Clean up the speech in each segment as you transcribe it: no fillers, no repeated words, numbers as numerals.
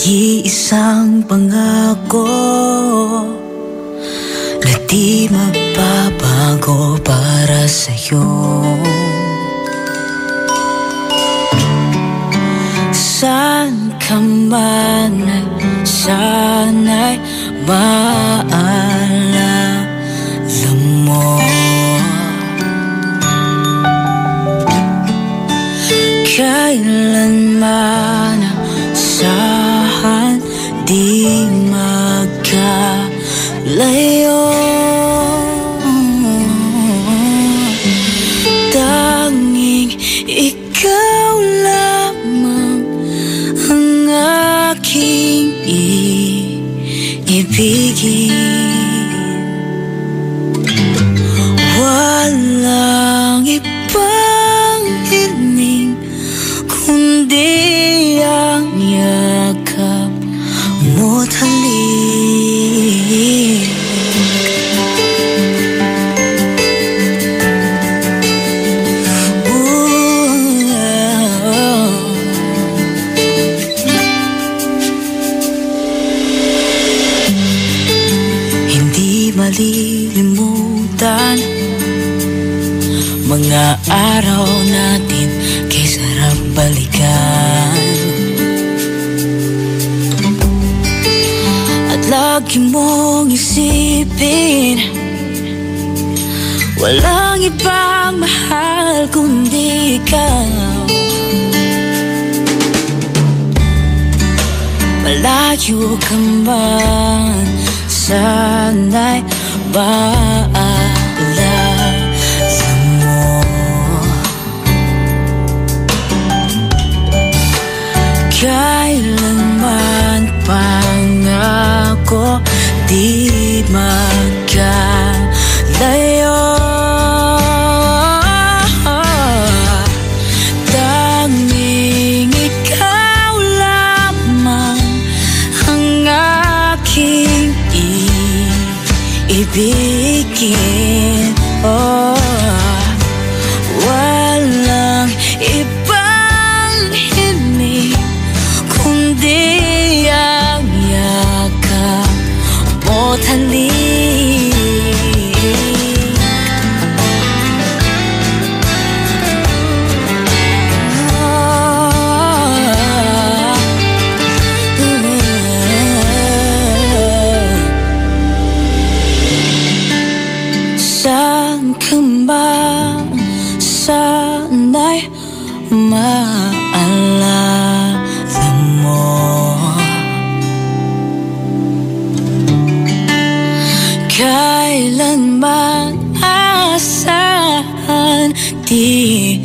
Nag-iisang pangako na di magbabago para sa'yo. Saan ka man ay sana'y maalala mo. Kailanman asahan di magkalayo. Tanging ikaw lamang ang aking iibigin. Walang ibang hiling kundi ang yakap mo't halik. Hindi malilimutan mga araw natin kay sarap balikan. At lagi mong isipin, walang ibang mahal kundi ikaw. Malayo ka man, sana'y maalala mo. Kailanman pangako di magkalayo. Tanging ikaw lamang ang aking ibigin. Walang ibang hiling kundi ang yakap mo't halik. Saan ka man, sana'y maalala mo. Kailanman asahan di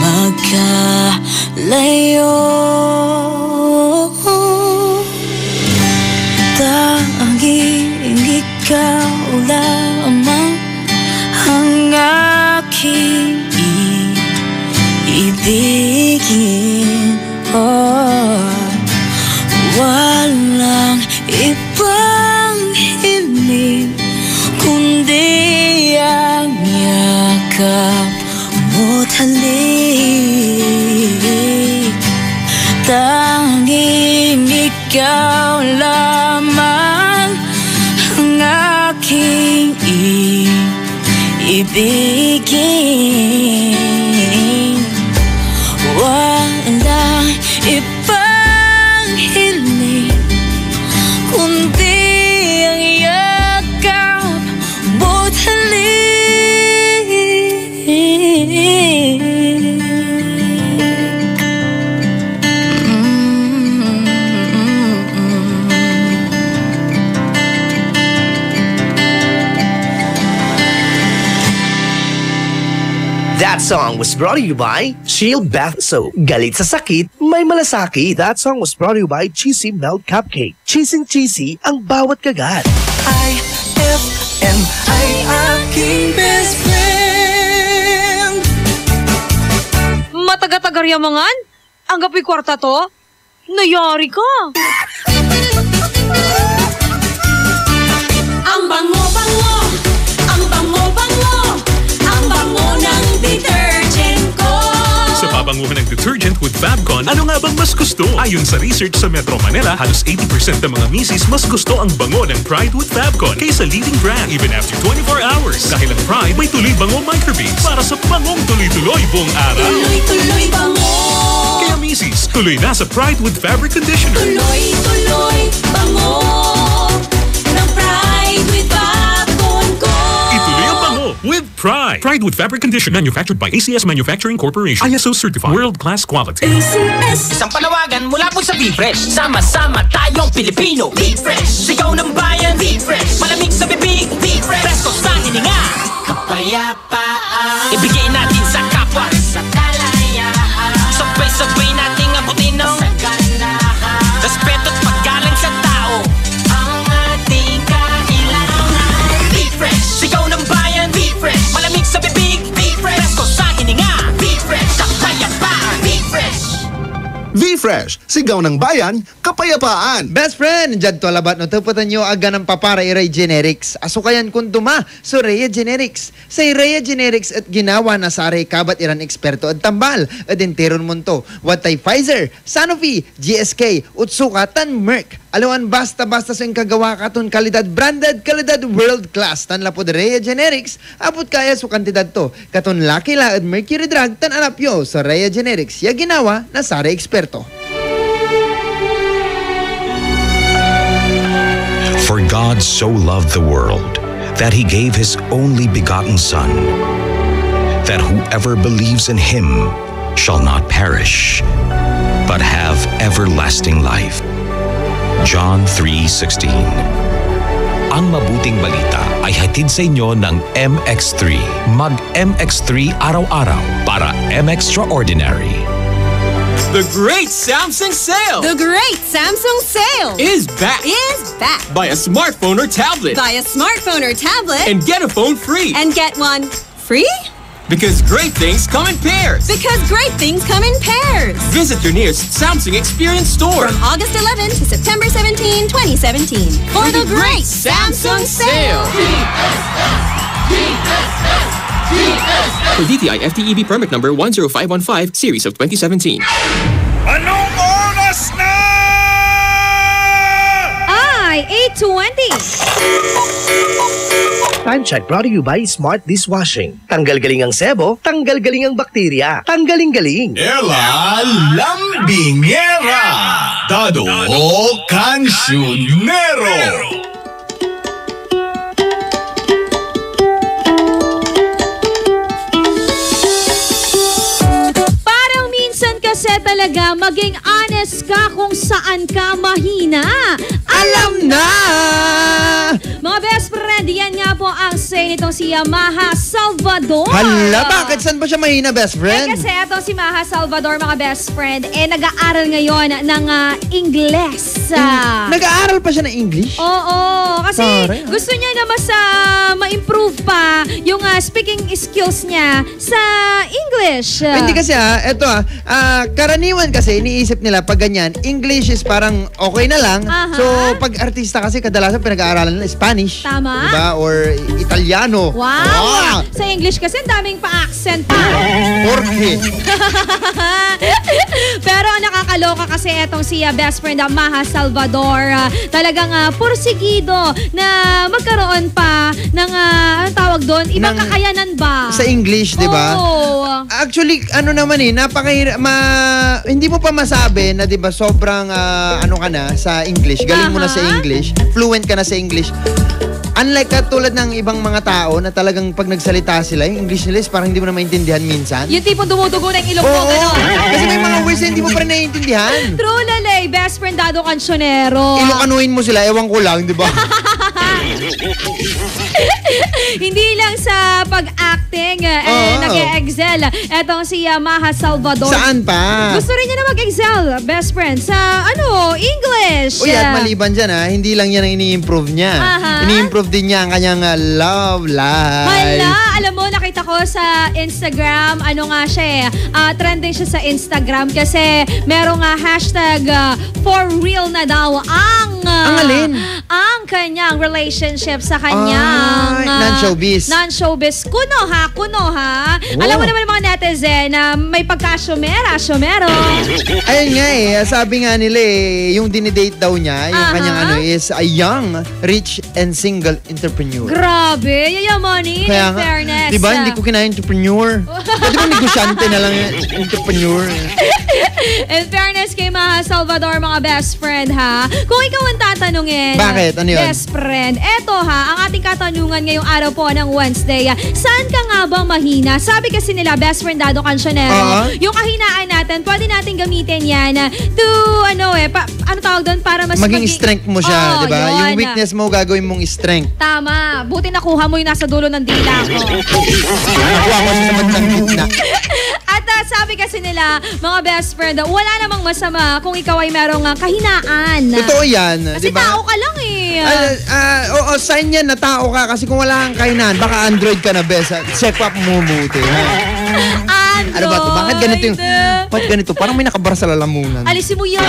magkalayo. Tanging ikaw lamang ang aking ibigin. Walang ibang hiling kundi ang yakap mo't halik. Tanging ikaw lamang ang aking ibigin. Walang ibang hiling kundi ang yakap mo't halik. That song was brought to you by Shield Bath Soap. Galit sa sakit, may malasakit. That song was brought to you by Cheesy Melt Cupcake. Cheesy ang bawat kagat. IFM ay aking best friend. Mataga-tagaryamangan? Ang gapi kwarta to? Nayari ka. Ang bango-bango, ang bango-bango, ang bango ng detergent ko. Sa kabanguhan ng detergent with Fabcon, ano nga bang mas gusto? Ayon sa research sa Metro Manila, halos 80% ng mga misis mas gusto ang bango ng Pride with Fabcon kaysa leading brand even after 24 hours. Dahil ang Pride may tuloy bango microbeads para sa bangong tuloy-tuloy buong araw. Tuloy-tuloy bango. Kaya misis, tuloy na sa Pride with Fabric Conditioner. Tuloy-tuloy bango ng Pride with Fabcon ko. Ituloy ang bango with Pride. Pride with Fabric Conditioner manufactured by ACS Manufacturing Corporation. ISO certified. World-class quality. Isang panawagan mula po sa Be-Fresh. Sama-sama tayong Pilipino. Be-Fresh, sigaw ng bayan. Be-Fresh, malamig sa bibig. Be-Fresh, presko sa hininga. Kapayapaan, ibigay natin sa kapwa. Sa kalayaan, sabay-sabay nating abutin ng saganahan. Respeto at paggalang sa tao, ang ating kailangan. Be-Fresh, sigaw ng bayan. Be-Fresh, malamig sa bibig. Be-Fresh, presko sa hininga. Be-Fresh, kapayapaan. Be-Fresh. V-Fresh, sigaw ng bayan, kapayapaan. Best friend, dyan to alabat no taputan nyo aga ng papara Ray Generics. Asukayan kung tuma, so Rhea Generics. Sa Rhea Generics at ginawa na sa aray kabat iran eksperto at tambal. At enteron mo to. Watay Pfizer, Sanofi, GSK, Utsuka, tan Merck. Alawan basta-basta sa kagawa katon kalidad branded, kalidad world class. Tan lapo de Rhea Generics, abot kaya su kantidad to. Katon Lucky La at Mercury Drug, tan anapyo sa Rhea Generics. Ya ginawa na sa aray eksperto. For God so loved the world that he gave his only begotten Son, that whoever believes in him shall not perish, but have everlasting life. John 3:16. Ang mabuting balita ay hatid sa inyo ng MX3. Mag-MX3 araw-araw para M-Extraordinary. The Great Samsung Sale The Great Samsung Sale is back. Buy a smartphone or tablet Buy a smartphone or tablet and get a phone free. and get one free? Because great things come in pairs. Because great things come in pairs. Visit your nearest Samsung Experience store. From August 11 to September 17, 2017. For the Great Samsung Sale. For DTI FTEB permit number 10515 series of 2017. Anong oras na? Ay, 8:20. Time check brought to you by Smart Dishwashing. Tanggal galing ang sebo, tanggal galing ang bakterya. Tanggaling-galing. Ela lambingera, dado cancionero. Kasi talaga, maging honest ka kung saan ka mahina. Alam na! Mga best friend, yan nga po ang say nitong si Maha Salvador. Hala, bakit? Saan ba siya mahina, best friend? Kasi itong si Maha Salvador, mga best friend, nag-aaral ngayon ng Ingles. Nag-aaral pa siya ng English? Oo, kasi Tara. gusto niya na mas ma-improve pa yung speaking skills niya sa English. Hindi kasi eto karaniwan kasi iniisip nila pag ganyan, English is parang okay na lang. Aha. So pag artista kasi kadalasan pinag-aaralan nila Spanish. Tama. Diba? Or Italiano. Wow! Sa English kasi daming pa-accent pa. Jorge. Pero ang nakakaloka kasi etong si best friend Maha Salvador, talagang porsigido na magkaroon pa ng anong tawag doon? Ibang kakayanan ba? Sa English, di ba? Oo. Actually, ano naman napakahirap, hindi mo pa masabi na 'di ba sobrang ano ka na sa English, galing mo na sa English, fluent ka na sa English. Unlike katulad ng ibang mga tao na talagang pag nagsalita sila, yung English nila is parang hindi mo na maintindihan minsan. Yung tipong dumudugo ng ilong mo, Oo, gano'n. kasi may mga words na hindi mo pa rin naiintindihan. True lalay, best friend Dado Cancionero. Ilokanuhin mo sila, ewan ko lang, di ba? Hindi lang sa pag-acting, nag-e-excel. Etong si Maha Salvador. Saan pa? Gusto rin niya na mag-excel, best friend, sa English. Uy, at maliban dyan hindi lang yan ang ini-improve niya. Ini-improve din niya ang kanyang love life. Hala, alam mo, nakita ko sa Instagram, siya trending siya sa Instagram kasi merong hashtag for real na daw ang Ang alin? Ang kanyang relationship sa kanyang non-showbiz. Non-showbiz. Kuno ha. Oh. Alam mo naman mga netizen na may pagka-syomero. Ayun nga sabi nga nila yung dinidate daw niya, yung kanyang is a young, rich, and single entrepreneur. Grabe, yayamanin, Kaya in fairness. Diba, hindi ko kinaya entrepreneur. Pwede ba negosyante na lang entrepreneur? In fairness kay Maha Salvador, mga best friend ha. Kung ikaw ang tatanungin, bakit? Ano yun? Best friend, eto ha, ang ating katanungan ngayong araw po ng Wednesday. Saan ka nga ba mahina? Sabi kasi nila, best friend Dado Cancionero, yung kahinaan natin, pwede natin gamitin yan to, ano tawag doon, para mas maging strength mo siya, di ba? Yung weakness mo, gagawin mong strength. Tama. Buti nakuha mo yung nasa dulo ng dila ko. Nakuha ko sa bandang gitna. At sabi kasi nila, mga best friend, wala namang masama kung ikaw ay merong kahinaan. Totoo yan, kasi diba? tao ka lang Oo, sign yan na tao ka kasi kung wala kang kahinaan, baka Android ka na best. Check up mo buti. Android. Ano ba ito? Bakit ganito? Parang may nakabara sa lalamunan. Alisin mo yan.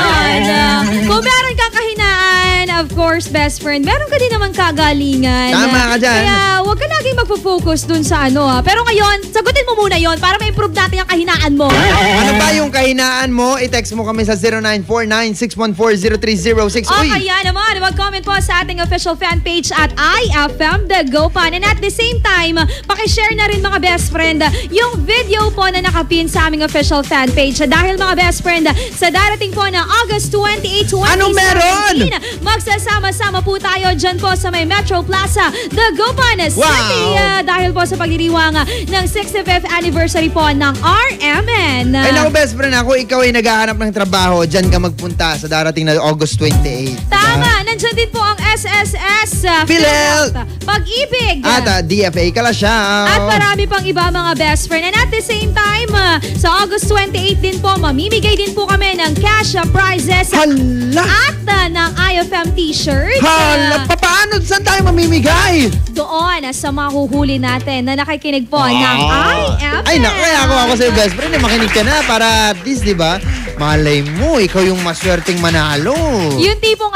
Kung meron kang kahinaan, of course, best friend, meron ka din naman kagalingan. Tama ka dyan. Kaya huwag ka laging magpo-focus dun sa Pero ngayon, sagutin mo muna yon para ma-improve natin ang kahinaan mo. Ano ba yung kahinaan mo? I-text mo kami sa 0949-614-0306. O kaya naman, mag-comment po sa ating official fan page at IFM The Gopan. And at the same time, pakishare na rin mga best friend yung video po na nakapin sa aming official fan page. Dahil mga best friend, sa darating po na August 28, 2017, anong meron? Magsasama-sama po tayo dyan po sa may Metro Plaza, The Gopan City. Wow! Dahil po sa pagdiriwang ng 65th anniversary po ng RMN. Ay naku best friend, ikaw ay naghahanap ng trabaho, dyan ka magpunta sa darating na August 28. Tama, nandyan din po ang SSS, PhilHealth, Pag-ibig, at DFA Kalasyaw. at marami pang iba mga best friend. And at the same time, sa August 28 din po, mamimigay din po kami ng cash prizes Hala! at ng IFM t-shirt. Hala! Paano? Saan tayo mamimigay? Doon sa mahuhuli natin na nakikinig po ng IFM. Ay naku, kaya ako sa'yo best friend, makinig ka na para at least, di ba? Malay mo, ikaw yung maswerteng manalo. Yung tipong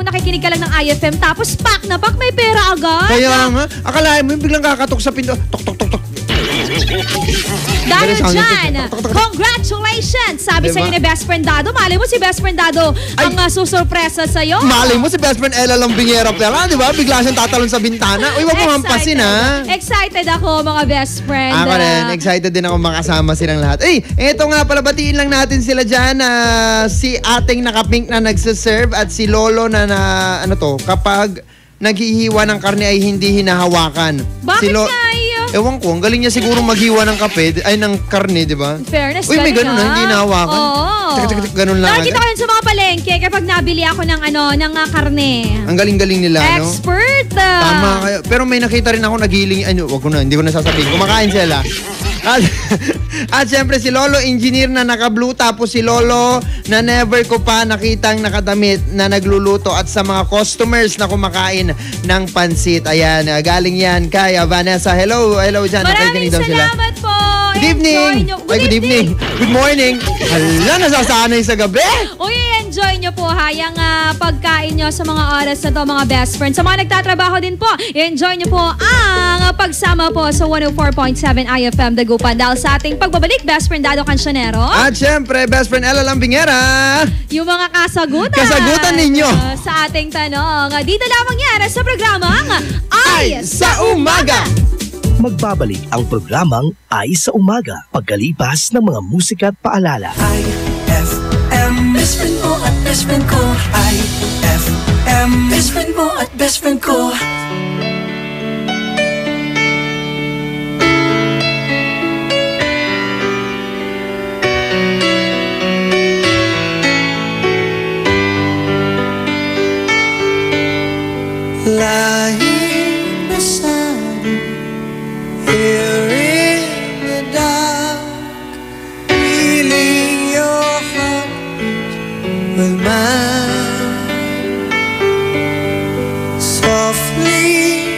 nakikinig ka lang ng IFM tapos pak na pak may pera agad. Kaya nga, akalain mo yung biglang kakatok sa pinto. Tok, tok, tok, tok. Dahil Sound dyan, tok, tok, tok. congratulations! Sabi Diba? sa'yo ni Best Friend Dado, malay mo si Best Friend Dado ang susurpresa sa'yo. Malay mo si best friend Ella Lambingera pala, di ba? Bigla siyang tatalon sa bintana. Uy, wag mo hampasin, ha? Excited ako, mga best friend. Ako rin, excited din ako makasama silang lahat. Eto nga pala, batiin lang natin sila dyan. Si ating nakapink na nagsiserve at si Lolo na kapag naghihiwa ng karne ay hindi hinahawakan. Bakit nga Ewan ko, ang galing niya siguro maghiwa ng ng karne, di ba? Fairness, Uy, may ganun na, hindi hinahawakan. Oo. Ganun lang. Nakikita ko yun sa mga palengke kapag nabili ako ng karne. Ang galing-galing nila, no? Expert! Tama kayo. Pero may nakita rin ako nagiling, wag ko na, hindi ko na sasabihin. Kumakain sila. At syempre si Lolo engineer na naka-blue, tapos si Lolo na never ko pa nakitang nakadamit na nagluluto, at sa mga customers na kumakain ng pansit. Ayan, galing yan kay Vanessa. Hello dyan. Maraming salamat po. Good evening. Good evening. Good morning. Hala, nasasanay sa gabi. Uy, enjoy nyo po yung pagkain nyo sa mga oras na to, mga best friends. Sa mga nagtatrabaho din po, enjoy nyo po ang pagsama po sa 104.7 IFM The Gopan dahil sa ating pagbabalik, Best Friend Dado Cancionero. At syempre, Best Friend Ella Lambingera. Yung mga kasagutan ninyo sa ating tanong. Dito lamang yan sa programang Ay sa Umaga. Magbabalik ang programang Ay sa Umaga pagkalipas ng mga musika at paalala. IFM, best friend mo at best friend ko. IFM, best friend mo at best friend ko. Lying beside you, here in the dark, feeling your heartbeat with mine. Softly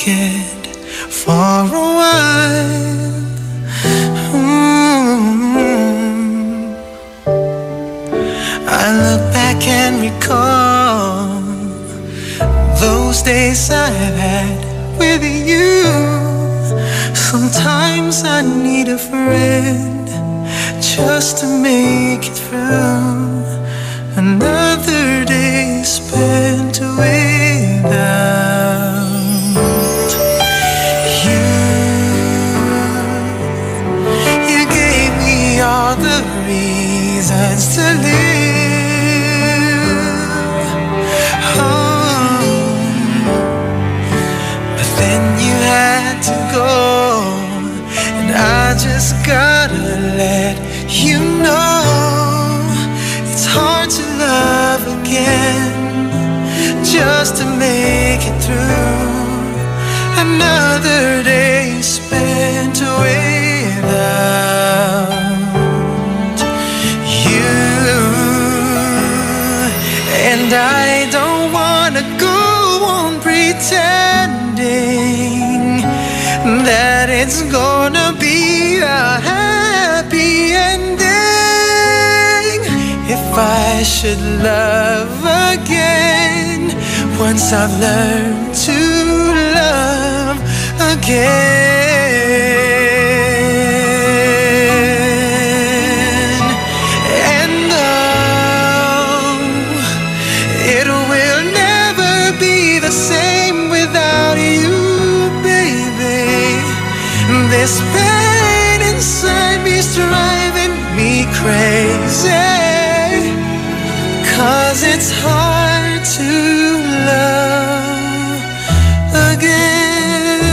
forget for a while. I look back and recall those days I've had with you. Sometimes I need a friend just to make it through another day spent without you. You gave me all the reasons to live. Oh, but then you had to go, and I just gotta let you know it's hard to love again just to make it through another day spent without you. And I don't wanna go on pretending that it's gonna be a happy ending. If I should love again, once I've learned to love again. And oh, it will never be the same without you, baby. This pain inside me's driving me crazy, 'cause it's hard to love again.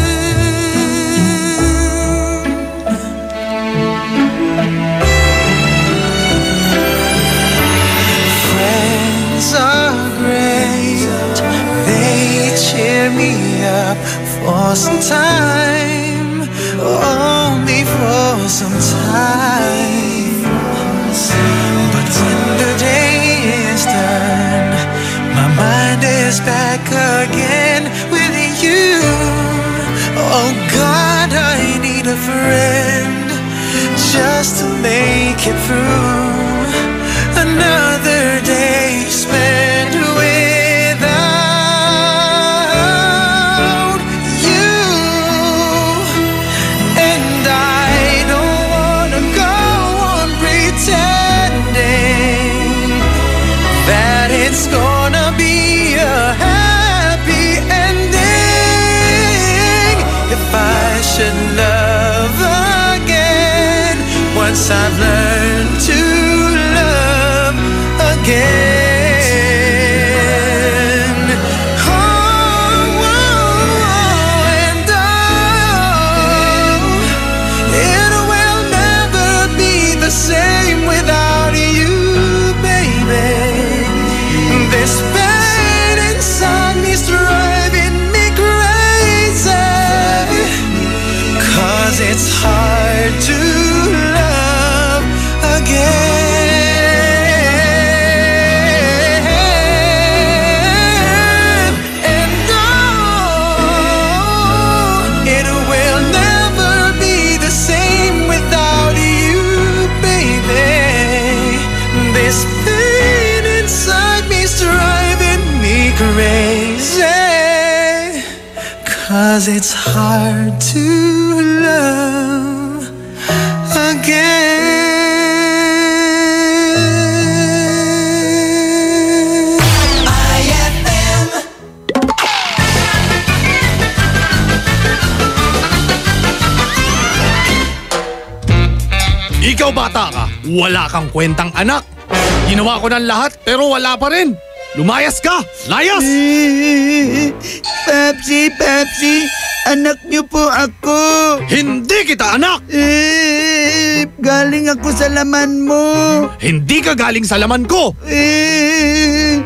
Friends are great, they cheer me up for some time, only for some time. But when the day is done, my mind is back again with you. Oh God, I need a friend just to make it through another day spent without you. And I don't wanna go on pretending that it's gonna be a happy ending. If I should love again, once I've learned to love again. Oh, and oh, it will never be the same without you, baby. This pain inside me's driving me crazy, 'cause it's hard to love again. And oh, it will never be the same without you, baby. This pain inside me's driving me crazy, 'cause it's hard to love again. IFM. Ikaw bata ka, wala kang kwentang anak. Ginawa ko ng lahat pero wala pa rin. Lumayas ka! Layas! Pepsi, Pepsi, anak niyo po ako. Hindi kita anak! Galing ako sa laman mo. Hindi ka galing sa laman ko!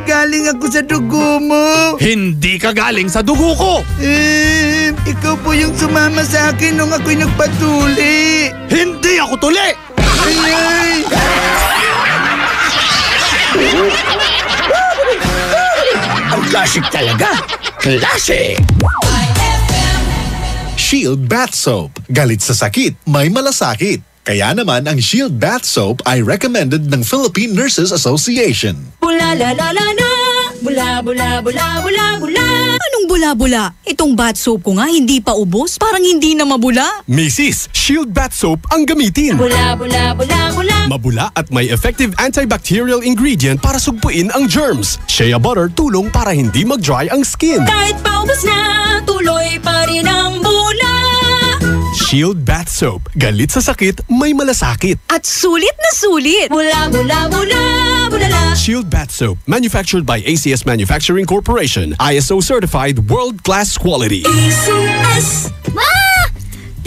Galing ako sa dugo mo. Hindi ka galing sa dugo ko! Ikaw po yung sumama sa akin nung ako'y nagpatuli. Hindi ako tuli! Ay! Ang classic talaga. Classic! IFM. Shield Bath Soap. Galit sa sakit, may malasakit. Kaya naman ang Shield Bath Soap ay recommended ng Philippine Nurses Association. Bula la la la la, bula bula bula bula bula. Anong bula-bula? Itong bath soap ko nga hindi pa ubos, parang hindi na mabula. Mrs. Shield Bath Soap ang gamitin. Bula bula bula bula. Mabula at may effective antibacterial ingredient para sugpuin ang germs. Shea butter tulong para hindi mag-dry ang skin. Kahit paubos na, tuloy pa rin ang bula. Shield Bath Soap. Galit sa sakit, may malasakit. At sulit na sulit. Bula bula bula bula la. Shield Bath Soap. Manufactured by ACS Manufacturing Corporation. ISO certified world-class quality. ACS. Ma!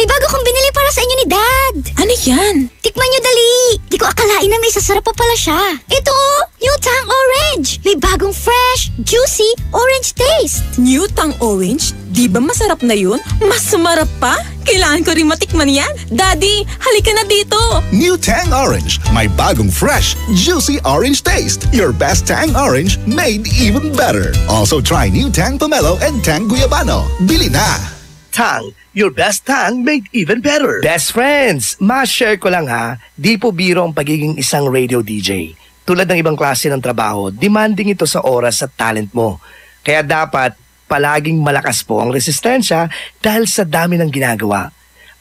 May bago kong binili para sa inyo ni Dad. Ano yan? Tikman nyo dali. Di ko akalain na may sasarap pa pala siya. Ito, New Tang Orange. May bagong fresh, juicy, orange taste. New Tang Orange? Di ba masarap na yun? Mas sumarap pa? Kailangan ko rin matikman yan. Daddy, halika na dito. New Tang Orange. May bagong fresh, juicy orange taste. Your best Tang Orange made even better. Also try New Tang Pomelo and Tang Guyabano. Bili na! Tang, your best tang made even better. Best friends, ma-share ko lang ha, di po biro ang pagiging isang radio DJ. Tulad ng ibang klase ng trabaho, demanding ito sa oras at talent mo. Kaya dapat palaging malakas po ang resistensya dahil sa dami ng ginagawa.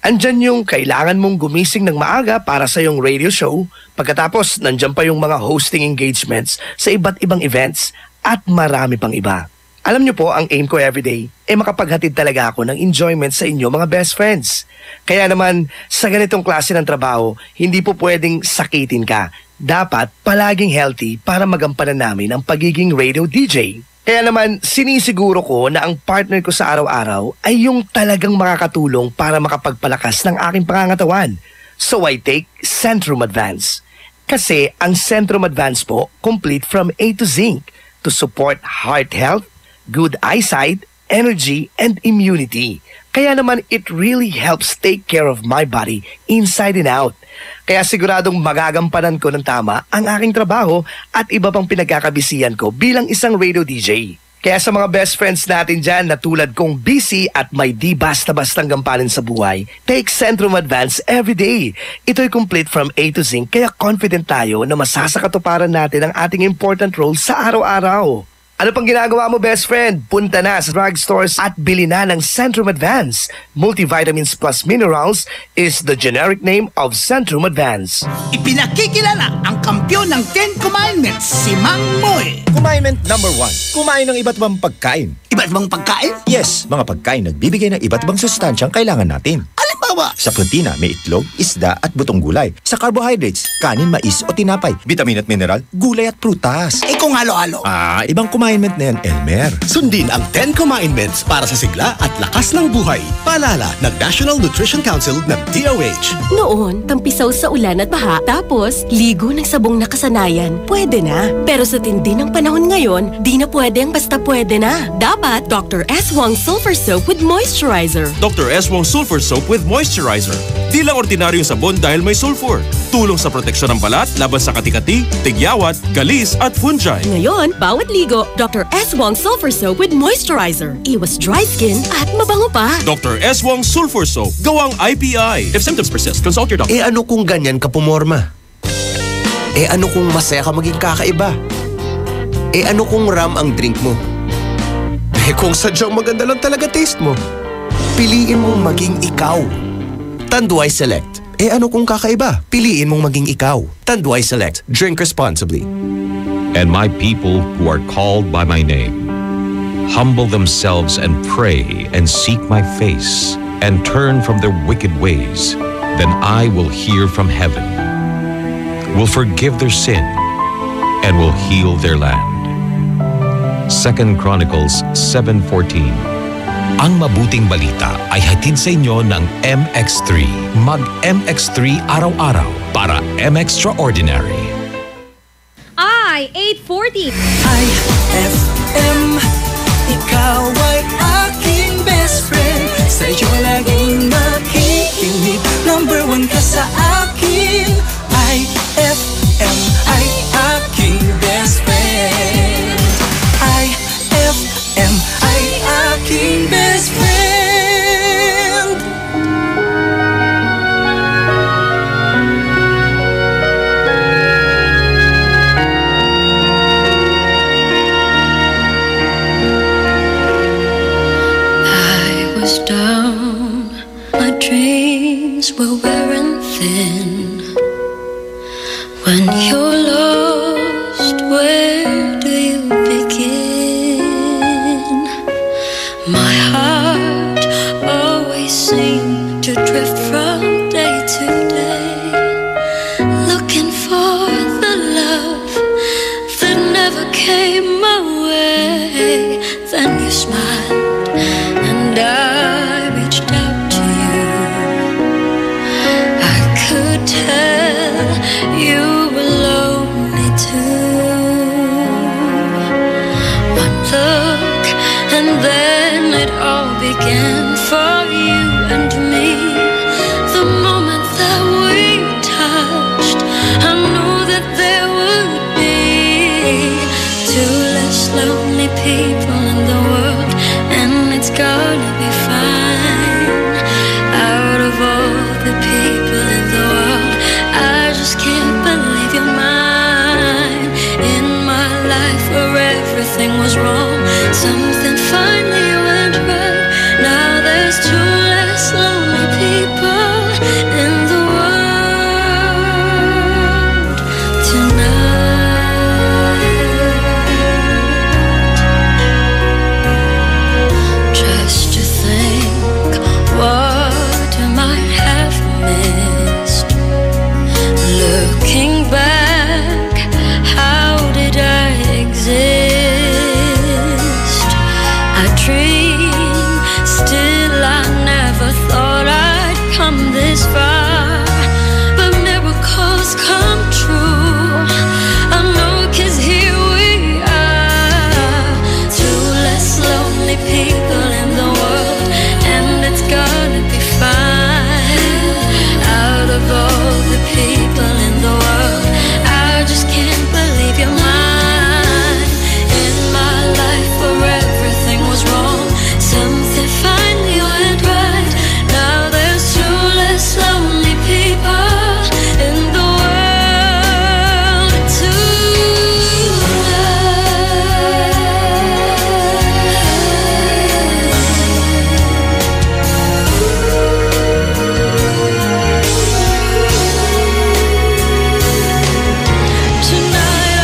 Andyan yung kailangan mong gumising ng maaga para sa iyong radio show, pagkatapos nandyan pa yung mga hosting engagements sa iba't ibang events at marami pang iba. Alam niyo po, ang aim ko everyday ay makapaghatid talaga ako ng enjoyment sa inyo mga best friends. Kaya naman, sa ganitong klase ng trabaho, hindi po pwedeng sakitin ka. Dapat palaging healthy para magampanan namin ang pagiging radio DJ. Kaya naman, sinisiguro ko na ang partner ko sa araw-araw ay yung talagang makakatulong para makapagpalakas ng aking pangangatawan. So I take Centrum Advance. Kasi ang Centrum Advance po, complete from A to Zinc to support heart health, good eyesight, energy, and immunity. Kaya naman, it really helps take care of my body inside and out. Kaya siguradong magagampanan ko ng tama ang aking trabaho at iba pang pinagkakabisihan ko bilang isang radio DJ. Kaya sa mga best friends natin dyan na tulad kong busy at may di basta-bastang gampanin sa buhay, take Centrum Advance every day. Ito'y complete from A to Zinc kaya confident tayo na masasakatuparan natin ang ating important role sa araw-araw. Ano pang ginagawa mo, best friend? Punta na sa drugstores at bili na ng Centrum Advance. Multivitamins plus minerals is the generic name of Centrum Advance. Ipinakikilala ang kampiyon ng 10 Commandments, si Mang Moy. Commandment number 1. Kumain ng iba't ibang pagkain. Iba't ibang pagkain? Yes, mga pagkain nagbibigay ng iba't ibang sustansyang kailangan natin. Halimbawa, sa protina, may itlog, isda at butong gulay. Sa carbohydrates, kanin, mais o tinapay. Vitamin at mineral, gulay at prutas. Kung halo-halo. Ibang commandment na yan, Elmer. Sundin ang 10 Commandments para sa sigla at lakas ng buhay. Paalala ng National Nutrition Council ng DOH. Noon, tampisaw sa ulan at baha, tapos ligo ng sabong nakasanayan. Pwede na. Pero sa tindi ng panahon ngayon, di na pwede ang basta pwede na. Dapat Dr. S. Wong Sulfur Soap with Moisturizer. Dr. S. Wong Sulfur Soap with Moisturizer. Di lang ordinaryong sabon dahil may sulfur. Tulong sa proteksyon ng balat laban sa kati-kati, tigyawat, galis at fungi. Ngayon, bawat ligo, Dr. S. Wong Sulfur Soap with Moisturizer. Iwas dry skin at mabango pa. Dr. S. Wong Sulfur Soap. Gawang IPI. If symptoms persist, consult your doctor. Ano kung ganyan ka pumorma? Ano kung masaya ka maging kakaiba? Ano kung ram ang drink mo? Kung sadyang maganda lang talaga taste mo, piliin mong maging ikaw. Tanduay Select. Ano kung kakaiba? Piliin mong maging ikaw. Tanduay Select. Drink responsibly. And my people who are called by my name humble themselves and pray and seek my face and turn from their wicked ways, then I will hear from heaven, will forgive their sin, and will heal their land. 2 Chronicles 7:14. Ang mabuting balita ay hatid sa inyo ng MX3. Mag-MX3 araw-araw para M-Extraordinary. 8:40. IFM, ikaw ay aking best friend. Sa'yo laging makikinig. Number 1 ka sa akin. IFM ay aking best friend. IFM ay aking best friend. dreams were wearing thin. When you're lost, where do you begin? My heart always seemed to drift from day to day, looking for the love that never came my way. Then you smiled and I reached out to you. I could tell you were lonely too. One look and then it all began for you and me. The moment that we touched, I knew that there would be two less lonely people in the world, and it's gonna be fine. Out of all the people in the world, I just can't believe you're mine. In my life where everything was wrong, something finally went right. Now there's two less lonely people in the world tonight. Just to think what I might have missed. Looking back, how did I exist? I dream, still I never thought I'd come this far. But miracles come true, I know, 'cause here we are. Two less lonely people in the world, and it's gonna be fine. Out of all the people in the world, I just can't believe you're mine. In my life where everything was wrong, something finally went right. Now there's two less lonely people in the world tonight.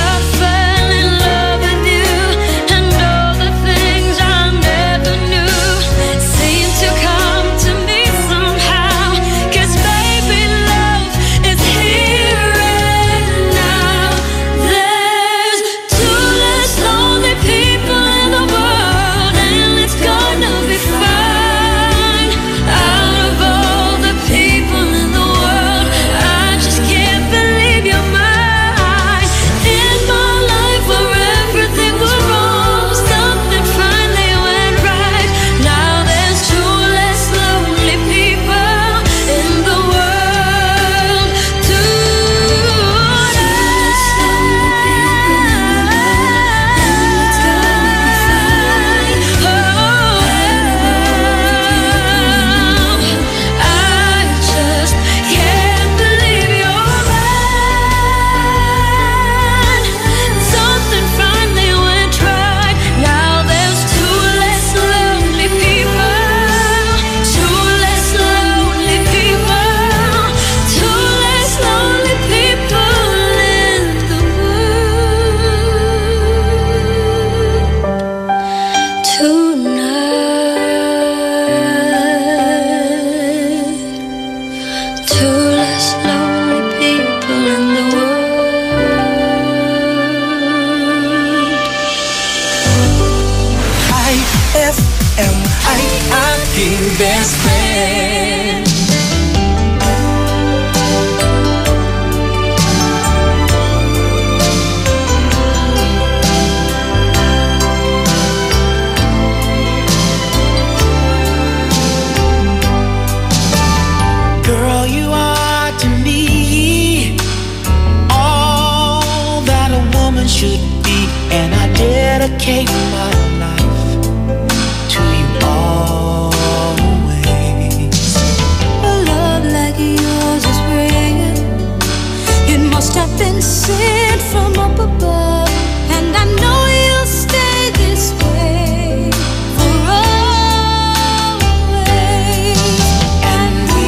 I fell in love with you, and all the things I never knew seem to come to me somehow. 'Cause baby, love is here and now. There's two less lonely people in the world, and it's gonna be fine. Out of all the people in the world, I just can't believe you're mine. In my life where everything was wrong, something finally went right. Now there's two less lonely people in the world tonight. I just can't believe you're mine. Something finally went right. Now there's two less lonely people. Two less lonely people. Two less lonely people in the world tonight. Two less lonely people in the world. IFM, ay aking best friend. Girl, you are to me all that a woman should be, and I dedicate my life to you always. A love like yours is rare. It must have been sent from up above, and I know you'll stay this way for always. And we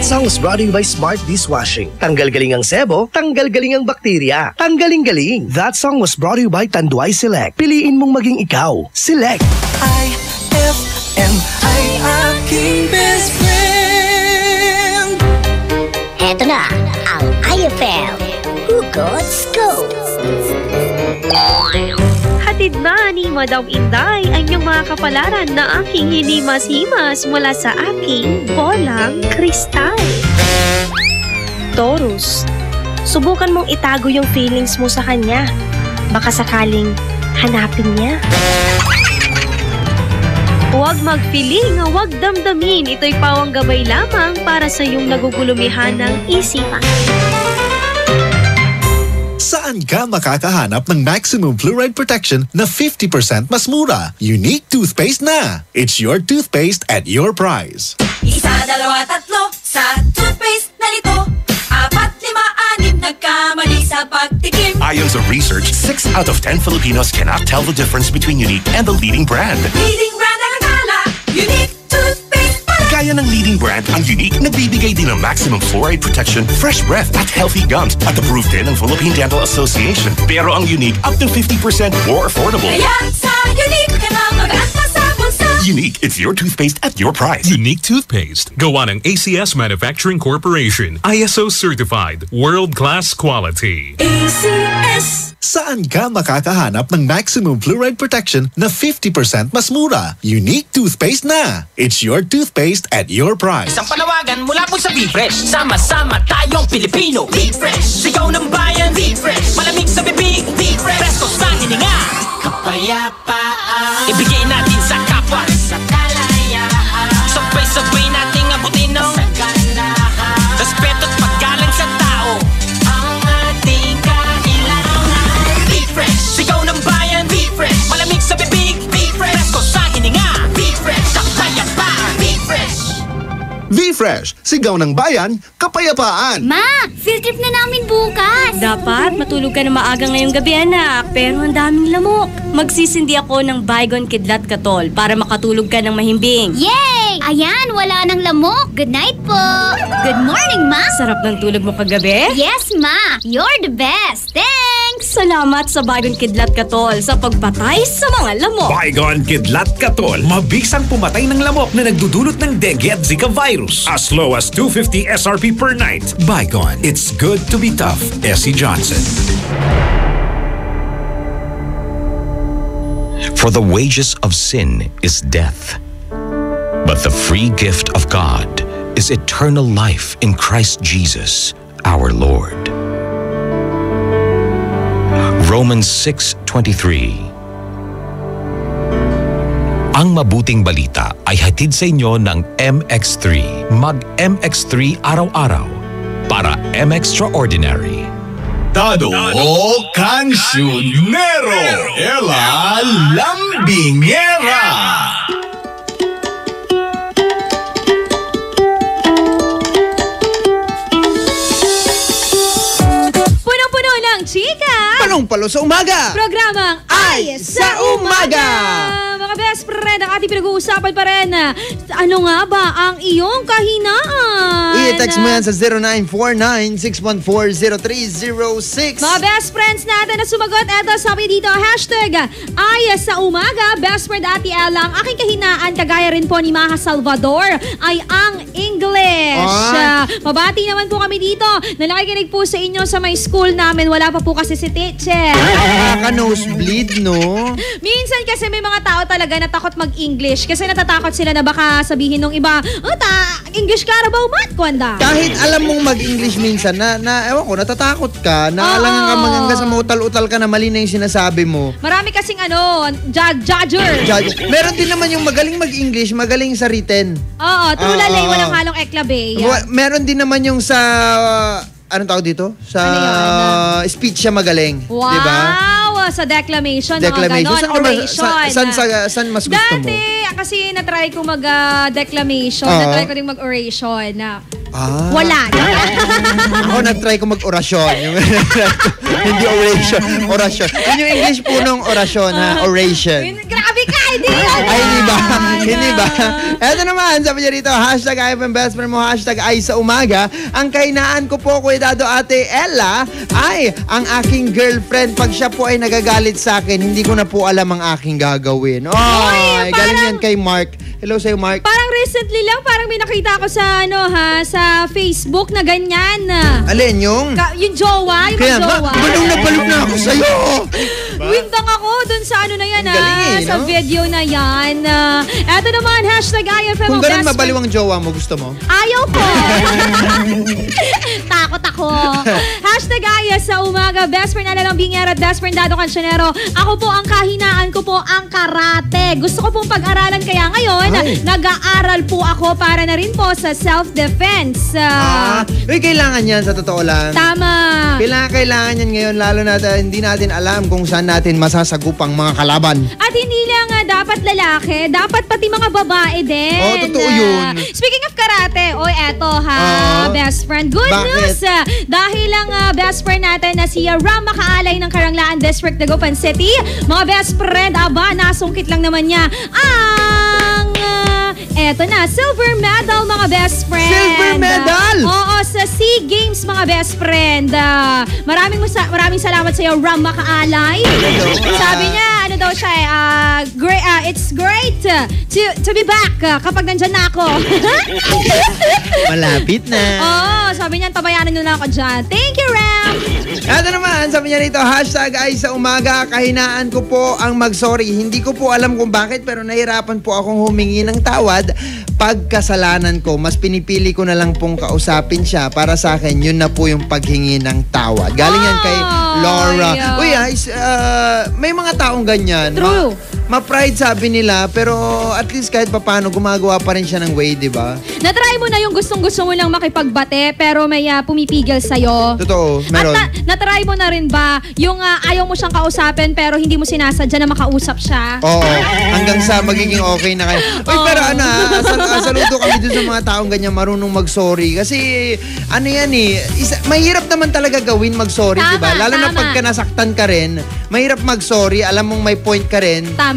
That song was brought to you by Smart Dishwashing. Tanggal galing ang sebo, tanggal galing ang bakterya. Tanggaling-galing. That song was brought to you by Tanduay Select. Piliin mong maging ikaw. Select. IFM ay aking best friend. Eto na ang IFM Hugot Scoop. Hatid na ni Madam Inday ang iyong mga kapalaran na aking hinimas-himas mula sa aking bolang kristal. Taurus, subukan mong itago yung feelings mo sa kanya. Baka sakaling hanapin niya. Huwag magpiling, huwag damdamin. Ito'y pawang gabay lamang para sa iyong nagugulumihan ng isipan. Saan ka makakahanap ng maximum fluoride protection na 50% mas mura? Unique toothpaste na! It's your toothpaste at your price. Isa, dalawa, tatlo sa toothpaste na nito. 4, 5, 6 nagkamali sa pagtikim. Ayon sa research, 6 out of 10 Filipinos cannot tell the difference between Unique and the leading brand. Leading brand ang akala, Unique toothpaste pala. Gaya ng leading brand, ang Unique nagbibigay din ng maximum fluoride protection, fresh breath at healthy gums at approved din ng Philippine Dental Association. Pero ang Unique up to 50% more affordable. Kaya sa Unique ka na mag-anta sa bulsa. Unique, it's your toothpaste at your price. Unique toothpaste. Gawa ng ACS Manufacturing Corporation. ISO certified. World-class quality. ACS. Saan ka makakahanap ng maximum fluoride protection na 50% mas mura? Unique toothpaste na! It's your toothpaste at your price. Isang panawagan mula po sa Be-Fresh. Sama-sama tayong Pilipino. Be-Fresh. Sigaw ng bayan. Be-Fresh. Malamig sa bibig. Be-Fresh. Presko sa hininga. Kapayapaan. Ibigay natin sa kapwa. Sa kalayaan. Sabay-sabay nating abutin ng saganahan. Respeto at paggalang sa tao. Ang ating kailangan. Be-Fresh. Sigaw ng bayan. Be-Fresh. Malamig sa bibig. Be-Fresh. Presko sa hininga. Be-Fresh. Kapayapaan. Be-Fresh. V-Fresh, sigaw ng bayan, kapayapaan. Ma, field trip na namin bukas. Dapat matulog ka na maaga ngayong gabi, anak. Pero ang daming lamok. Magsisindi ako ng Baygon Kidlat Katol para makatulog ka ng mahimbing. Yay! Ayan, wala nang lamok. Good night po. Good morning, Ma. Sarap ng tulog mo kagabi? Yes, Ma. You're the best. Thanks. Salamat sa Baygon Kidlat Katol sa pagpatay sa mga lamok. Baygon Kidlat Katol. Mabisang pumatay ng lamok na nagdudulot ng dengue at Zika virus. As low as $250 SRP per night. Baygon. It's good to be tough. Essie Johnson. For the wages of sin is death, but the free gift of God is eternal life in Christ Jesus, our Lord. Romans 6:23. Ang mabuting balita ay hatid sa inyo ng MX3. Mag-MX3 araw-araw para M-Extraordinary. Dado o cancionero, ela lambingera. Punong-puno ng chika! Palong-palo sa umaga! Programang Ay sa Umaga! Mga best friend, ang ating pinag-uusapan pa rin. Ano nga ba ang iyong kahinaan? I-text mo yan sa 0949-614-0306. Mga best friends natin na sumagot, eto sabi dito, hashtag Ay sa Umaga, best friend Ate Ella, ang aking kahinaan, kagaya rin po ni Maha Salvador, ay ang English. Mabati naman po kami dito na nakikinig po sa inyo sa may school namin. Wala pa po kasi si teacher. Nakaka-nosebleed, no? Minsan kasi may mga tao talaga na takot mag-English kasi natatakot sila na baka sabihin ng iba, English Carabao Mat, kwanda. Kahit alam mong mag-English minsan, ewan ko, natatakot ka, naalangan ka hanggang sa mautal-utal ka na mali na yung sinasabi mo. Marami kasing judger. Meron din naman yung magaling mag-English, magaling sa written. Oo, trulalay, walang halong eklabe. Meron din naman yung sa, anong tawag dito? Sa speech siya magaling. Wow! Diba? Sa declamation, mga ganon, oration. Saan mas gusto mo? Dati, kasi natry ko mag-declamation, natry ko din mag-oration. Wala. Ako nag-try ko mag-orasyon. Hindi oration, orasyon. Yun yung English po nung orasyon, oration. Grabe ka! idea! Ay, hindi ba? Hindi ba? Eto naman, sabi niya rito, hashtag IFM best friend mo, hashtag ay sa umaga. Ang kahinaan ko po, Kuya Dado Ate Ella, ay ang aking girlfriend. Pag siya po ay nagagalit sa akin, hindi ko na po alam ang aking gagawin. Ay, galing yan kay Mark. Hello sa'yo, Mark. Parang recently lang, parang may nakita ko sa, sa Facebook na ganyan. Alin, yung? Yung jowa, yung Kaya nga, jowa. balong na balong na ako sa'yo. Windang ako dun sa ano na yan, Galing, sa no? video na yan. Eto naman, hashtag IFM Kung ang ganun best mabaliw ang jowa mo, gusto mo? Ayaw ko. Takot ako. Hashtag Aya sa umaga. Best friend Alalang Bingera at best friend Dado Cancionero. Ako po ang kahinaan ko po ang karate. Gusto ko pong pag-aralan kaya ngayon, nag-aaral po ako para na rin po sa self-defense. Kailangan yan sa totoo lang. Tama. Kailangan yan ngayon, lalo na hindi natin alam kung saan natin masasagupang mga kalaban. At hindi lang dapat lalaki, dapat pati mga babae din. Oo, totoo yun. Speaking of karate, eto best friend. Good Bakit? news! Dahil lang best friend natin na si Ram Makaalay ng Karanglaan District, Dagupan City. Mga best friend, nasungkit lang naman niya ang eto na, silver medal mga best friend. Silver medal? Oo, sa SEA Games mga best friend. Maraming salamat sa iyo, Ram Makaalay. Sabi niya, ano daw siya, it's great to be back kapag nandyan na ako. Malapit na. Oo, sabi niya, tabayanan nyo na ako dyan. Thank you, Ram! Ito naman, sabi niya rito, hashtag ay sa umaga, kahinaan ko po ang mag-sorry. Hindi ko po alam kung bakit, pero nahirapan po akong humingi ng tawad pag kasalanan ko. Mas pinipili ko na lang pong kausapin siya. Para sa akin, yun na po yung paghingi ng tawad. Galing yan kay Laura. Yeah. Uy, may mga taong ganyan. True. Ma-pride sabi nila, pero at least kahit papano, gumagawa pa rin siya ng way, di ba? Na-try mo na yung gustong-gusto mo lang makipagbate, pero may pumipigil sa'yo. Totoo, meron. At na-try mo na rin ba yung ayaw mo siyang kausapin, pero hindi mo sinasadya na makausap siya? Oo, hanggang sa magiging okay na kayo. Uy, pero saludo kami dun sa mga taong ganyan marunong mag-sorry. Kasi, yan mahirap naman talaga gawin mag-sorry, di ba? Lalo na pagka nasaktan ka rin, mahirap mag-sorry, alam mong may point ka rin. Tama.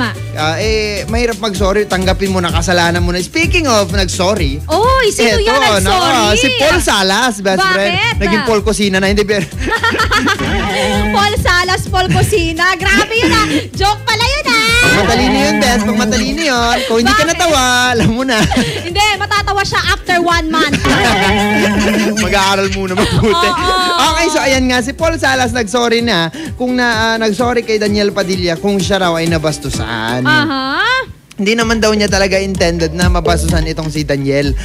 Mahirap mag-sorry, tanggapin mo na kasalanan mo na. Speaking of nag-sorry. Sino yan nag-sorry? Si Paul Salas, best friend. Naging Paul Cosina na, hindi pero... Paul Salas, Paul Cosina. Grabe yun Joke pala yun Matalino yun, best. Pag matalino yun, kung hindi ka natawa, alam mo na. Hindi, matatawa siya after 1 month. Mag-aaral muna mabuti. Okay, so ayan nga, si Paul Salas nag-sorry na kung nag-sorry kay Daniel Padilla kung siya raw ay nabastusan. Hindi naman daw niya talaga intended na mabastusan itong si Daniel.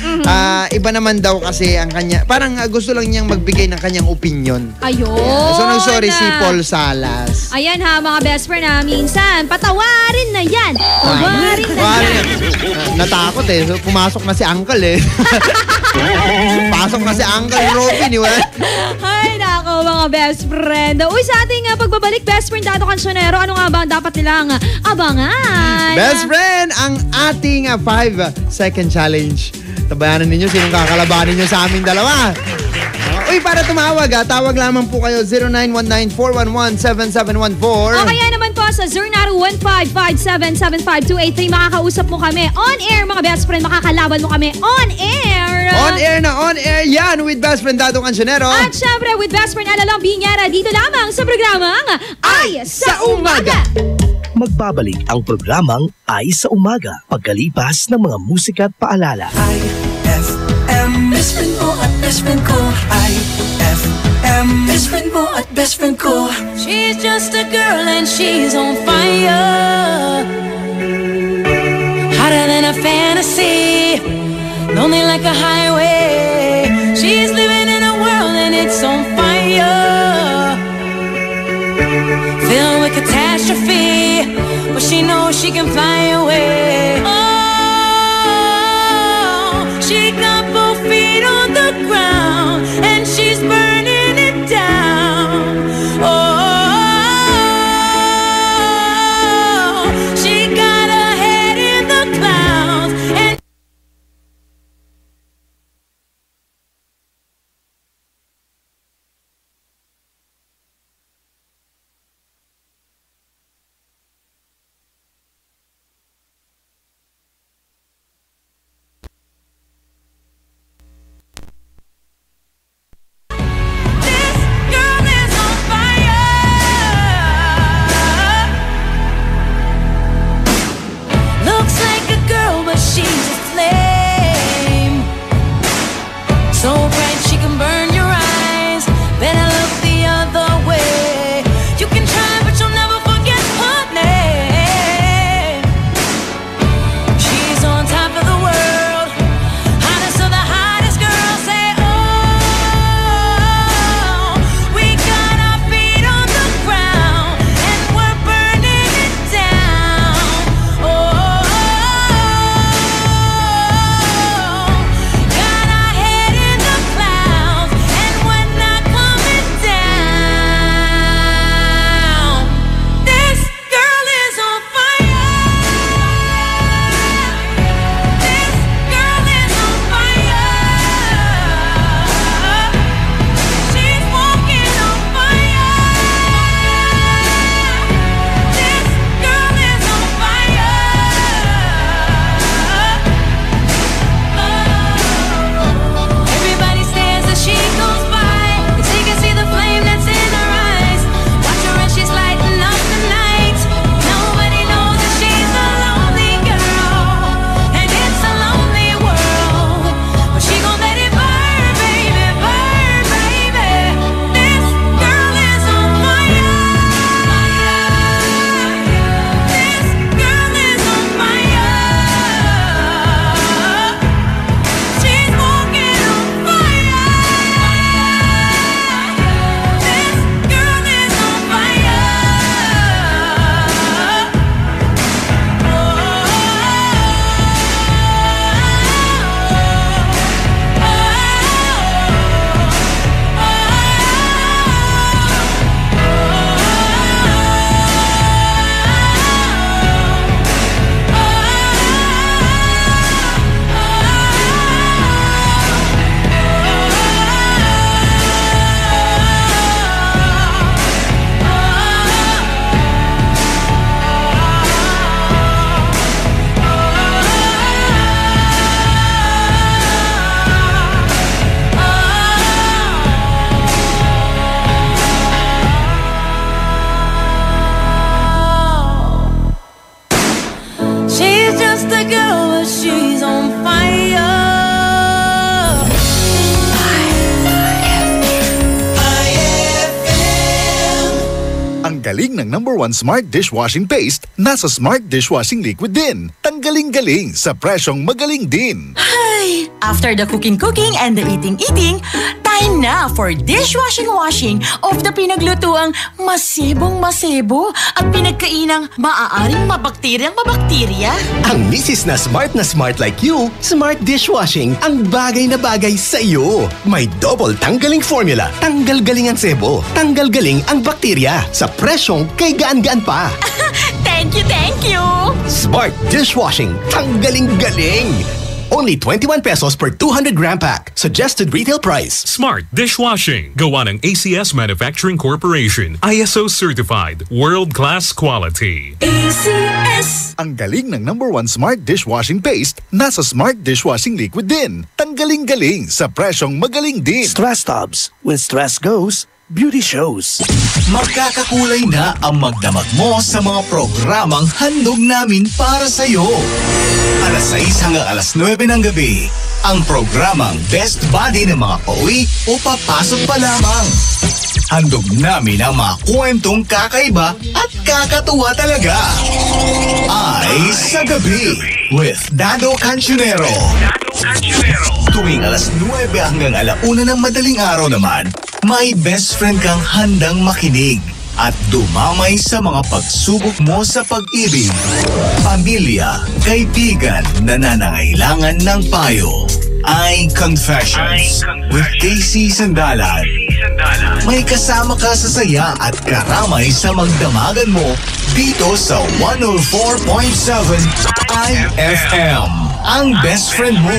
Iba naman daw kasi ang kanya, parang gusto lang niyang magbigay ng kanyang opinion. Ayun. So nag-sorry si Paul Salas. Ayan mga best friend minsan, patawarin na yan. Patawarin na yan. Natakot So, pumasok na si Uncle Pasok na si Uncle Robin Ay, nako mga best friend. Uy, sa ating pagbabalik, best friend Dado Cancionero, ano nga ba ang dapat nilang abangan? Best friend, ang ating 5-second challenge. Tabayanan ninyo sinong kakalabanin nyo sa aming dalawa. Uy, para tumawag tawag lamang po kayo 0919-411-7714. O kaya naman po sa 0915-577-5283. Makakausap mo kami on air mga best friend. Makakalaban mo kami on air. On air yan with best friend Dado Cancionero. At syempre with best friend Alalang Bingera dito lamang sa programang Ay sa Umaga. Magbabalik ang programang Ay sa Umaga pagkalipas ng mga musika at paalala. IFM, best friend mo at best friend ko. IFM, best friend mo at best friend ko. She's just a girl and she's on fire, hotter than a fantasy, lonely like a highway. She's living in a world and it's on fire, filled with catastrophe, but she knows she can fly away. Oh, she got both feet on the ground and she's burning it down. Oh, she got her head in the clouds and galing ng #1 Smart Dishwashing Paste nasa Smart Dishwashing Liquid din. Tanggaling-galing sa presyong magaling din. Ay, after the cooking and the eating, time na for dishwashing of the pinaglutuang masibong-masibo at pinagkainang maaaring mabakterya. Ang misis na smart like you, Smart Dishwashing ang bagay na bagay sa iyo. May double tanggaling formula. Tanggal galing ang sebo. Tanggal galing ang bakterya. Sa presyong kay gaan-gaan pa. Thank you! Smart Dishwashing. Tanggaling galing. Only 21 pesos per 200 gram pack. Suggested retail price. Smart Dishwashing. Gawa ng ACS Manufacturing Corporation. ISO certified. World-class quality. ACS! Ang galing ng #1 Smart Dishwashing Paste nasa Smart Dishwashing Liquid din. Tanggaling-galing sa presyong magaling din. Stress Tubs. When stress goes, beauty shows. Magkakakulay na ang magdamag mo sa mga programang handog namin para sa'yo. Alas 6 hanggang alas 9 ng gabi, ang programang Best Buddy ng mga pauwi o papasok pa lamang. Handog namin ang mga kwentong kakaiba at kakatuwa talaga. Ay sa gabi with Dado Cancionero. Tuwing alas 9 hanggang alauna ng madaling araw naman, may best friend kang handang makinig at dumamay sa mga pagsubok mo sa pag-ibig, pamilya, kaibigan na nangangailangan ng payo. Ay Confessions with Casey Sandalan. May kasama ka sa saya at karamay sa magdamagan mo dito sa 104.7 IFM. Ang best friend mo.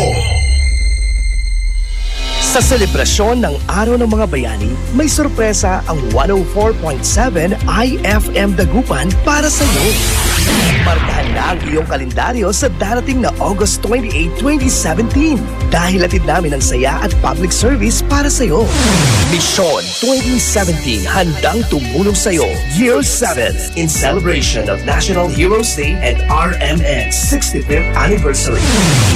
Sa selebrasyon ng Araw ng Mga Bayani, may sorpresa ang 104.7 IFM Dagupan para sa iyo. Markahan na ang iyong kalendaryo sa darating na August 28, 2017 dahil hatid namin ang saya at public service para sa iyo. Mission 2017 handang tumulong sa iyo. Year 7 in celebration of National Heroes Day and RMN 65th Anniversary.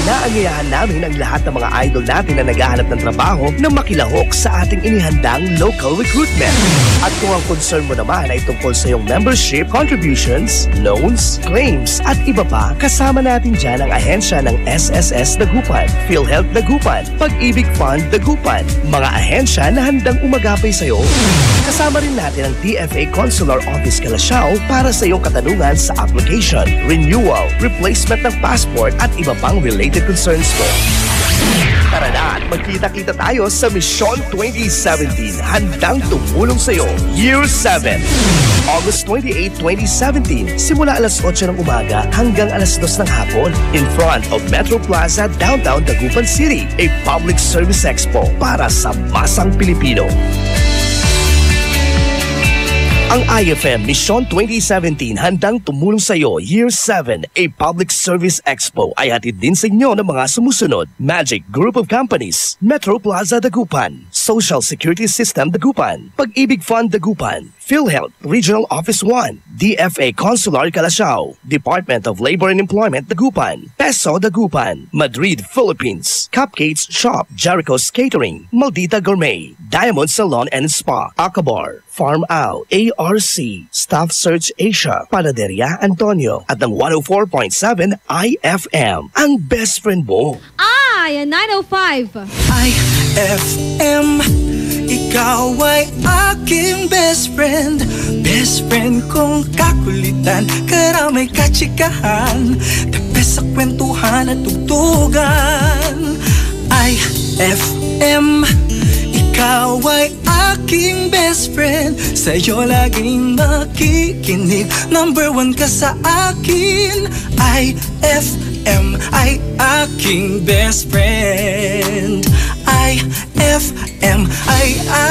Inaanyayahan namin ang lahat ng mga idol natin na naghahanap ng trabaho na makilahok sa ating inihandang local recruitment. At kung ang concern mo naman ay tungkol sa iyong membership, contributions, loans, claims at iba pa, kasama natin dyan ang ahensya ng SSS Dagupan, PhilHealth Dagupan, Pag-ibig Fund Dagupan, mga ahensya na handang umagapay sa iyo. Kasama rin natin ang DFA Consular Office Calasiao para sa iyong katanungan sa application, renewal, replacement ng passport at iba pang related concerns mo. Tara na at magkita-kita tayo sa Mission 2017. Handang tumulong sa iyo. Year 7. August 28, 2017. Simula alas 8 ng umaga hanggang alas 2 ng hapon in front of Metro Plaza, Downtown Dagupan City. A public service expo para sa masang Pilipino. Ang IFM Mission 2017 handang tumulong sa iyo. Year 7, a public service expo ay hatid din sa inyo ng mga sumusunod. Magic Group of Companies, Metro Plaza Dagupan, Social Security System Dagupan, Pag-ibig Fund Dagupan, PhilHealth Regional Office 1, DFA Consular Calasiao, Department of Labor and Employment Dagupan, Peso Dagupan, Madrid, Philippines, Cupcakes Shop, Jericho's Catering, Maldita Gourmet, Diamond Salon and Spa, Akabar, Farm Out, ARC, Staff Search Asia, Panaderia Antonio, at ang 104.7 IFM, ang best friend mo. Ay, 905. IFM, ikaw ay aking best friend. Best friend kong kakulitan, karamay katsikahan, tabi sa kwentuhan at tugtugan. IFM, ikaw ay aking best friend. Sa'yo laging makikinig, #1 ka sa akin. IFM ay aking best friend. IFM ay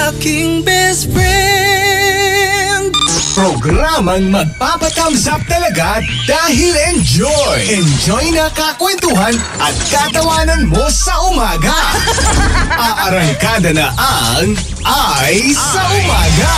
aking best friend. Programang magpapathumbs up talaga dahil enjoy! Enjoy na kakwentuhan at katawanan mo sa umaga! Aarangkada na ang Ay sa Umaga!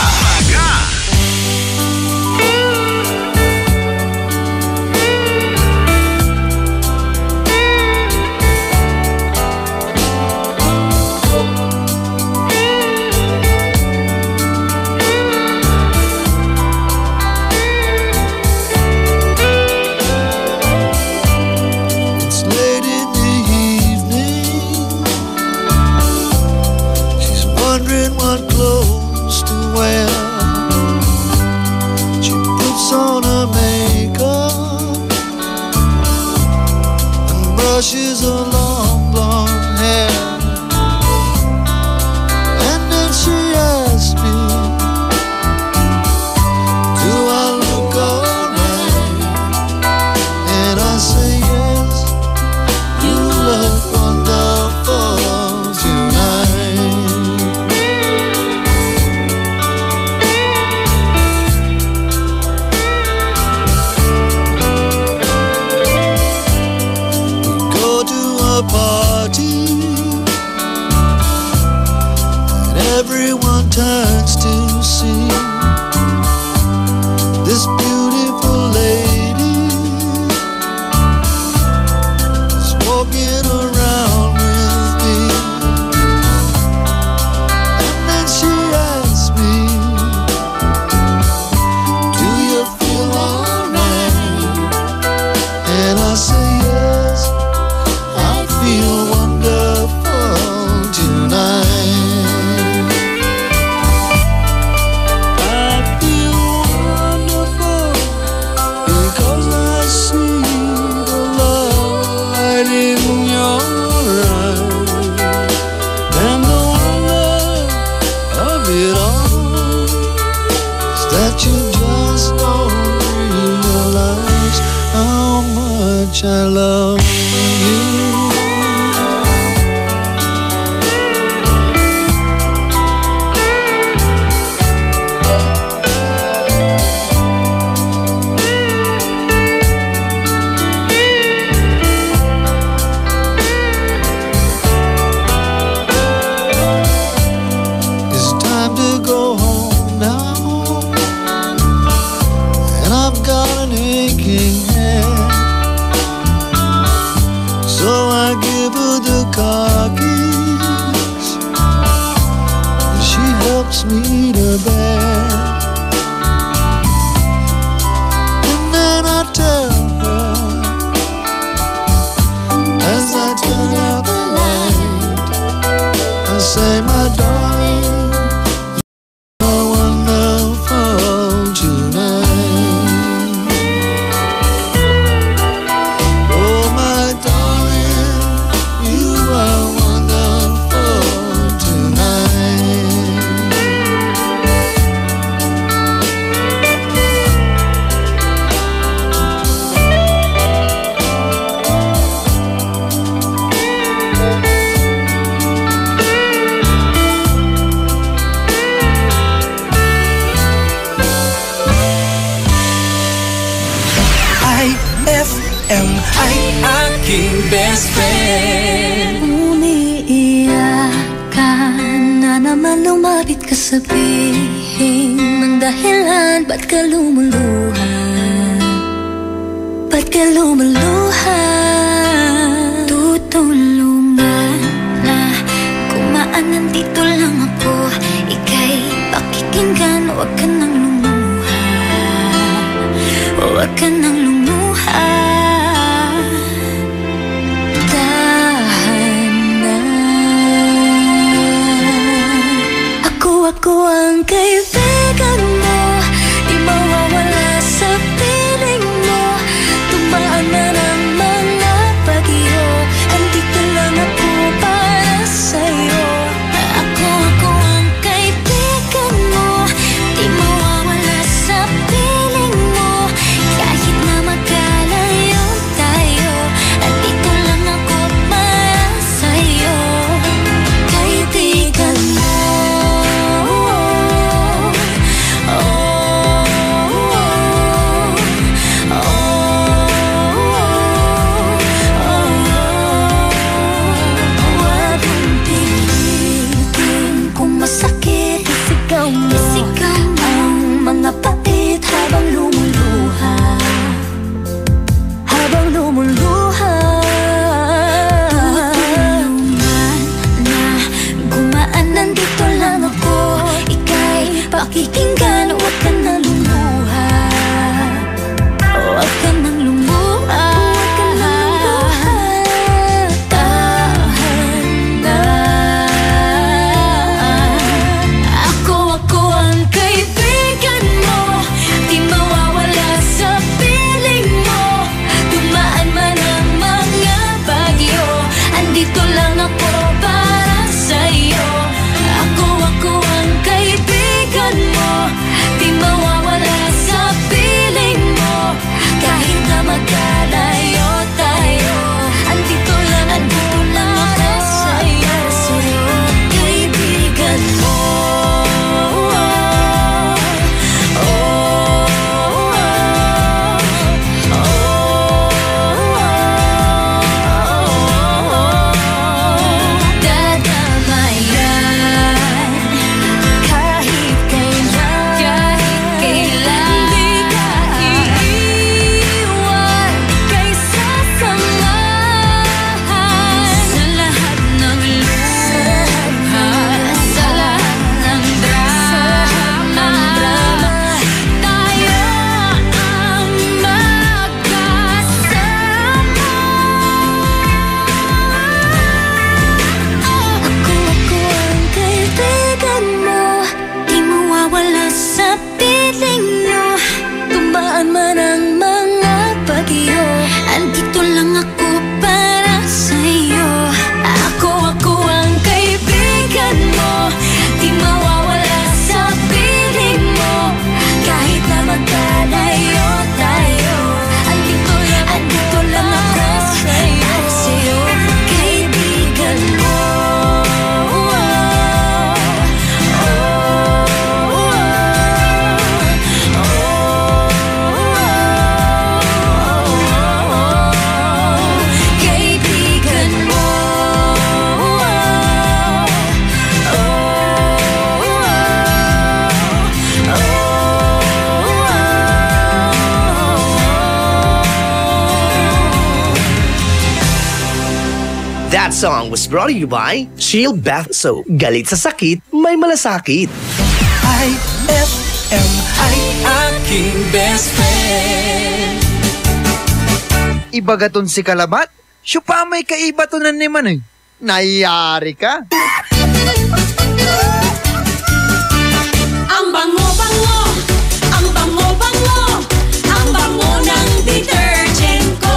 puts on her makeup and brushes her long blonde hair, and then she asks me, do I look alright? And I say yes, you look wonderful tonight. Party and everyone turns to see this beautiful lady is walking around with me, and then she asks me, do you feel alright? And I say yes, feel wonderful tonight. I feel wonderful because I see the love light in your eyes, and the wonder of it all is that you just don't realize how much I love you. Car keys, and she helps me to bed, and then I tell her as I turn out the light, I say, my darling, you're wonderful tonight. Oh, my darling, you are wonderful tonight. IFM ay aking best friend. Umiiyak ka na naman, lumapit ka, sabihin ng dahilan. Ba't ka lumuluha? Ba't ka lumuluha? Tutulungan na kumaan, nandito lang ako. Ika'y pakikinggan, huwag ka nang lumuha. Huwag ka nang lumuha. Ako ang kaibigan mo, di mawawala sa piling mo. Tumaan man ang mga bagyo, andito lang ako para sa'yo. Ako ang kaibigan mo, di mawawala sa piling mo. Kahit na song was brought to you by Shield Bath Soap. Galit sa sakit, may malasakit. IFM ay aking best friend. Ibagaton si Kalabat? Siya pa may kaibatonan ni man eh. Nayari ka? Ang bango-bango, ang bango-bango, ang bango ng detergent ko.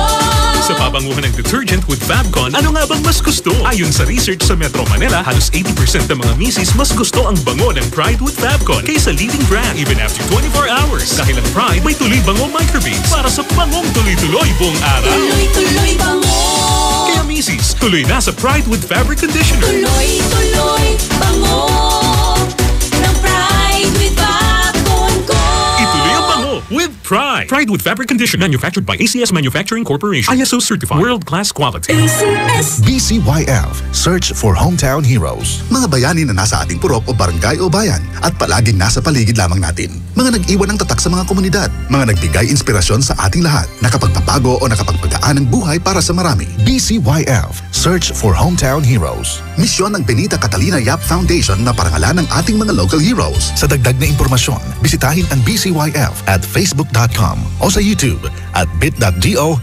Sa pabanguhan ng detergent with Fabcon, ano nga bang mas gusto? Ayon sa research sa Metro Manila, halos 80% ng mga misis mas gusto ang bango ng Pride with Fabcon kaysa leading brand even after 24 hours. Dahil ang Pride may tuloy bango microbeads para sa bangong tuloy-tuloy buong araw. Tuloy-tuloy bango. Kaya misis, tuloy na sa Pride with Fabric Conditioner. Tuloy-tuloy bango ng Pride with Fabcon ko. Ituloy ang bango with Pride. Pride with Fabric Conditioner, manufactured by ACS Manufacturing Corporation. ISO certified, world-class quality. BCYF, Search for Hometown Heroes. Mga bayani na nasa ating purok o barangay o bayan at palaging nasa paligid lamang natin. Mga nag-iwan ng tatak sa mga komunidad. Mga nagbigay inspirasyon sa ating lahat. Nakapagpapago o nakapagpagaan ng buhay para sa marami. BCYF, Search for Hometown Heroes. Misyon ng Benita Catalina Yap Foundation na parangalan ng ating mga local heroes. Sa dagdag na impormasyon, bisitahin ang BCYF at facebook.com o sa YouTube at bit.do/BCYF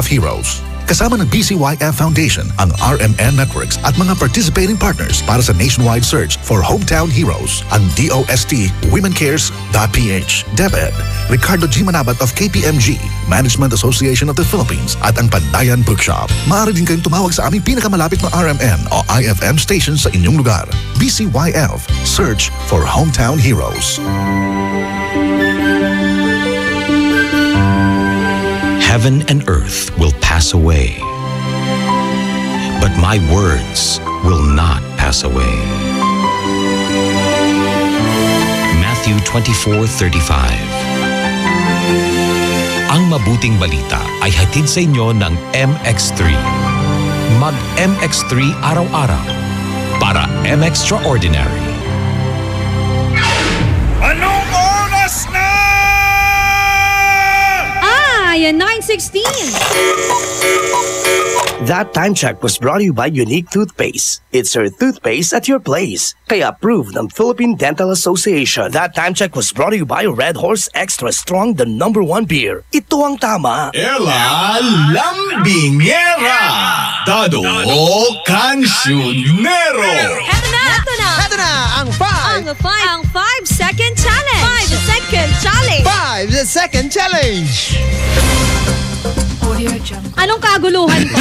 Heroes. Kasama ng BCYF Foundation, ang RMN Networks at mga participating partners para sa nationwide search for hometown heroes. Ang DOST WomenCares.ph, DepEd, Ricardo G. Manabat of KPMG, Management Association of the Philippines at ang Pandayan Bookshop. Maaari din kayong tumawag sa aming pinakamalapit na RMN o IFM station sa inyong lugar. BCYF, Search for Hometown Heroes. Heaven and earth will pass away, but my words will not pass away. Matthew 24:35. Ang mabuting balita ay hatid sa inyo ng MX3. Mag MX3 araw-araw para M-Extraordinary. Anong oras na? Ayan, 9:16. That time check was brought to you by Unique Toothpaste. It's your toothpaste at your place. Kaya approved ng Philippine Dental Association. That time check was brought to you by Red Horse Extra Strong, the #1 beer. Ito ang tama. Ella Lambingera, Dado Cancionero. Eto na ang 5-second challenge. 5-second challenge. 5-second challenge. Anong kaguluhan ko?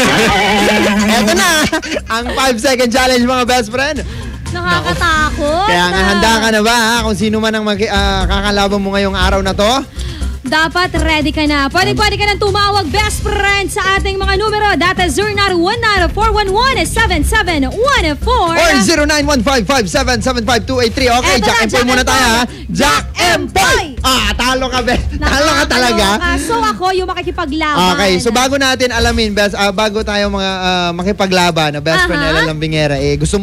Eto na, ang 5-second challenge mga best friend. Nakakatakot. Kaya nga handa ka na ba ha? Kung sino man ang kakalaban mo ngayong araw na to? Dapat ready ka na. Pwede ka nang tumawag, best friend, sa ating mga numero. Data 0919-411-7714 or 0915-577-5283. Okay, Eto Jack Empoy muna tayo ha. Jack Empoy! Talo ka, talo ka talaga. So ako yung makikipaglaban. Okay, so bago natin alamin, bago tayo mga makipaglaban na best friend Ella Lambingera, gusto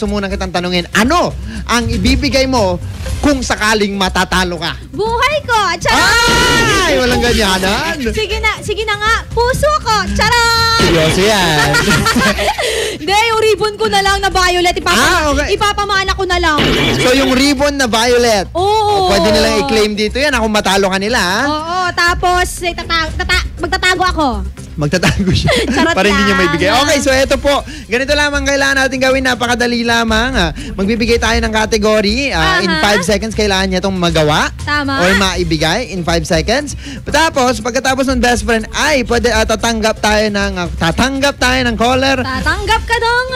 muna kitang tanungin, ano ang ibibigay mo kung sakaling matatalo ka? Buhay ko! Ay, walang ganyanan. Sige na nga, puso ko! Charot! Seryoso yan. Hindi, yung ribbon ko na lang na violet. Ipapamana ko na lang. So yung ribbon na violet, oo. Pwede nilang i-claim dito yan kung matalo ka nila. Oo, tapos magtatago ako. Magtatago siya. Charot para hindi niya lang. may bigay. Okay, so eto po. Ganito lamang kailangan natin gawin. Napakadali lamang. Magbibigay tayo ng category. In 5 seconds, kailangan niya itong magawa. Tama. Or maibigay in 5 seconds. Tapos, pagkatapos ng best friend, pwede tatanggap tayo ng caller. Tatanggap ka dong.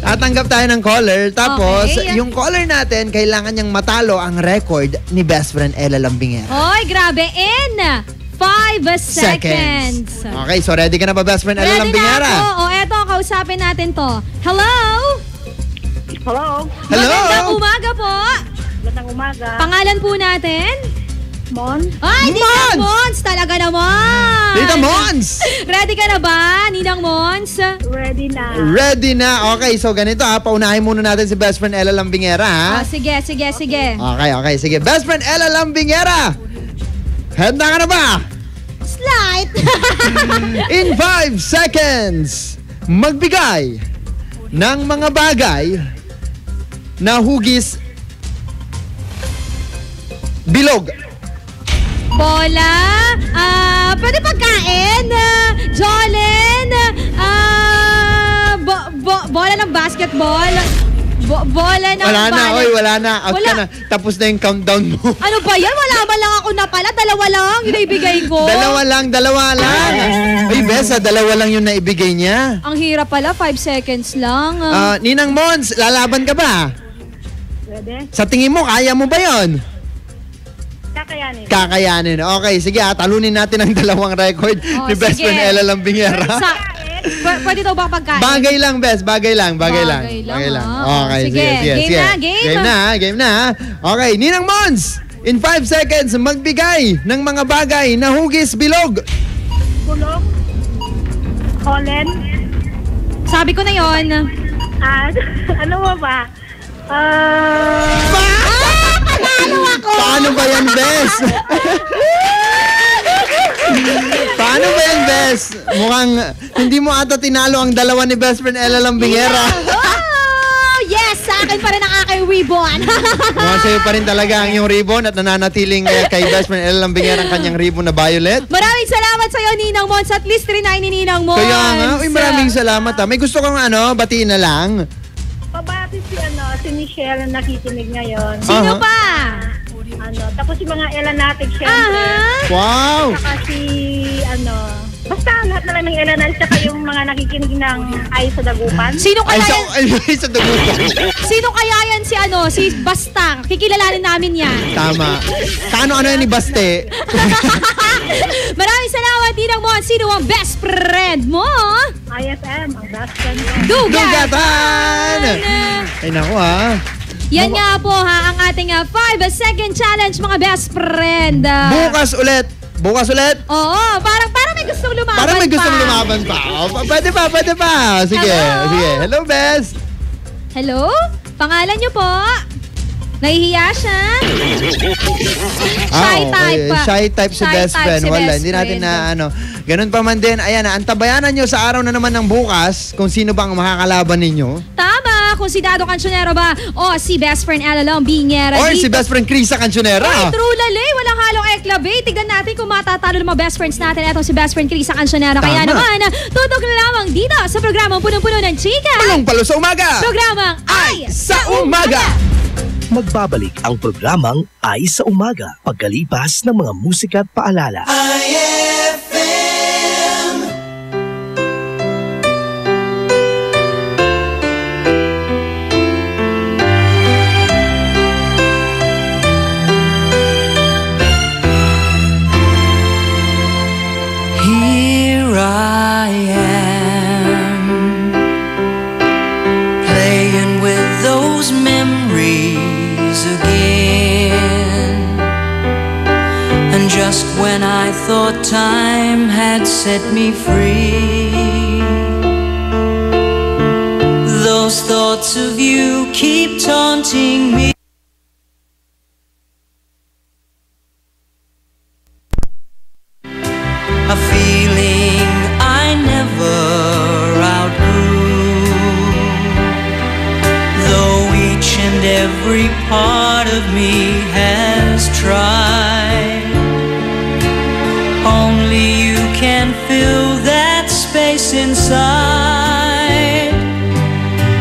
Tatanggap tayo ng caller. Tapos, Okay. yung caller natin, kailangan niyang matalo ang record ni best friend Ella Lambingera. Hoy, grabe. In 5 seconds. Okay, so ready ka na ba, best friend Ella Lambingera? Ready na ako. Eto, kausapin natin to. Hello? Hello? Magandang umaga po. Magandang umaga. Pangalan po natin? Mons. Ay, Ninang Mons! Talaga naman! Tita Mons! Ready ka na ba, Ninang Mons? Ready na. Ready na. Okay, so ganito paunahin muna natin si best friend Ella Lambingera ha. Sige. Okay, sige. Best friend Ella Lambingera! Handa ka na ba? Slide! In 5 seconds, magbigay ng mga bagay na hugis bilog? Bola, pwede pagkain, Jolene, bola ng basketball, bola ng Wala na, ball. wala na. Out ka na. Tapos na yung countdown mo. Ano ba yan? Wala man lang ako na pala. Dalawa lang yung naibigay ko. Dalawa lang. Uy, Besa, dalawa lang yung naibigay niya. Ang hirap pala, 5 seconds lang. Ninang Mons, lalaban ka ba? Pwede? Sa tingin mo, kaya mo ba yon? Kakayanin. Kakayanin. Okay, sige talunin natin ang dalawang record ni Best Friend Ella Lambingera. Pwede daw ba pagkain? Bagay lang, Bes. Bagay lang. Okay, Sige, game na. Okay, Ninang Mons, in 5 seconds, magbigay ng mga bagay na hugis bilog. Bulog. Colin. Sabi ko na yon. Ano mo ba? Paano ba yan, Bes? Paano ba yan, Bes? Mukhang hindi mo ata tinalo ang dalawa ni Best Friend Ella Lambingera. Yes, sa akin pa rin ang aking ribbon. Mukhang sa'yo pa rin talaga ang iyong ribbon at nananatiling kay Best Friend Ella Lambingera ang kanyang ribbon na violet. Maraming salamat sa'yo, Ninang Mons. At least 3-9 ni Ninang Mons. Kaya nga, maraming salamat. May gusto kang batiin na lang? Pabati si Michelle na nakikinig ngayon. Sino pa? Tapos si mga Ella natin, syempre. Wow! Saka basta lahat na lang ng Ella natin, saka yung mga nakikinig ng Ay sa Dagupan. Sino kaya yan? Ay sa Dagupan. Sino kaya yan si Basta? Kikilalanin namin yan. Tama. Ano yan ni Baste? Maraming salamat, Ninang Mons. Sino ang best friend mo? IFM, ang best friend mo. Dugatan! Ay naku Yan nga po ang ating 5-second challenge, mga best friend. Bukas ulit. Oo, parang may gustong lumaban Parang may gustong lumaban pa. Pwede pa. Sige. Hello, Bes. Hello? Pangalan niyo po? Nahihiya siya? Shy type si best friend. Wala, hindi natin na Ganun pa man din. Ayan, antabayanan nyo sa araw na naman ng bukas kung sino bang makakalaban ninyo. Tama! Kung si Dado Cancionero ba o si best friend Ella Lambingera. Or si best friend Krisa Cancionero. Ay, true lali. Walang halong eklabe. Tignan natin kung matatalo ng mga best friends natin. Etong si best friend Krisa Cancionero. Kaya naman, tutok na lamang dito sa programang punong-puno ng chika. Palong-palo sa umaga. Programang Ay sa Umaga. Magbabalik ang programang Ay sa Umaga pagkalipas ng mga musika at paalala. Here I am, playing with those memories again. And just when I thought time had set me free, those thoughts of you keep taunting me. A feeling I never outgrew, though each and every part of me has tried. Only you can fill that space inside.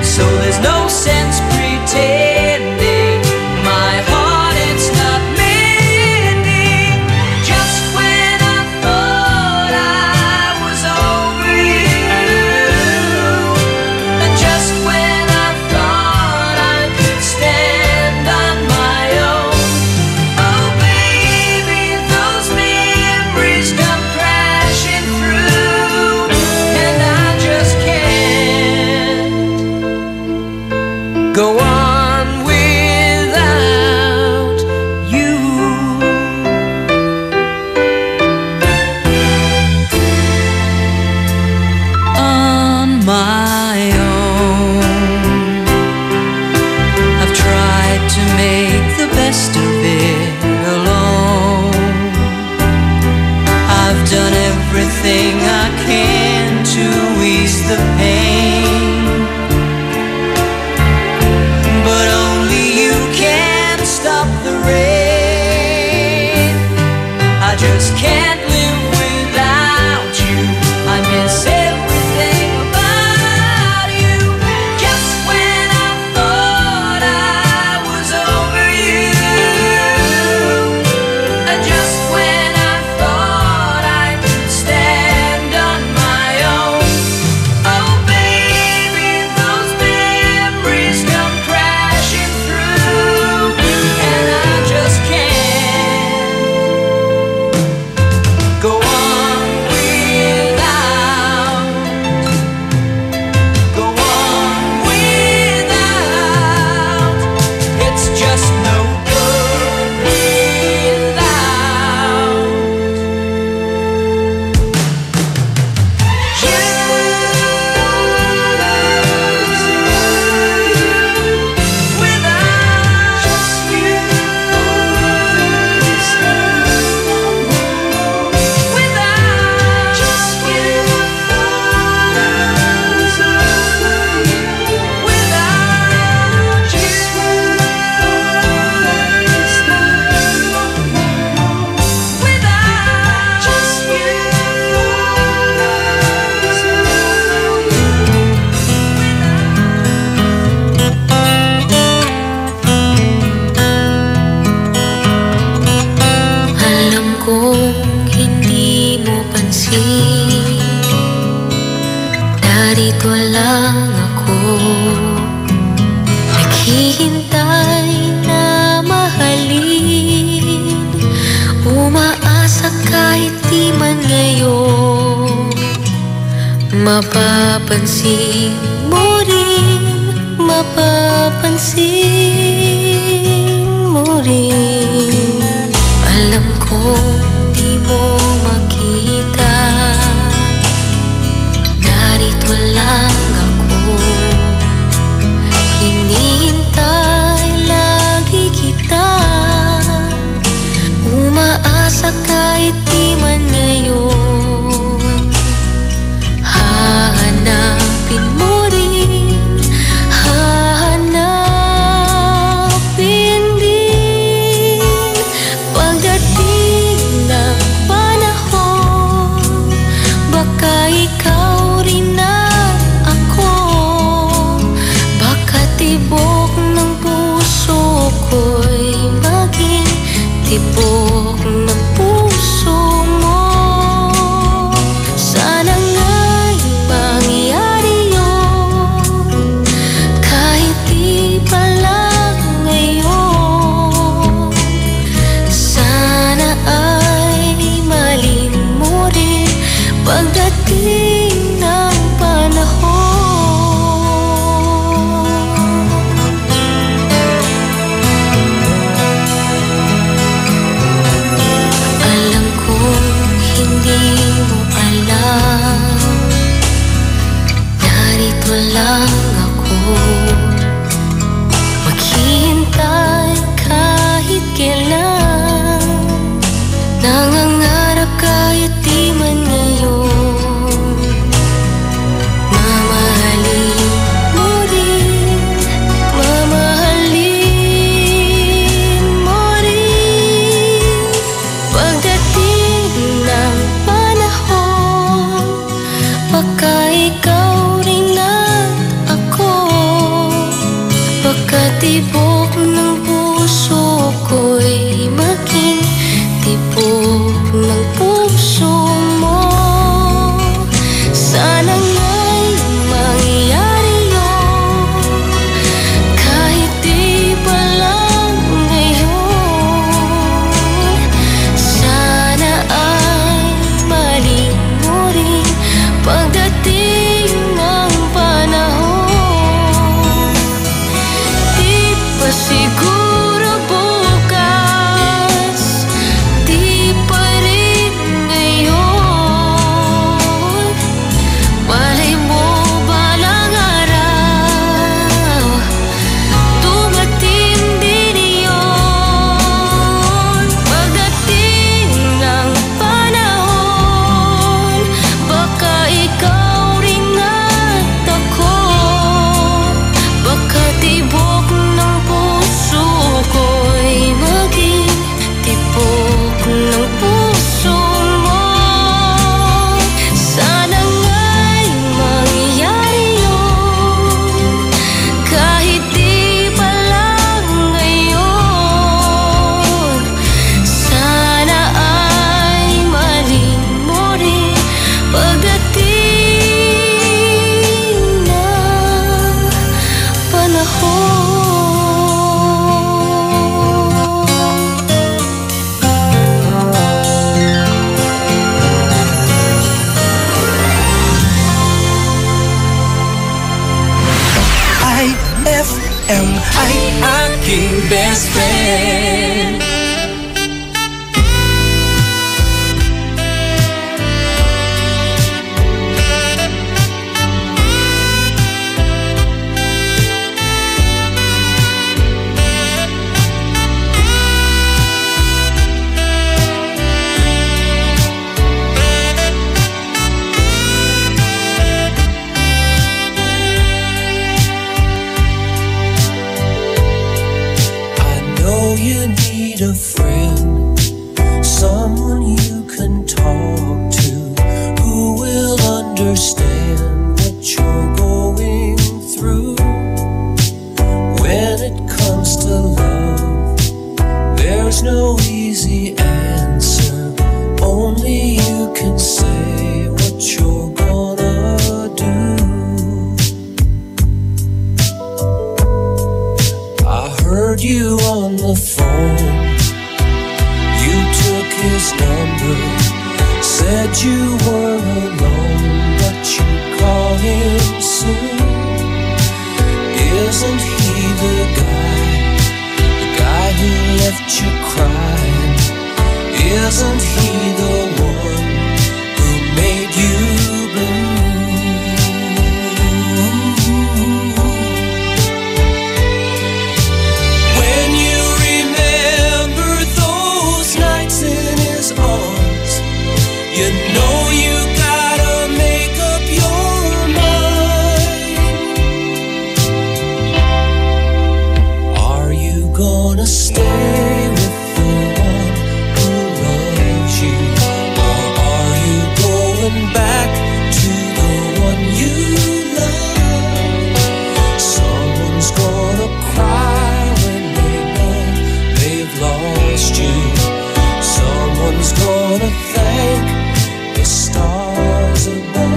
So there's no sense pretending my heart it's not mending. Just when I thought I was over you, and just when I thought I could stand on my own, oh baby, those memories come crashing through, and I just can't go on without you. On my own, I've tried to make the best of it alone. I've done everything I can to ease the pain. kong hindi mo pansin, narito lang ako, naghihintay na mahalin, umaasa kahit di man ngayon, mapapansin mo rin, mapapansin mo rin. Alam ko di mo makita, narito lang ako, hinihintay lagi kita, umaasa kahit di man ngayon, hahanapin mo rin, hahanapin din. Pagdating ng panahon, baka ikaw rin at ako, baka tibok ng puso ko'y maging tibok ng puso mo. Sana nga'y mangyari yun, kahit di pa lang ngayon. Sana ay malin mo rin pagdating ng panahon. Alam kong hindi mo alam, narito lang ako, maghihintay kahit kailan, nangangarap kahit di man ngayon, mamahalin mo rin, mamahalin mo rin. Pagdating ng panahon, baka ikaw rin at ako, baka tibok ng puso ko'y maging tibok Isn't he the one who made you blue? When you remember those nights in his arms, you know you gotta make up your mind. Are you gonna stay with the one who loves you, or are you going back to the one you love? Someone's gonna cry when they know they've lost you. Someone's gonna thank the stars above.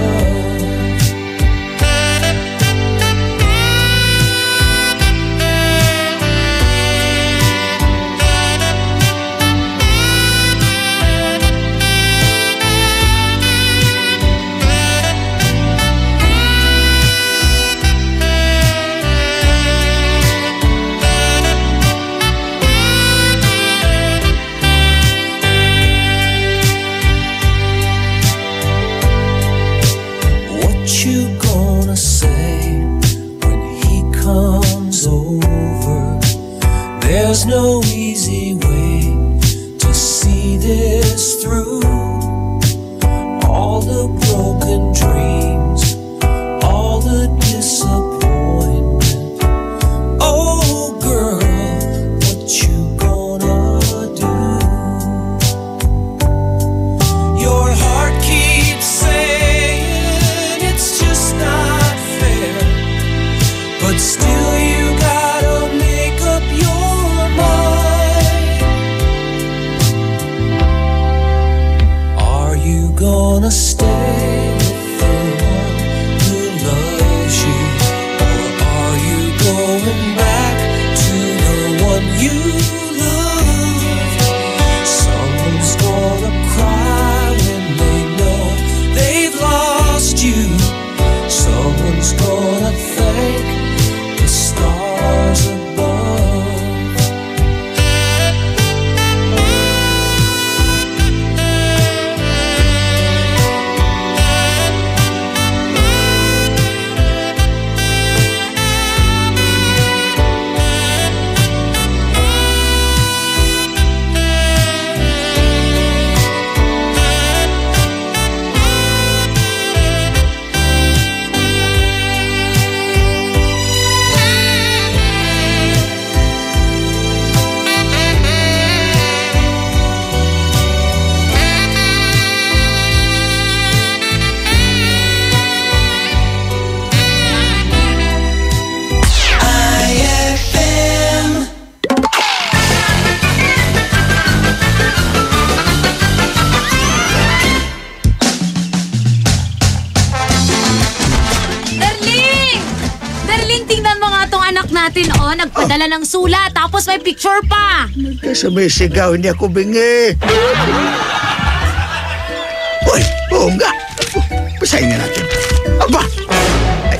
What you gonna say when he comes over? There's no easy way to see this through. All the broken dreams, all the disappointment. Oh girl, what you gonna do? Your heart keeps saying it's just not fair, but still you gotta make up your mind. Are you gonna stay with the one who loves you, or are you going back to the one you love? Someone's gonna cry when they know they've lost you. Someone's gonna thank the stars above. IFM. Darling! Darling, tingnan mo nga tong anak natin, oh. Nagpadala ng sulat, tapos may picture pa. Sumisigaw niya ko, bingi. Uy, oo nga. Basahin nga natin. Aba,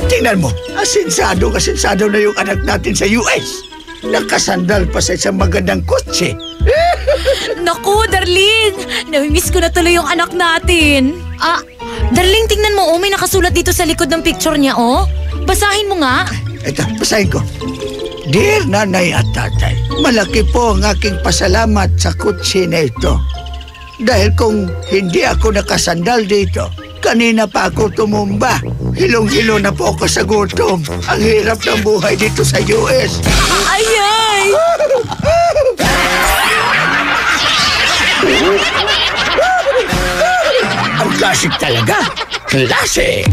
tingnan mo. Asinsado na yung anak natin sa US. Nakasandal pa sa isang magandang kotse. Naku, darling! Namimiss ko na tuloy yung anak natin. Darling, tingnan mo, oh. May nakasulat dito sa likod ng picture niya, oh. Basahin mo nga. Ito, basahin ko. Dear Nanay at Tatay, malaki po ang aking pasalamat sa kutsi na ito. Dahil kung hindi ako nakasandal dito, kanina pa ako tumumba. Hilong-hilo na po ako sa gutom. Ang hirap ng buhay dito sa US. Ayay! Ang klasik talaga. Klasik!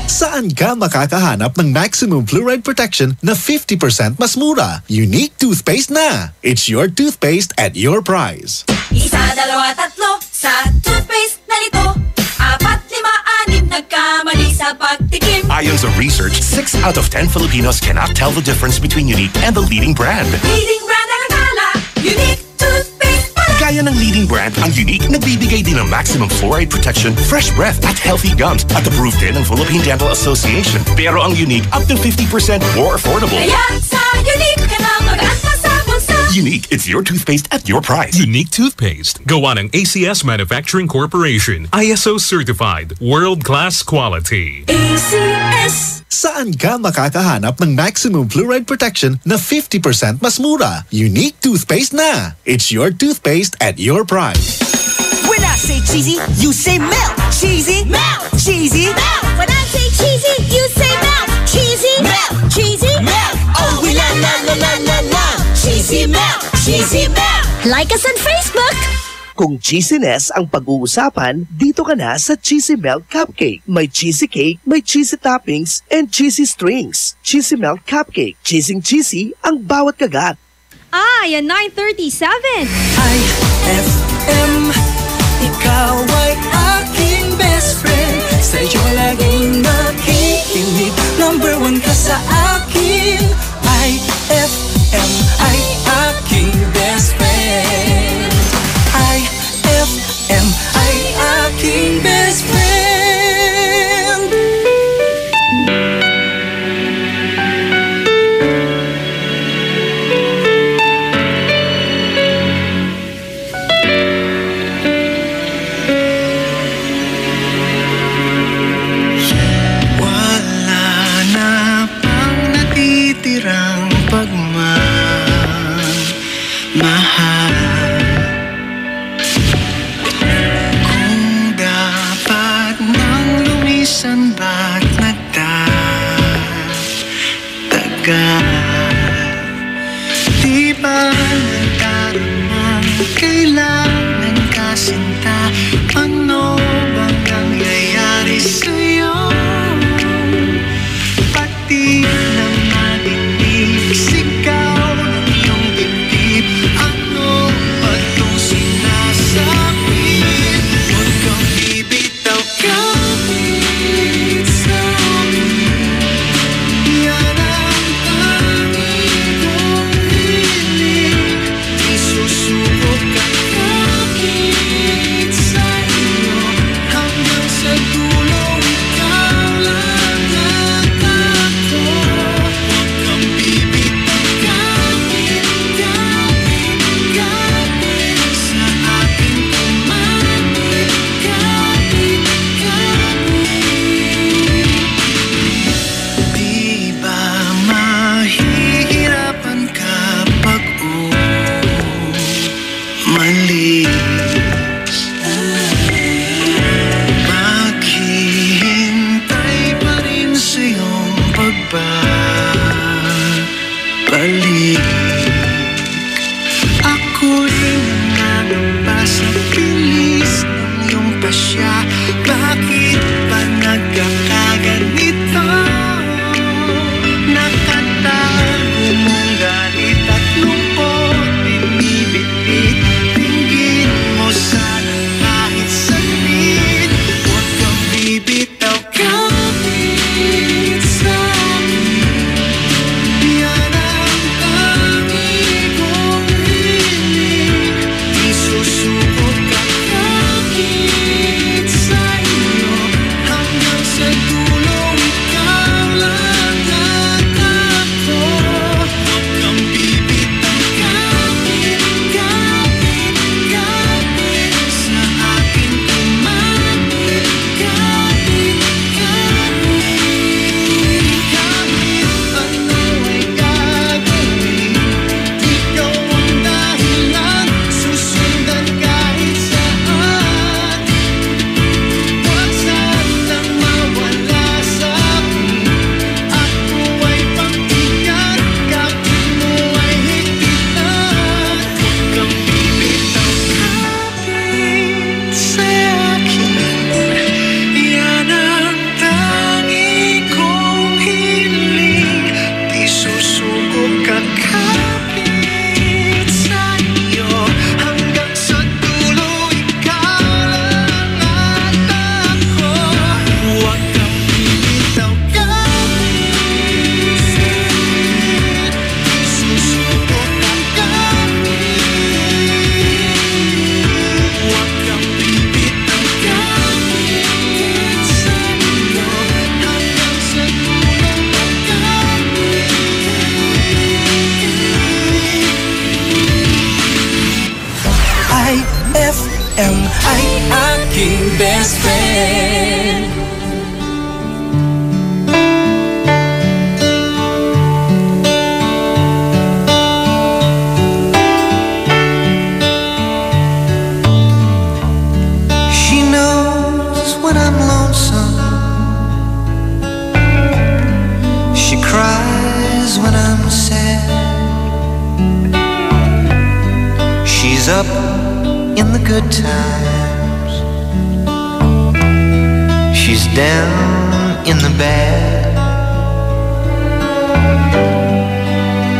Saan ka makakahanap ng maximum fluoride protection na 50% mas mura? Unique toothpaste na! It's your toothpaste at your price. Isa, dalawa, tatlo sa toothpaste na nito. 4, 5, 6 nagkamali sa pagtikim. Ayon sa research, 6 out of 10 Filipinos cannot tell the difference between Unique and the leading brand. Leading brand ang akala, Unique toothpaste pala. Gaya ng leading brand, ang Unique nagbibigay din ng maximum fluoride protection, fresh breath at healthy gums at approved din ng Philippine Dental Association. Pero ang Unique up to 50% more affordable. Kaya sa Unique ka na mag-anta sa bulsa. Unique, it's your toothpaste at your price. Unique toothpaste. Gawa ng ACS Manufacturing Corporation. ISO certified. World-class quality. ACS! Saan ka makakahanap ng maximum fluoride protection na 50% mas mura? Unique toothpaste na. It's your toothpaste at your price. When I say cheesy, you say melt. Cheesy, melt. Cheesy, melt. When I say cheesy, you say melt. Cheesy, melt. Cheesy, Melt. Oh, we la la la la la la. Cheesy melt. Cheesy melt. Like us on Facebook. Kung cheesiness ang pag-uusapan, dito ka na sa Cheesy Melt Cupcake. May cheesy cake, may cheesy toppings, and cheesy strings. Cheesy Melt Cupcake. Cheesy ang bawat kagat. Yan 9:37. IFM, ikaw ay aking best friend. Sa'yo laging nakikinig. Number 1 ka sa akin. IFM ay aking best friend. IFM ay aking best friend. IFM ay aking best friend. She knows when I'm lonesome. She cries when I'm sad. She's up in the good times. She's down in the bad.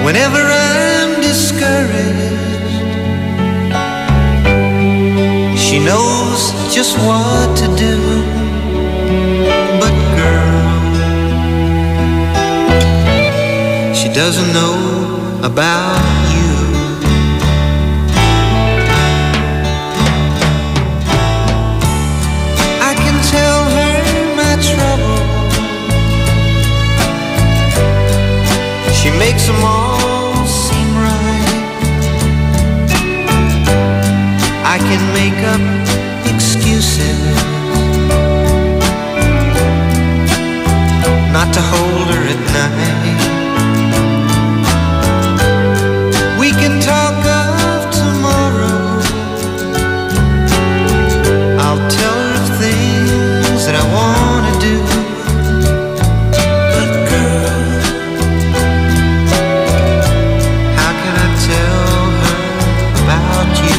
Whenever I'm discouraged, she knows just what to do. But girl, she doesn't know about you. I can tell her my trouble. She makes them all seem right. I can make up excuses not to hold her at night. We can talk of tomorrow. I'll tell her things that I want to do. But girl, how can I tell her about you?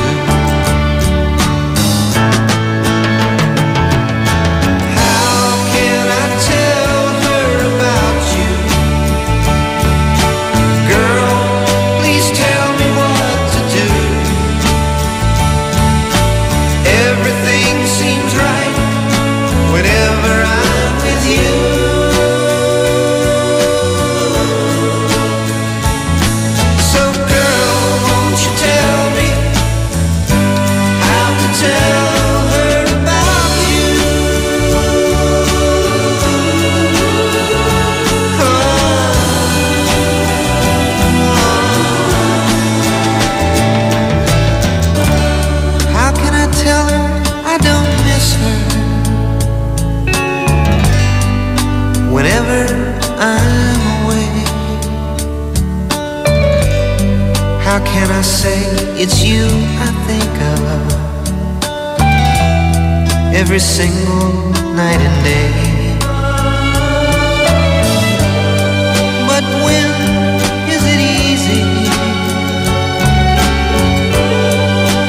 How can I tell her about you? Girl, please tell me what to do. Everything seems right whenever I'm with you. So girl, won't you tell me how to tell her about you? How can I tell her I don't miss her whenever I'm away? How can I say it's you I think of every single night and day? But when is it easy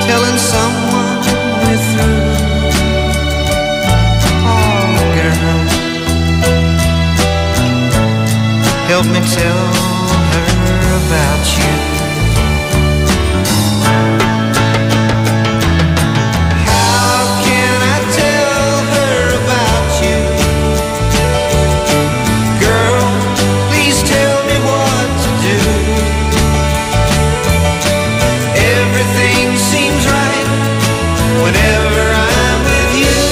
telling someone we're through? Oh, girl, help me tell her about you. How can I tell her about you? Girl, please tell me what to do. Everything seems right whenever I'm with you.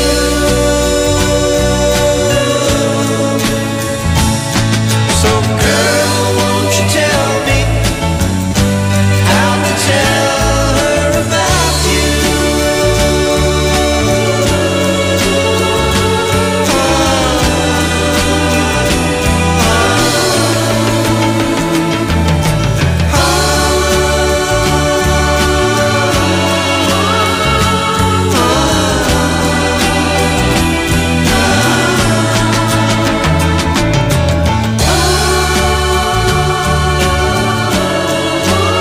So girl, won't you tell me how to tell her about you?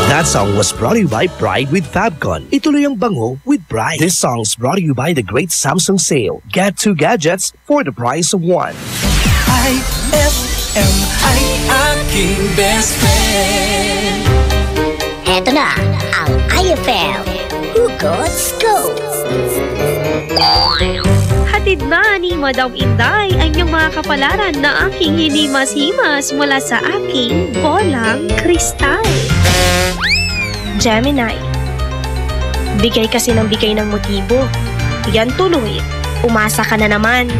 That song was brought to you by Pride with Fabcon. Ituloy ang bango with Pride. This song's brought to you by the great Samsung sale. Get 2 gadgets for the price of 1. IFM ay aking best friend. Eto na ang IFM Hugot Go! Hatid na ni Madam Inday ang iyong mga kapalaran na aking hinimas-himas mula sa aking bolang kristal. Gemini, bigay kasi ng bigay ng motibo. Yan tuloy, umasa ka na naman.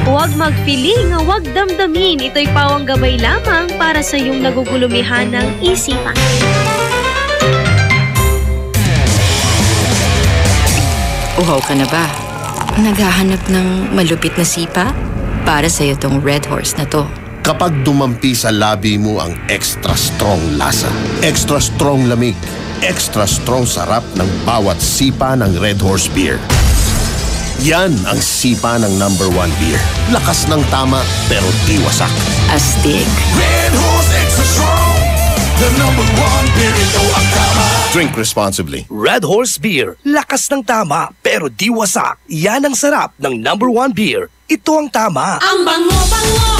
Huwag magpiling, huwag damdamin. Ito'y pawang gabay lamang para sa iyong nagugulumihan ng isipan. Uhaw ka na ba? Naghahanap ng malupit na sipa? Para sa'yo tong Red Horse na to. Kapag dumampi sa labi mo ang extra strong lasa, extra strong lamig, extra strong sarap ng bawat sipa ng Red Horse Beer. Yan ang sipa ng #1 beer. Lakas ng tama pero di wasak. Astig. Red Horse Extra Strong, the #1 beer, ito ang tama. Drink responsibly. Red Horse Beer. Lakas ng tama pero di wasak. Yan ang sarap ng #1 beer. Ito ang tama. Ang bango-bango,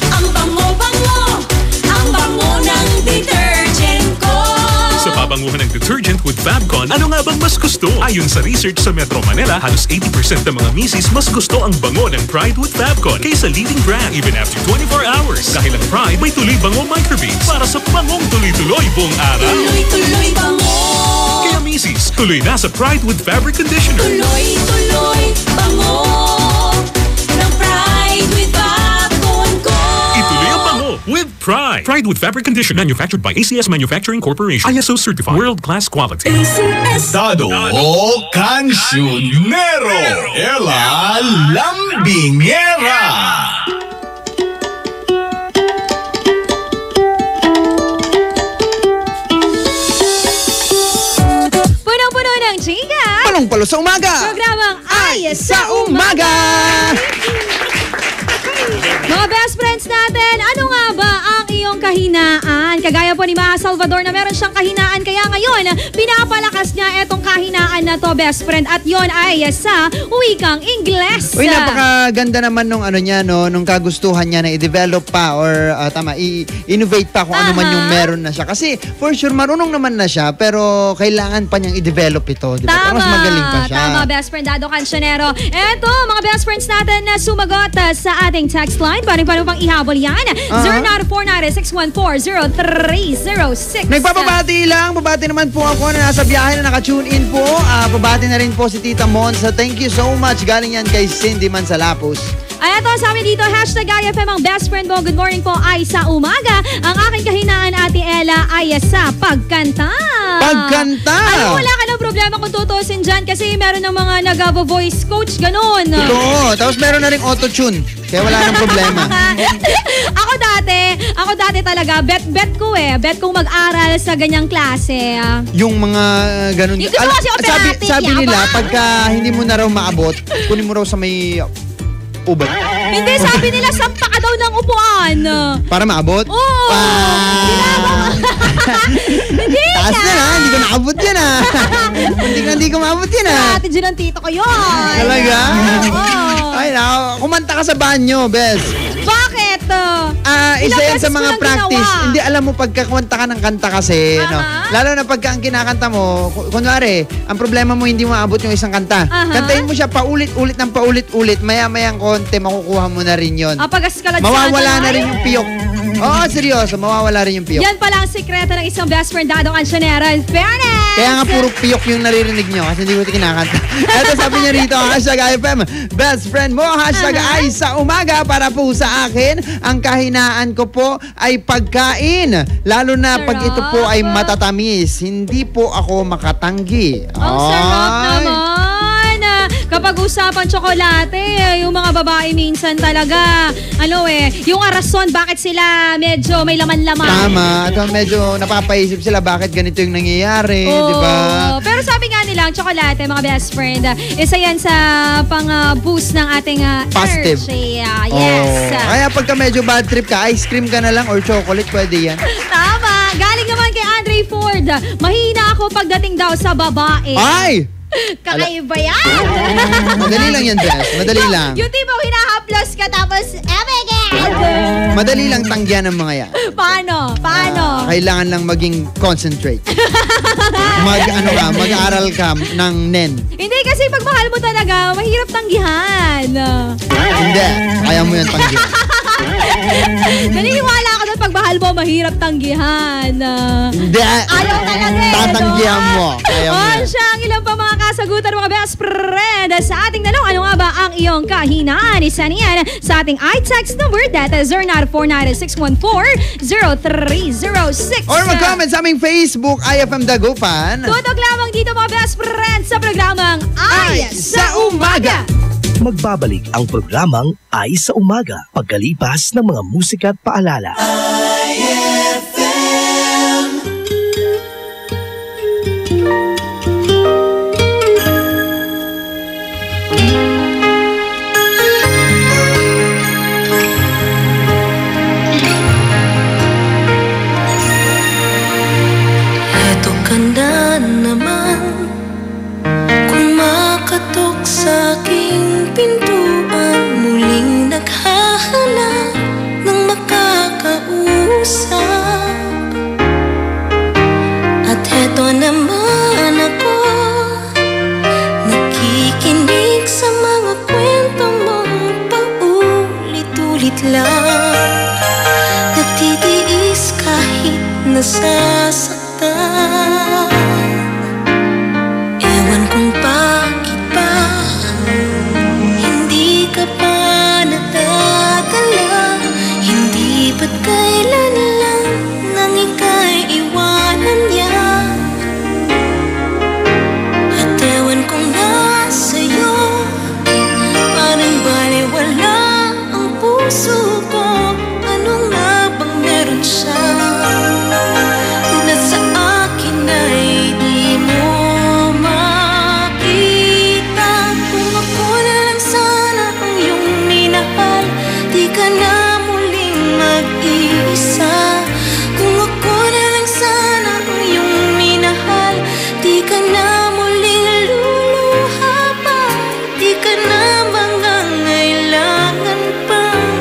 ang bango-bango, ang bango ng detergent ko. Sa pabanguhan ng detergent with Fabcon, ano nga bang mas gusto? Ayon sa research sa Metro Manila, halos 80% ng mga misis mas gusto ang bango ng Pride with Fabcon kaysa leading brand even after 24 hours. Dahil ang Pride may tuloy bango microbeads para sa bangong tuloy-tuloy buong araw. Tuloy-tuloy bango. Kaya misis, tuloy na sa Pride with Fabric Conditioner. Tuloy-tuloy bango ng Pride with Fabcon ko. Ituloy ang bango with Pride. Pride with Fabric Conditioner, manufactured by ACS Manufacturing Corporation. ISO certified. World-class quality. Dado Cancionero, Ella Lambingera. Punong-puno ng chika. Palong-palo sa umaga. Programang Ay sa Umaga. Mga best friends natin, ano nga ba ang iyong kahinaan? Kagaya po ni Maa Salvador na meron siyang kahinaan, kaya ngayon, pinapalakas niya itong kahinaan na to, best friend. At yon ay sa wikang Ingles. Uy, napakaganda naman nung ano niya, no, nung kagustuhan niya na i-develop pa or i-innovate pa kung ano man yung meron na siya. Kasi for sure, marunong naman na siya, pero kailangan pa niyang i-develop ito. Diba? Para mas magaling pa siya. Tama, best friend Dado Cancionero. Eto, mga best friends natin na sumagot sa ating text line. Paano pang ihabol yan? 0949-614-0306. Nagpapabati lang. Babati naman po ako na nasa biyahe na naka-tune in po. Babati na rin po si Tita Monza. Thank you so much. Galing yan kay Cindy Mansalapos. Ay, ito, sabi dito, #IFM ang best friend mo. Good morning po ay sa umaga. Ang aking kahinaan, Ate Ella, ay sa pagkanta. Pagkanta? Ano, wala ka ng problema kung tutusin dyan kasi meron ng mga nag-voice coach, ganun. Totoo. Tapos meron na rin auto-tune. Kaya wala nang problema. Ako dati talaga, bet kong mag-aral sa ganyang klase. Yung mga ganun. Yung gusto kasi operatic. Sabi nila, pagka hindi mo na raw maabot, kunin mo raw sa may ubat. Hindi, sabi nila, sampa ka daw ng upuan. Para maabot? Oo. Hindi taas na, hindi ko naabot yan Hindi ko maabot yan Ate dyan ang tito ko yun. Talaga? Oo. Ay, kumanta ka sa banyo, Bes. Bakit? Isa yan sa mga practice. Hindi, alam mo, pagkakumanta ka ng kanta kasi, no? Lalo na pagka ang kinakanta mo, kunwari, ang problema mo hindi maabot yung isang kanta. Kantahin mo siya paulit-ulit ng paulit-ulit. Maya-mayang konti, makukuha mo na rin yun. Mawawala na rin yung piyok. Oo, seryoso, mawawala rin yung piyok. Yan pala ang sekreto ng isang best friend, Dadong Cancionero. In fairness! Kaya nga puro piyok yung naririnig nyo kasi hindi ko ito kinakanta. Ito sabi niya rito, #IFM, best friend mo, #ay sa umaga. Para po sa akin, ang kahinaan ko po ay pagkain. Lalo na pag ito po ay matatamis. Hindi po ako makatanggi. Ang sarap naman! Kapag usapan tsokolate, yung mga babae minsan talaga, yung rason bakit sila medyo may laman-laman. Tama. At medyo napapaisip sila bakit ganito yung nangyayari, di ba? Pero sabi nga nila, ang tsokolate, mga best friend, isa yan sa pang-boost ng ating positive energy. Yes. Kaya pagka medyo bad trip ka, ice cream ka na lang or chocolate, pwede yan. Tama. Galing naman kay Andre Ford, mahina ako pagdating daw sa babae. Ay! Kakaiba yan! Madali lang yan, Bes. Madali lang. Yung tipo, hinahaplos ka tapos, oh my God! Madali lang tanggihan ng mga yan. Paano? Kailangan lang maging concentrate. Mag-aaral ka ng NEN. Hindi, kasi pag mahal mo talaga, mahirap tanggihan. Hindi. Kaya mo yan tanggihan. Naniniwala ako na pag mahal mo, mahirap tanggihan. Hindi. Ayaw talaga tatanggihan mo. Kaya mo yan. Siya ang ilang pa mga kasagutan, mga best friend. Sa ating tanong, ano nga ba ang iyong kahinaan? Isa niyan sa ating iText number, that is 0949-614-0306. Or mag-comment sa aming Facebook, IFM Dagupan. Tutok lamang dito, mga best friends, sa programang Ay sa Umaga. Magbabalik ang programang Ay sa Umaga pagkalipas ng mga musika at paalala. Eto ka na naman, kumakatok sa aking pintuan, muling naghahanap ng makakausap. At eto naman ako, nakikinig sa mga kwento mong paulit-ulit lang, nagtitiis kahit nasasaktan. Ewan kung bakit ba hindi ka pa natatala, hindi ba't kailan lang nang ika'y iwanan niya. At ewan kung nasa'yo, parang baliwala ang puso ko. Ano nga bang meron siya na sa akin ay di mo makita? Kung ako na lang sana ang iyong minahal, di ka na muling mag-iisa. Kung ako na lang sana ang iyong minahal, di ka na muling luluha pa, di ka na mangangailangan pang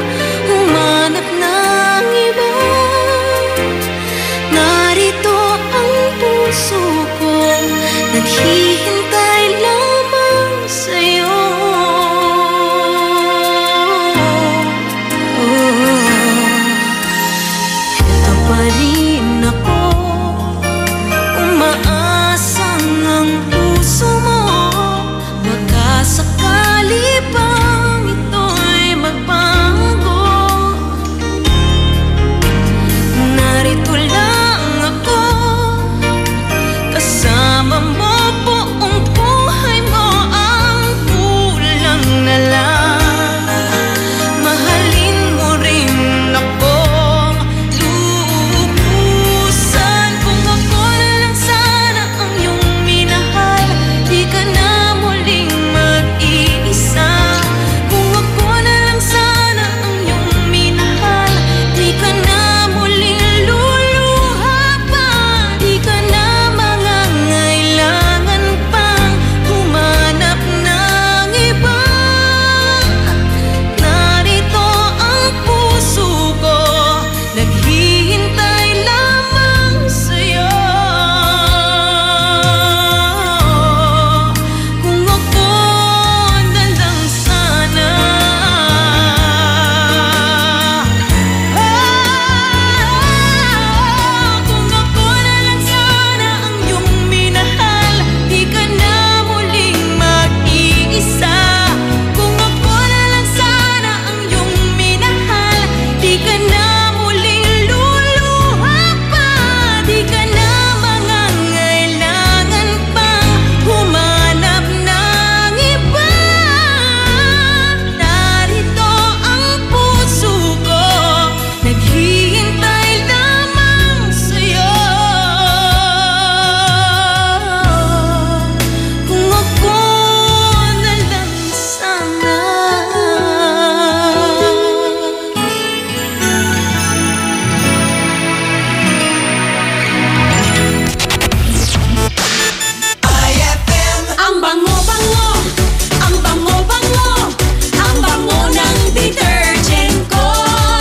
humanap ng iba. Narito ang puso ko, naghihintay lamang sa'yo. Ito pa rin ako, umaasang ang puso mo, baka sakali pang ito'y magbago. Narito lang ako, kasama mo buong buhay mo. Ang kulang na lang, mahalin mo rin akong lubusan. Kung ako na lang sana ang iyong minahal, di ka na muling mag-iisa. Kung ako na lang sana ang iyong minahal, di ka na muling luluha pa, di ka na mangangailangan pang humanap ng iba. Narito ang puso ko, naghihintay lamang sa'yo. Kung ako na lang sana, kung ako na lang sana ang iyong minahal, di ka na muling mag-iisa. Kung ako na lang sana ang iyong minahal, di ka na muling luluha pa, di ka na mangangailangan pang humanap ng iba. Narito ang puso ko, naghihintay lamang sa'yo. Kung ako na lang sana. Ang bango-bango, ang bango-bango, ang bango ng detergent ko.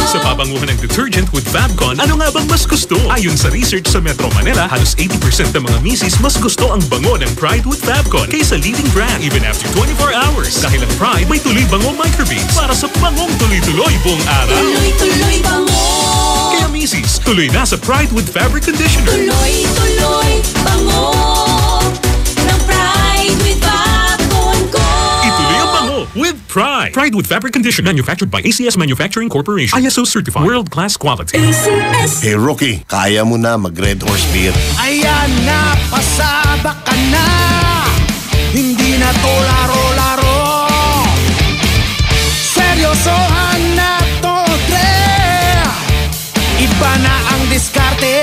Sa pabanguhan ng detergent with Fabcon, ano nga bang mas gusto? Ayon sa research sa Metro Manila, halos 80% ng mga misis mas gusto ang bango ng Pride with Fabcon kaysa leading brand even after 24 hours. Dahil ang Pride may tuloy bango microbeads para sa bangong tuloy-tuloy buong araw. Tuloy-tuloy bango. Kaya misis, tuloy na sa Pride with Fabric Conditioner. Tuloy-tuloy bango ng Pride with Fabcon ko. Ituloy ang bango with Pride. Pride with Fabric Conditioner, manufactured by ACS Manufacturing Corporation. ISO certified. World-class quality. Hey Rookie, kaya mo na mag Red Horse Beer? Ayan na, pasaba ka na. na to laro-laro. Seryosohan na to, tre. Iba na ang diskarte.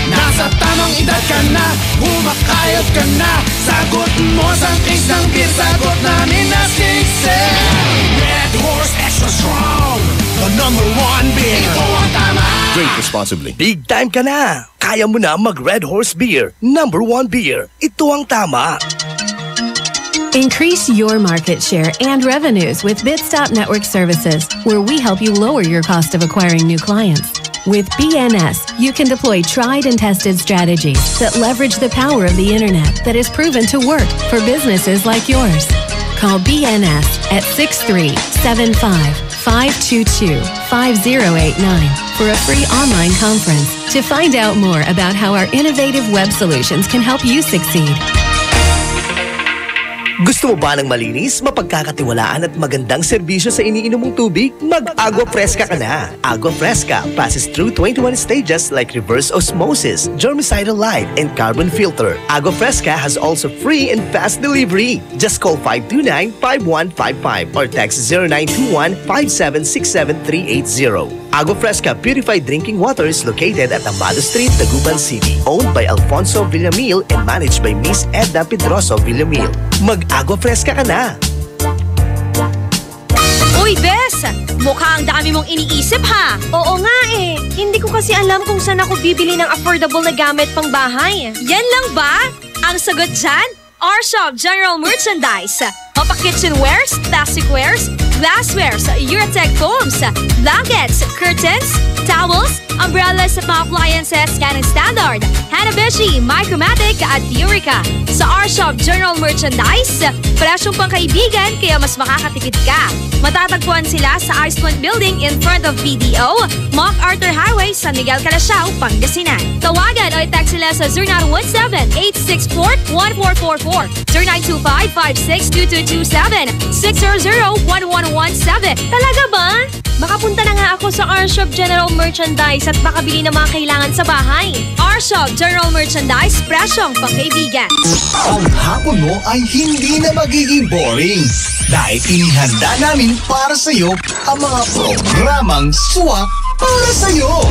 Nasa tamang edad ka na, humakayot ka na. Sagot mo sa case ng beer, sagot namin na siksi. Red Horse Extra Strong, the #1 beer. Ito ang tama. Drink responsibly. Big time ka na. Kaya mo na mag Red Horse Beer, #1 beer. Ito ang tama. Increase your market share and revenues with Bitstop Network Services, where we help you lower your cost of acquiring new clients. With BNS, you can deploy tried and tested strategies that leverage the power of the internet that is proven to work for businesses like yours. Call BNS at 6375-522-5089 for a free online conference to find out more about how our innovative web solutions can help you succeed. Gusto mo ba ng malinis, mapagkakatiwalaan at magandang serbisyo sa iniinom mong tubig? Mag-Agua Fresca ka na. Agua Fresca passes through 21 stages like reverse osmosis, germicidal light, and carbon filter. Agua Fresca has also free and fast delivery. Just call 529-5155 or text 0921-5767380. Agua Fresca Purified Drinking Water is located at Amado Street, Taguban City. Owned by Alfonso Villamil and managed by Miss Edna Pedroso Villamil. Mag-Agua Fresca ka na! Uy, Bes! Mukhang dami mong iniisip, ha? Oo nga eh. Hindi ko kasi alam kung saan ako bibili ng affordable na gamit pang bahay. Yan lang ba? Ang sagot dyan? R-Shop General Merchandise. Mapa-kitchenwares, plasticwares, glasswares, Eurotech foams, blankets, curtains, towels, umbrellas sa mga appliances, Canon Standard, Hanabishi, Micromatic at Eureka. Sa R-Shop General Merchandise, presyong pangkaibigan kaya mas makakatipid ka. Matatagpuan sila sa Ice Point Building in front of BDO, MacArthur Highway, San Miguel, Calasiao, Pangasinan. Tawagan o i-text sila sa 0917-864-1444, 0925-562227, 600-1117. Talaga ba? Makapunta na nga ako sa R-Shop General Merchandise at makabili ng mga kailangan sa bahay. R-Shop General Merchandise, presyong pangkaibigan. Ang hapon mo ay hindi na magiging boring dahil inihanda namin para sa iyo ang mga programang swak para sa iyo.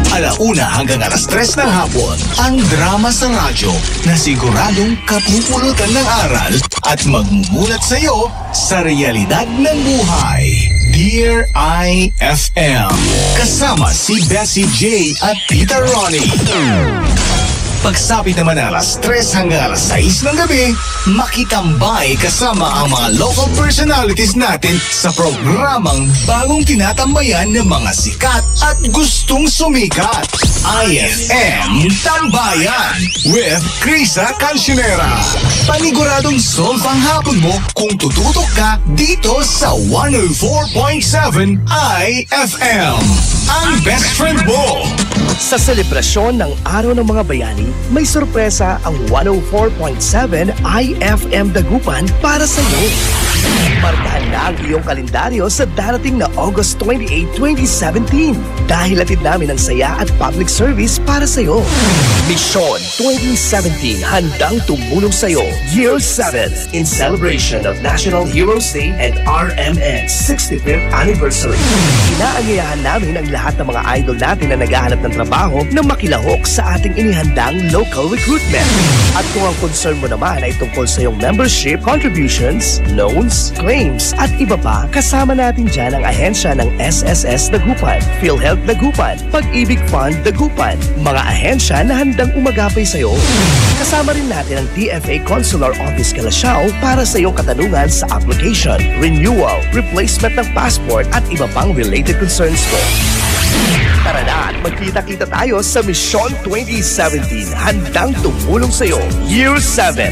1:00 hanggang 3:00 ng hapon, ang drama sa radyo na siguradong kapupulutan ng aral at magmumulat sa iyo sa realidad ng buhay. Dear IFM, kasama si Bessie J at Tita Ronnie. Pagsapit naman ng 3:00 hanggang 6:00 ng gabi, makitambay kasama ang mga local personalities natin sa programang bagong tinatambayan ng mga sikat at gustong sumikat. IFM Tambayan with Krisa Cancionera. Paniguradong solve ang hapon mo kung tututok ka dito sa 104.7 IFM. Ang best friend mo. Sa selebrasyon ng Araw ng Mga Bayani, may sorpresa ang 104.7 IFM Dagupan para sa iyo. Markahan na ang iyong kalendaryo sa darating na August 28, 2017 dahil hatid namin ang saya at public service para sa iyo. Mission 2017 handang tumulong sa iyo. Year 7 in celebration of National Heroes Day and RMN's 65th anniversary. Inaanyayahan namin ang lahat ng mga idol natin na naghahanap ng trabaho na makilahok sa ating inihandang local recruitment. At kung ang concern mo naman ay tungkol sa iyong membership, contributions, loans, claims at iba pa, kasama natin dyan ang ahensya ng SSS Dagupan, PhilHealth Dagupan, Pag-ibig Fund Dagupan, mga ahensya na handang umagapay sa iyo. Kasama rin natin ang TFA Consular Office Calasiao para sa iyong katanungan sa application, renewal, replacement ng passport at iba pang related concerns mo. Tara na at magkita-kita tayo sa Mission 2017 handang tumulong sa iyo. Year 7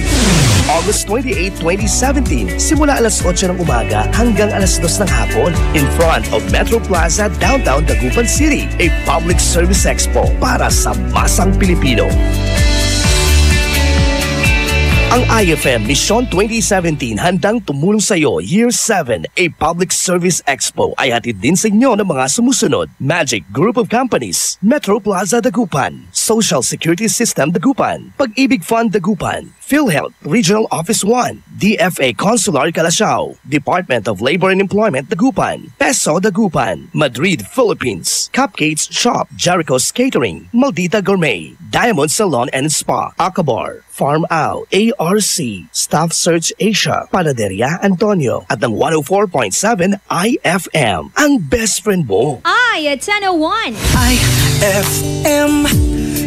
August 28, 2017 simula 8:00 ng umaga hanggang 2:00 ng hapon in front of Metro Plaza, Downtown Dagupan City, a public service expo para sa masang Pilipino. Ang IFM Mission 2017 handang tumulong sa iyo Year 7, a public service expo ay hatid din sa inyo ng mga sumusunod: Magic Group of Companies, Metro Plaza Dagupan, Social Security System Dagupan, Pag-ibig Fund Dagupan, PhilHealth Regional Office 1, DFA Consular Calasiao, Department of Labor and Employment Dagupan, Peso Dagupan, Madrid, Philippines, Cupcakes Shop, Jericho's Catering, Maldita Gourmet, Diamond Salon and Spa, Akabar, Farm Out, ARC, Staff Search Asia, Panaderia Antonio, at ang 104.7 IFM, ang best friend mo. At 10:01. IFM,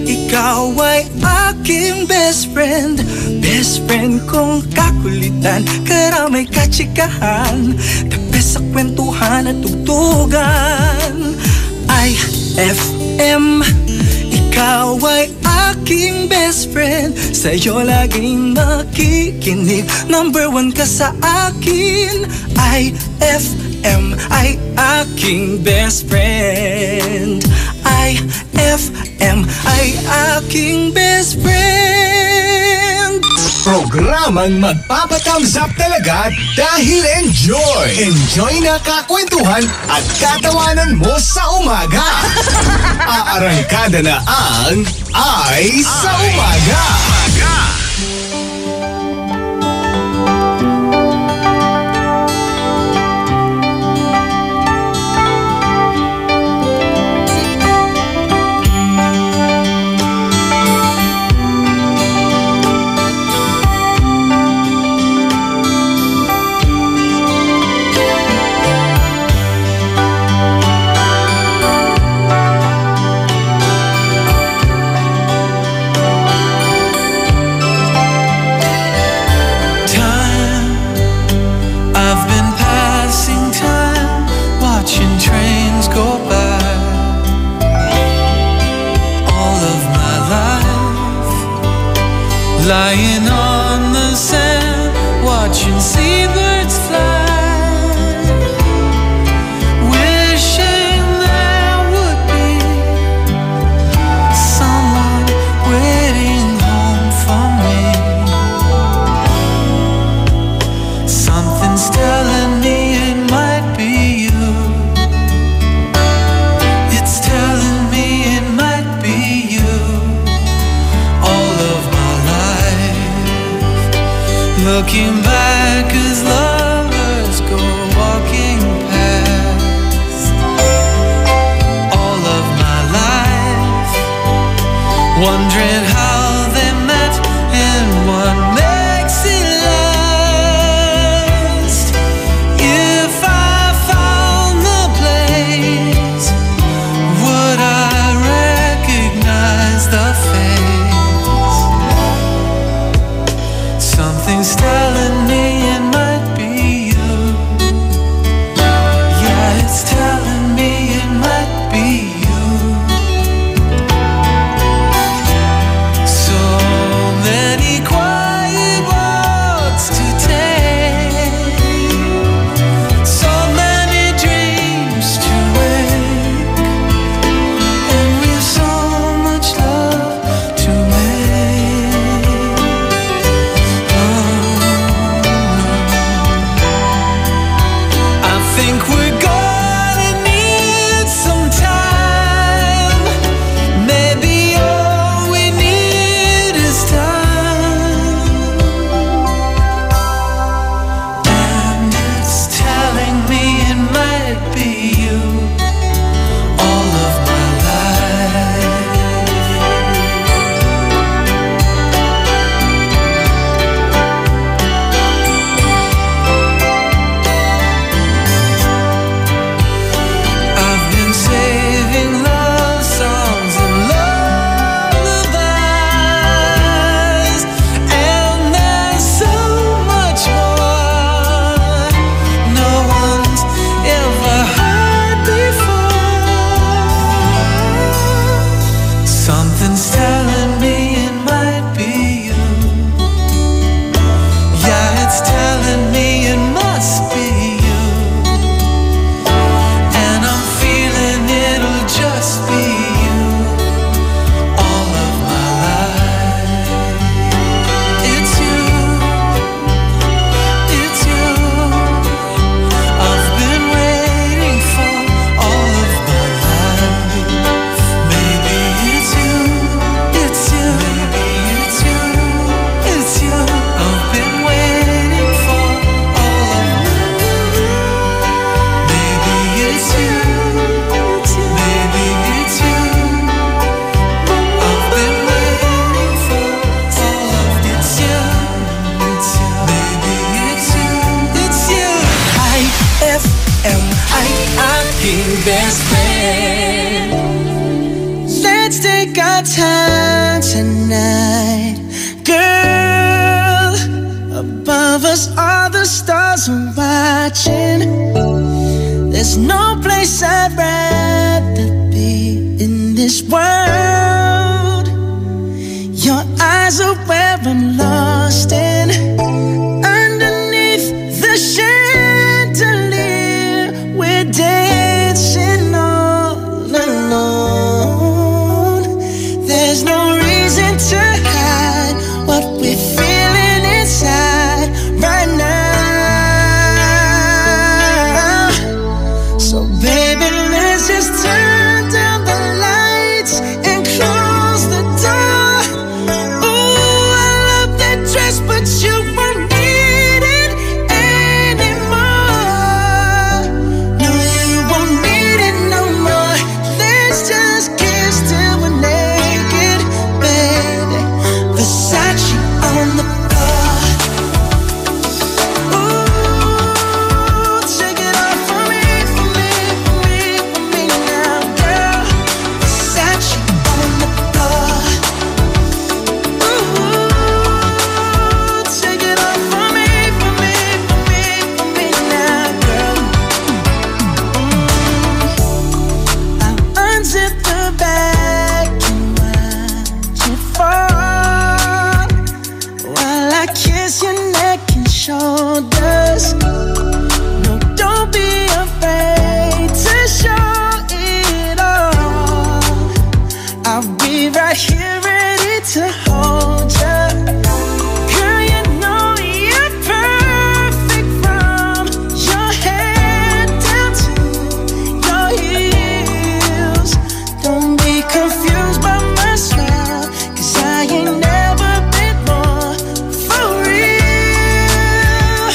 ikaw ay aking best friend. Best friend kong kakulitan, karamay katsikahan, tabi sa kwentuhan at tugtugan. IFM, ikaw ay aking best friend. Sa'yo laging makikinig, number 1 ka sa akin. IFM ay aking best friend. IFM ay aking best friend. Programang magpapathumbs up talaga dahil enjoy! Enjoy na kakwentuhan at katawanan mo sa umaga. Aarangkada na ang Ay sa Umaga. Lying on the sand, watching seabirds fly, wishing there would be someone waiting home for me. Something's telling me it might be you. It's telling me it might be you. All of my life, looking back as lovers go walking past. All of my life, wondering how they met and what makes it last. If I found the place, would I recognize the face? Something's telling me it might be you. Yeah, it's telling me it might be you. best friend. Let's take our time tonight, girl. Above us all the stars are watching. There's no place I'd rather be in this world. Your eyes are where I'm lost in. Underneath the chandelier, we're dancing all alone. There's no reason to hide what we're feeling inside right now. So baby, let's just turn down the lights and close the door. Ooh, I love that dress, but you won't need it anymore. No, you won't need it no more. Let's just kiss till we're naked, baby. Versace on the floor. Ooh, take it off for me, for me, for me, for me now, girl. Versace on the floor. Ooh, take it off for me, for me, for me, for me now, girl. I'll unzip the bag and watch it fall while I kiss your neck and shoulders. No, don't be afraid to show it all. I'll be right here ready to hold ya. Girl, you know you're perfect from your head down to your heels. Don't be confused by my style, 'cause I ain't never been more for real,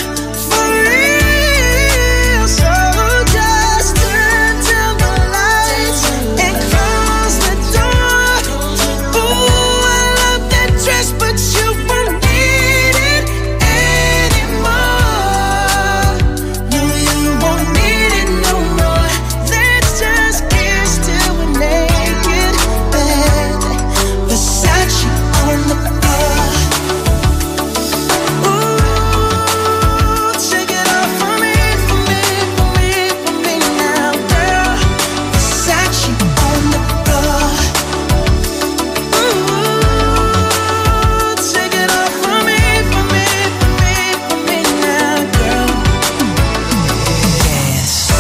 for real. So just turn down the lights and close the door. Ooh, I love that dress, but you won't need it anymore. No, you won't need it no more. Let's just kiss till we're naked, baby. Versace on the floor. Ooh, take it off for me, for me, for me, for me now, girl. Versace on the floor. Ooh, take it off for me, for me, for me, for me now, girl. Yes.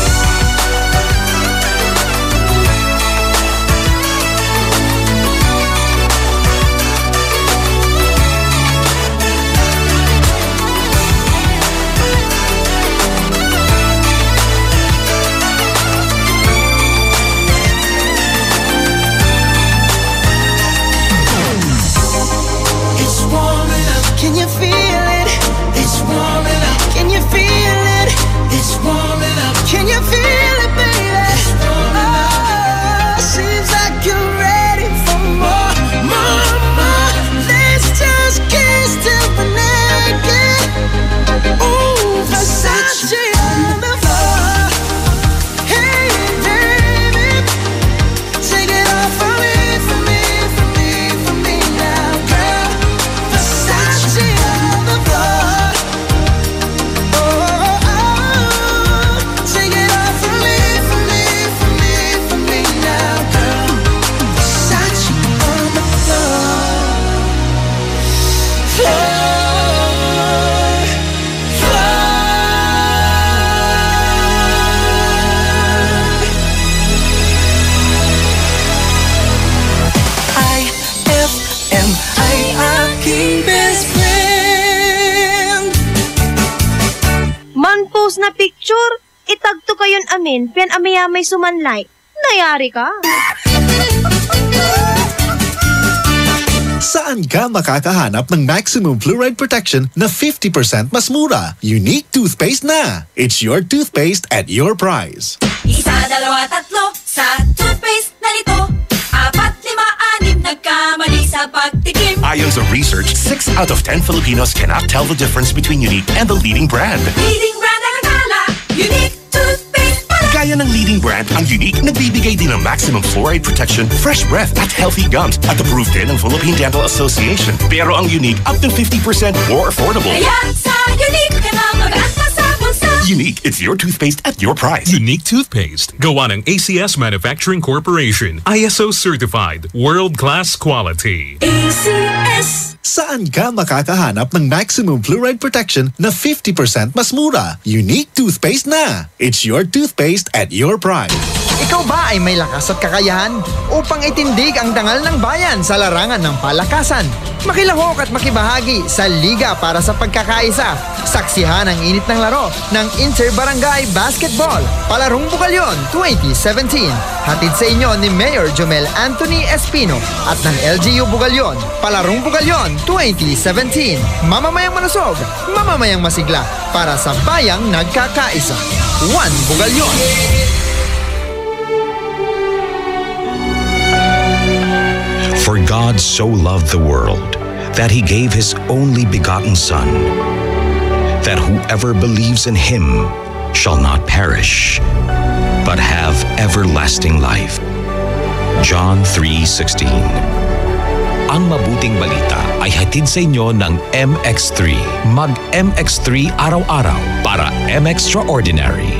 It's warming up. Can you feel it? It's warming up. Can you feel it? It's warming up. Can you feel it, baby? It's warming up. Seems like you're ready for more, more, more. Let's just kiss till we're naked. Ooh, Versace on the floor. Hey, baby, take it off for me, for me, for me, for me now, girl. Versace on the floor. Oh, oh, oh. Take it off for me, for me, for me, for me now, girl. Versace on the floor. Floor. IFM, ay aking best friend. Man-post na picture, itagto kayon amin, pian amiyamay sumanlay. Nayari ka. Saan ka makakahanap ng maximum fluoride protection na 50% mas mura? Unique toothpaste na. It's your toothpaste at your price. Isa, dalawa, tatlo sa toothpaste na nito. 4, 5, 6 nagkamali sa pagtikim. Ayon sa research, 6 out of 10 Filipinos cannot tell the difference between Unique and the leading brand. Leading brand ang akala, Unique toothpaste pala. Gaya ng leading brand, ang Unique nagbibigay din ng maximum fluoride protection, fresh breath at healthy gums at approved din ng Philippine Dental Association. Pero ang Unique, up to 50% more affordable. Kaya sa Unique ka na mag-asa sa bulsa. Unique, it's your toothpaste at your price. Unique toothpaste. Gawa ng ACS Manufacturing Corporation. ISO certified. World-class quality. ACS. Saan ka makakahanap ng maximum fluoride protection na 50% mas mura? Unique toothpaste na. It's your toothpaste at your price. Ikaw ba ay may lakas at kakayahan upang itindig ang dangal ng bayan sa larangan ng palakasan? Makilahok at makibahagi sa Liga para sa Pagkakaisa. Saksihan ang init ng laro ng Inter-Barangay Basketball, Palarong Bugalyon 2017. Hatid sa inyo ni Mayor Jomel Anthony Espino at ng LGU Bugalyon, Palarong Bugalyon 2017. Mamamayang malusog, mamamayang masigla para sa bayang nagkakaisa. One Bugalyon. For God so loved the world that he gave his only begotten Son, that whoever believes in him shall not perish, but have everlasting life. John 3:16. Ang mabuting balita ay hatid sa inyo ng MX3. Mag-MX3 araw-araw para M-Extraordinary.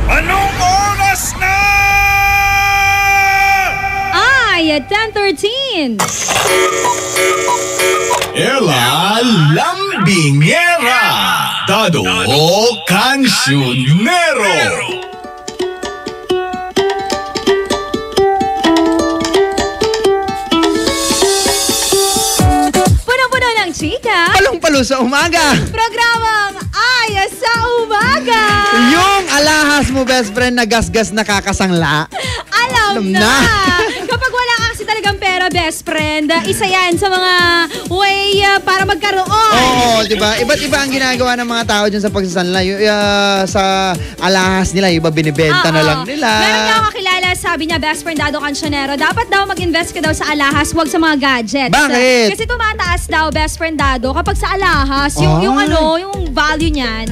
Anong oras na? At 10:13. Ela Lambingera, Dado Cancionero. Punong-puno ng chika. Palong-palo sa umaga. Programang Ay sa Umaga. Yung alahas mo, best friend, na gasgas nakakasangla. Alam na. Kapag wala ka kasi talagang pera, best friend, isa yan sa mga way para magkaroon. Oo, diba? Iba't iba ang ginagawa ng mga tao dyan sa pagsasanla. Sa alahas nila, iba binibenta na lang nila. Meron nga ako kakilala, sabi niya, best friend Dado Cancionero, dapat daw mag-invest ka daw sa alahas, huwag sa mga gadgets. Bakit? Kasi tumataas daw, best friend Dado, kapag sa alahas, yung value niyan.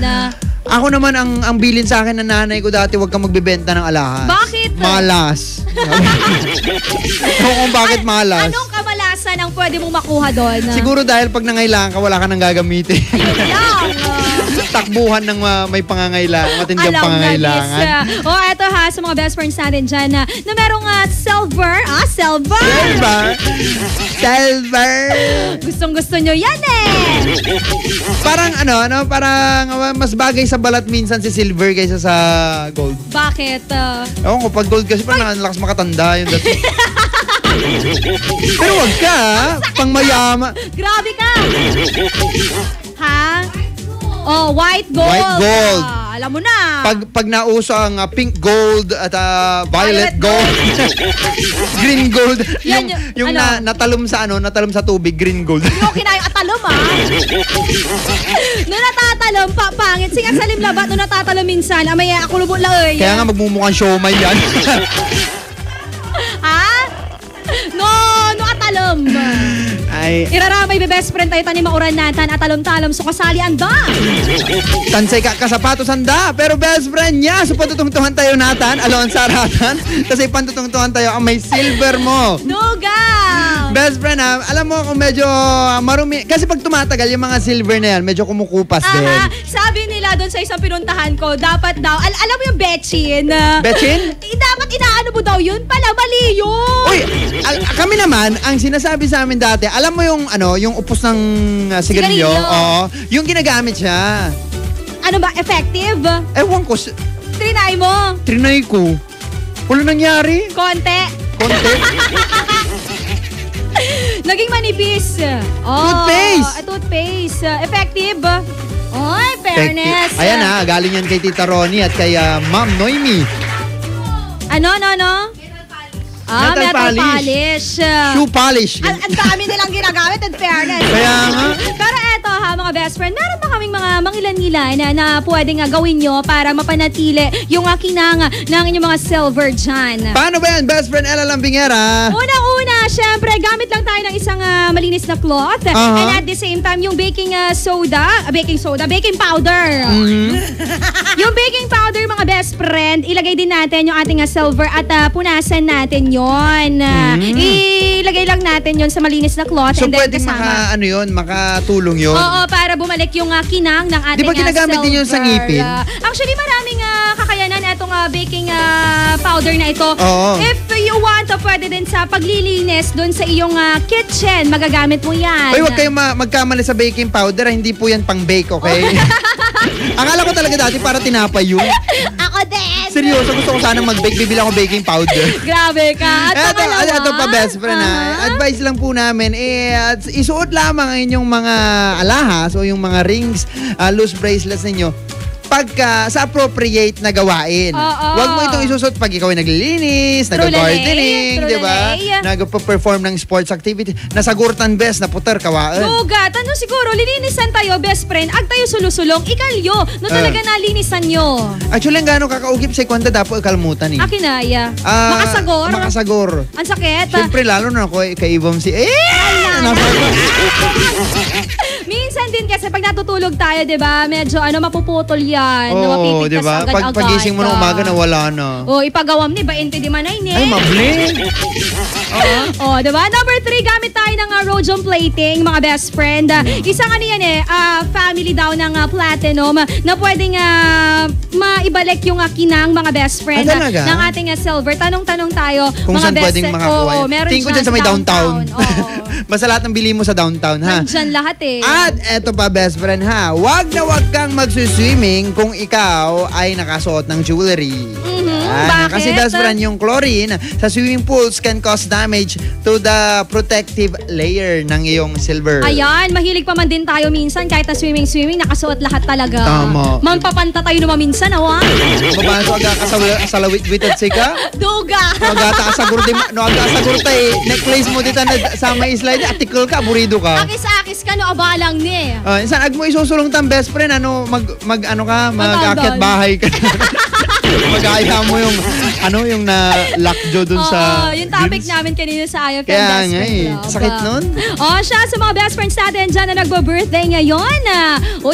Ako naman, ang bilin sa akin ng nanay ko dati, huwag kang magbebenta ng alahas. Bakit? Malas. Kung bakit malas? Anong kamalasan ang pwede mong makuha doon? Siguro dahil pag nangailangan ka, wala ka nang gagamitin. Takbuhan ng may pangangailangan, matinding pangangailangan. Eto ha, sa mga best friends natin dyan na merong silver. Gustong-gusto nyo yan eh. Parang parang mas bagay sa balat minsan si silver kaysa sa gold. Bakit? Ewan ko, pag gold kasi parang lakas makatanda yun. Pero wag ka, pang mayama. Grabe ka. Ha? Oh, white gold. White gold. Alam mo na. Pag nauso ang pink gold at violet gold. Green gold. Yung natalom sa tubig, green gold. Hindi ko kinayang atalom Nung natatalom, pangit. Singa sa limlabat, nung natatalom minsan, amaya ako lubot lang eh. Kaya nga magmumukhang siomay yan. Ha? No atalom. Ay. Iraramay be best friend tayo tanim mauran natan atalom-talom so kasali anda. Tansay ka kasapatos anda pero best friend niya so patutungtungan tayo natan alon sa aratan kasi pantutungtungan tayo ang may silver mo. Nuga. Best friend alam mo kung medyo marumi kasi pag tumatagal yung mga silver na yan medyo kumukupas din. Sabi nila doon sa isang pinuntahan ko dapat daw alam mo yung betchin? Betchin? Dapat inaano mo daw yun pala mali yun. Uy, kami naman ang sinasabi sa amin dati alam mo yung yung upos ng sigarilyo? Oo. Yung ginagamit siya. Ano ba? Effective? Ewan ko. Trinay mo? Trinay ko. Wala nangyari. Konti. Naging manipis. Toothpaste. Toothpaste. Effective. Oy, fairness. Ayan galing yan kay Tita Ronnie at kay Ma'am Noemi. Ano? Metal polish. Shoe polish. Ang dami nilang ginagamit in fairness. Kaya nga. Pero eto mga best friend, meron pa kaming mga mangilan-ngilan na pwede nga gawin nyo para mapanatili yung kinanga ng inyong mga silver dyan. Paano ba yan, best friend Ella Lambingera? Unang-una, syempre, gamit lang tayo ng isang malinis na cloth. And at the same time, yung baking powder. Yung baking powder, mga best friend, ilagay din natin yung ating silver at punasan natin yon. Ilagay lang natin yon sa malinis na cloth. So and then pwedeng kasama. makatulong yun? Oo, para bumalik yung kinang ng ating Di ba ginagamit silver. din yun sa ngipin? Actually, maraming kakayanan itong baking powder na ito. Oo. If you want, pwede din sa paglilinis doon sa iyong kitchen. Magagamit mo yan. Ay, huwag kayong magkamali sa baking powder. Hindi po yan pang bake, okay? Akala ko talaga dati para tinapay yun. Ako din. Seryoso, gusto ko sanang mag-bake. Bibili ako baking powder. Grabe ka. At ito pa, best friend advice lang po namin, isuot lamang ang inyong mga alahas o yung mga rings, loose bracelets ninyo pagka sa appropriate na gawain. Huwag mo itong isusot pag ikaw ay naglilinis, nag-gardening, di ba? Nag-perform ng sports activity, nasagurtan best, na putar kawaan. Dugat, ano siguro, lilinisan tayo, best friend, ag tayo sulusulong, ikalyo, no talaga nalinisan nyo. Actually, ang gano'ng kakaugip sa kwanta, dapo ikalmutan eh. Akinaya. Makasagor. Ang sakit. Siyempre, lalo na ako, kaibom si... Minsan din kasi pag natutulog tayo, di ba, medyo mapuputol yan. Oo, di ba? Pag pagising mo ng umaga, nawala na. Ipagawam ni, 20 di manay ni. Ay, mabling. Di ba? Number 3, gamit tayo ng rhodium plating, mga best friend. Isang family daw ng platinum na pwedeng maibalik yung kinang, mga best friend, ng ating silver. Tanong-tanong tayo, kung mga saan best pwedeng makakuha. Tingin ko dyan sa may downtown. Basta lahat ng bili mo sa downtown, ha? Nandyan lahat eh. At eto pa, best friend, ha? Wag na wag kang magsuswimming kung ikaw ay nakasuot ng jewelry. Bakit? Kasi best friend, yung chlorine sa swimming pools can cause damage to the protective layer ng iyong silver. Ayan, mahilig pa man din tayo minsan kahit na swimming, nakasuot lahat talaga. Tama. Mampapanta tayo naman minsan, awa. Mabaso aga ka sa lawit-wited sika? Duga. Agata ka sa gurdi, tayo, necklace mo dito na sa may slide, article ka, burido ka. Akis-akis ka, abalang ni. Insan, ag mo isusulong tang best friend, mag-akyat bahay ka. Mag-aaya mo yung na-lockjo dun sa yung topic namin kanina sa IFM Kaya Best nga Friend Club. Sakit nun. Siya sa mga best friends natin dyan na nagbo-birthday ngayon.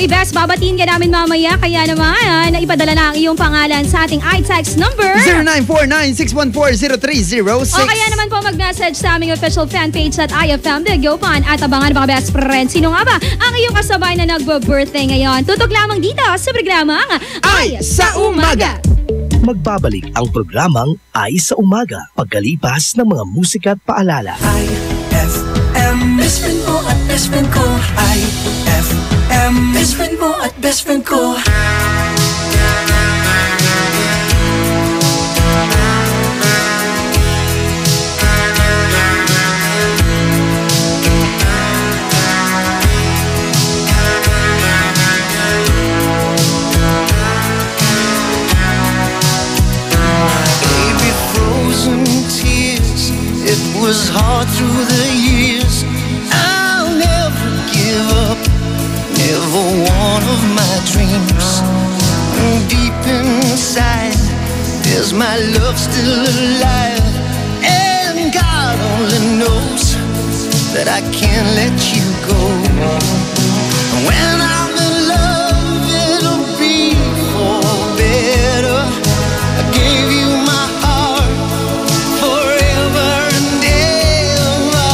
Best, babatiin ka namin mamaya. Kaya naman, naipadala na ang iyong pangalan sa ating iText number 0949-614-0306. Kaya naman po mag-message sa aming official fan page at IFM The Gopan at abangan mga best friends. Sino nga ba ang iyong kasabay na nagbo-birthday ngayon? Tutok lamang dito sa programang Ay sa Umaga. Magbabalik ang programang Ay sa Umaga pagkalipas ng mga musika at paalala. IFM, best friend mo at best friend ko. IFM, best friend mo at best friend ko. It was hard through the years. I'll never give up, never one of my dreams. Deep inside, there's my love still alive. And God only knows that I can't let you go. When I'm in love, it'll be for better. I gave you my heart forever and ever.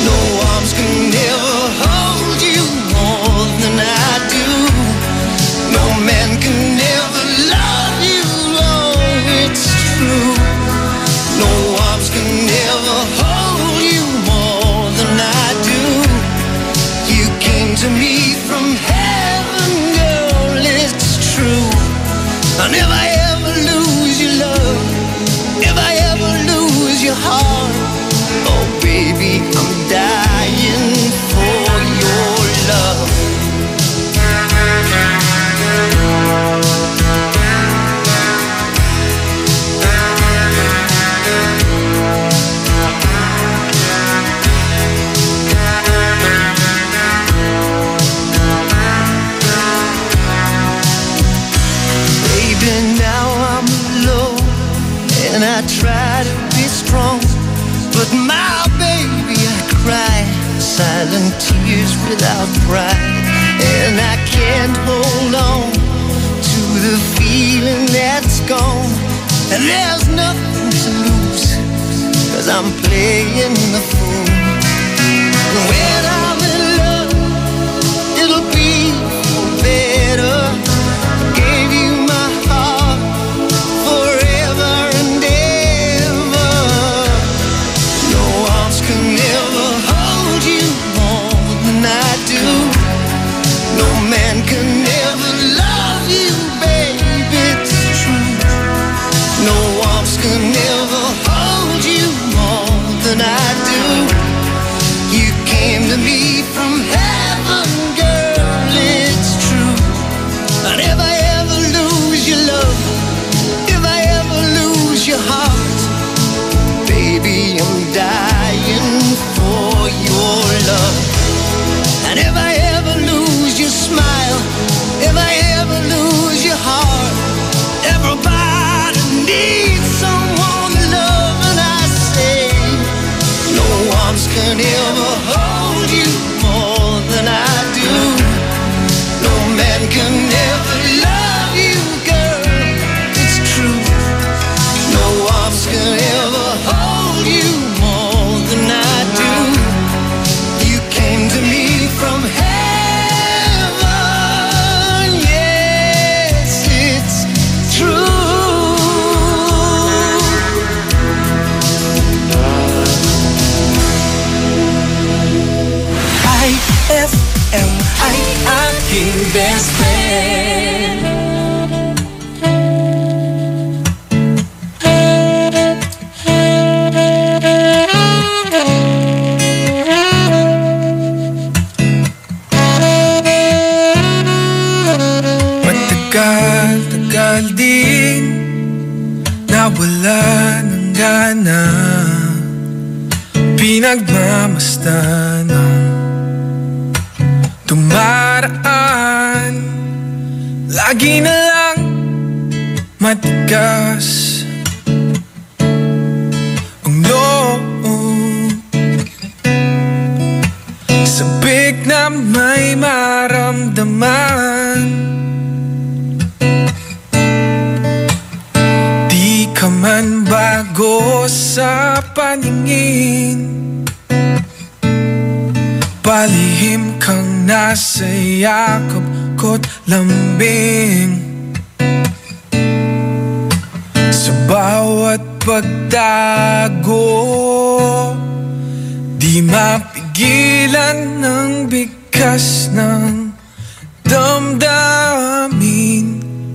No arms can ever hold you more than I do. No man can ever love you, oh, it's true. No arms can ever hold you more than I do. without pride, and I can't hold on to the feeling that's gone. And there's nothing to lose, 'cause I'm playing the fool. When I'm in love, it'll be better. Gave you my heart forever and ever. No arms can ever hold you more than I do. No man can ever love you, baby, it's true. No arms can ever hold you more than I do. You came to me from heaven, girl, it's true. And if I ever lose your love, if I ever lose your heart, baby, I'm dying for your love. And if I ever lose your smile, if I ever lose your heart, everybody needs someone to love, and I say, no arms can ever hold you more than I do. No man can ever love you, girl, it's true. No arms can ever hold you more than I do. You came to me from heaven, yes, it's true. IFM, ay aking best friend. Matagal din nawala ng gana, pinagmamasdan ng dumaraan. Lagi na lang matigas ang loob, sabik na may maramdaman. Di ka man bago sa paningin, palihim kang nasa yakap ko't lambing. Sa bawat pagtago, di mapigilan ng bigkas ng damdamin.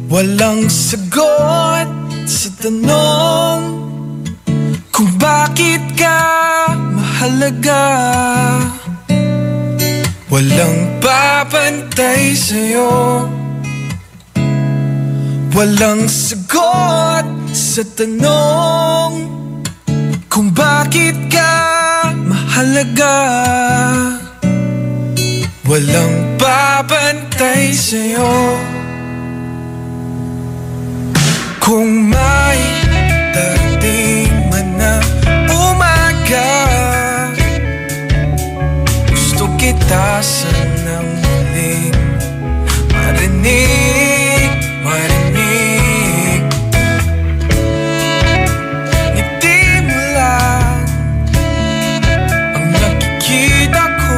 Walang sagot sa tanong kung bakit ka mahalaga. Walang papantay sa'yo, walang sagot sa tanong kung bakit ka mahalaga. Walang papantay sa'yo. Kung may darating man na umaga, gusto kita sanang muling marinig, marinig. Ngiti mo lang ang nakikita ko,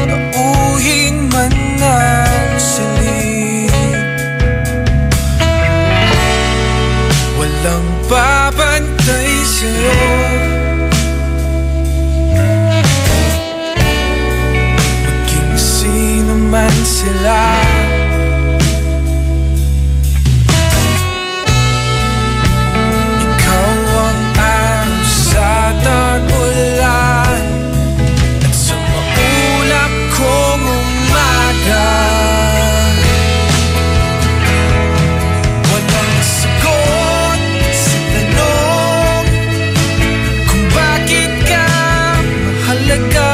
nauhin man ng silid. Walang babantay sa'yo, maging sino man sila. Ikaw ang araw sa tag-ulan at sa maulap kong umaga. Walang sagot sa tanong kung bakit ka mahalaga.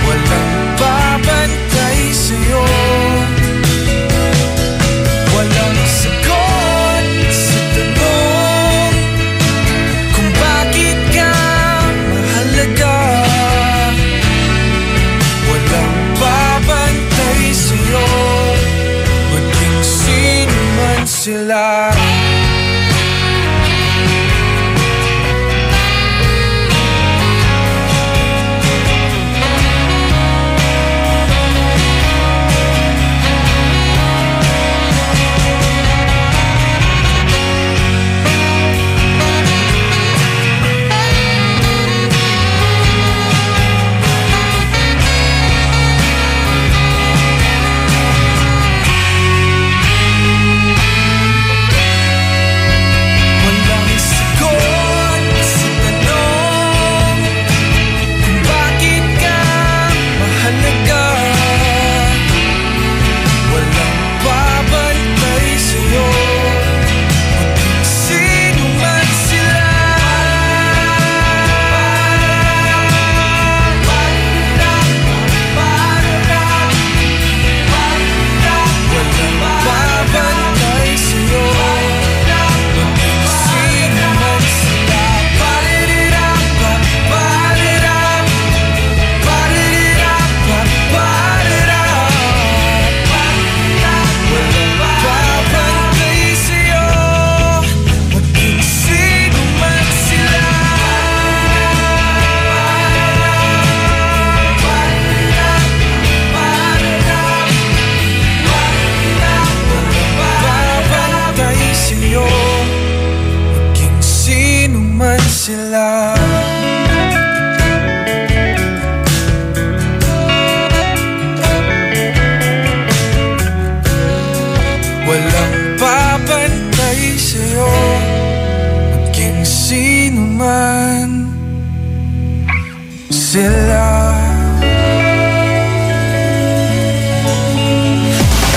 Walang babantay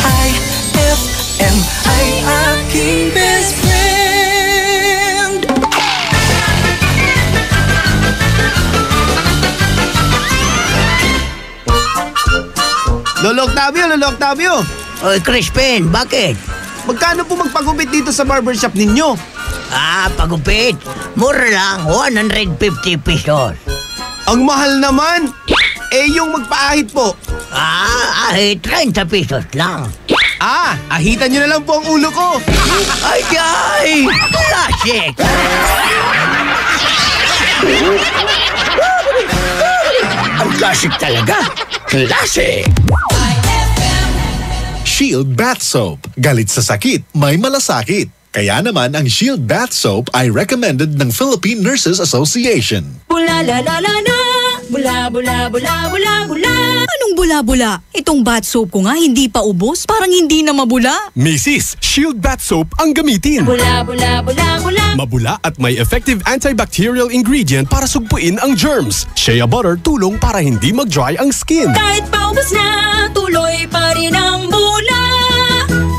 IFM ay aking best friend. Lolo Octavio! Oy, Crispin, bakit? Magkano po magpagupit dito sa barbershop ninyo? Pagupit. Mura lang, 150 pesos. Ang mahal naman! Yung magpaahit po? Ahit, 30 pesos lang. Ahitan nyo na lang po ang ulo ko! Ay! Classic! Ang classic talaga! Classic! Shield Bath Soap. Galit sa sakit, may malasakit. Kaya naman ang Shield Bath Soap ay recommended ng Philippine Nurses Association. Bula la la la la, bula bula bula bula bula. Anong bula-bula? Itong bath soap ko nga hindi pa ubos, parang hindi na mabula. Mrs. Shield Bath Soap ang gamitin. Bula bula bula bula. Mabula at may effective antibacterial ingredient para sugpuin ang germs. Shea butter tulong para hindi mag-dry ang skin. Kahit paubos na, tuloy pa rin ang bula.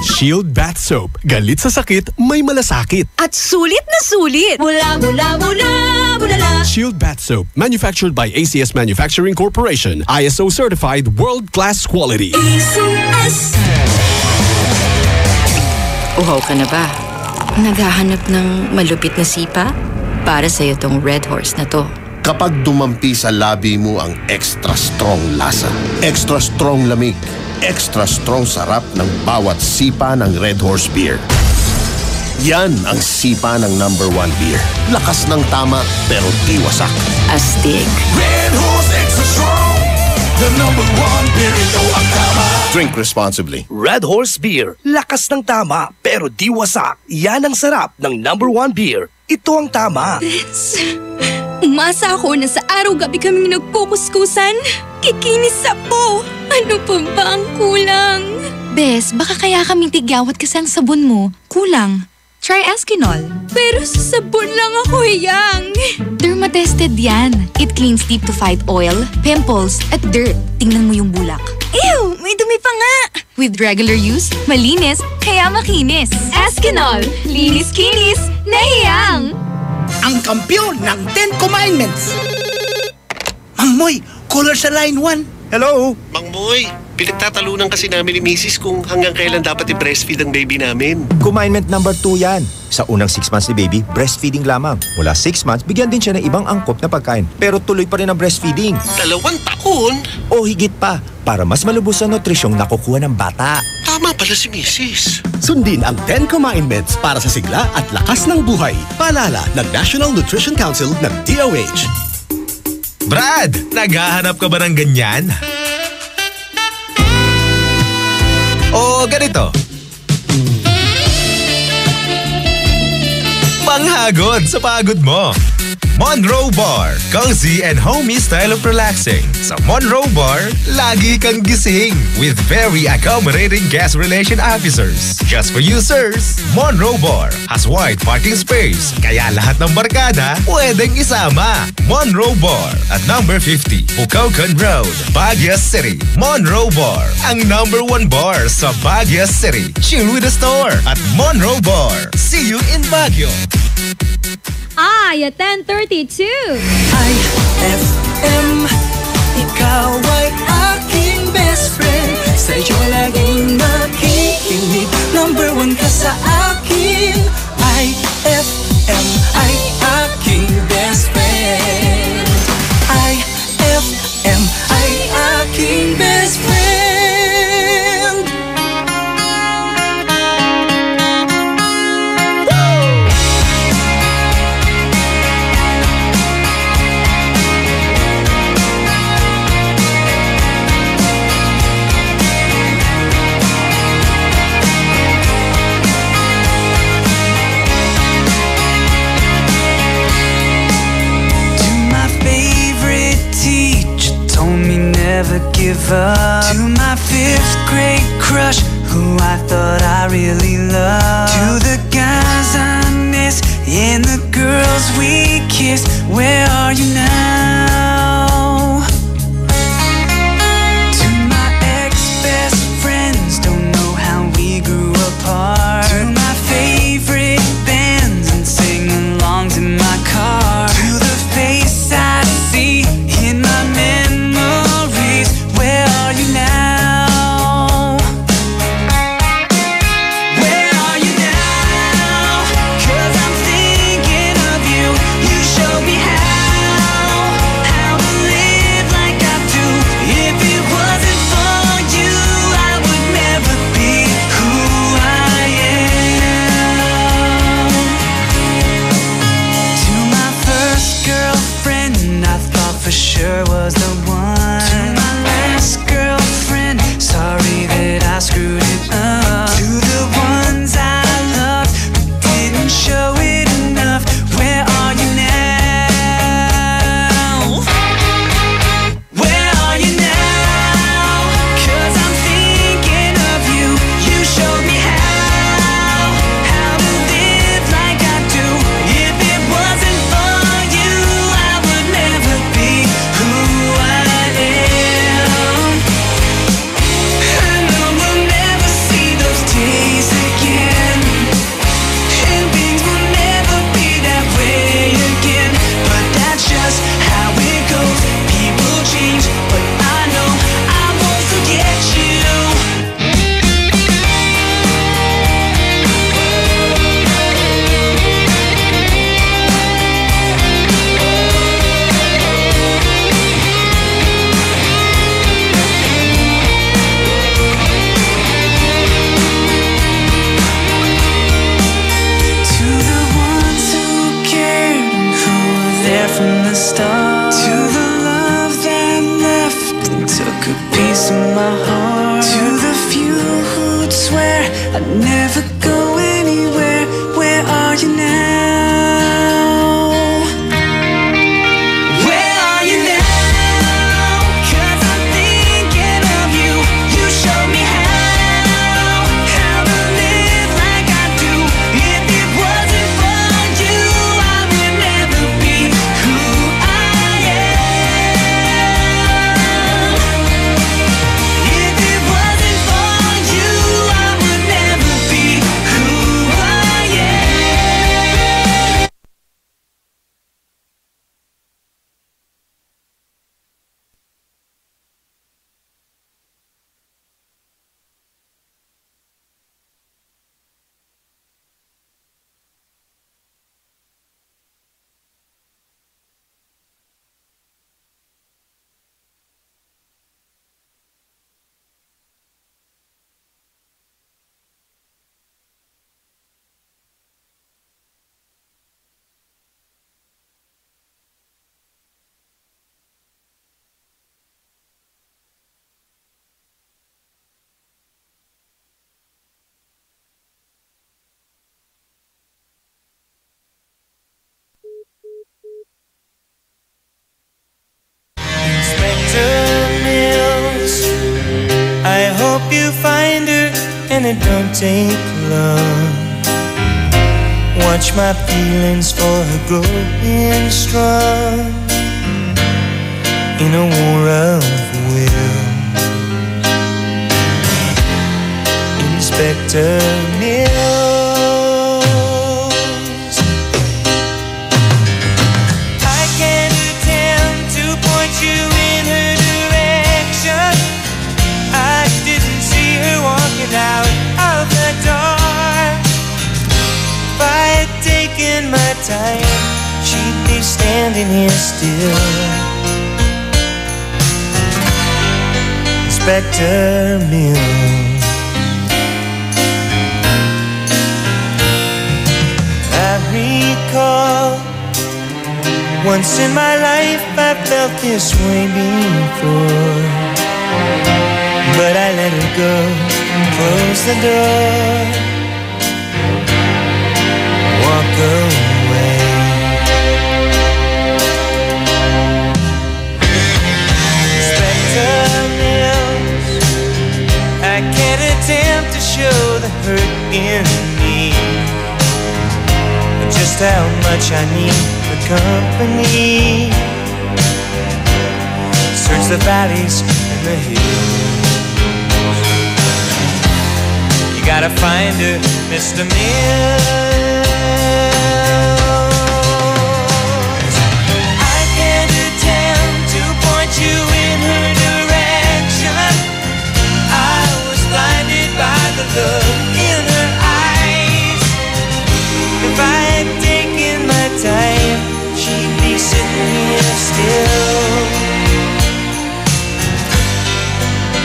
Shield Bath Soap. Galit sa sakit, may malasakit. At sulit na sulit. Bula bula bula bula la. Shield Bath Soap. Manufactured by ACS Manufacturing Corporation. ISO certified world-class quality. ACS. Uhaw ka na ba? Naghahanap ng malupit na sipa? Para sa'yo tong Red Horse na to. Kapag dumampi sa labi mo ang extra strong lasa, extra strong lamig, extra strong sarap ng bawat sipa ng Red Horse Beer. Yan ang sipa ng #1 beer. Lakas ng tama pero di wasak. Astig. Red Horse Extra Strong, the #1 beer ito ang tama. Drink responsibly. Red Horse Beer. Lakas ng tama pero di wasak. Yan ang sarap ng #1 beer. Ito ang tama. Umasa ako na sa araw-gabi kaming nagkukuskusan. Kikinis po. Ano pa ba ang kulang? Bes, baka kaya kaming tigyawat kasi ang sabon mo. Kulang. Try Eskinol. Pero sa sabon lang ako hiyang. Dermatested yan. It cleans deep to fight oil, pimples, at dirt. Tingnan mo yung bulak. Ew! May dumi pa nga! With regular use, malinis, kaya makinis. Eskinol. Linis-kinis. Nahiyang! Ang kampiyon ng 10 Commandments. Mang Moy, caller sa line 1. Hello? Mang Moy, pinagtatalunan kasi namin ni Mrs. kung hanggang kailan dapat i-breastfeed ang baby namin. Commandment number 2 yan. Sa unang 6 months ni baby, breastfeeding lamang. Mula 6 months, bigyan din siya ng ibang angkop na pagkain. Pero tuloy pa rin ang breastfeeding. 2 taon? O higit pa, para mas malubos ang nutrisyong nakukuha ng bata. Tama pala si Mrs. Sundin ang 10 Commandments para sa sigla at lakas ng buhay. Paalala ng National Nutrition Council ng DOH. Brad, naghahanap ka ba ng ganyan? O ganito. Panghagod sa pagod mo. Monroe Bar, cozy and homey style of relaxing. Sa Monroe Bar, lagi kang gising with very accommodating guest relation officers. Just for you, sirs, Monroe Bar has wide parking space, kaya lahat ng barkada pwedeng isama. Monroe Bar at number 50, Bucaucan Road, Baguio City. Monroe Bar, ang #1 bar sa Baguio City. Chill with the store at Monroe Bar. See you in Baguio. At 10:32. IFM, ikaw ay aking best friend. Sa'yo laging makikinig. #1 ka sa akin. IFM ay aking best friend. IFM ay aking best friend. Never give up. To my 5th grade crush, who I thought I really loved. To the guys I miss and the girls we kissed. Where are you now? and it don't take long. Watch my feelings for her growing strong in a war of will. Inspector Mills, I can't attempt to point you in her direction. I didn't see her walking out of the door. If I had taken my time, she'd be standing here still. Inspector Mills, I recall once in my life I felt this way before, but I let her go, close the door, walk away. Inspector Mills, I can't attempt to show the hurt in me, just how much I need the company. Search the valleys and the hills. You gotta find her, Mr. Mills. I can't attempt to point you in her direction. I was blinded by the look in her eyes. If I had taken my time, she'd be sitting here still.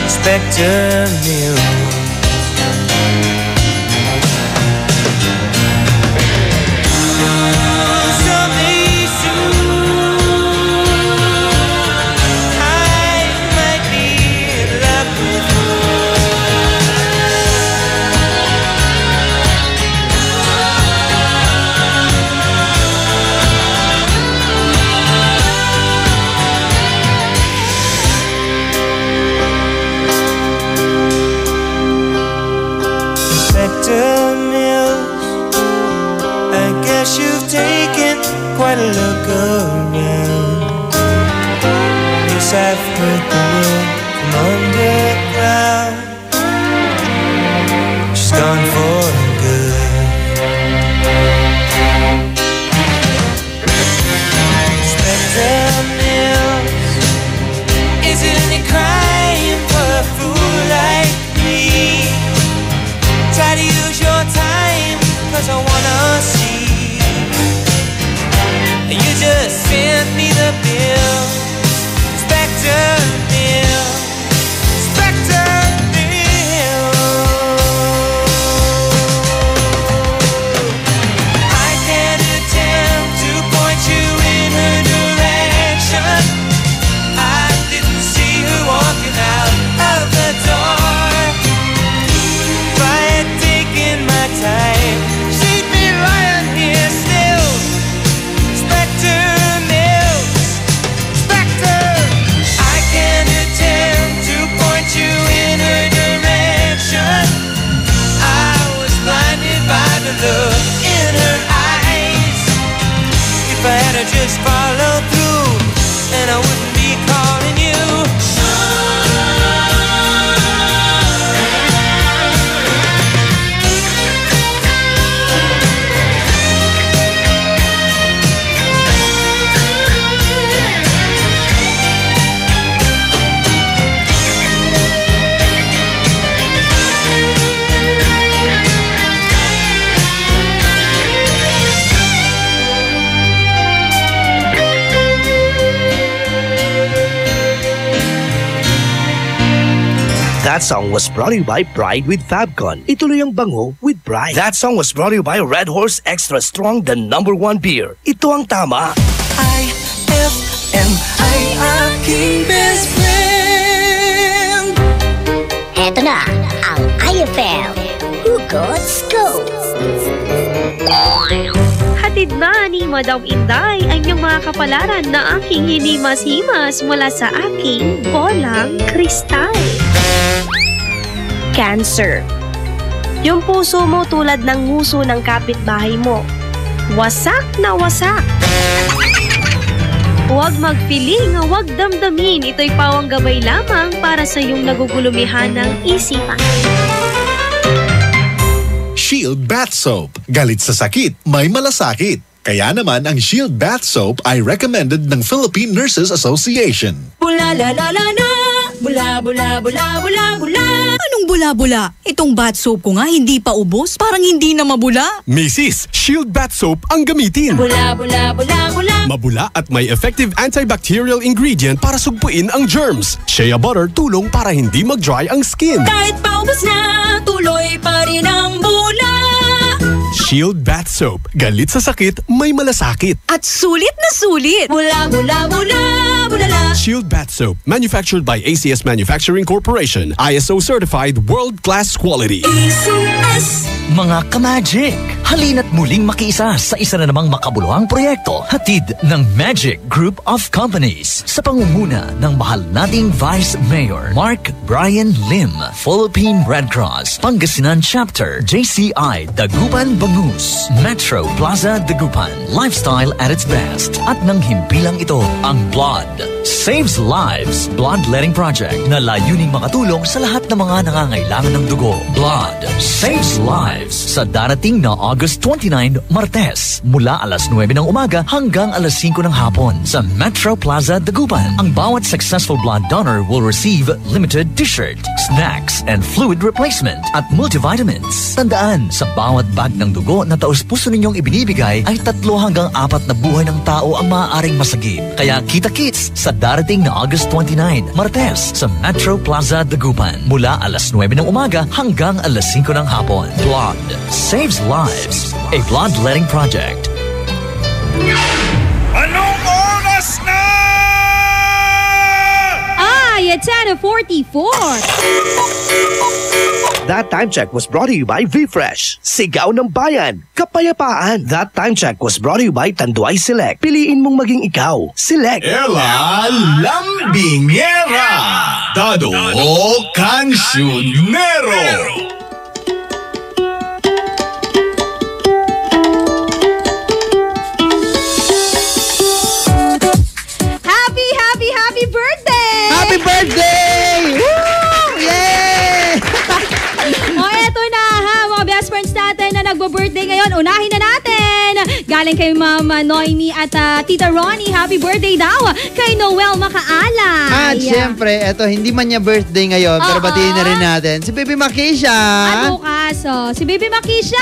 Inspector Mills, someday soon I might be in love with her. Inspector Mills, I guess you've taken quite a look around. Yes, I've heard the word from underground. She's gone for good. Inspector Mills, is it any crime for a fool like me? Try to use your time, 'cause I wanna see. You just sent me the bill. Inspector Mills, Inspector Mills. I can't attempt to point you in her direction. I didn't see her walking out of the door. If I had taken my time, she'd be lying here still. Inspector Mills, Inspector, I can't attempt to point you in her direction. I was blinded by the look in her eyes. If I had just followed through, then I wouldn't be calling you. That song was brought to you by Pride with Fabcon. Ituloy ang bango with Pride. That song was brought to you by Red Horse Extra Strong, the #1 beer. Ito ang tama. IFM, ay aking best friend. Eto na ang IFM Hugot Scoop. Hatid na ni Madam Inday ang iyong mga kapalaran na aking hinimas-himas mula sa aking bolang kristal. Cancer. Yung puso mo tulad ng nguso ng kapitbahay mo. Wasak na wasak. Huwag magpiling, huwag damdamin. Ito'y pawang gabay lamang para sa iyong nagugulumihan ng isipan. Shield Bath Soap. Galit sa sakit, may malasakit. Kaya naman ang Shield Bath Soap ay recommended ng Philippine Nurses Association. Bula la la la la, bula bula bula bula bula. Anong bula-bula? Itong bath soap ko nga hindi pa ubos, parang hindi na mabula. Mrs. Shield Bath Soap ang gamitin. Bula bula bula bula. Mabula at may effective antibacterial ingredient para sugpuin ang germs. Shea butter tulong para hindi mag-dry ang skin. Kahit paubos na, tuloy pa rin ang bula. Shield Bath Soap. Galit sa sakit, may malasakit. At sulit na sulit. Bula bula bula bula la. Shield Bath Soap. Manufactured by ACS Manufacturing Corporation. ISO certified world-class quality. ACS. Mga ka-Magic, halina't muling makiisa sa isa na namang makabuluhang proyekto hatid ng Magic Group of Companies sa pangunguna ng mahal nating Vice Mayor Mark Brian Lim, Philippine Red Cross, Pangasinan Chapter, JCI Dagupan Bangus, Metro Plaza Dagupan, Lifestyle at its best. At nang himpilang ito, ang Blood Saves Lives Bloodletting Project na layuning makatulong sa lahat ng mga nangangailangan ng dugo. Blood Saves Lives sa darating na August 29, Martes, mula alas 9 ng umaga hanggang alas 5 ng hapon sa Metro Plaza Dagupan. Ang bawat successful blood donor will receive limited t-shirt, snacks, and fluid replacement at multivitamins. Tandaan, sa bawat bag ng dugo na taus-puso ninyong ibinibigay ay 3 hanggang 4 na buhay ng tao ang maaaring masagip. Kaya kita-kits sa darating na August 29, Martes sa Metro Plaza Dagupan mula alas 9 ng umaga hanggang alas 5 ng hapon. Blood Saves Lives, a bloodletting project. Anong oras na? Ay, at 10:44. That time check was brought to you by V-Fresh. Sigaw ng bayan, kapayapaan. That time check was brought to you by Tanduay Select. Piliin mong maging ikaw. Select. Ela Lambingera, Dado Cancionero. Happy birthday! Happy birthday! Woo! Yay! O eto na ha, mga best friends natin na nagbo-birthday ngayon. Unahin na natin. Galing kay Mama Noemi at Tita Ronnie. Happy birthday daw kay Noel Makaalay. At syempre, eto, hindi man niya birthday ngayon, pero batiin na rin natin si Baby Makisha. At bukas, si Baby Makisha,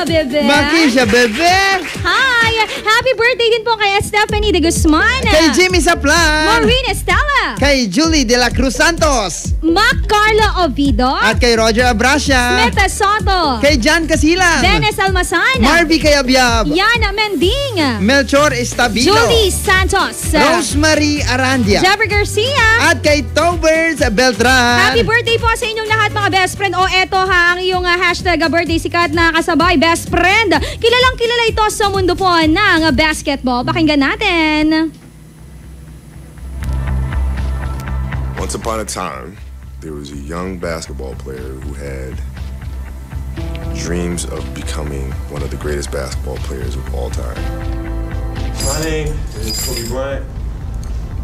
bebe. Makisha, bebe. Hi! Happy birthday din po kay Stephanie de Guzman. Kay Jimmy Saplan. Maureen Estella. Kay Julie de la Cruz Santos. Mac Carlo Ovido. At kay Roger Abracia. Meta Soto. Kay Jan Casilang. Dennis Almasan. Marvy Kayabyab. Yana Mending. Melchor Estabilo. Julie Santos. Rosemary Arandia. Jeffrey Garcia. At kay Tobers Beltran. Happy birthday po sa inyong lahat mga best friend. O eto ha, ang iyong hashtag birthday sikat na kasabay, best friend. Kilalang kilala ito sa mundo po ng basketball. Pakinggan natin. Once upon a time, there was a young basketball player who had dreams of becoming one of the greatest basketball players of all time. My name is Kobe Bryant.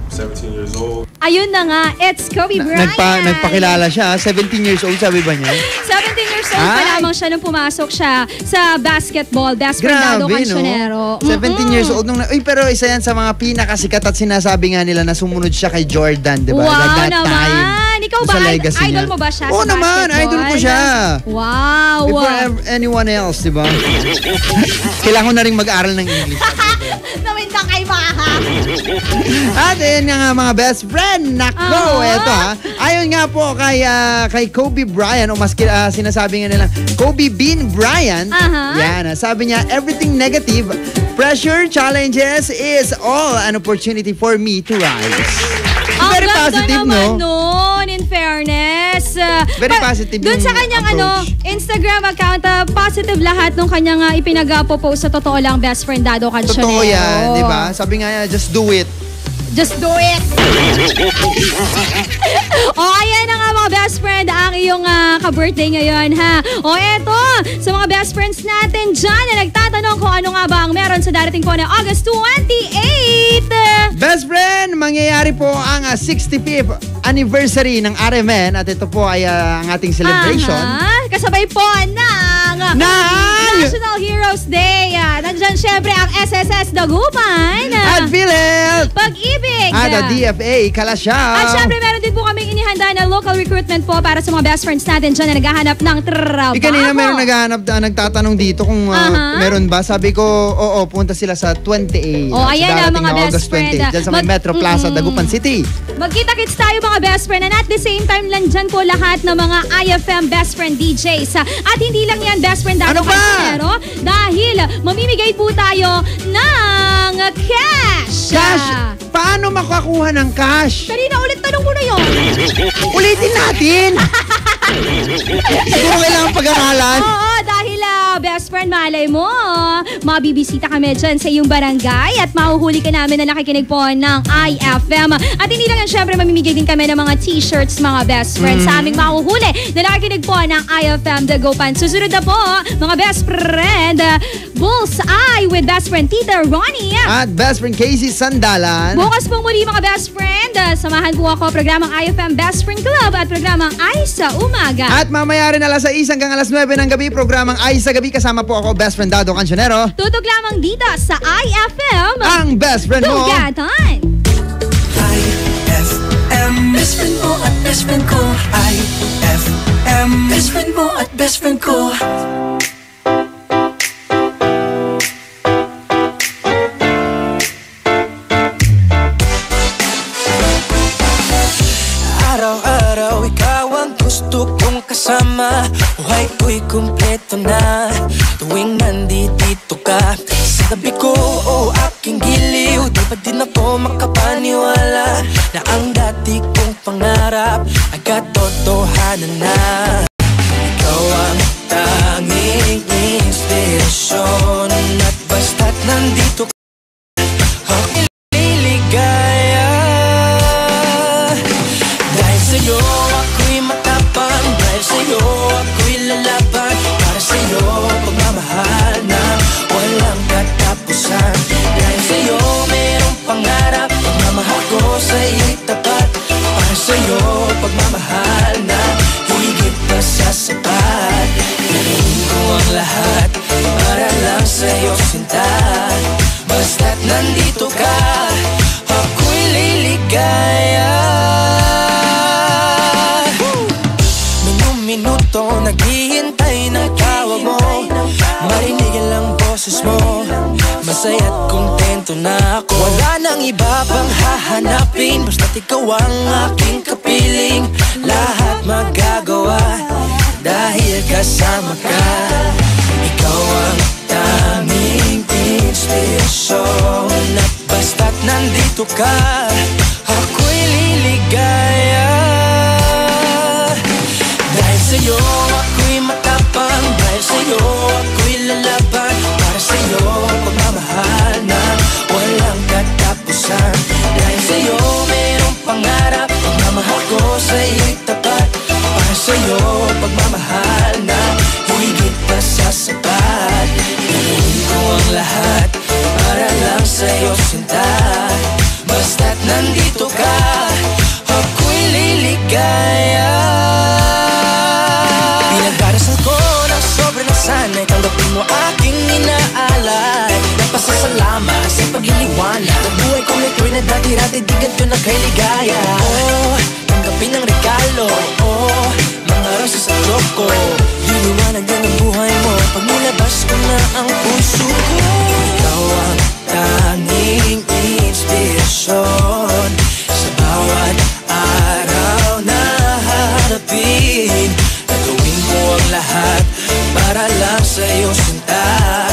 17 years old. Ayun na nga, it's Kobe Bryant. Nagpakilala siya, 17 years old, sabi ba niya? 17 years old pa lamang siya nung pumasok siya sa basketball. Best friend Dado Cancionero. 17 years old nung pero isa yan sa mga pinakasikat at sinasabi nga nila na sumunod siya kay Jordan, di ba? Wow naman! Ikaw ba? Idol mo ba siya sa basketball? naman, idol ko siya. Wow! Before anyone else, di ba? Kailangan ko na rin mag-aral ng English. Nawinda kay Maha. At yun nga mga best friend. Nako, eto ha. Ayon nga po kay Kobe Bryant, o maski sinasabi nga nilang Kobe Bean Bryant. Yan, sabi niya, everything negative, pressure, challenges is all an opportunity for me to rise. Very positive, no? Noon, in fairness. Very positive dun sa kanyang Instagram account, positive lahat nung kanyang ipinag-post sa totoo lang best friend Dado Cancionero. Totoo yan, di ba? Sabi nga, just do it. Just do it! O, ayan na nga mga best friend, ang iyong naka-birthday ngayon, ha? O eto, sa mga best friends natin dyan na nagtatanong kung ano nga ba ang meron sa darating po na August 28. Best friend, mangyayari po ang 65th anniversary ng RMN at ito po ay ang ating celebration. Kasabay po ng National Heroes Day. Nandyan syempre ang SSS Dagupan. At PhilHealth. Pag-ibig. At DFA Kalasyaw. At syempre meron din po kaming inihanda na local recruitment po para sa mga best friends natin dyan na naghahanap ng trabaho. Kanina meron nagtatanong dito kung meron ba. Sabi ko, oo, punta sila sa 28. Ayan na mga best friend. Dyan sa Metro Plaza, Dagupan City. Magkita-kits tayo mga best friend. And at the same time lang dyan po lahat ng mga IFM best friend DJs. At hindi lang yan best friend Dago Pansinero. Dahil mamimigay po tayo ng cash. Cash? Paano makakuha ng cash? Kanina ulit tanong mo na yun. Ulitin natin. Siguro kailangan pag-aralan. Oo, dahil best friend, malay mo, mabibisita kami dyan sa iyong barangay at mahuhuli ka namin na nakikinig po ng IFM. At hindi lang yan, syempre, mamimigay din kami ng mga t-shirts, mga best friends, sa aming mahuhuli na nakikinig po ng IFM The Go Pan. Susunod na po, mga best friend, Bullseye with best friend Tita Ronnie. At best friend Casey Sandalan. Bukas pong muli mga best friend, samahan po ako programang IFM Best Friend Club at programang Ay sa Umaga. At mamaya rin alas 6 hanggang alas 9 ng gabi, programang Ay sa Gabi. Kasama po ako, best friend Dado Cancionero. Tutok lamang dito sa IFM. Ang best friend mo. Tugatan. IFM, best friend mo at best friend ko. IFM, best friend mo at best friend ko. Araw-araw ikaw ang gusto kong kasama. Buhay ko'y kumpleto na tuwing nandito ka sa tabi ko o aking giliw. Di ba din ako makapaniwala na ang dati kong pangarap ay katotohanan na. Ikaw ang tanging inspirasyon at basta't nandito ka ako'y liligaya. Dahil sa'yo ako'y matapang, dahil sa'yo ako'y lalaban, para sa'yo pagmamahal na walang katapusan. Dahil sa'yo mayroong pangarap, pagmamahal ko sa'yo'y tapat, para sa'yo pagmamahal na higit pa sa sapat. Gawin ko ang lahat para lang sa'yo sinta, basta't nandito ka ako'y liligaya. Minuto naghihintay ng tawag mo, marinig ang boses mo, masaya't kontento na ako. Wala nang iba pang hahanapin, basta't ikaw ang aking kapiling. Lahat magagawa dahil kasama ka. Ikaw ang tanging inspirasyon at basta't nandito ka ako'y liligaya. Dahil sa'yo ako'y matapang, dahil sa'yo ako'y lalaban, para sa'yo pagmamahal na walang katapusan. Dahil sa'yo mayroong pangarap, pagmamahal ko sa'yo'y tapat, para sa'yo pagmamahal na higit pa sa sapat. Gawin ko ang lahat para lang sa'yo sinta, basta't nandito ka ako'y liligaya. Pinagdarasal ko ng sobrang nasanay, tanggapin mo aking inaalay. Nagpasasalamat sa pagliliwanag ng buhay kong ito'y na dati-dati di ganito nagkailigaya. Oh, tanggapin ang regalo, oh, mga rosas at choco. Liwanag din ang buhay mo pag nilabas ko na ang puso ko. Ikaw ang tanging inspirasyon sa bawat araw na haharapin. Gawin ko ang lahat para lang sa'yo sinta,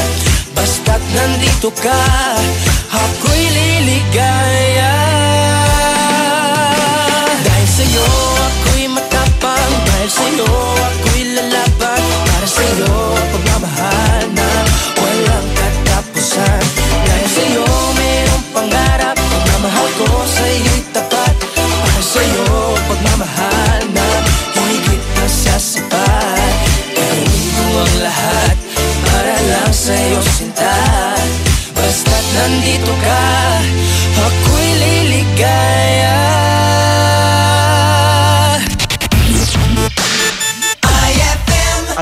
basta't nandito ka ako'y liligaya. Dahil sa'yo ako'y matapang, dahil sa'yo ako'y lalaban, para sa'yo pagmamahal na walang katapusan. Dahil sa'yo mayroong pangarap, pagmamahal ko sa'yo'y tapat, para sa'yo pagmamahal na higit pa sa sapat.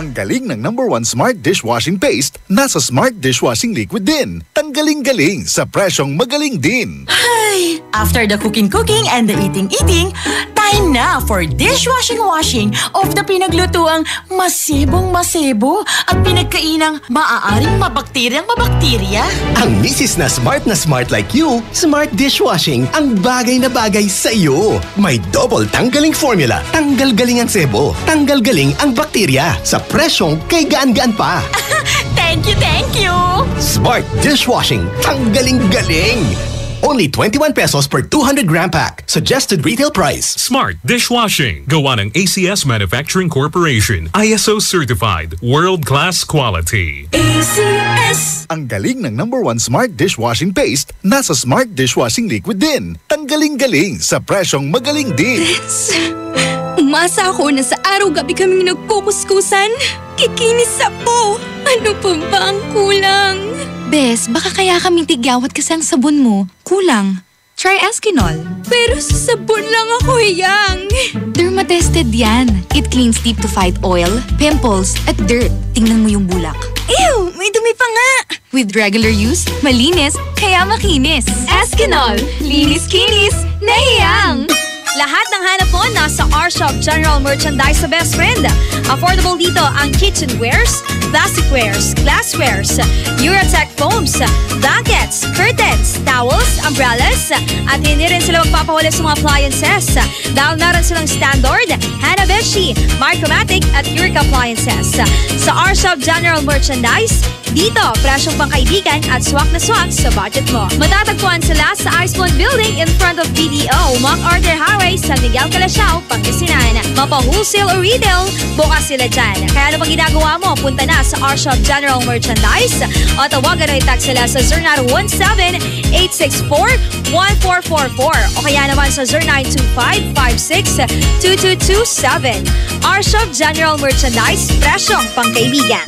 Ang galing ng #1 Smart Dishwashing Paste, nasa Smart Dishwashing Liquid din. Tanggaling-galing sa presyong magaling din. Ay, after the cooking and the eating, time na for dishwashing of the pinaglutuang masibong-masibo at pinagkainang maaaring mabakterya. Ang misis na smart like you, Smart Dishwashing ang bagay na bagay sa iyo. May double tanggaling formula. Tanggal galing ang sebo. Tanggal galing ang bakterya. Sa presyong kay gaan-gaan pa. Thank you! Smart Dishwashing. Tanggaling galing. Only 21 pesos per 200-gram pack. Suggested retail price. Smart Dishwashing. Gawa ng ACS Manufacturing Corporation. ISO certified. World-class quality. ACS. Ang galing ng #1 Smart Dishwashing Paste, nasa Smart Dishwashing Liquid din. Tanggaling-galing sa presyong magaling din. Umasa ako na sa araw-gabi kaming nagkukuskusan. Kikinis ako. Ano pa ba ang kulang? Bes, baka kaya kaming tigyawat kasi ang sabon mo. Kulang. Try Eskinol. Pero sa sabon lang ako hiyang. Dermatested yan. It cleans deep to fight oil, pimples, at dirt. Tingnan mo yung bulak. Ew! May dumi pa nga! With regular use, malinis, kaya makinis. Eskinol. Linis-kinis, nahiyang! Lahat ng hanap mo nasa R-Shop General Merchandise sa Best Friend. Affordable dito ang kitchenwares, plasticwares, glasswares, Eurotech foams, blankets, curtains, towels, umbrellas, at hindi rin sila magpapahuli sa mga appliances dahil meron silang standard, Hanabishi, Micromatic at Eureka appliances. Sa R-Shop General Merchandise, dito, presyong pangkaibigan at swak na swak sa budget mo. Matatagpuan sila sa Iceland Building in front of BDO, MacArthur Highway, San Miguel, Calasiao, Pangasinan. Mapa-wholesale o retail, bukas sila dyan. Kaya ano bang ginagawa mo? Punta na sa R-Shop General Merchandise o tawagan o i-text sila sa 0917-864-1444 o kaya naman sa 0925-56-2227. R-Shop General Merchandise, presyong pangkaibigan.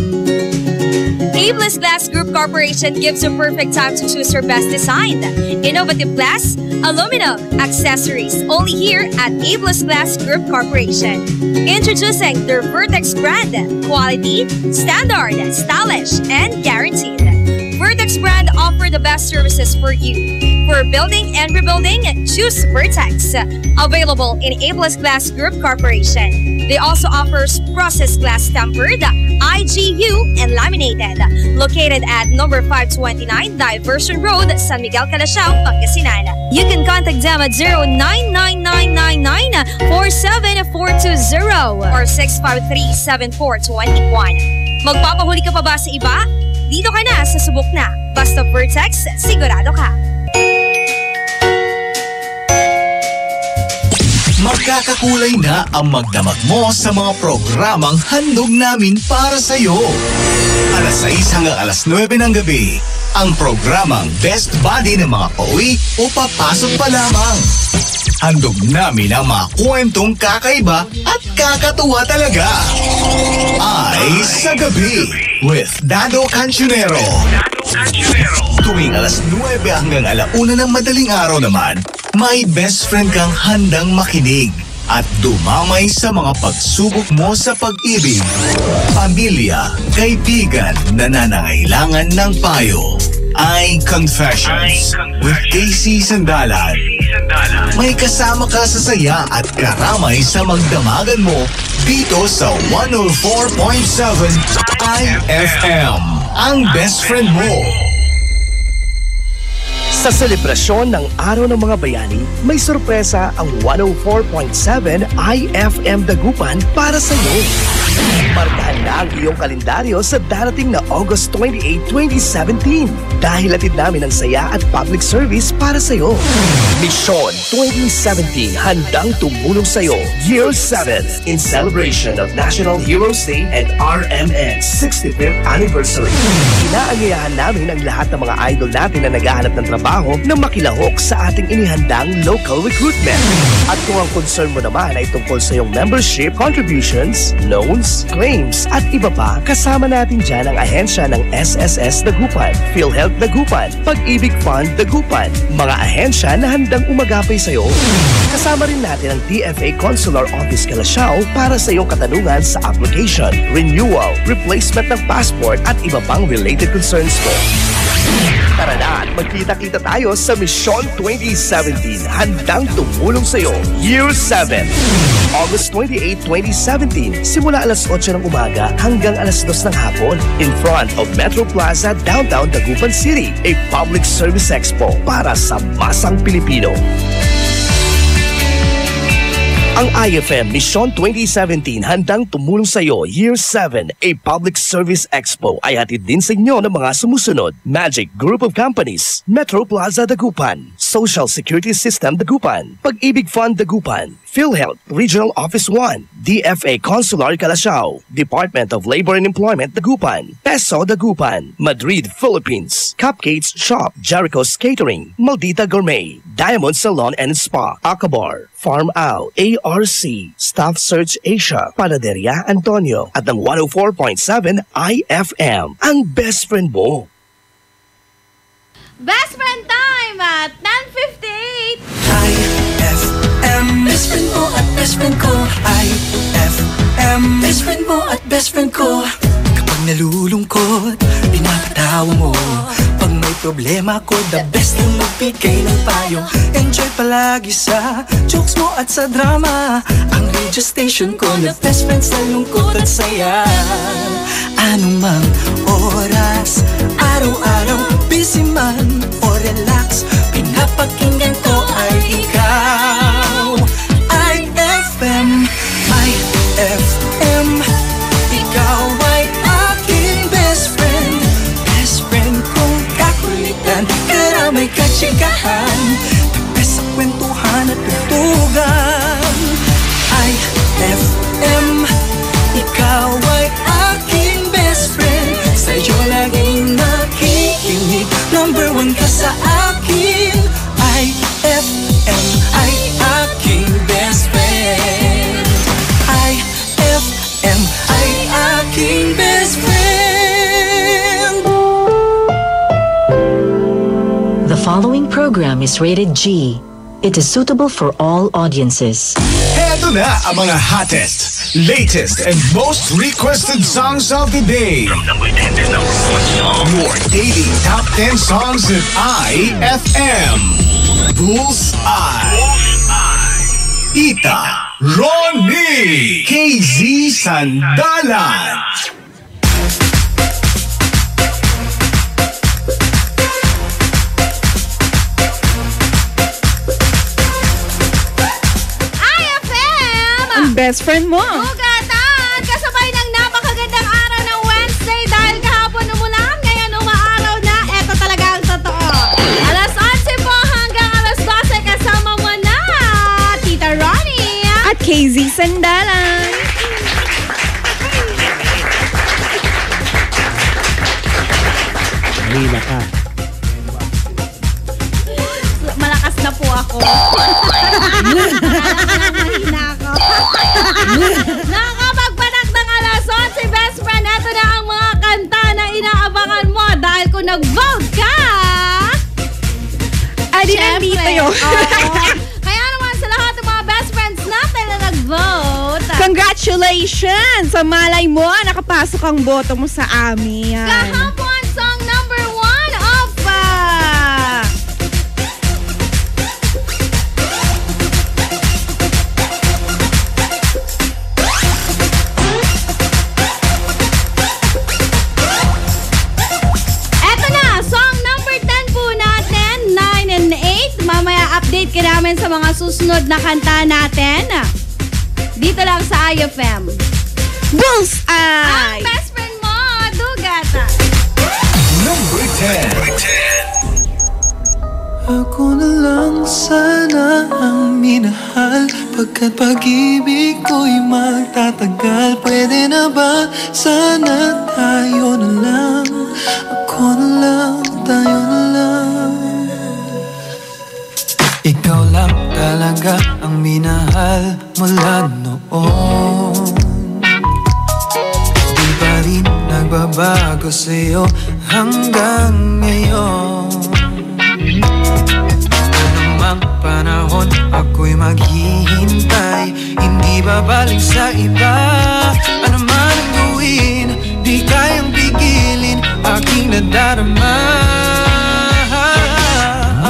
Abeless Glass Group Corporation gives you perfect time to choose your best design. Innovative glass, aluminum, accessories, only here at Abeless Glass Group Corporation. Introducing their Vertex brand, quality, standard, stylish, and guaranteed. Vertex brand offer the best services for you. For building and rebuilding, choose Vertex. Available in Abeless Glass Group Corporation. They also offer processed glass tempered, IGU, and laminated. Located at number 529 Diversion Road, San Miguel, Calasiao, Pangasinan. You can contact them at 099999-47420 or 653-7421. Magpapahuli ka pa ba sa iba? Dito ka na sa subok na. Basta Vertex, sigurado ka. Magkakakulay na ang magdamag mo sa mga programang handog namin para sa iyo. Alas 6 hanggang alas 9 ng gabi, ang programang Best Buddy ng mga pauwi o papasok pa lamang. Handog namin ang mga kwentong kakaiba at kakatuwa talaga. Ay sa gabi with Dado Cancionero. Tuwing alas 9 hanggang alauna ng madaling araw naman, may best friend kang handang makinig at dumamay sa mga pagsubok mo sa pag-ibig, pamilya, kaibigan na nangangailangan ng payo. Ay Confessions with Casey Sandalan. May kasama ka sa saya at karamay sa magdamagan mo dito sa 104.7 IFM. Ang best friend mo. Sa selebrasyon ng Araw ng Mga Bayani, may sorpresa ang 104.7 IFM Dagupan para sa iyo. Markahan na ang iyong kalendaryo sa darating na August 28, 2017 dahil hatid namin ang saya at public service para sa iyo. Mission 2017 handang tumulong sa iyo. Year 7 in celebration of National Heroes Day and RMN 65th Anniversary. Inaanyayahan namin ang lahat ng mga idol natin na naghahanap ng trabaho na makilahok sa ating inihandang local recruitment. At kung ang concern mo naman ay tungkol sa iyong membership, contributions, loans, loans, claims at iba pa. Kasama natin dyan ang ahensya ng SSS Dagupan, PhilHealth Dagupan, Pag-ibig Fund Dagupan, mga ahensya na handang umagapay sa'yo. Kasama rin natin ang DFA Consular Office Calasiao para sa iyong katanungan sa application, renewal, replacement ng passport at iba pang related concerns mo. Tara na at magkita-kita tayo sa Mission 2017. Handang tumulong sa iyo. Year 7. August 28, 2017. Simula alas 8 ng umaga hanggang alas 2 ng hapon. In front of Metro Plaza, downtown Dagupan City. A public service expo para sa masang Pilipino. Ang IFM Mission 2017 handang tumulong sa iyo. Year 7, a public service expo ay hatid din sa inyo ng mga sumusunod. Magic Group of Companies, Metro Plaza Dagupan, Social Security System Dagupan, Pag-ibig Fund Dagupan, PhilHealth Regional Office 1, DFA Consular Calasiao, Department of Labor and Employment Dagupan, Peso Dagupan, Madrid, Philippines, Cupcakes Shop, Jericho's Catering, Maldita Gourmet, Diamond Salon and Spa, Akabar, Farm Out, ARC, Staff Search Asia, Panaderia Antonio, at ang 104.7 IFM, ang best friend mo. Best friend time at 10:58. IFM, best friend mo at best friend ko. IFM, best friend mo at best friend ko. Kapag nalulungkot, pinapatawa mo. Pag may problema ko, the best na magbigay ng payo. Enjoy palagi sa jokes mo at sa drama. Ang radio station ko na best friend sa lungkot at saya. Anumang oras, araw-araw, busy man o relax, pinapakinggan ko ay ikaw. IFM, IFM, ikaw ay aking best friend. Best friend kong kakulitan, karamay katsikahan, tapos sa kwentuhan at tutugan. IFM, ikaw ay aking best friend. Sa'yo laging nakikinig, number one ka sa akin. IFM ay aking best friend. IFM ay aking best friend. The following program is rated G. It is suitable for all audiences. Heto na ang mga hottest, latest, and most requested songs of the day. From number 10 to number 1 Your daily top 10 songs at IFM. Bullseye. Ita Ronnie. KZ Sandalan. Best friend mo. Ugatan! Kasabay ng napakagandang araw ng Wednesday dahil kahapon umulan, ngayon umaaraw na. Eto talaga ang totoo. Alas 11 po hanggang alas 12 kasama mo na Tita Ronnie at KZ Sandalan. Mahina ka. Malakas na po ako. Mahina ako. Nakakapagpanak ng alas 11, best friend. Ito na ang mga kanta na inaabangan mo dahil kung nag-vote ka, adi nandito yun. Kaya naman sa lahat ng mga best friends natin na nag-vote, congratulations! Sa malay mo, nakapasok ang boto mo sa amin. Kahapon, song number 1 of update ka namin sa mga susunod na kanta natin. Dito lang sa IFM. Bullseye! Ang best friend mo, Dugata. Number 10. Ako na lang sana ang minahal, pagkat pag-ibig ko'y magtatagal. Pwede na ba sana tayo na lang? Ako na lang, tayo na lang. Ikaw lang talaga ang minahal mula noon. magbabago sa'yo hanggang ngayon. Anumang panahon ako'y maghihintay, hindi babalik sa iba. Ano man ang gawin, di kayang pigilin aking nadarama.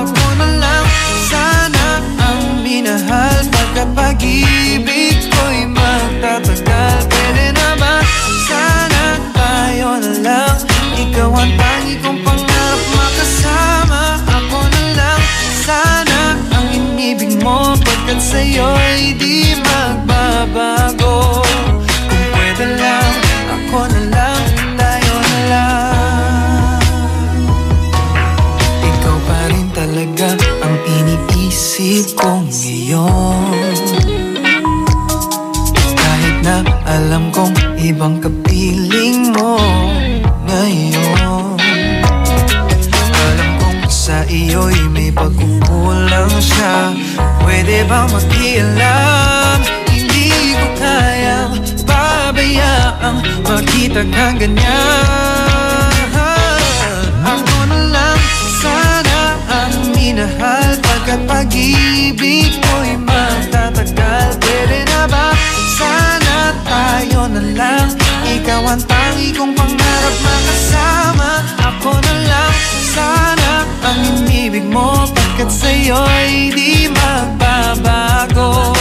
Ako na lang sana ang minahal, pagkat pag-ibig ko'y magtatagal. Pwede na ba sana tayo na lang, ikaw ang tangi kong pangarap makasama. Ako na lang sana ang inibig mo, pagkat sa'yo'y di magbabago. Kung pwede lang, ako na lang, tayo na lang. Ikaw pa rin talaga ang iniisip ko ngayon, kahit na alam kong ibang kapiling mo ngayon. Alam kong sa iyo'y may pagkukulang siya, pwede bang makialam? Hindi ko kayang babayaang makita kang ganyan. Ako na lang sana ang minahal, pagkat pag-ibig ko'y magtatagal. Pwede na ba sana tayo na lang, ikaw ang tangi kong pangarap makasama. Ako na lang sana ang inibig mo, pagkat sa'yo'y di magbabago.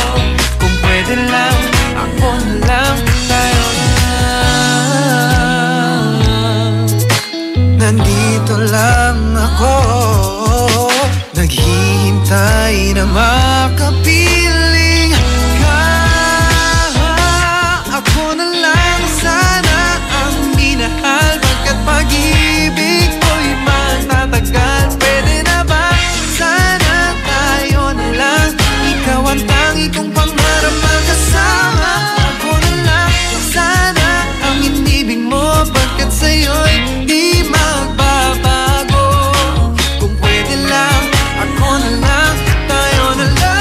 Kung pwede lang, ako na lang, tayo na lang. Nandito lang ako, naghihintay na makapiling ka. Ako na lang sana ang minahal, pagkat pag-ibig ko'y magtatagal. Pwede na ba sana tayo na lang, ikaw ang tangi kong pangarap magkasama. Ako na lang sana ang inibig mo, pagkat sa'yo'y di magbabago. Kung pwede lang, ako na lang, tayo na lang.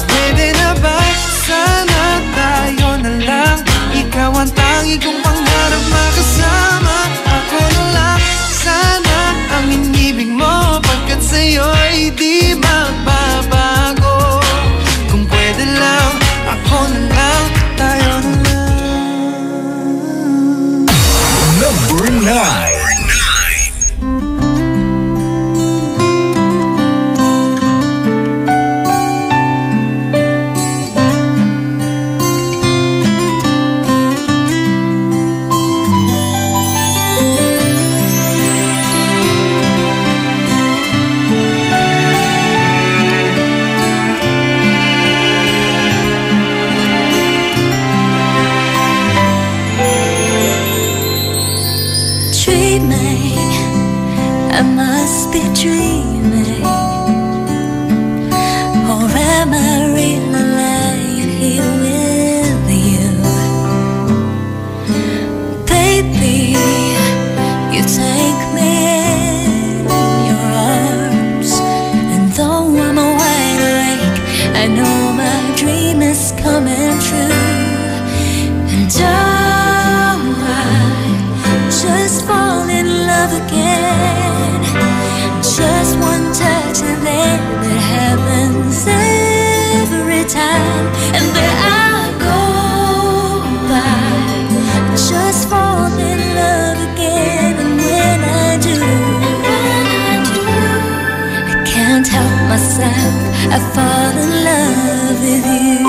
Pwede na ba sana tayo na lang, ikaw ang tangi kong pangarap makasama. Ako na lang sana ang inibig mo, pagkat sa'yo'y di magbabago. Kung pwede lang, ako na lang, tayo na lang. Number 9. Dreaming, I must be dreaming, or am I really lying here with you? Baby, you take me in your arms, and though I'm wide awake, I know my dream is coming true. And just fall in love again. Just one touch and then it happens every time. And there I go by, just fall in love again. And when I do, I can't help myself, I fall in love with you.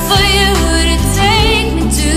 For you to take me to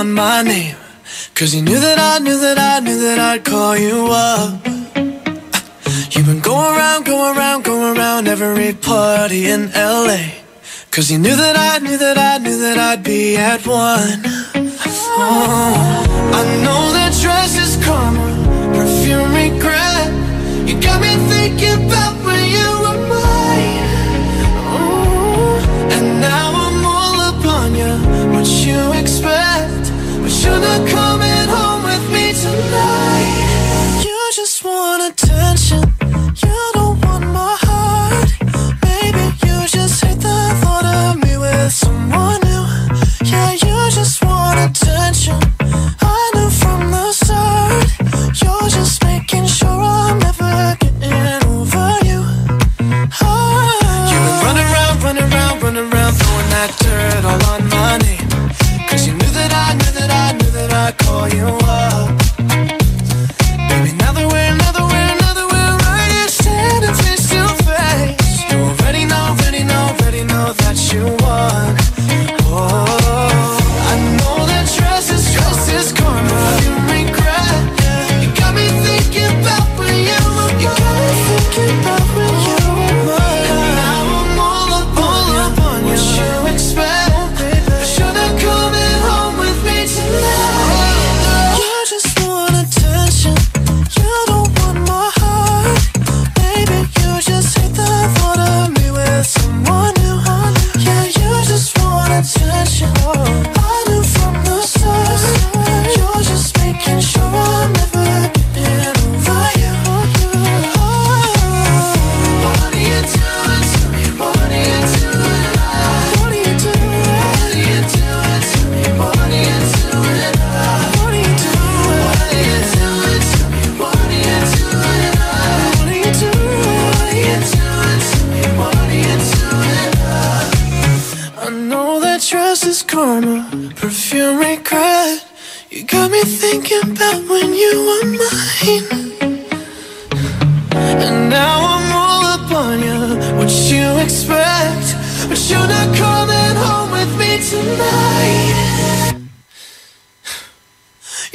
on my name. Cause you knew that I'd call you up. You've been going around every party in LA. Cause you knew that I'd be at one. I know that dress is karma, perfume regret. You got me thinking about when you were mine. And now I'm all upon you, what you expect. But you're not coming home with me tonight. You just want attention, you don't want my heart. Maybe you just hate the thought of me with someone new. Yeah, you just want attention, I knew from the start. You're just making sure I'm never getting over you. You've been running around, throwing that dirt all on my name. Cause you knew that I'd call you up. Baby, now that we're right here standing face to face, you already know that you won. Oh, I know that dress is karma, you regret. You got me thinking about when you were mine. And now I'm all up on what you expect. But you're not coming home with me tonight. You just want attention, you don't want my heart. Maybe you just hate the thought of me with someone new. Yeah, you just want attention, I knew from the start. You're just making sure I'm never getting over you. What are you doing to me? What are you doing? What are you doing? What are you doing to me? What are you doing? What are you doing? What are you doing to me? What are you doing? What are you doing? What are you doing to me? What are you doing? I know that dress is karma, perfume regret. You got me thinking about when you were mine. And now I'm all up on you, what you expect. But you're not coming home with me tonight.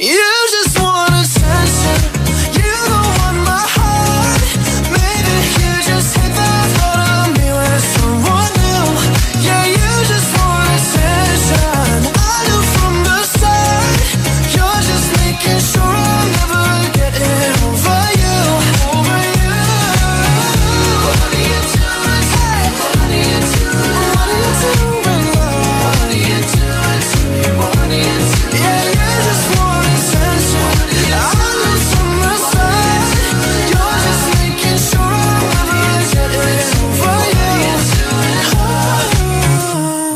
You just want attention, you don't want my heart. Maybe you just hate the thought of me with someone new. Yeah, you just want attention, I knew from the start. You're just making sure I'm never getting over you. Over you. What are you doing? What are you doing? What are you doing? What are you doing to me? What are you doing? Yeah, you just want attention, I knew from the start. You're just making sure I'm never getting over you.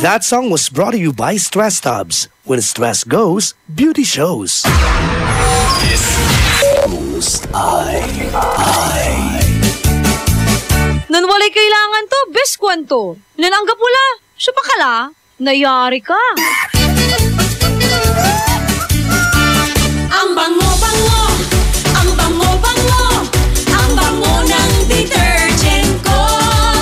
That song was brought to you by Stress Tubs. When stress goes, beauty shows. Nun walay kailangan to, best kwanto. Nananggap wala, siya pa kala, nayari ka. Ang bango-bango, ang bango-bango, ang bango ng detergent ko.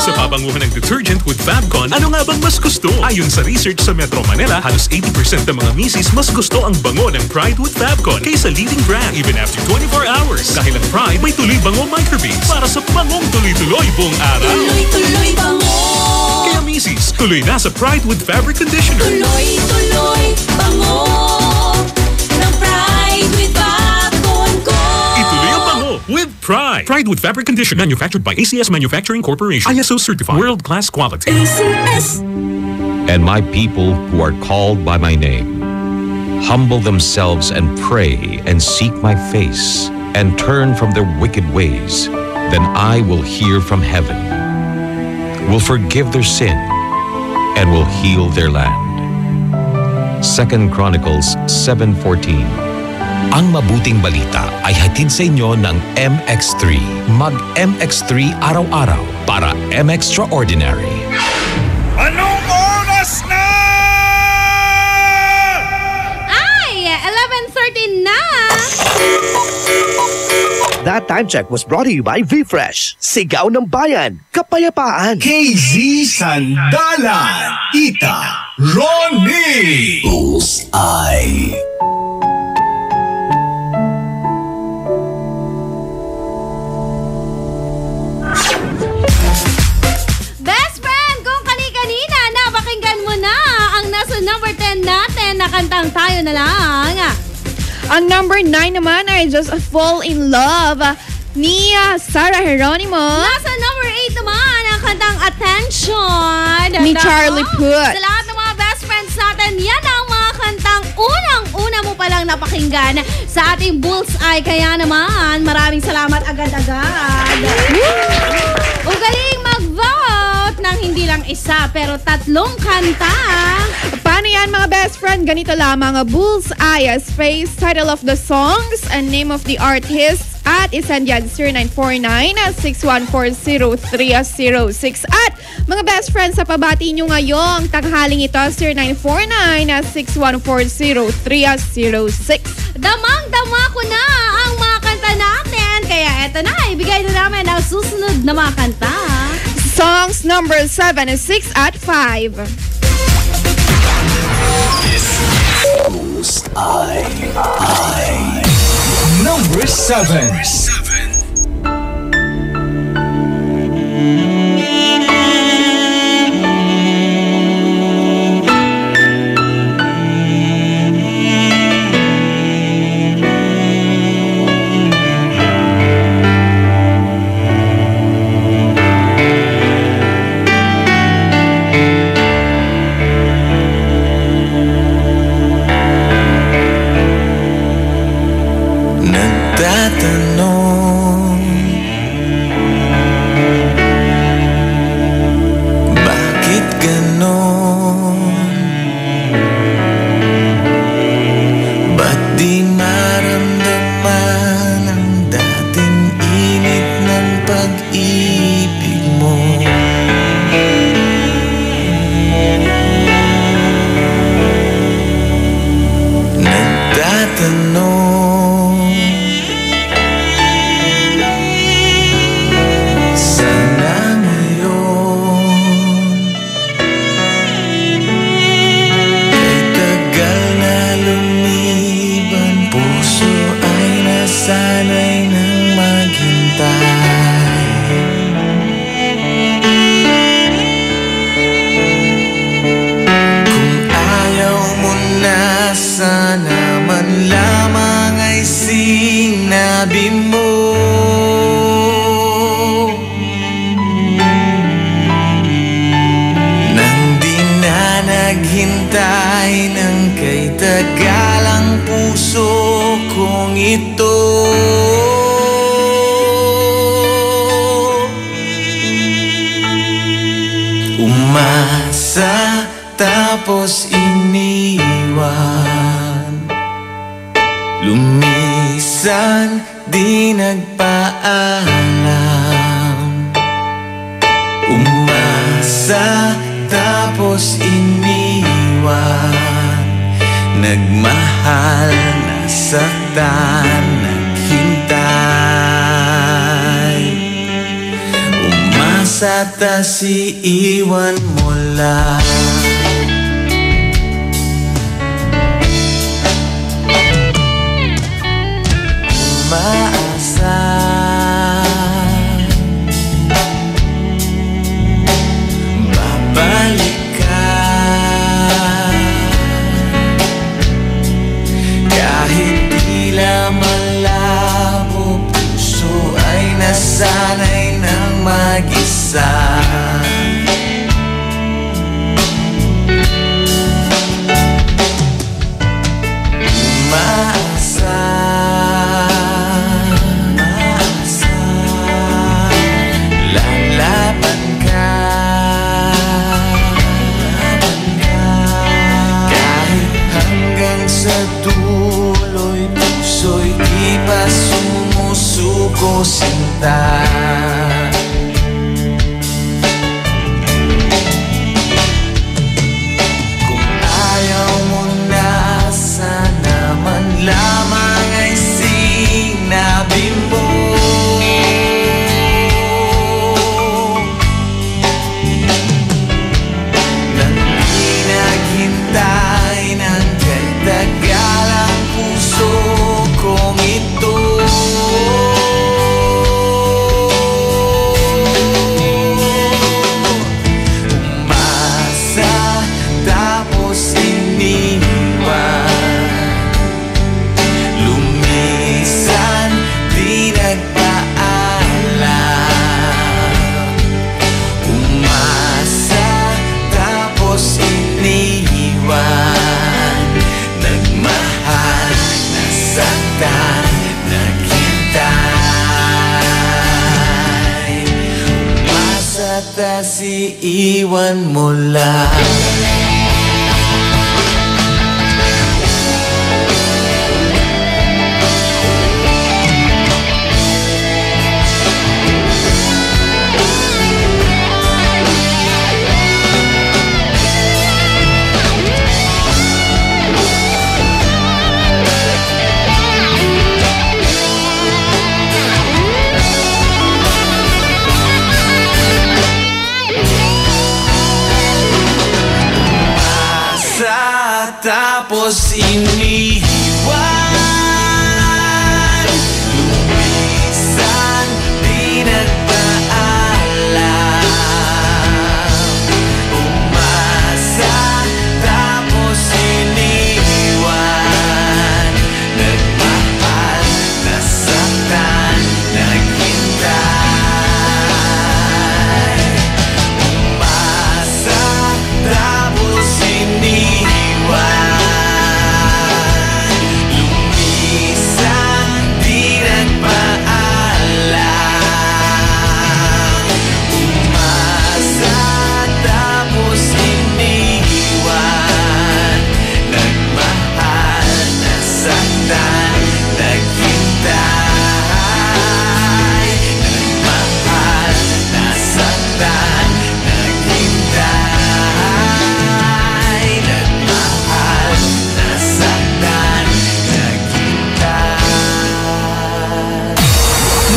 Sa pabanguhan ng detergent with Fabcon, ano nga bang mas gusto? Ayon sa research sa Metro Manila, halos 80% ng mga misis mas gusto ang bango ng Pride with Fabcon kaysa leading brand even after 24 hours. Dahil ang Pride may tuloy bango microbeads para sa bangong tuloy-tuloy buong araw. Tuloy-tuloy bango. Kaya misis, tuloy na sa Pride with Fabric Conditioner. Tuloy-tuloy bango ng Pride with Fabcon ko. Ituloy ang bango with Pride. Pride with Fabric Conditioner, manufactured by ACS Manufacturing Corporation. ISO certified, world-class quality. ACS. And my people who are called by my name humble themselves and pray and seek my face and turn from their wicked ways, then I will hear from heaven, will forgive their sin, and will heal their land. 2 Chronicles 7:14. Ang mabuting balita ay hatid sa inyo ng MX3. Mag-MX3 araw-araw para M-Extraordinary. Anong oras na? Ay, 11:13 na! That time check was brought to you by V-Fresh. Sigaw ng Bayan, Kapayapaan. KZ Sandalan, Ita, Ronnie, Bullseye. Best friend, kung kani-kanina, napakinggan mo na ang nasa number 10 natin na kantang Tayo na Lang. Ang number 9 naman ay Just Fall in Love ni Sarah Geronimo. Nasa number 8 naman ang kantang Attention ni Charlie Puth. Sa lahat ng mga best friends natin, yan ang mga kantang unang-una mo palang napakinggan sa ating Bullseye. Kaya naman, maraming salamat agad-agad. Ugaling mag-vote ng hindi lang isa pero 3 kanta. Paano yan mga best friend? Ganito lamang, Bullseye, space, title of the songs, and name of the artist, at isend yan 0949-6140306. At mga best friends, sa pabati nyo ngayong tanghaling ito, 0949-6140306. Damang-dama ko na ang mga kanta natin. Kaya eto na, ibigay na namin ang susunod na mga kanta. Songs number 7 is 6 at 5. Number 7. Umasa tapos iniwan, lumisan di nagpaalam. Umasa tapos iniwan, nagmahal, nasaktan, naghintay. Umasa tas iiwan mo lang. Umaasa babalik ka, kahit tila malabo, puso ay nasanay ng mag-isa. Sinta, kung ayaw mo na, sana man lamang ay sinabi mo. tas iiwan mo lang. Tapos iniwan, lumisan, di nagpaalam. Umasa, tapos iniwan, nagmahal, nasaktan, naghintay. Umasa, tapos iniwan,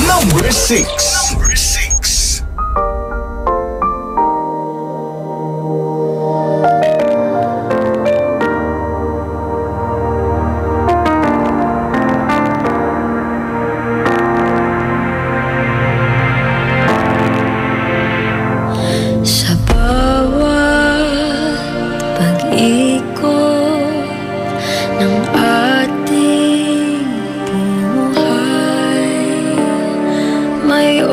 Number 6. Sa bawat pag-ikot ng ating buhay, may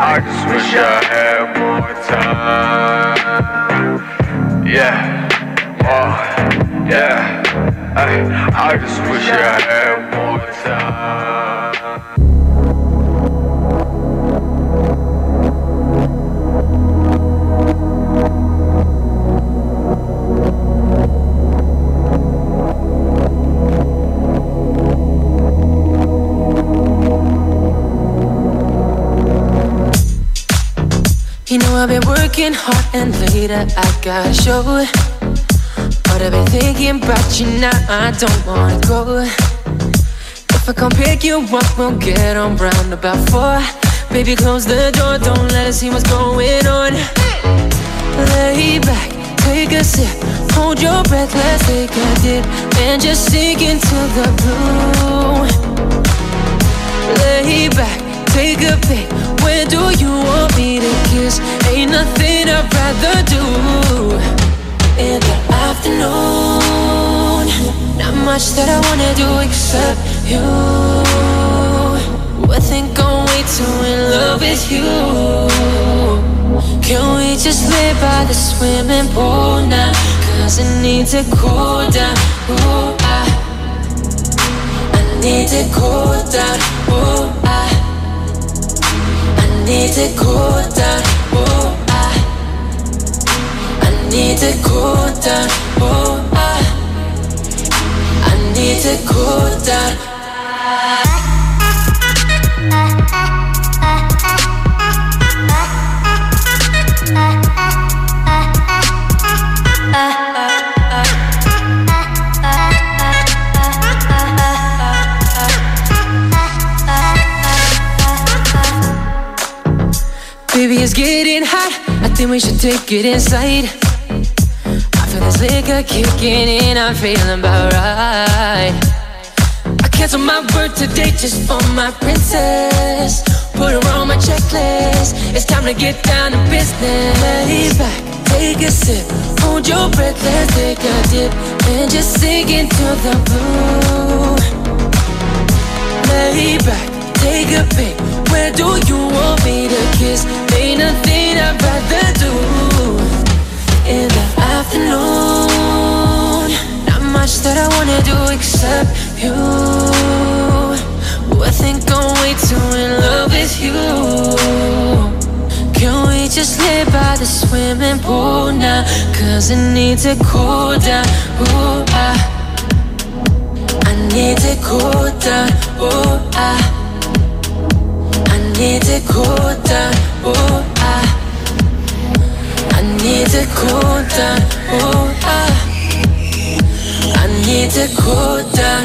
I just wish I had more time. Yeah, oh, yeah. I just wish I had more time. You know I've been working hard and later I gotta show it. But I've been thinking about you now, I don't wanna go. If I come pick you up, we'll get on round about 4. Baby, close the door, don't let us see what's going on. Lay back, take a sip, hold your breath, let's take a dip, and just sink into the blue. Lay back, take a pic, where do you want me to kiss? Ain't nothing I'd rather do. In the afternoon, not much that I wanna do except you. I think I'm way too in love with you. Can we just lay by the swimming pool now? Cause it needs to cool down. Ooh, I need to cool down. Ooh, I need to cool down. Ooh, I need to cool down. Ooh, I need to cool down. Baby, it's getting hot, I think we should take it inside. I feel this liquor kicking in, I'm feeling about right. I cancel my work today just for my princess. Put her on my checklist, it's time to get down to business. Lay back, take a sip, hold your breath, let's take a dip, and just sink into the blue. Lay back, take a pic, where do you want me to kiss? Ain't nothing I'd rather do. In the afternoon, not much that I wanna do except you. I think I'm way too in love with you. Can we just lay by the swimming pool now? Cause it needs to cool down. Ooh, I need to cool down. Ooh, I need to cool down. Ooh, I need to cool down. Ooh, I need to cool down.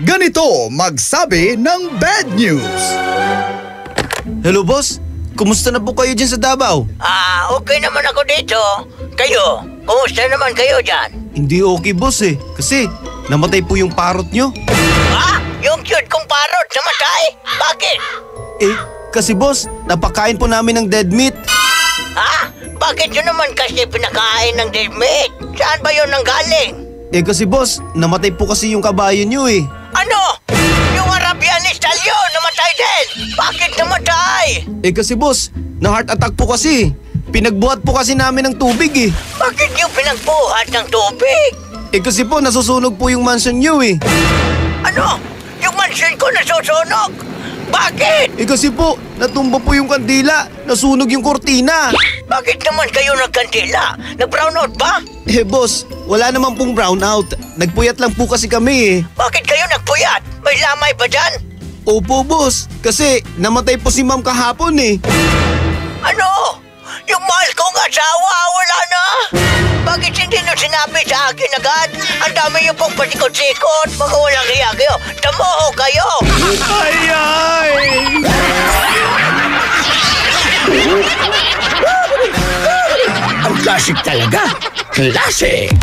Ganito magsabi ng bad news. Hello boss, kumusta na po kayo dyan sa Davao? Okay naman ako dito. Kayo, kumusta naman kayo dyan? Hindi okay boss eh, kasi namatay po yung parrot nyo. Yung cute kong parrot namatay? Bakit? Kasi boss, napakain po namin ng dead meat. Bakit yun naman kasi pinakain ng dead meat? Saan ba yun nanggaling? Kasi boss, namatay po kasi yung kabayo nyo eh. Ano? Yung Arabian Stallion namatay din? Bakit namatay? Kasi boss, na-heart attack po kasi. Pinagbuhat po kasi namin ng tubig eh. Bakit yung pinagbuhat ng tubig? Kasi po, nasusunog po yung mansion nyo eh. Ano? Yung machine ko nasusunog. Bakit? Kasi po, natumba po yung kandila. Nasunog yung kortina. Bakit naman kayo nagkandila? Nag-brown out ba? Boss, wala naman pong brownout. Nagpuyat lang po kasi kami Bakit kayo nagpuyat? May lamay ba dyan? Opo, boss. Kasi namatay po si ma'am kahapon Ano? Yung mahal kong asawa, wala na? Bakit hindi nyo sinabi sa akin agad? Ang dami yung pong pasikot-sikot. Mga walang hiya kayo. Tamoho kayo! Ang classic talaga. Classic!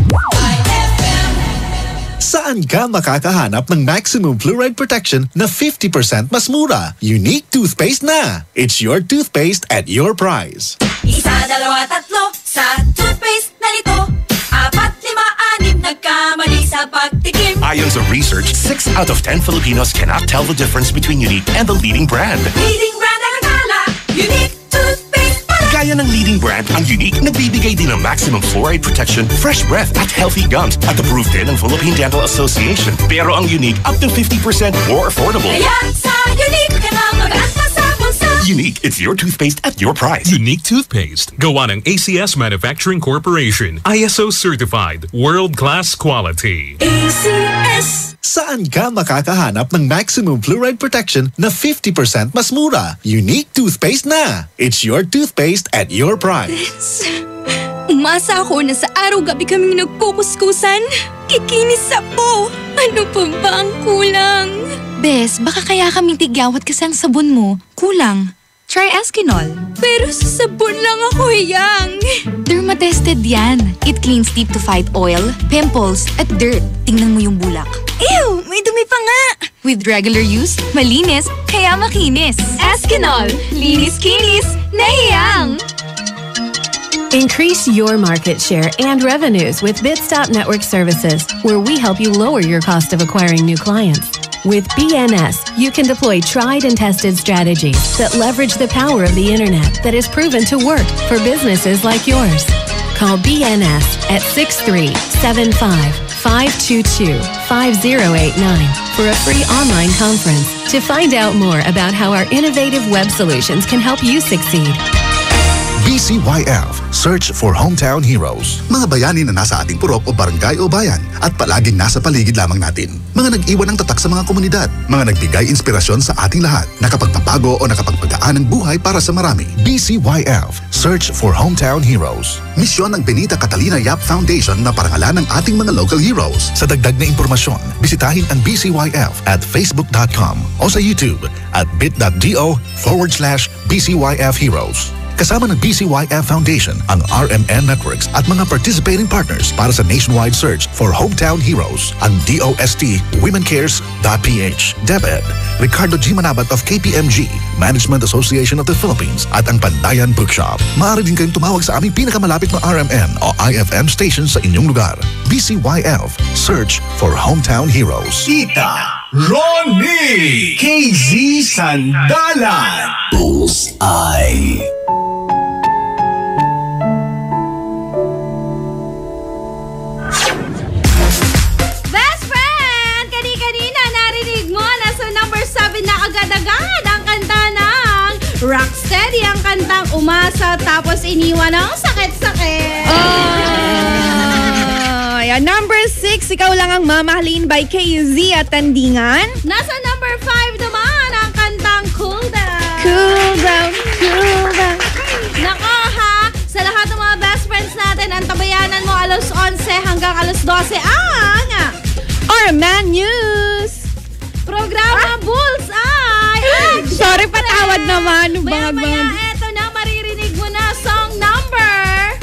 Saan ka makakahanap ng maximum fluoride protection na 50% mas mura? Unique toothpaste na! It's your toothpaste at your price. Isa, dalawa, tatlo sa toothpaste na nito. 4, 5, 6 nagkamali sa pagtikim. Ayon sa research, 6 out of 10 Filipinos cannot tell the difference between Unique and the leading brand. Leading brand ang akala, Unique toothpaste pala. Gaya ng leading brand, ang Unique nagbibigay din ng maximum fluoride protection, fresh breath at healthy gums at approved din ng Philippine Dental Association. Pero ang Unique up to 50% more affordable. Kaya sa Unique ka na mag-anta sa bulsa. Unique, it's your toothpaste at your price. Unique toothpaste. Gawa ng ACS Manufacturing Corporation. ISO certified. World-class quality. ACS. Saan ka makakahanap ng maximum fluoride protection na 50% mas mura? Unique toothpaste na! It's your toothpaste at your price. Umasa ako na sa araw-gabi kaming nagkukuskusan. Kikinis po. Ano pa ba ang kulang? Bes, baka kaya kaming tigyawat kasi ang sabon mo. Kulang. Try Eskinol. Pero sa sabon lang ako hiyang. Dermatested yan. It cleans deep to fight oil, pimples, at dirt. Tingnan mo yung bulak. Ew! May dumi pa nga! With regular use, malinis, kaya makinis. Eskinol. Linis-kinis, nahiyang! Increase your market share and revenues with Bitstop Network Services, where we help you lower your cost of acquiring new clients. With BNS, you can deploy tried and tested strategies that leverage the power of the internet that is proven to work for businesses like yours. Call BNS at 6375-522-5089 for a free online conference to find out more about how our innovative web solutions can help you succeed. BCYF, Search for Hometown Heroes. Mga bayani na nasa ating purok o barangay o bayan at palaging nasa paligid lamang natin. Mga nag-iwan ng tatak sa mga komunidad. Mga nagbigay inspirasyon sa ating lahat. Nakapagpapago o nakapagpagaan ng buhay para sa marami. BCYF, Search for Hometown Heroes. Misyon ng Benita Catalina Yap Foundation na parangalan ng ating mga local heroes. Sa dagdag na impormasyon, bisitahin ang BCYF at facebook.com o sa YouTube at bit.do/BCYF Heroes. Kasama ng BCYF Foundation, ang RMN Networks at mga participating partners para sa nationwide search for hometown heroes, ang DOST WomenCares.ph, DepEd, Ricardo G. Manabat of KPMG, Management Association of the Philippines at ang Pandayan Bookshop. Maaari din kayong tumawag sa aming pinakamalapit na RMN o IFM station sa inyong lugar. BCYF, Search for Hometown Heroes. Tita Ronnie KZ Sandalan Bullseye. Agad-agad ang kanta ng Rocksteady, ang kantang Umasa, tapos iniwan ng sakit-sakit. Ayan, number 6, Ikaw Lang Ang Mamahalin by KZ at Tandingan. Nasa number 5 naman ang kantang Cool Down. Cool Down, Cool Down. Nako ha, sa lahat ng mga best friends natin, ang tabayanan mo alas 11 hanggang alas 12 ang RMN News. Programa Bullseye! Sorry, patawad naman. Maya-maya, eto na, maririnig mo na song number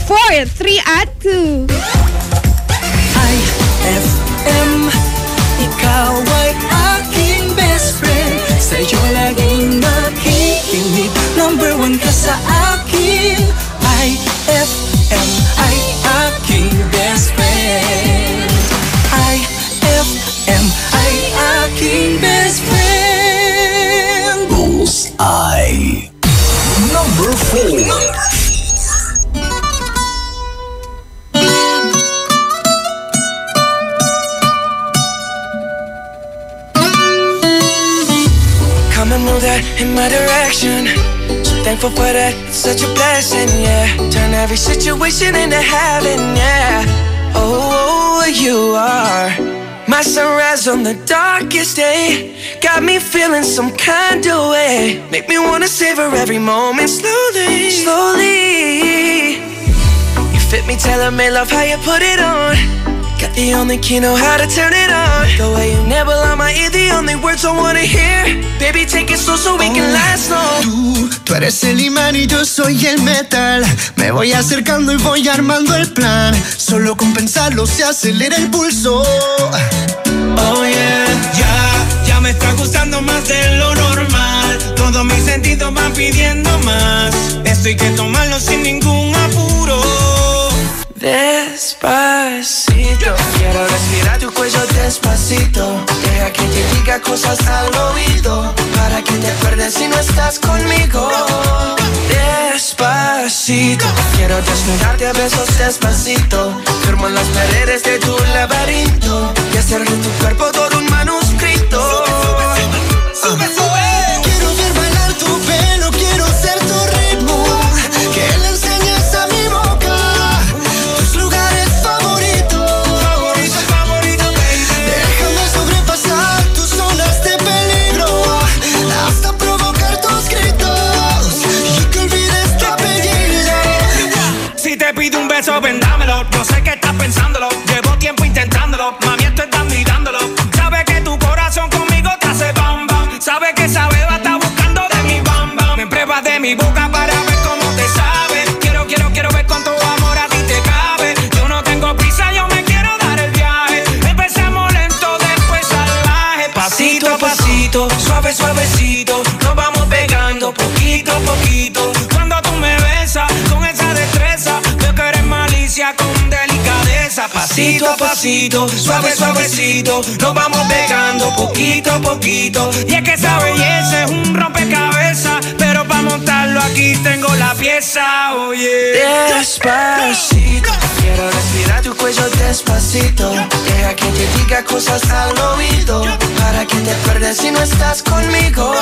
4, 3 at 2. IFM, ikaw ay aking best friend. Sa'yo laging makikinig. Number 1 ka sa akin. IFM ay aking best friend. IFM ay aking best friend. Bullseye. Number 4. come and move that in my direction. So thankful for that, it's such a blessing, yeah. Turn every situation into heaven, yeah. Oh, you are my sunrise on the darkest day. Got me feeling some kind of way. Make me wanna savor every moment slowly, slowly. You fit me, tailor-made, love how you put it on. Got the only key, know how to turn it on. The way you nibble on my ear, the only words I wanna hear. Baby, take it slow so we can last long. Tú eres el imán y yo soy el metal. Me voy acercando y voy armando el plan. Solo con pensarlo se acelera el pulso. Oh yeah, ya me está gustando más de lo normal. Todos mis sentidos van pidiendo más. Esto hay que tomarlo sin ningún apuro. Despacito, quiero respirar tu cuello despacito. Deja que te diga cosas al oído, para que te acuerdes si no estás conmigo. Despacito, quiero desnudarte a besos despacito. Firmo en las paredes de tu laberinto y hacer de tu cuerpo todo un manuscrito. Sube, sube. Quiero ver bailar tu pelo, quiero ser tu ritmo. Que le enseñes a mi boca tus lugares favoritos. Favorito, favorito, baby. Déjame sobrepasar tus zonas de peligro, hasta provocar tus gritos y que olvides tu apellido. Si te pido un beso, ven dámelo. Yo sé que estás pensándolo, llevo tiempo intentándolo. Mami, esto es dando y dándolo. Sabes que tu corazón conmigo te hace bam bam. Sabes que esa beba está buscando de mi bam bam. Me pruebas de mi boca para ver cómo te sabe. Quiero ver cuánto amor a ti te cabe. Yo no tengo prisa, yo me quiero dar el viaje. Empezamos lento, después salvaje. Pasito a pasito, suave, suavecito. Nos vamos pegando poquito a poquito. Cuando tú me besas con esa destreza, veo que eres malicia con delicadeza. Pasito a pasito, suave, suavecito. Nos vamos pegando poquito a poquito. Y es que esa belleza es un rompecabezas, pero para montarlo aquí tengo la pieza, oye. Despacito, quiero respirar tu cuello despacito. Deja que te diga cosas al oído, para que te acuerdes si no estás conmigo.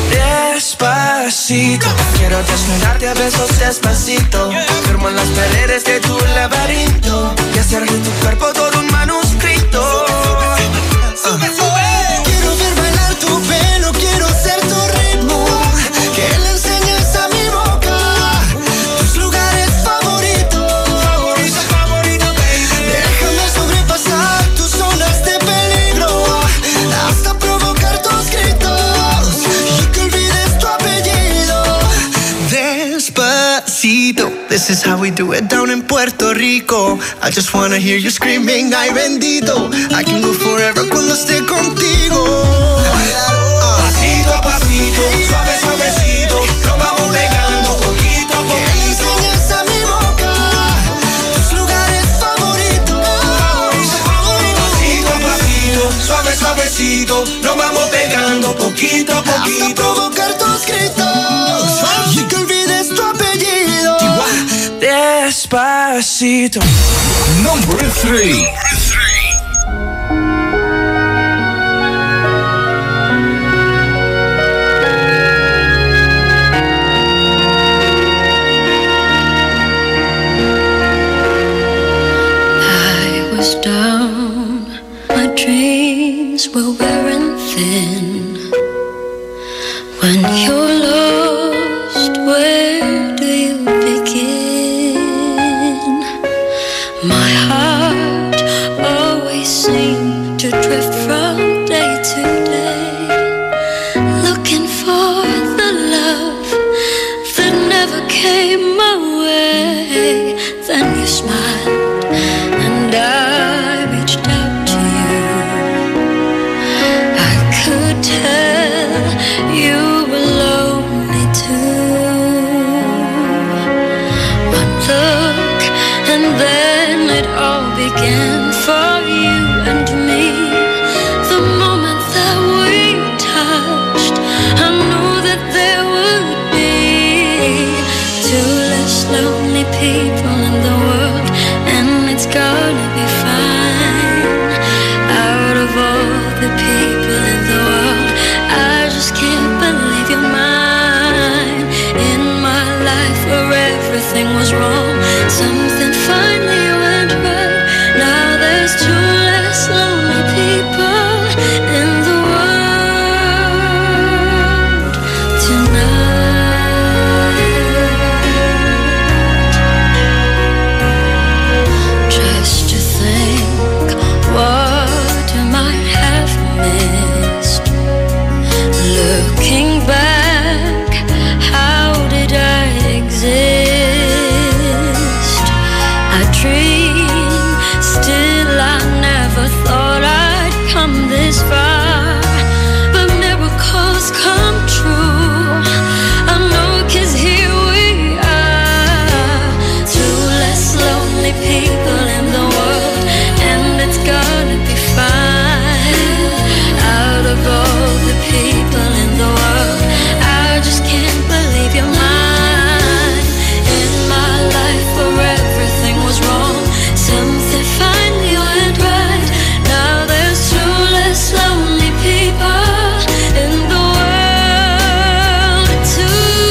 Despacito, quiero desnudarte a besos despacito. Firmo en las paredes de tu laberinto y hacer de tu cuerpo todo un manuscrito. Quiero ver bailar tu pelo, quiero ser tu ritmo. Que le enseñes a mi boca tus lugares favoritos. Favorito, favorito, baby. Déjame sobrepasar tus zonas de peligro, hasta provocar tus gritos y que olvides tu apellido. Despacito, this is how we do it down in Puerto Rico. I just wanna hear you screaming, ay bendito. I can go forever cuando esté contigo. Pasito a pasito, suave, suavecito. Nos vamos pegando poquito a poquito. Que le enseñes a mi boca tus lugares favoritos. Pasito a pasito, suave, suavecito. Nos vamos pegando poquito a poquito. Hasta provocar tus gritos y que olvides tu apellido. Despacito. Number 3. I was down, my dreams were wearing thin. When you're lost, where do you begin? My heart always seemed to drift from day to day, looking for the love that never came my way. Then you smiled and I reached out to you. I could tell you were lonely too. One look and then it all began for you and me. The moment that we touched, I knew that there would be two less lonely people in the world, and it's gonna be fine. Out of all the people in the world, I just can't wrong. Something finally went right. Now there's two less lonely people in the world tonight. Just to think what you might have missed. Looking back, how did I exist? I dream, still I never thought I'd come this far. But miracles come true, I know, 'cause here we are. Two less lonely people in the world, and it's gonna be fine. Out of all the people in the world, I just can't believe you're mine. In my life where everything was wrong, something finally went right. Now there's two less lonely people in the world tonight.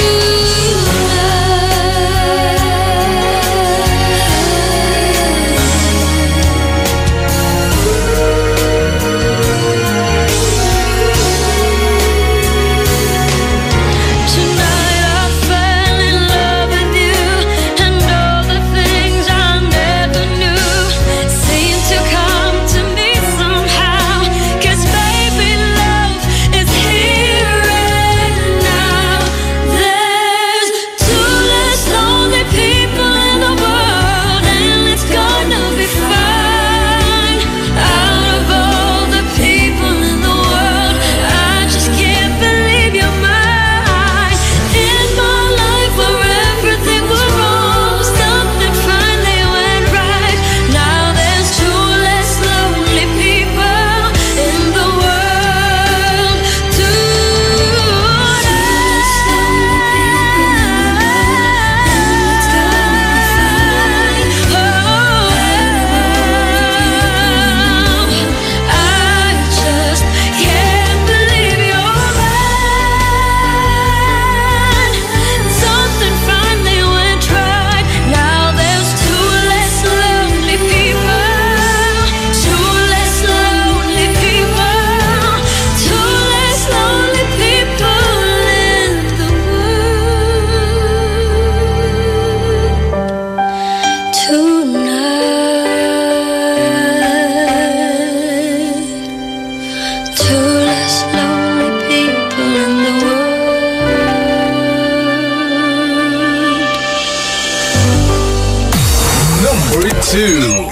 I fell in love with you, and all the things I never knew seem to come to me somehow. 'Cause baby, love is here and now. There's two less lonely people in the world, and it's gonna be fine. Out of all the people in the world, I just can't believe you're mine. In my life where everything was wrong, something finally went right. Now there's two less lonely people in the world I just can't believe you're mine. Something finally went right. Now there's two less lonely people. Two less lonely people. Two less lonely people in the world tonight. Two less lonely people in the world. Number 2.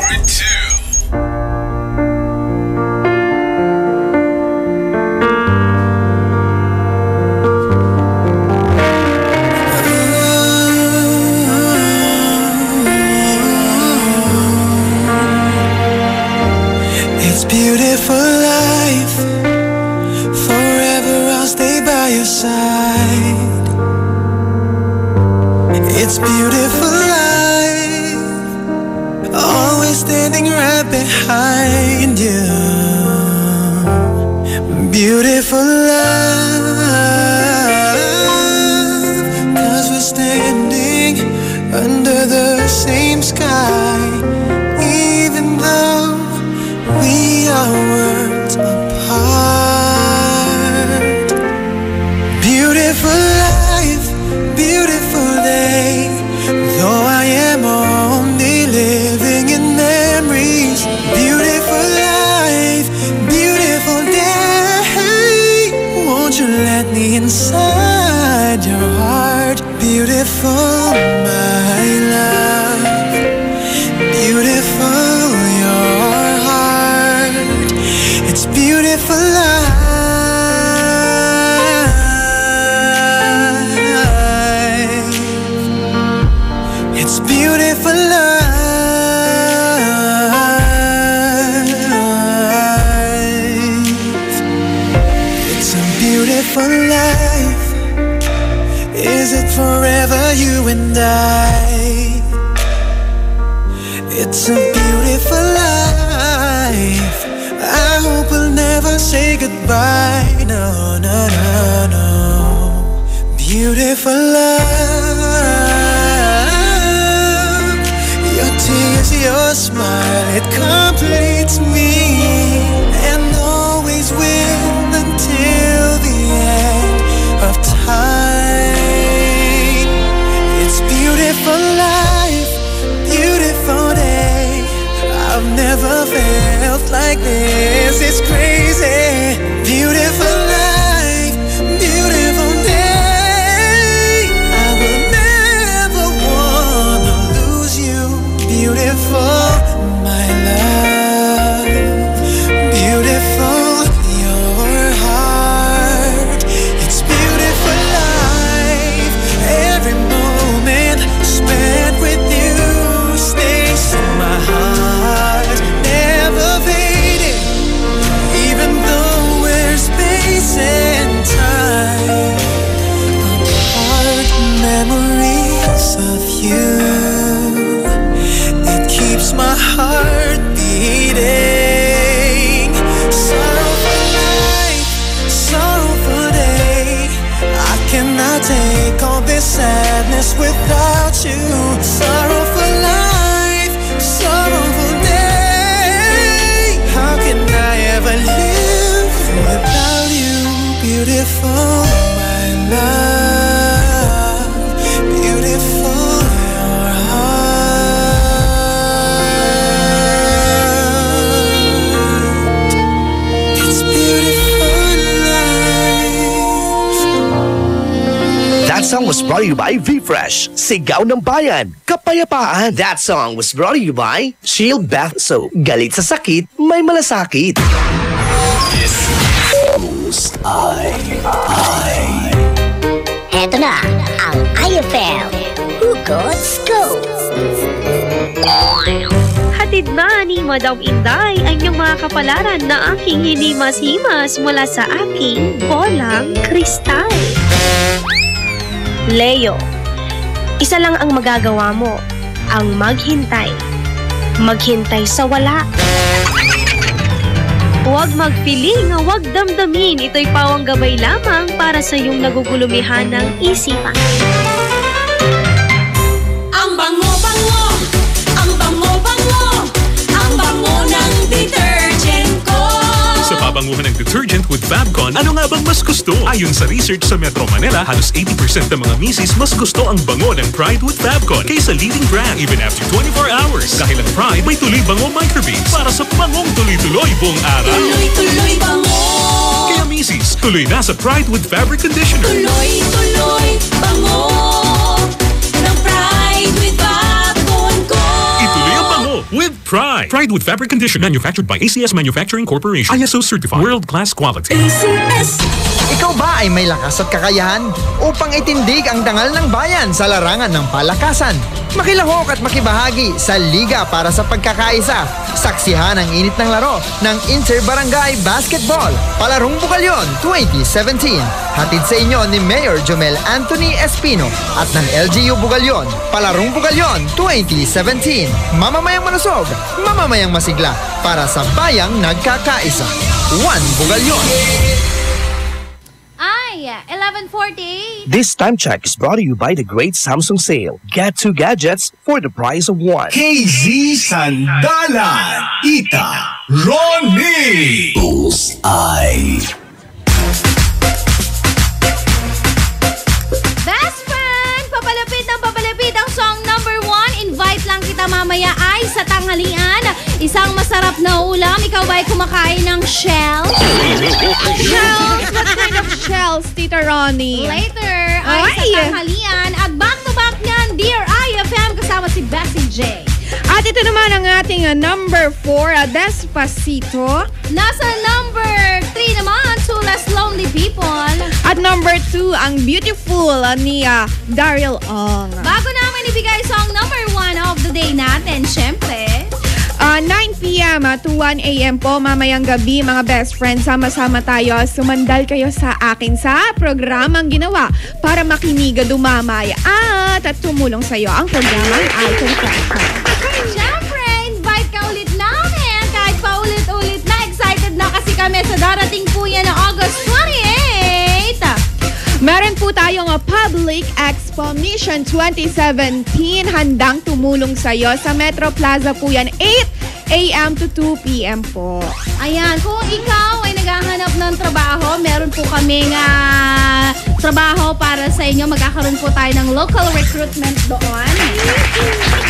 It's beautiful life. Forever I'll stay by your side. It's beautiful life. Always standing right behind you. Beautiful life. 'Cause we're standing under the same sky. Even though we are worlds apart. Beautiful life, beautiful day. Though I am only living in memories. Beautiful life, beautiful day. Won't you let me inside your heart? Beautiful, my love. Beautiful, your heart. It's beautiful life. It's beautiful life. It's a beautiful life. Is it forever, you and I? It's a beautiful life. I hope we'll never say goodbye. No, no, no, no. Beautiful life. your smile, it completes me, and always will until the end of time. It's beautiful life, beautiful day. I've never felt like this. It's crazy. Beautiful life, beautiful day. I will never wanna lose you. Beautiful, my love. Beautiful, your heart. It's beautiful life. Every moment spent with you stays in my heart. Never fading, even though we're space and time apart. Memories of you, it keeps my heart beating. Sorrowful night, sorrowful day. I cannot take all this sadness without you. Sorrowful life, sorrowful day. How can I ever live without you? Beautiful, my love. Beautiful, your heart. It's beautiful life. That song was brought to you by V-Fresh, Sigaw ng Bayan, Kapayapaan. That song was brought to you by Shield Bath Soap. Galit sa sakit, may malasakit. Eto na ang IFM Hugot Scoop. Hatid na ni Madam Inday ang inyong mga kapalaran na aking hinimas-himas mula sa aking bolang kristal. Leo, isa lang ang magagawa mo, ang maghintay. Maghintay sa wala. Huwag magpiling, huwag damdamin. Ito'y pawang gabay lamang para sa iyong nagugulumihan ng isipan. Ang bango-bango, ang bango-bango, ang bango ng detergent ko. Sa pabanguhan ng detergent with Fabcon, ano nga bang mas gusto? Ayon sa research sa Metro Manila, halos 80% ng mga misis mas gusto ang bango ng Pride with Fabcon kaysa leading brand even after 24 hours. Dahil ang Pride may tuloy bango microbeads para sa bangong tuloy-tuloy buong araw. Tuloy-tuloy bango. Kaya misis, tuloy na sa Pride with Fabric Conditioner. Tuloy-tuloy bango ng Pride with Fabcon ko. Ituloy ang bango with Pride. Pride with Fabric Conditioner, manufactured by ACS Manufacturing Corporation. ISO certified, world-class quality. ACS. Ikaw ba ay may lakas at kakayahan upang itindig ang dangal ng bayan sa larangan ng palakasan? Makilahok at makibahagi sa Liga para sa Pagkakaisa. Saksihan ang init ng laro ng Inter-Barangay Basketball, Palarong Bugalyon 2017. Hatid sa inyo ni Mayor Jomel Anthony Espino at ng LGU Bugalyon, Palarong Bugalyon 2017. Mamamayang malusog, mamamayang masigla para sa bayang nagkakaisa. One Bugalyon. Ay, 11:48. This time check is brought to you by the great Samsung sale. Get 2 gadgets for the price of 1. KZ Sandalan, Ita, Ronnie, Bullseye. Best friend, papalapit ng papalapit ang song number 1. Invite lang kita mamaya ay sa tanghalian. Isang masarap na ulam. Ikaw ba ay kumakain ng shells? Shells? What kind of shells, Tita Ronnie? Later ay sa tanghalian. At back-to-back niyan, Dear IFM, kasama si Bessie J. At ito naman ang ating number 4, Despacito. Nasa number 3 naman, Two Less Lonely People. At number 2, ang Beautiful ni Daryl Ong. Bago namin ibigay song number 1 of the day natin, syempre, 9 p.m. to 1 a.m. po mamayang gabi, mga best friends, sama-sama tayo. Sumandal kayo sa akin sa programang ginawa para makinig, dumamay at tumulong sa iyo ang programang Icon Platform. Siyempre, invite ka ulit namin kahit paulit-ulit na. Excited na kasi kami sa darating po yan na August 28. Meron po tayong Public Expo Mission 2017. Handang tumulong sa'yo. Sa Metro Plaza po yan, 8 a.m. to 2 p.m. po. Ayan, kung ikaw ay naghahanap ng trabaho, meron po kaming trabaho para sa inyo. Magkakaroon po tayo ng local recruitment doon.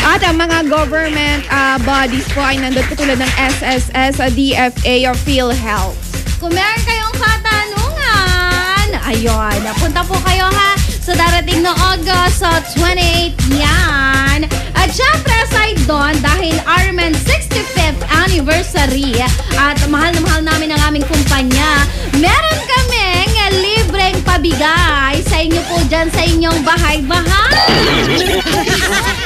At ang mga government bodies po ay nandun katulad ng SSS, DFA, or PhilHealth. Kung meron kayong katanungan, ayun, punta po kayo ha sa darating na August 28 yan. At syempre aside doon, dahil Armen 65th anniversary at mahal na mahal namin ang aming kumpanya, meron kaming libreng pabigay sa inyo po dyan sa inyong bahay-bahay.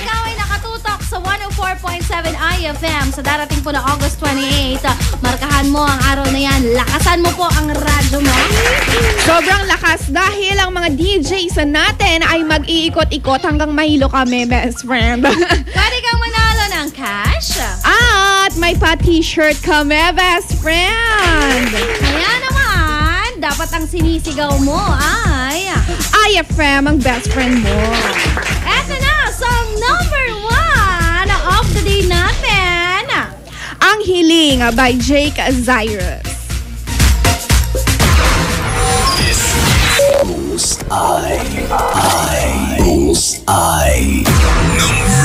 Ikaw ay nakatutok sa 104.7 IFM sa darating po na August 28. Markahan mo ang araw na yan. Lakasan mo po ang radyo mo. Sobrang lakas dahil ang mga DJs natin ay mag-iikot-ikot hanggang mahilo kami, best friend. Pwede kang manalo ng cash. At may pa-t-shirt kami, best friend. Kaya naman, dapat ang sinisigaw mo ay IFM ang best friend mo. Eto na, song number 1 of the day natin. Ang Hiling by Jake Zyrus. Bullseye.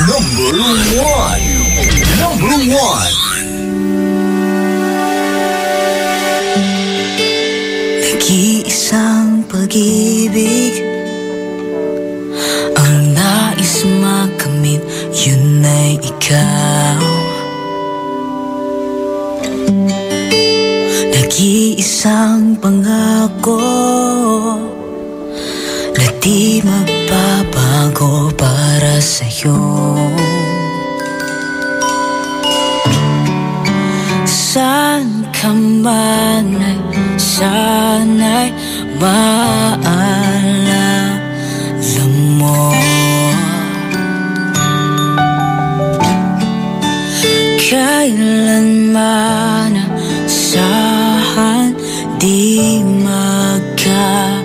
Number one. Nag-iisang pag-ibig ang nais makamit, yun ay ikaw. Nag-iisang pangako na di magbabago para sa'yo. Saan ka man ay sana'y maalala mo. Kailanman saan di magkalayo.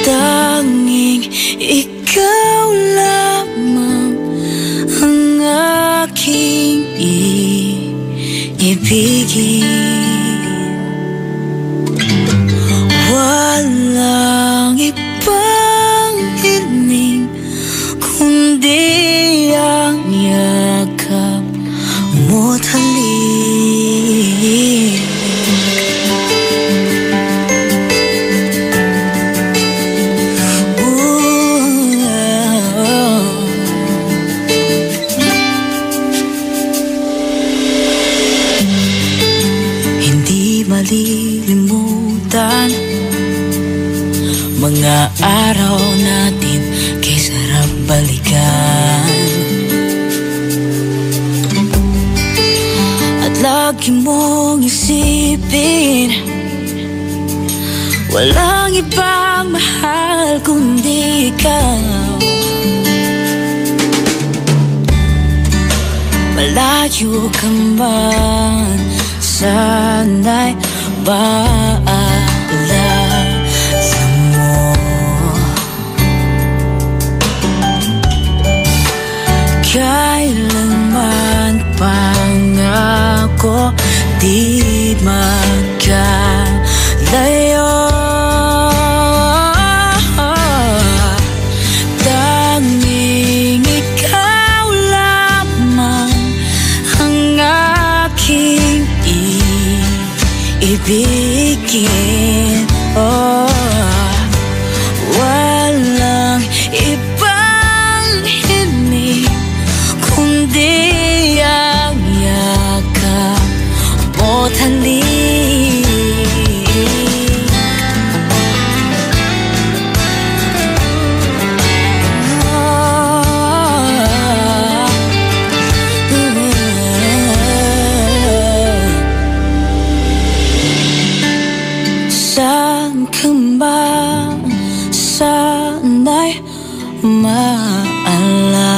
Tanging ikaw lamang ang aking iibigin. Walang ibang hiling kundi ang yakap mo't halik. Hindi malilimutan mga araw natin, kay sarap balikan. At lagi mong isipin, walang ibang mahal kundi ikaw. Malayo ka man, sana'y maalala mo. Kailanman pangako di magkalayo. Tanging ikaw lamang ang aking ibigin. Oh, walang ibang hiling kundi ang yakap mo't halik. Saan ka ba, sana'y maalala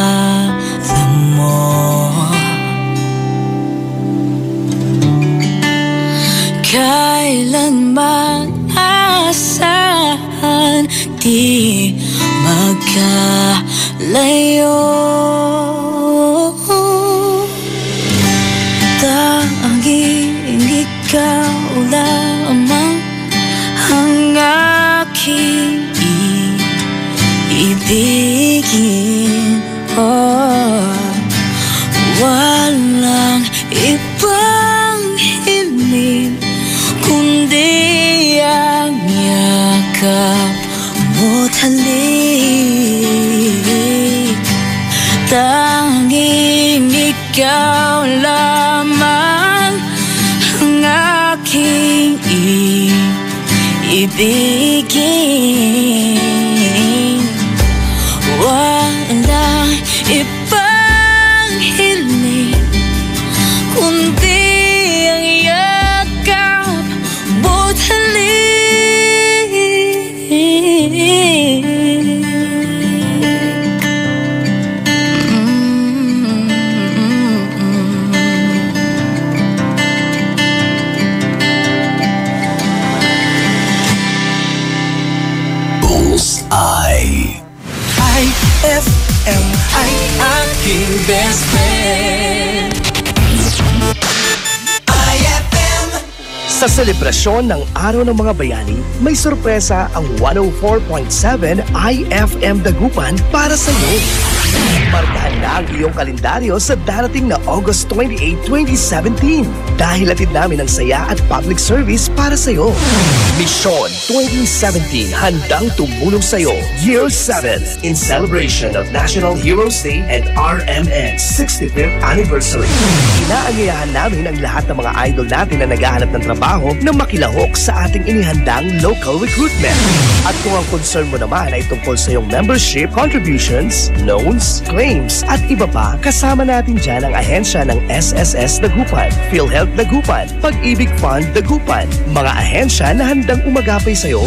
mo. kailanman asahan, di magkalayo. Tanging ikaw lamang ang aking ibigin. Walang ibang hiling kundi ang yakap mo't halik. Tanging ikaw lamang ang aking ibigin. Walang ibang hiling kundi ang yakap mo't halik. Bullseye. IFM ay aking best friend. IFM. Sa selebrasyon ng Araw ng Mga Bayani, may sorpresa ang 104.7 IFM Dagupan para sa iyo. Markahan na ang iyong kalendaryo sa darating na August 28, 2017 dahil atid namin ang saya at public service para sa iyo. Mission 2017 handang tumulong sa iyo. Year 7 in celebration of National Heroes Day and RMN 65th Anniversary. Inaanyayahan namin ang lahat ng mga idol natin na naghahanap ng trabaho na makilahok sa ating inihandang local recruitment. At kung ang concern mo naman ay tungkol sa iyong membership, contributions, loans, claims at iba pa, kasama natin dyan ang ahensya ng SSS Dagupan, PhilHealth Dagupan, Pag-ibig Fund Dagupan, mga ahensya na handang umagapay sa iyo.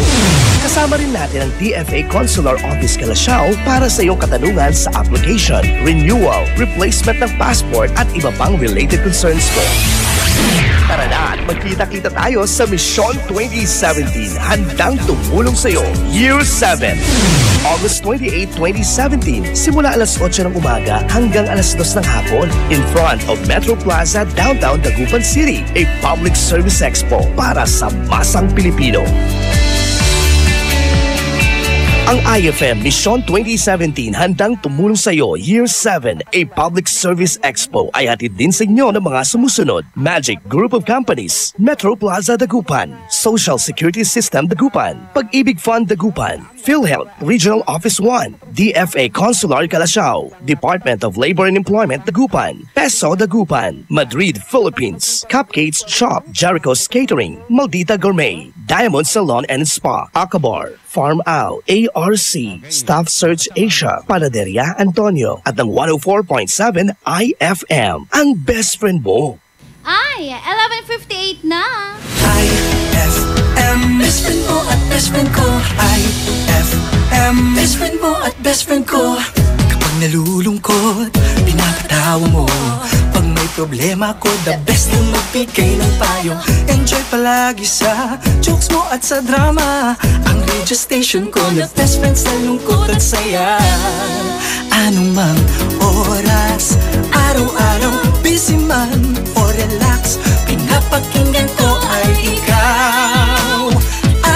Kasama rin natin ang TFA Consular Office Calasiao para sa iyong katanungan sa application, renewal, replacement ng passport at iba pang related concerns mo. Tara na at magkita-kita tayo sa Mission 2017. Handang tumulong sa iyo. Year 7. August 28, 2017. Simula alas 8 ng umaga hanggang alas 2 ng hapon. In front of Metro Plaza, Downtown Dagupan City. A public service expo para sa masang Pilipino. Ang IFM Mission 2017 handang tumulong sa iyo. Year 7, a public service expo ay hatid din sa inyo ng mga sumusunod. Magic Group of Companies, Metro Plaza Dagupan, Social Security System Dagupan, Pag-ibig Fund Dagupan, PhilHealth Regional Office 1, DFA Consular Calasiao, Department of Labor and Employment Dagupan, Peso Dagupan, Madrid, Philippines, Cupcakes Shop, Jericho's Catering, Maldita Gourmet, Diamond Salon and Spa, Acabar, Farm Out, ARC, Staff Search Asia, Panaderia Antonio, at ng 104.7 IFM, ang best friend mo. Ay, 11:58 na. IFM, best friend mo at best friend ko. IFM, best friend mo at best friend ko. Kapag nalulungkot, pinapatawa mo. Pag may problema ko, the best na magbigay ng payo. Enjoy palagi sa jokes mo at sa drama. Ang radio station ko na best friend sa lungkot at saya. Anumang oras, araw-araw, busy man o relax, pinapakinggan ko ay ikaw.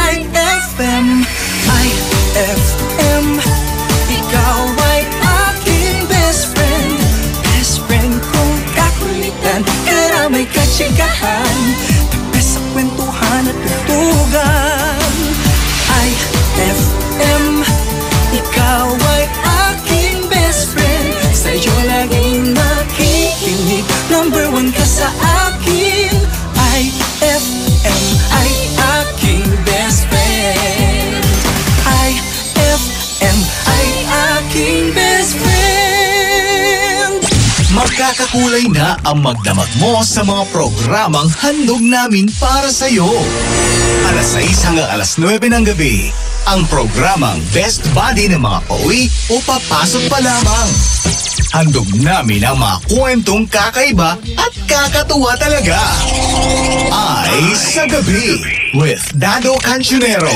IFM, IFM, ikaw ay aking best friend. Best friend kong kakulitan, karamay katsikahan, tapos sa kwentuhan at tutugan. IFM, ikaw ay aking best friend. Sa'yo laging makikinig, number one ka sa akin. IFM ay aking best friend. IFM ay aking best friend. Magkakakulay na ang magdamag mo sa mga programang handog namin para sa'yo. Alas 6 hanggang alas 9 ng gabi, ang programang Best Buddy ng mga pauwi o papasok pa lamang. Handog namin ang mga kwentong kakaiba at kakatuwa talaga. Gabay sa Gabi with Dado Cancionero.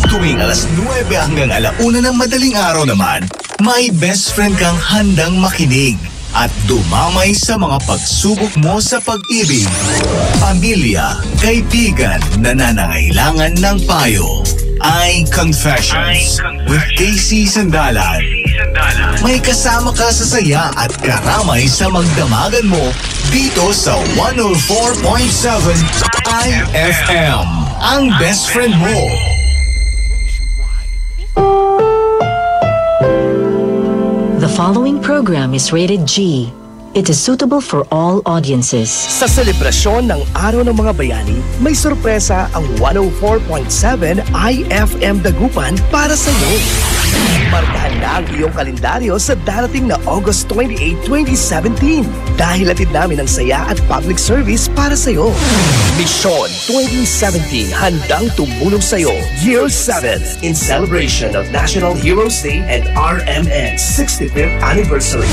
Tuwing alas 9 hanggang 1 ng madaling araw naman, may best friend kang handang makinig at dumamay sa mga pagsubok mo sa pag-ibig, pamilya, kaibigan na nangangailangan ng payo. I-Confessions with Casey Sandalan. May kasama ka sa saya at karamay sa magdamagan mo dito sa 104.7 IFM, ang best friend mo. The following program is rated G. It is suitable for all audiences. Sa selebrasyon ng Araw ng Mga Bayani, may sorpresa ang 104.7 IFM Dagupan para sa iyo. Markahan na ang iyong kalendaryo sa darating na August 28, 2017 dahil hatid namin ang saya at public service para sa iyo. Mission 2017 handang tumulong sa iyo. Year 7 in celebration of National Heroes Day and RMN 65th Anniversary.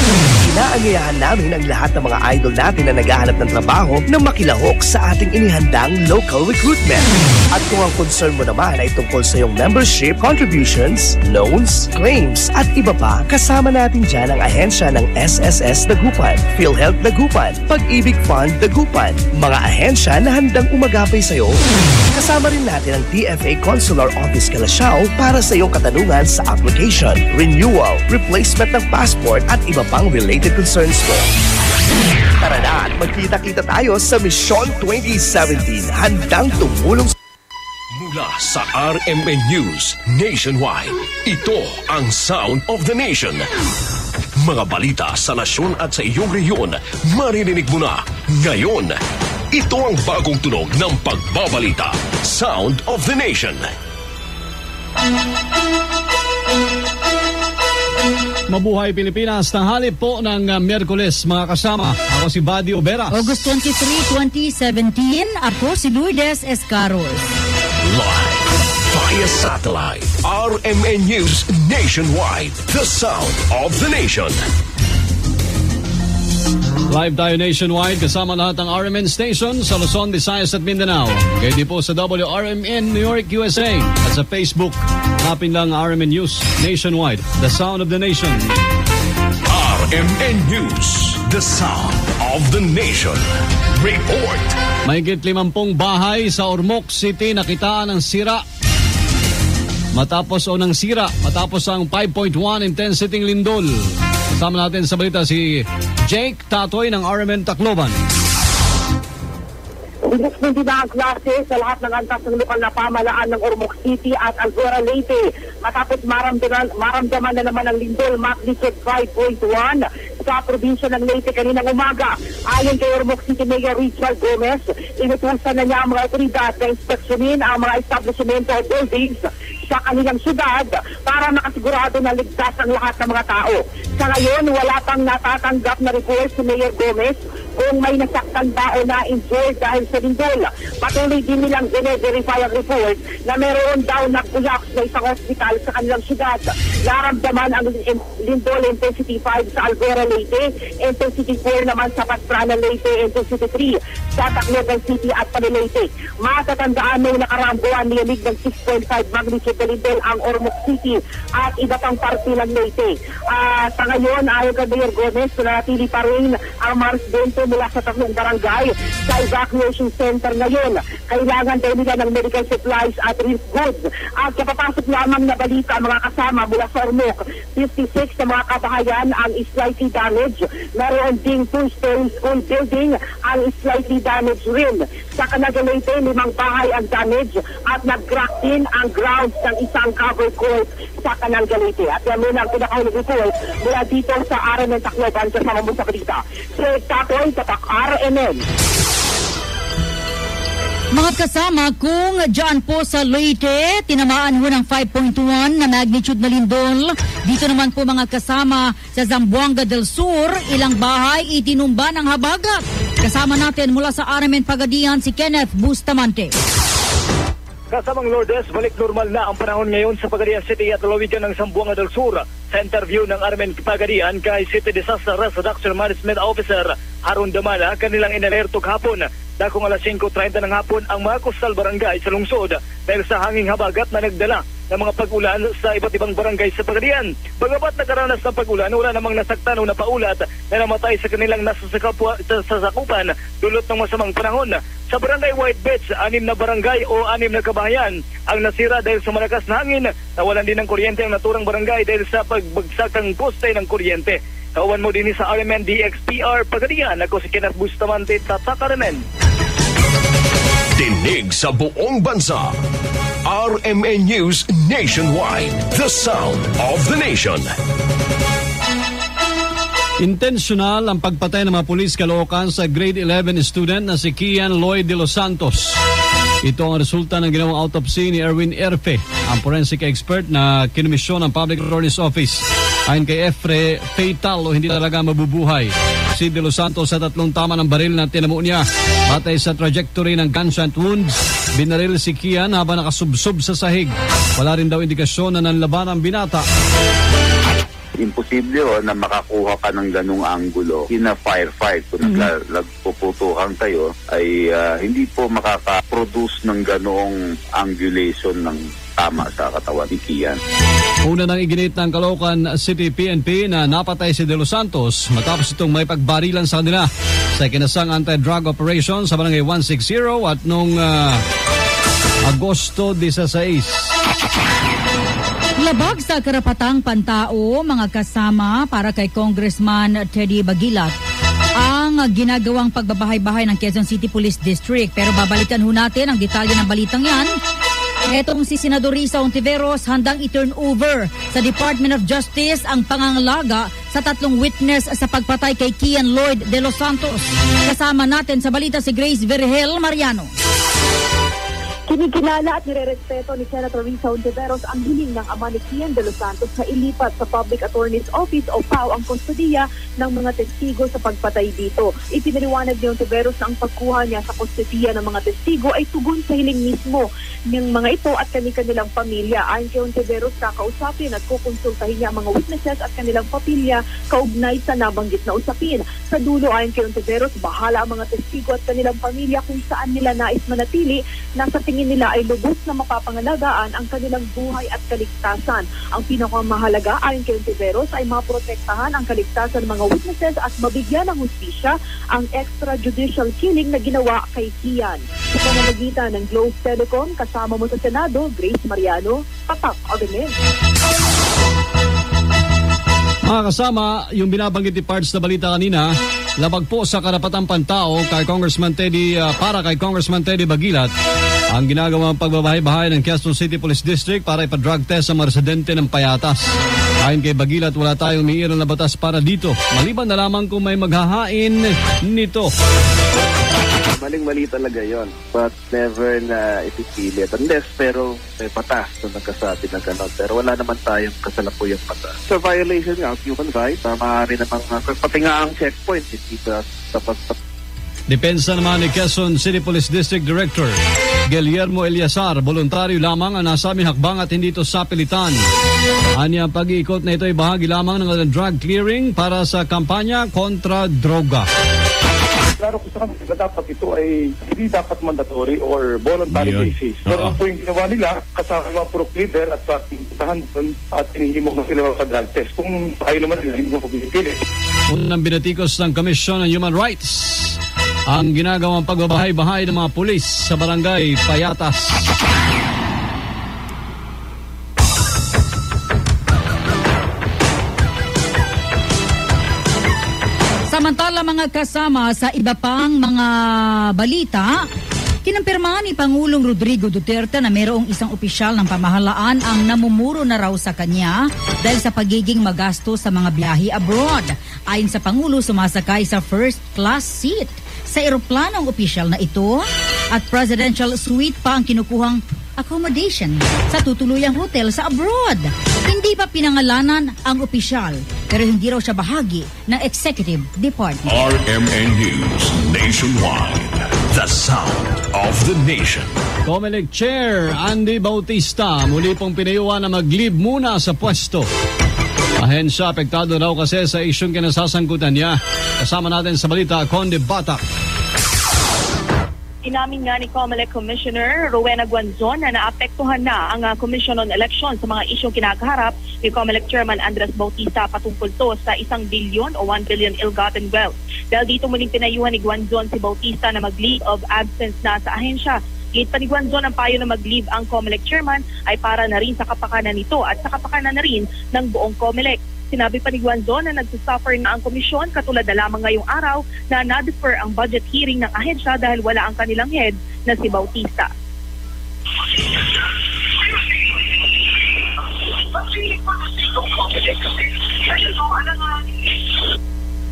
Inaanyayahan namin ang lahat ng mga idol natin na naghahanap ng trabaho na makilahok sa ating inihandang local recruitment. At kung ang concern mo naman ay tungkol sa iyong membership, contributions, loans, claims at iba pa, kasama natin dyan ang ahensya ng SSS Dagupan, PhilHealth Dagupan, Pag-ibig Fund Dagupan, mga ahensya na handang umagapay sa iyo. Kasama rin natin ang TFA Consular Office Calasiao para sa iyong katanungan sa application, renewal, replacement ng passport at iba pang related concerns mo. Tara na at magkita-kita tayo sa Mission 2017, handang tumulong mula sa RMN News Nationwide. Ito ang Sound of the Nation. Mga balita sa nasyon at sa iyong rehiyon, maririnig mo na ngayon. Ito ang bagong tunog ng pagbabalita. Sound of the Nation. Mabuhay Pilipinas, tanghali po ng Miyerkules mga kasama. Ako si Buddy Obera. August 23, 2017, ako si Lourdes Escaros. Live via satellite, RMN News Nationwide, the sound of the nation. Live tayo nationwide kasama lahat ng RMN station sa Luzon, Visayas at Mindanao. Kaya di po sa WRMN New York, USA at sa Facebook. Hanapin lang RMN News Nationwide, the sound of the nation. RMN News, the sound of the nation. Report. Mahigit 50 bahay sa Ormoc City nakitaan ng sira. Matapos ang 5.1 intensity lindol. Kasama natin sa balita si Jake Tatoy ng RMN Tacloban. Binuksindi na ang klase sa lahat ng antas ng lokal na pamahalaan ng Ormoc City at Algora Leyte matapos maramdaman na naman ang lindol magnitude 5.1 sa probinsya ng Leyte kaninang umaga. Ayon kay Ormoc City Mayor Richard Gomez, inutusan na niya ang mga otoridad na inspeksyonin ang mga establishmento o buildings sa kanilang syudad para makasigurado na ligtas ang lahat ng mga tao. Sa ngayon, wala pang natatanggap na report si Mayor Gomez kung may nasaktan ba o na-injured dahil sa lindol. Patuloy din nilang i-verify ang report na meron daw nag-collapse na isang hospital sa kanilang syudad. Naramdaman ang lindol intensity 5 sa Algora Leyte, intensity 4 naman sa Pastrana Leyte, intensity 3 sa Tacloban City at Panay-Leyte. Matatandaan nung nakaraang buwan niyanig ng 6.5 magnitude na lindol ang Ormoc City at iba pang parte ng Leyte. Sa ngayon, ayon kay Mayor Gomez, nanatili pa rin ang Mars Bento mula sa tatlong barangay sa evacuation center ngayon. Kailangan daw nila ng medical supplies at relief goods. At kapapasok lamang na balita mga kasama mula sa Ormoc, 56 na mga kabahayan ang slightly damaged. Meron ding 2-story school building ang slightly damaged rin. Sa Canagalete, 5 bahay ang damaged at nag-crack din ang grounds ng isang covered court sa Canagalete. At yan muna ang pinakahulog report mula dito sa RMN Tacloban kasama mo sa balita. Si Tatoy, Tatak RMN. Mga kasama, kung dyan po sa Leyte, tinamaan ho ng 5.1 na magnitude na lindol. Dito naman po mga kasama sa Zamboanga del Sur, ilang bahay itinumba ng habagat. Kasama natin mula sa RMN Pagadian si Kenneth Bustamante. Kasamang Lourdes, balik normal na ang panahon ngayon sa Pagadian City at lalawigan ng Zamboanga del Sur. Sa interview ng RMN Pagadian kay City Disaster Risk Reduction Management Officer Haron Damala, kanilang inalerto kahapon dakong alas 5:30 ng hapon ang mga coastal barangay sa lungsod dahil sa hanging habagat na nagdala ng mga pag-ulan sa iba't ibang barangay sa Pagadian. Bagamat nakaranas ng pag-ulan, wala namang nasaktan o napaulat na namatay sa kanilang sasakupan dulot ng masamang panahon. Sa barangay White Beach, 6 na barangay o 6 na kabahayan ang nasira dahil sa malakas na hangin. Nawalan din ng kuryente ang naturang barangay dahil sa pagbagsak ng poste ng kuryente. Kauban mo din sa RMN DXPR Pagadian. Ako si Kenneth Bustamante, Tataka Remen. Tinig sa buong bansa. RMN News Nationwide. The sound of the nation. Intentional ang pagpatay ng mga pulis Caloocan sa grade 11 student na si Kian Lloyd de los Santos. Ito ang resulta ng ginawang autopsy ni Erwin Erfe, ang forensic expert na kinomisyon ng Public Attorney's Office. Ayon kay Efre, fatal o hindi talaga mabubuhay si de los Santos sa 3 tama ng baril na tinamo niya. Batay sa trajectory ng gunshot wounds, binaril si Kian habang nakasubsob sa sahig. Wala rin daw indikasyon na nanlaban ang binata. Imposible na makakuha ka ng ganung anggulo in a firefight. Kung nagpuputukan kayo, ay hindi po makaka-produce ng ganong angulation ng tama sa katawan ni Kian. Una nang iginit ng Caloocan City PNP na napatay si De Los Santos matapos itong may pagbarilan sa kanila sa kinasang anti-drug operation sa barangay 160 at noong Agosto 16. Labag sa karapatang pantao, mga kasama para kay Congressman Teddy Bagilat ang ginagawang pagbabahay-bahay ng Quezon City Police District. Pero babalikan ho natin ang detalye ng balitang yan. Etong si Senador Risa Ontiveros handang i-turn over sa Department of Justice ang pangangalaga sa 3 witness sa pagpatay kay Kian Lloyd de los Santos. Kasama natin sa balita si Grace Vergel Mariano. Kinikilala at nirerespeto ni Senator Risa Ontiveros ang hiling ng ama ni Kian de los Santos na ilipat sa Public Attorney's Office o PAO ang kustodiya ng mga testigo sa pagpatay dito. Ipinaliwanag ni Ontiveros na ang pagkuha niya sa kustodiya ng mga testigo ay tugon sa hiling mismo ng mga ito at kanilang pamilya. Ayon kay Ontiveros, kakausapin at kukonsultahin niya ang mga witnesses at kanilang pamilya kaugnay sa nabanggit na usapin. Sa dulo, ayon kay Ontiveros, bahala ang mga testigo at kanilang pamilya kung saan nila nais manatili. Nasa tingin nila ay lubos na mapapangalagaan ang kanilang buhay at kaligtasan. Ang pinakamahalaga ayon kay Ontiveros ay maprotektahan ang kaligtasan ng mga witnesses at mabigyan ng hustisya ang extrajudicial killing na ginawa kay Kian. Sa pamamagitan ng Globe Telecom, kasama mo sa Senado, Grace Mariano, Tatak Agamen. Mga kasama, yung binabanggit ni Pards na balita kanina, labag po sa karapatang pantao kay Congressman Teddy, para kay Congressman Teddy Bagilat, ang ginagawang pagbabahay-bahay ng Quezon City Police District para ipa-drug test sa mga residente ng Payatas. Ayon kay Bagilat, wala tayong umiiral na batas para dito, maliban na lamang kung may maghahain nito. Maling-mali talaga yon, but never na ipipilit. Unless, pero may patas na nagkasabi na gano'n. Pero wala naman tayong kasalukuyang patas. So, violation nga of human rights, maaari namang pati nga ang checkpoint, hindi ba tapos. Depensa naman ni Quezon City Police District Director Guillermo Eliazar, voluntaryo lamang ang nasabing hakbang at hindi ito sapilitan. Anya, ang pag-iikot na ito ay bahagi lamang ng drug clearing para sa kampanya kontra droga. Klaro ko sa kanila, dapat ito ay hindi dapat mandatory or voluntary basis. Pero po yung ginawa nila, kasama mga pro leader at sa pintahan doon at hinihimok na sila sa drug test. Kung tayo naman nila, hindi mo po pinipili. Unang binatikos ng Commission on Human Rights ang ginagawang pagbabahay-bahay ng mga pulis sa barangay Payatas. Samantala mga kasama sa iba pang mga balita, kinampirmahan ni Pangulong Rodrigo Duterte na mayroong isang opisyal ng pamahalaan ang namumuro na raw sa kanya dahil sa pagiging magasto sa mga biyahe abroad. Ayon sa Pangulo, sumasakay sa first class seat sa eroplanong opisyal na ito at presidential suite pa ang kinukuhang accommodation sa tutuluyang hotel sa abroad. Hindi pa pinangalanan ang opisyal pero hindi raw siya bahagi ng executive department. RMN News Nationwide. The sound of the nation. COMELEC Chair Andy Bautista muli pong pinayuhan na mag-leave muna sa pwesto. Ahensya, apektado raw kasi sa isyong kinasasangkutan niya. Kasama natin sa balita, Conde Batak. Inamin nga ni COMELEC Commissioner Rowena Guanzon na naapektuhan na ang Commission on Elections sa mga isyong kinakaharap ni COMELEC Chairman Andres Bautista patungkol to sa 1 billion o 1 billion ill-gotten wealth. Dahil dito muling pinayuhan ni Guanzon si Bautista na mag-leave of absence na sa ahensya. Gate pa ni Guanzon ang payo na mag-leave ang COMELEC Chairman ay para na rin sa kapakanan nito at sa kapakanan na rin ng buong COMELEC. Sinabi pa ni Guanzon na nagsasuffer na ang komisyon katulad na lamang ngayong araw na na-defer ang budget hearing ng ahensya dahil wala ang kanilang head na si Bautista.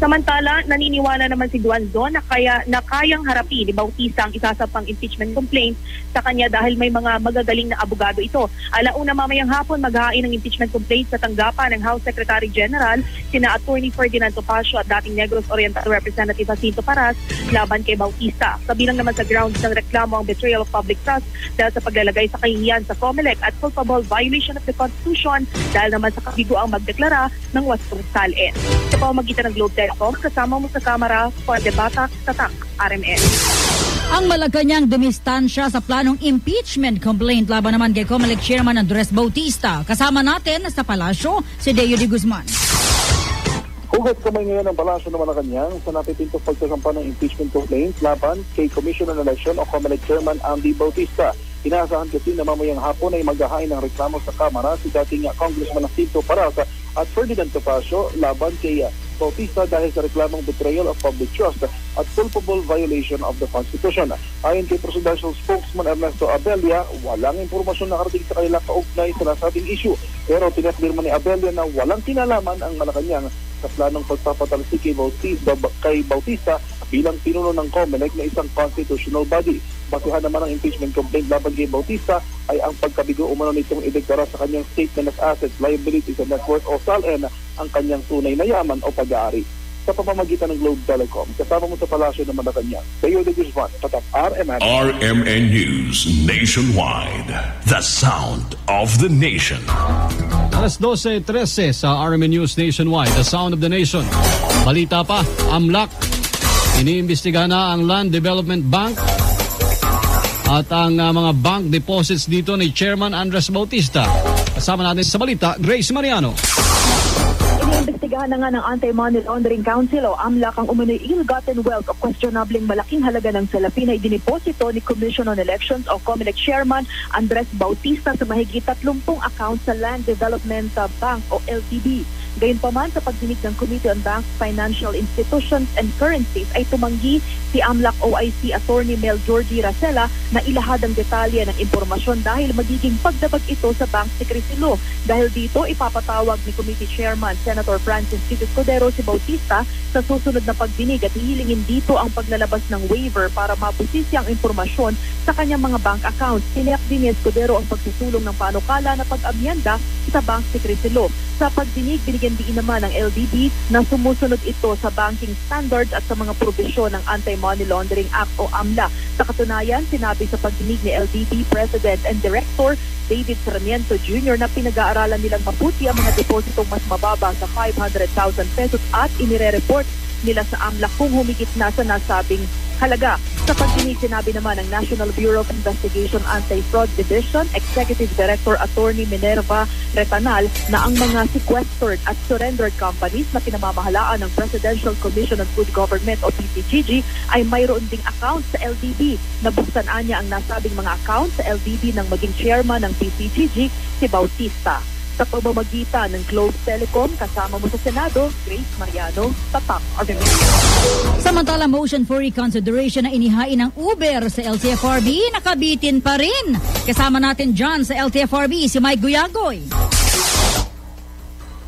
Samantala, naniniwala naman si Guanzon na kayang harapin ni Bautista ang isasampang impeachment complaint sa kanya dahil may mga magagaling na abogado ito. Alauna mamayang hapon maghahain ng impeachment complaint sa tanggapan ng House Secretary General sina Attorney Ferdinand Topacio at dating Negros Oriental Representative Jacinto Paras laban kay Bautista. Kabilang naman sa grounds ng reklamo ang betrayal of public trust dahil sa paglalagay sa kahihiyan sa COMELEC at culpable violation of the Constitution dahil naman sa kabiguang magdeklara ng wastong salin. Sa pamamagitan ng Globe Telecom, kasama mo sa kamera for Debatak Tatak, RMN. Ang Malacanang dumistansya sa planong impeachment complaint laban naman kay COMELEC Chairman Andres Bautista. Kasama natin sa palasyo si Deo de Guzman. Hugot kamay ngayon ang palasyo ng Malacanang sa napipintong pagsasampa ng impeachment complaint laban kay Commission on Election o COMELEC Chairman Andy Bautista. Inaasahan kasi na mamayang hapon ay maghahain ng reklamo sa Kamara si dating Congressman Jacinto Paras at Ferdinand Topacio laban kay Bautista dahil sa reklamong betrayal of public trust at culpable violation of the Constitution. Ayon kay Presidential Spokesman Ernesto Abella, walang impormasyon na karating sa kanila kaugnay sa nasabing issue. Pero tinakdirman ni Abella na walang kinalaman ang Malacanang sa planong pagpapatalsik kay Bautista bilang pinuno ng COMELEC na isang constitutional body. Basihan naman ang impeachment complaint laban kay Bautista ay ang pagkabigo umano nitong ideklara sa kanyang statement of assets, liabilities, and net worth o SALN ang kanyang tunay na yaman o pag-aari. Sa pamamagitan ng Globe Telecom, kasama mo sa palasyo ng Malacanang, Deo de Guzman, Tatak RMN. RMN News Nationwide. The sound of the nation. Alas 12:13 sa RMN News Nationwide, The Sound of the Nation. Balita pa, AMLAC. Iniimbestigahan na ang Land Development Bank at ang mga bank deposits dito ni Chairman Andres Bautista. Kasama natin sa balita, Grace Mariano. Iniimbestigahan na nga ng Anti-Money Laundering Council o AMLAC ang umano'y ill-gotten wealth o questionabling malaking halaga ng salapi na idiniposito ni Commission on Elections o COMELEC Chairman Andres Bautista sa mahigit 30 accounts sa Land Development Bank o LTB. Gayunpaman sa pagdinig ng Committee on Banks, Financial Institutions and Currencies ay tumanggi si AMLAC OIC Attorney Mel Jordi Racela na ilahad ang detalye ng impormasyon dahil magiging pagdabag ito sa Bank Secrecy Law. Dahil dito ipapatawag ni Committee Chairman Senator Francis Tito Escudero si Bautista sa susunod na pagdinig at hihilingin dito ang paglalabas ng waiver para mabusisi ang impormasyon sa kanyang mga bank accounts. Tiniyak din ni Escudero ang pagsusulong ng panukala na pag-amyenda sa Bank Secrecy Law. Sa pagdinig, binigyan din naman ng LDB na sumusunod ito sa banking standards at sa mga probisyon ng Anti-Money Laundering Act o AMLA. Sa katunayan, sinabi sa pagdinig ni LDB President and Director David Sarmiento Jr. na pinag-aaralan nilang mabuti ang mga depositong mas mababa sa 500,000 pesos at inire-report nila sa AMLA kung humigit na sa nasabing halaga. Sa pagdinig, sinabi naman ng National Bureau of Investigation Anti-Fraud Division Executive Director Attorney Minerva Retanal na ang mga sequestered at surrendered companies na pinamamahalaan ng Presidential Commission on Good Government o PCGG ay mayroon ding account sa LDB. Nabuksan niya ang nasabing mga account sa LDB ng maging chairman ng PCGG si Bautista. Sa pamamagitan ng Globe Telecom, kasama mo sa Senado, Grace Mariano, Tatak RMN. Samantala, motion for reconsideration na inihain ng Uber sa LTFRB, nakabitin pa rin. Kasama natin dyan sa LTFRB, si Mike Guyagoy.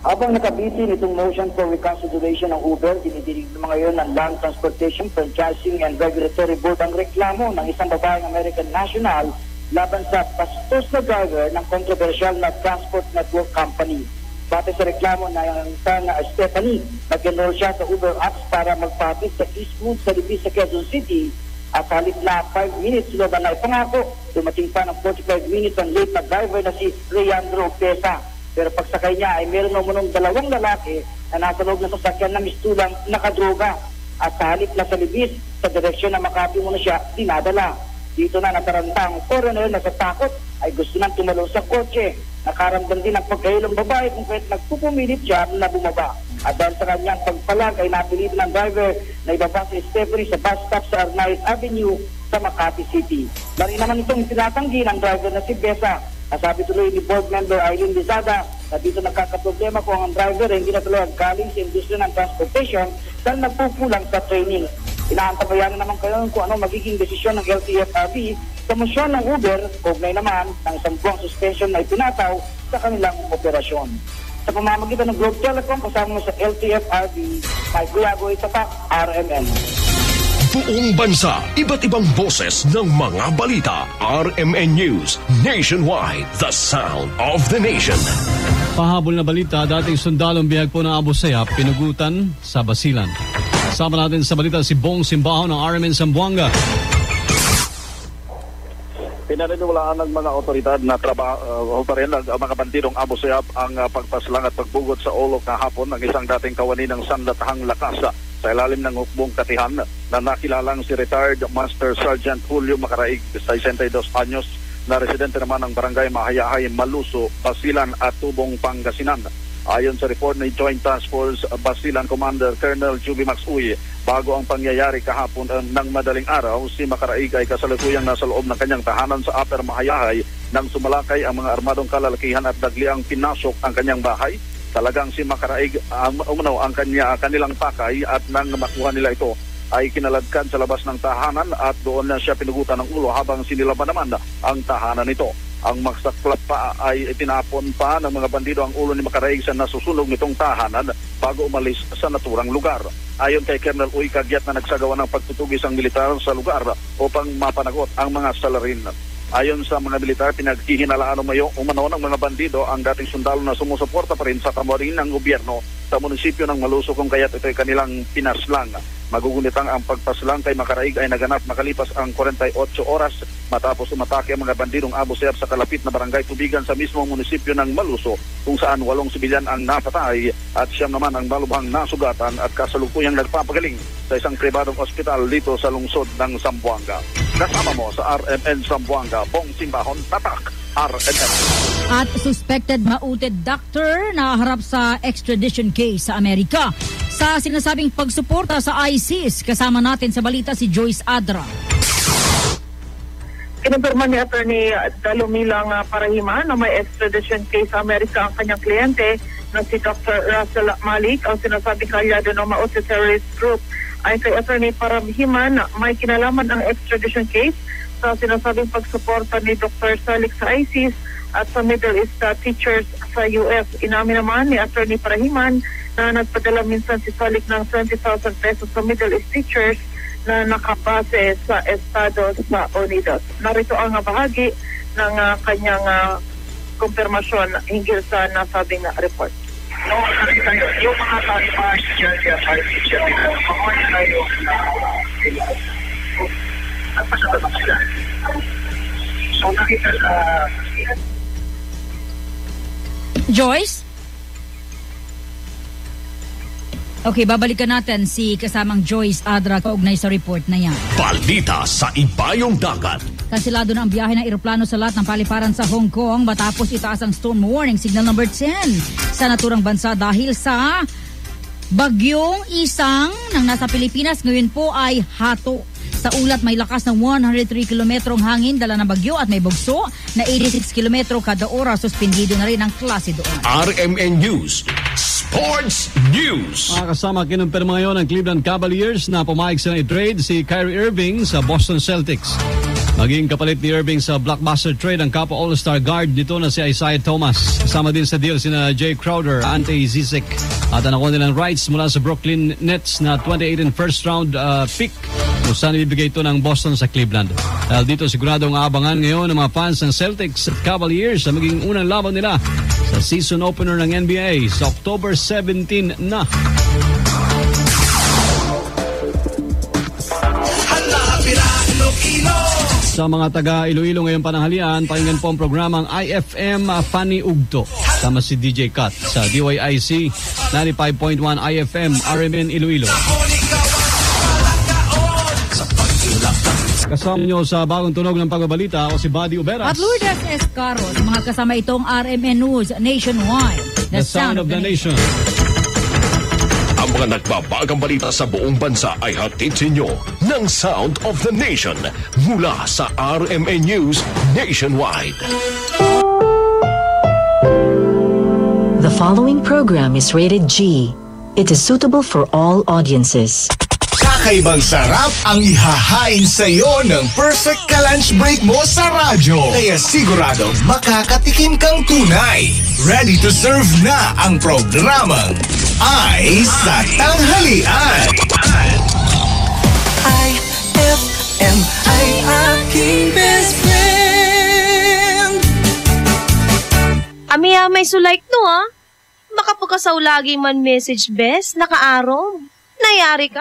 Habang nakabitin itong motion for reconsideration ng Uber, dinidinig naman ngayon ng Land Transportation, Franchising and Regulatory Board ang reklamo ng isang babaeng American national laban sa bastos na driver ng controversial na transport network company. Batay sa reklamo na yung isang Stephanie, nag-enroll siya sa Uber apps para magpapis sa Eastwood sa Libis sa Quezon City at halip na 5 minutes sila na ipangako. Dumating pa ng 45 minutes ang late na driver na si Leandro Pesa. Pero pagsakay niya ay meron naman ng 2 lalaki na nasa loob ng sasakyan na mistulang nakadroga. at sa halip na sa libis sa direksyon ng Makati muna siya dinadala. Dito na nataranta ang foreigner na sa takot ay gusto nang tumalo sa kotse. Nakaramdam din ang pagkahilong babae kung kaya't nagpupumilit siya na bumaba. At dahil sa kanyang pagpalag ay napilitan ng driver na ibaba si Stephanie sa bus stop sa Arnaiz Avenue sa Makati City. Lari naman itong tinatanggi ng driver na si Besa. Nasabi tuloy ni board member Aileen Lizada na dito nagkakaproblema kung ang driver ay hindi na tuloy galing sa industriya ng transportation dahil nagpupulang sa training. Inaantabayan naman kayo kung ano magiging desisyon ng LTFRB sa motion ng Uber, kaugnay naman ng 10 buwang suspension na itinataw sa kanilang operasyon. Sa pamamagitan ng Globe Telecom, kasama sa LTFRB, Mike Guyago, Itapak, RMN. Buong bansa, iba't ibang boses ng mga balita. RMN News, Nationwide, the sound of the nation. Pahabol na balita, dating sundalong bihag po ng Abu Sayyaf, pinugutan sa Basilan. Kasama natin sa balita si Bong Simbaho ng RMN Zamboanga. Pinaniniwalaan ng mga otoridad na trabaho pa rin ng mga bandidong Abu Sayyaf ang pagpaslang at pagbugot sa ulo kahapon ng isang dating kawani ng sandatahang lakas sa ilalim ng hukbong katihan na nakilalang si retired Master Sergeant Julio Macaraig, 62 anyos, na residente naman ng barangay Mahayahay, Maluso, Basilan at Tubong, Pangasinan. Ayon sa report ni Joint Task Force Basilan Commander Colonel Juby Max Uy, bago ang pangyayari kahapon ng madaling araw, si Macaraig ay kasalukuyang nasa loob ng kanyang tahanan sa Upper Mahayahay nang sumalakay ang mga armadong kalalakihan at dagliang pinasok ang kanyang bahay. Talagang si Macaraig ang kanilang pakay at nang makuha nila ito ay kinaladkad sa labas ng tahanan at doon na siya pinugutan ng ulo habang sinilaban naman ang tahanan nito. Ang magsaklap pa ay itinapon pa ng mga bandido ang ulo ni Macaraig sa nasusunog nitong tahanan bago umalis sa naturang lugar. Ayon kay Colonel Uy, kagyat na nagsagawa ng pagtutugis ang militar sa lugar upang mapanagot ang mga salarin. Ayon sa mga militar, pinaghihinalaan umano ng mga bandido ang dating sundalo na sumusuporta pa rin sa kamurin ng gobyerno sa munisipyo ng Maluso kung kaya't ito ay kanilang pinaslang. Magugunitang ang pagpaslang kay Macaraig ay naganap makalipas ang 48 oras matapos umatake ang mga bandidong Abu Sayyaf sa kalapit na barangay Tubigan sa mismong munisipyo ng Maluso kung saan 8 sibilyan ang napatay at 9 naman ang malubhang nasugatan at kasalukuyang nagpapagaling sa isang pribadong ospital dito sa lungsod ng Zamboanga. Kasama mo sa RMN Zamboanga, Bong Simbahon, Tatak, RMN. At suspected mauted doctor na harap sa extradition case sa Amerika sa sinasabing pagsuporta sa ISIS. Kasama natin sa balita si Joyce Adra. Kinumpirma ni Attorney Dalumilang Parahiman na may extradition case sa Amerika ang kanyang kliyente na si Dr. Russell Malik, ang sinasabing kalyado ng mauted terrorist group. Ay kay Attorney Parahiman, may kinalaman ang extradition case sa sinasabing pagsuporta ni Dr. Salik sa ISIS at sa Middle East teachers sa US. Inamin naman ni Attorney Parahiman na nagpadala minsan si Salik ng 20,000 pesos sa Middle East teachers na nakabase sa Estados Unidos. Narito ang bahagi ng kanyang kumpirmasyon hinggil sa nasabing report. Yung mga taas dyan ay teacher kumain tayo at pasabat sila. So nakita sa Joyce? Okay, babalikan natin si kasamang Joyce Adra kaugnay sa report na yan. Balita sa Ibayong Dagat. Kansilado na ang biyahe ng eroplano sa lahat ng paliparan sa Hong Kong matapos itaas ang storm warning signal number 10 sa naturang bansa dahil sa bagyong Isang nang nasa Pilipinas ngayon po ay hato. Sa ulat may lakas ng 103 kilometrong hangin dala ng bagyo at may bugso na 86 kilometro kada oras. Suspendido na rin ang klase doon. RMN News Sports News. Kasama kinumpirma ngayon ng Cleveland Cavaliers na pumayag sila i-trade si Kyrie Irving sa Boston Celtics. Maging kapalit ni Irving sa blockbuster trade ang Kappa All-Star guard nito na si Isaiah Thomas. Kasama din sa deal sina Jay Crowder, Ante Zizic at nakuha nilang rights mula sa Brooklyn Nets na 2018 first round pick kung saan ibibigay ito ng Boston sa Cleveland. Dahil dito siguradong aabangan ngayon ng mga fans ng Celtics at Cavaliers sa maging unang laban nila sa season opener ng NBA sa October 17 na. Sa mga taga Iloilo ngayong pananghalian, pakinggan po ang programang IFM Funny Ugto. Tama si DJ Kat sa DYIC 95.1 IFM RMN Iloilo. Kasama nyo sa bagong tunog ng pagbabalita, ako si Buddy Uberas. At Lourdes Escaro, sa mga kasama itong RMN News Nationwide. The Sound of the Nation. Ang mga nagbabagang balita sa buong bansa ay hatid sa inyo ng Sound of the Nation mula sa RMN News Nationwide. The following program is rated G. It is suitable for all audiences. Kakaibang sarap ang ihahain sa iyo ng perfect ka-lunch break mo sa radyo. Kaya sigurado makakatikim kang tunay. Ready to serve na ang programang Ay sa Tanghalian. IFM ay aking best friend. Amiya, may sulike no ha? Baka pagkasaw lagi man message best, nakaarong. Nayari ka.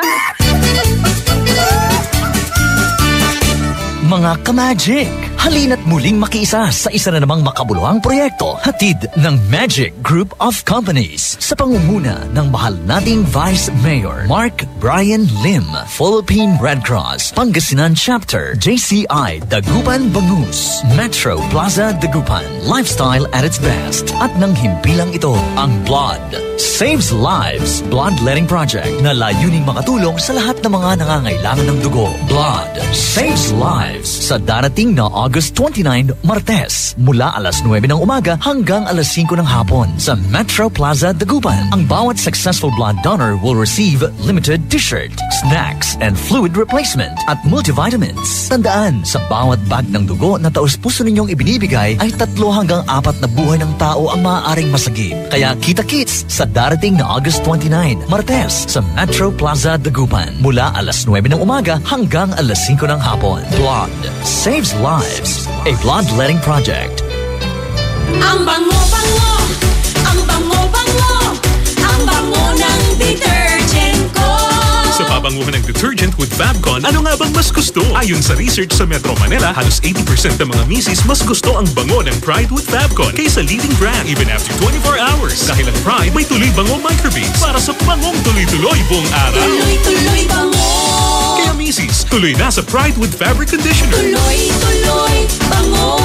Mga ka-Magic, halina't muling makiisa sa isa na namang makabuluhang proyekto hatid ng Magic Group of Companies sa pangunguna ng mahal nating Vice Mayor Mark Brian Lim, Philippine Red Cross, Pangasinan Chapter, JCI Dagupan Bangus, Metro Plaza Dagupan, lifestyle at its best. At nang himpilang ito, ang Blood Saves Lives Bloodletting Project na layuning makatulong sa lahat ng mga nangangailangan ng dugo. Blood Saves Lives sa darating na August 29, Martes, mula alas 9 ng umaga hanggang alas 5 ng hapon sa Metro Plaza, Dagupan. Ang bawat successful blood donor will receive limited t-shirt, snacks, and fluid replacement at multivitamins. Tandaan, sa bawat bag ng dugo na taus-puso ninyong ibinibigay ay 3 hanggang 4 na buhay ng tao ang maaaring masagip. Kaya kita-kits sa darating na August 29, Martes sa Metro Plaza, Dagupan, mula alas 9 ng umaga hanggang alas 5 ng hapon. Blood Saves Lives, a bloodletting project. Ang bango-bango, ang bango-bango, ang bango ng detergent ko. Sa pabanguhan ng detergent with Fabcon, ano nga bang mas gusto? Ayon sa research sa Metro Manila, halos 80% ng mga misis mas gusto ang bango ng Pride with Fabcon kaysa leading brand even after 24 hours. Dahil ang Pride may tuloy bango microbeads para sa bangong tuloy-tuloy buong araw. Tuloy-tuloy bango. Kaya misis, tuloy na sa Pride with Fabric Conditioner. Tuloy-tuloy bango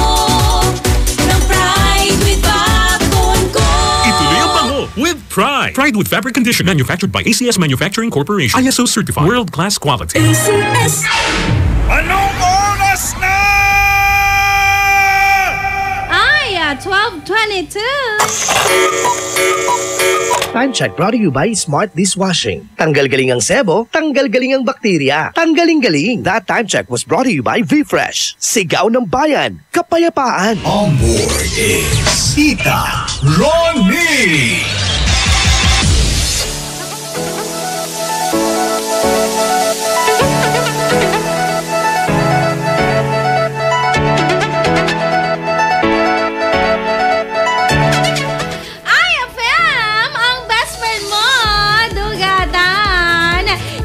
ng Pride with Fabcon ko. Ituloy ang bango with Pride. Pride with Fabric Conditioner, manufactured by ACS Manufacturing Corporation. ISO certified, world-class quality. ACS. Anong oras na? Ay, 12:22. Time check brought to you by Smart Dishwashing. Tanggal galing ang sebo, tanggal galing ang bakterya. Tanggaling galing. That time check was brought to you by V-Fresh. Sigaw ng bayan, kapayapaan. On board is Tita Ronnie.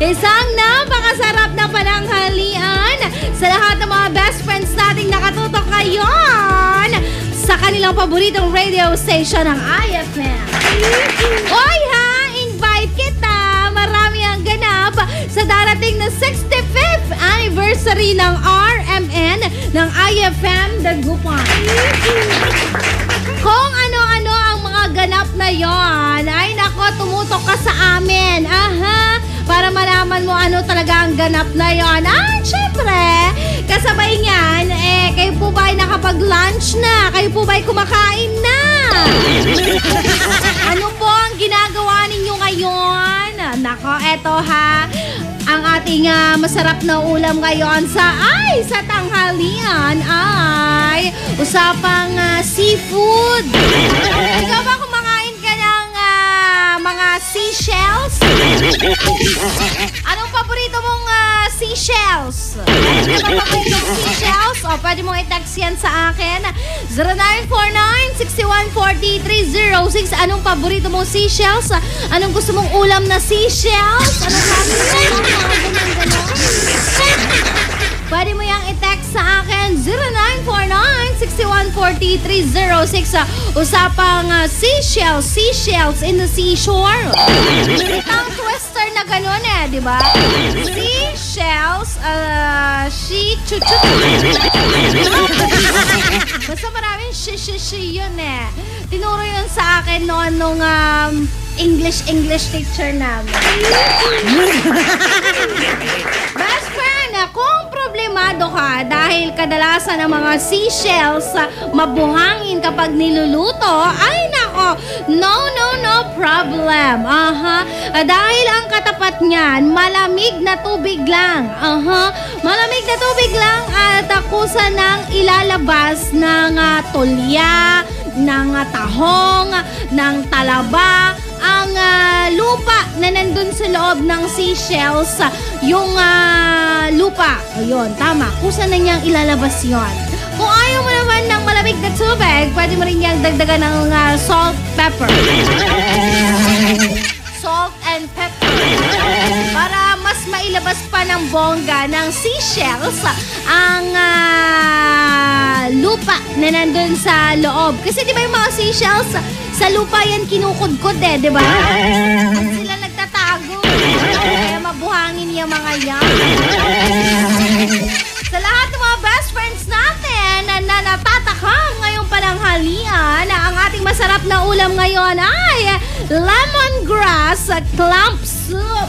Isang napakasarap na pananghalian sa lahat ng mga best friends nating nakatutok ngayon sa kanilang paboritong radio station ng IFM. Oy ha! Invite kita! Marami ang ganap sa darating na 65th anniversary ng RMN ng IFM Dagupan. Kung ano-ano ang mga ganap na yon, ay nako, tumutok ka sa amin. Aha! Para malaman mo ano talaga ang ganap na yon. Syempre, kasabay niyan, kayo po ba ay nakapag-lunch na? Kayo po ba ay kumakain na? Ano po ang ginagawa ninyo ngayon? Nako, eto ha, ang ating masarap na ulam ngayon sa tanghalian ay usapang seafood. Ikaw ba kumakain ka ng mga seashells? Anong paborito mong seashells? Ano ba paborito mong seashells? O, pwede mong i-text yan sa akin. 0949-614306. Anong paborito mong seashells? Anong gusto mong ulam na seashells? Anong sabi mo? Pwede mo yung i-text sa akin 0949-614306. 0917-4306. Usapang seashells in the seashore. Itang twister na ganun di ba? Seashells, basta maraming shi yun Tinuro yun sa akin noon nung English teacher namin. Best friend, kung problemado ka dahil kadalasan ng mga seashells mabuhangin kapag niluluto, ay nako, no problem. Dahil ang katapat niyan, malamig na tubig lang. Malamig na tubig lang at kusa ng ilalabas ng tulya, ng tahong, ng talaba, ang lupa na nandun sa loob ng seashells, yung lupa. Ayun, tama. Kusa na niyang ilalabas yon. Kung ayaw mo naman ng malamig na tubig, pwede mo rin niyang dagdagan ng salt, pepper. Salt and pepper. Para mas mailabas pa ng bongga ng seashells ang lupa na nandun sa loob. Kasi di ba yung mga seashells, sa lupa yan kinukudkod di ba? At sila nagtatago. Kaya mabuhangin yung mga yan. Sa lahat ng mga best friends natin na natatakam ngayong pananghalian, ang ating masarap na ulam ngayon ay lemongrass clam soup.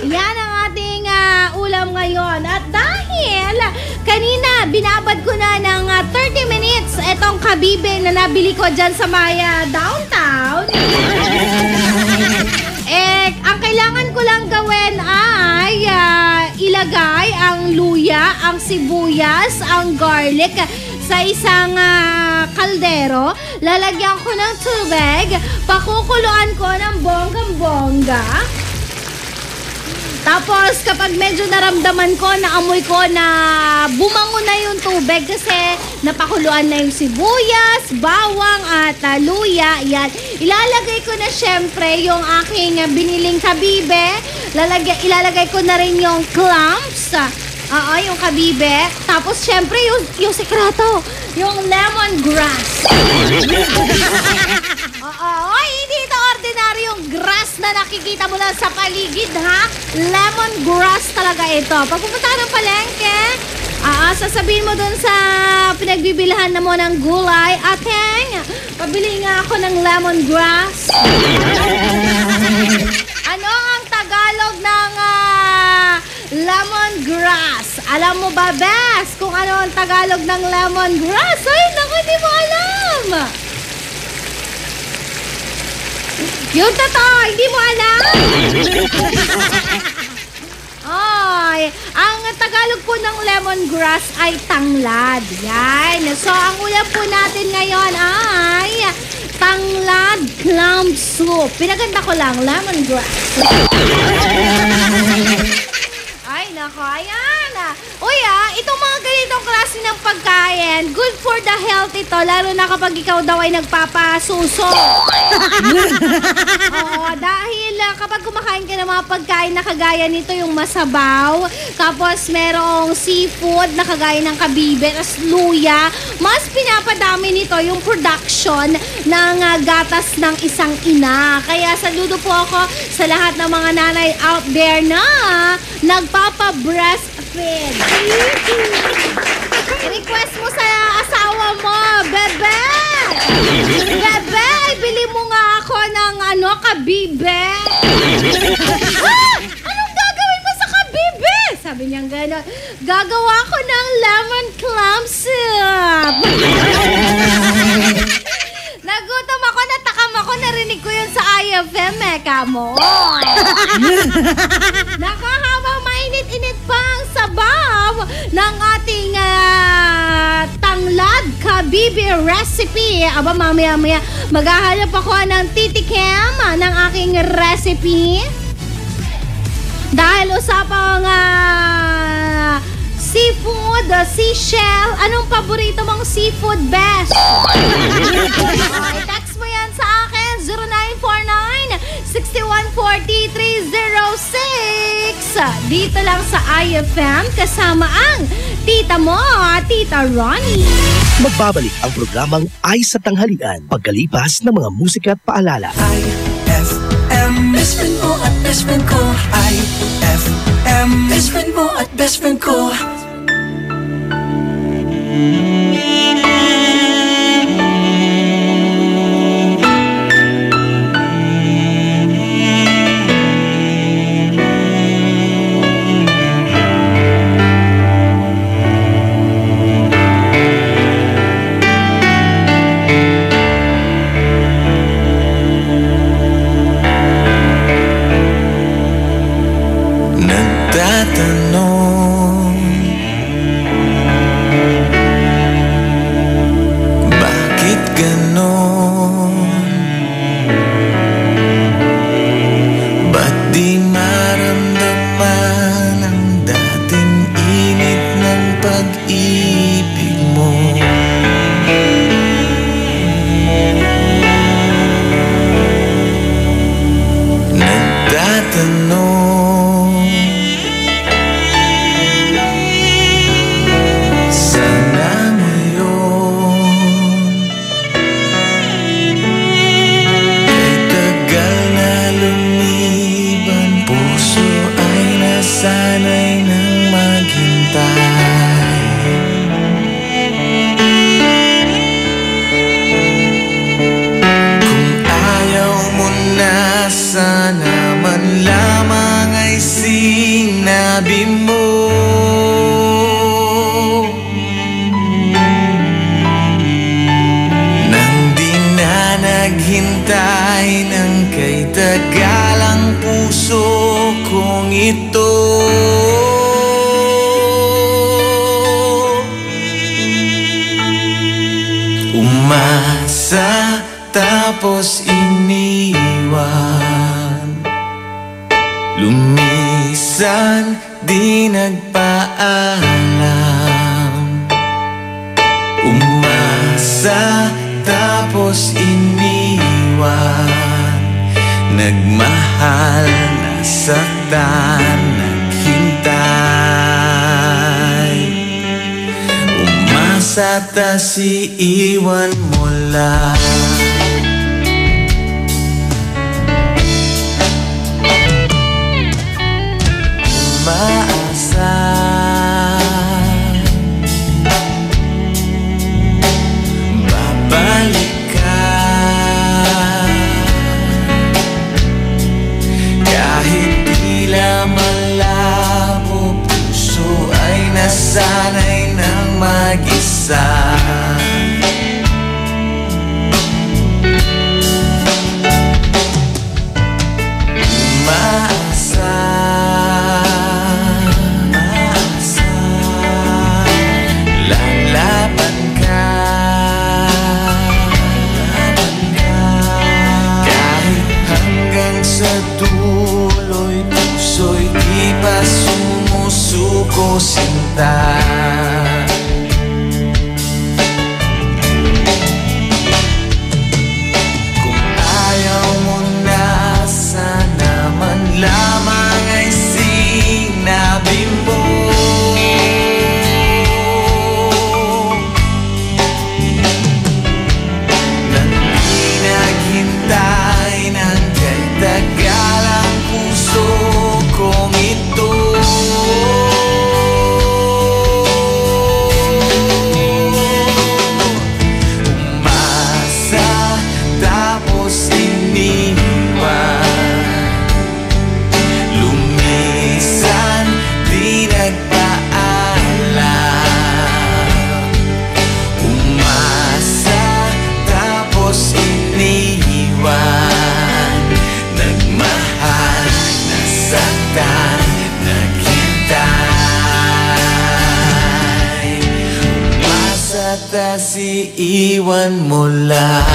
Yan ang ating ulam ngayon. At dahil kanina binabad ko na ng 30 minutes itong kabibe na nabili ko dyan sa Maya downtown, ang kailangan ko lang gawin ay ilagay ang luya, ang sibuyas, ang garlic sa isang kaldero. Lalagyan ko ng tubig, pakukuluan ko ng bonggang-bongga. Tapos kapag medyo naramdaman ko, naamoy ko na bumango na yung tubig kasi napakuluan na yung sibuyas, bawang at luya, yan. Ilalagay ko na syempre yung aking biniling kabibe. Ilalagay ko na rin yung clams. Yung kabibe. Tapos syempre yung sekreto, yung lemongrass. Hindi ito ordinaryong grass na nakikita mo lang sa paligid, ha? Lemongrass talaga ito. Pag pupunta ka ng palengke, sasabihin mo dun sa pinagbibilhan na mo ng gulay, ateng, pabili nga ako ng lemongrass. Ano ang Tagalog ng lemongrass? Alam mo ba, Bes, kung ano ang Tagalog ng lemongrass? Ay, naku, hindi mo alam. Yung totoo, hindi mo alam? Ang Tagalog po ng lemongrass ay tanglad. Yan. So, ang ulam po natin ngayon ay tanglad clam soup. Pinaganda ko lang, lemongrass. Ay, nako, ayan. Uy, itong mga ganitong klase ng pagkain, good for the health ito, lalo na kapag ikaw daw ay nagpapasuso. Dahil kapag kumakain ka ng mga pagkain na kagaya nito, yung masabaw, tapos merong seafood na kagaya ng kabibe, tas luya, mas pinapadami nito yung production ng gatas ng isang ina. Kaya saludo po ako sa lahat ng mga nanay out there na nagpapa-breastfeed. I-request mo sa asawa mo, bebe! Bebe, bili mo nga ako ng kabibe. Anong gagawin mo sa kabibe? Sabi niya gano'n, gagawa ko ng lemon clam soup. Nagutom ako, natakam ako, narinig ko yun sa IFM, kamo. Nakahabang mainit-init pa ang sabaw ng ating tanglad kabibe recipe. Aba, mamaya-maya maghahanap ako ng titikim ng aking recipe. Dahil usapang seafood, seashell. Anong paborito mong seafood, best? I-text mo yan sa akin, 614-306. Dito lang sa IFM kasama ang tita mo, Tita Ronnie. Magbabalik ang programang Ay sa Tanghalian pagkalipas ng mga musika at paalala. IFM, best friend mo at best friend ko. IFM, best friend mo at best friend ko. Tapos iniwan, lumisan, di nagpaalam. Umasa, tapos iniwan, nagmahal, nasaktan, naghintay. Umasa, tas iiwan mo lang. Maasa, babalik ka kahit tila malabo, puso ay nasanay ng mag-isa. Sumusuko sinta. Kung ayaw mo na, sana man lamang ay sinabi mo. Nang di naghintay ng kay tagal ang puso kong ito. Tas iiwan mo lang.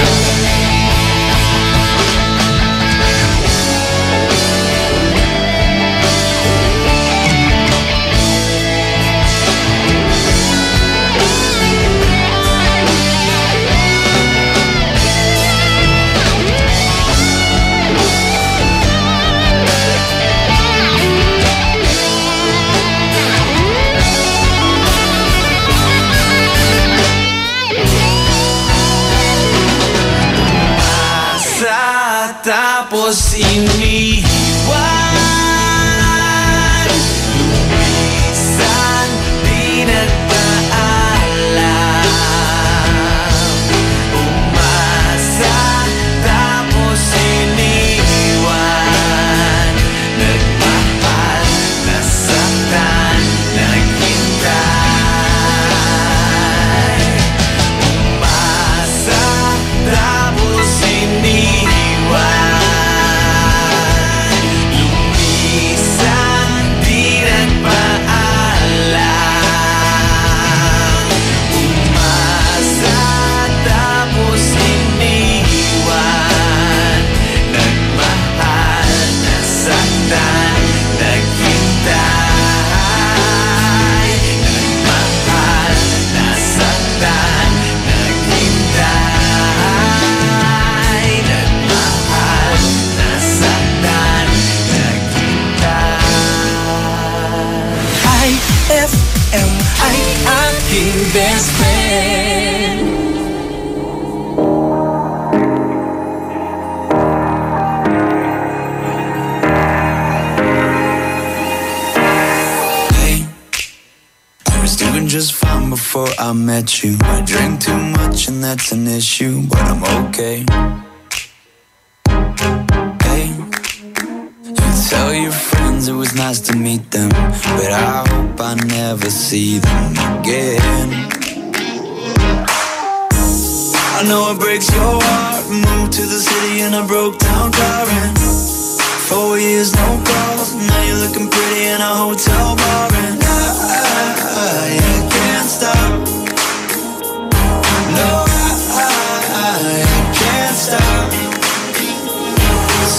Tapos iniwan, lumisan, di nagpaalam. Umasa, tapos iniwan, nagmahal, nasaktan, naghintay. Umasa, tapos iniwan, lumisan, di nagpaalam. Umasa, tapos iniwan, nagmahal, nasaktan, naghintay. Nagmahal, nasaktan, naghintay. Nagmahal, nasaktan, naghintay. IFM ay aking best friend. I was doing just fine before I met you. I drink too much and that's an issue, but I'm okay. Hey, you tell your friends it was nice to meet them, but I hope I never see them again. I know it breaks your heart. Moved to the city in a broke down car and 4 years no calls. Now you're looking pretty in a hotel bar and I can't stop. No, I can't stop.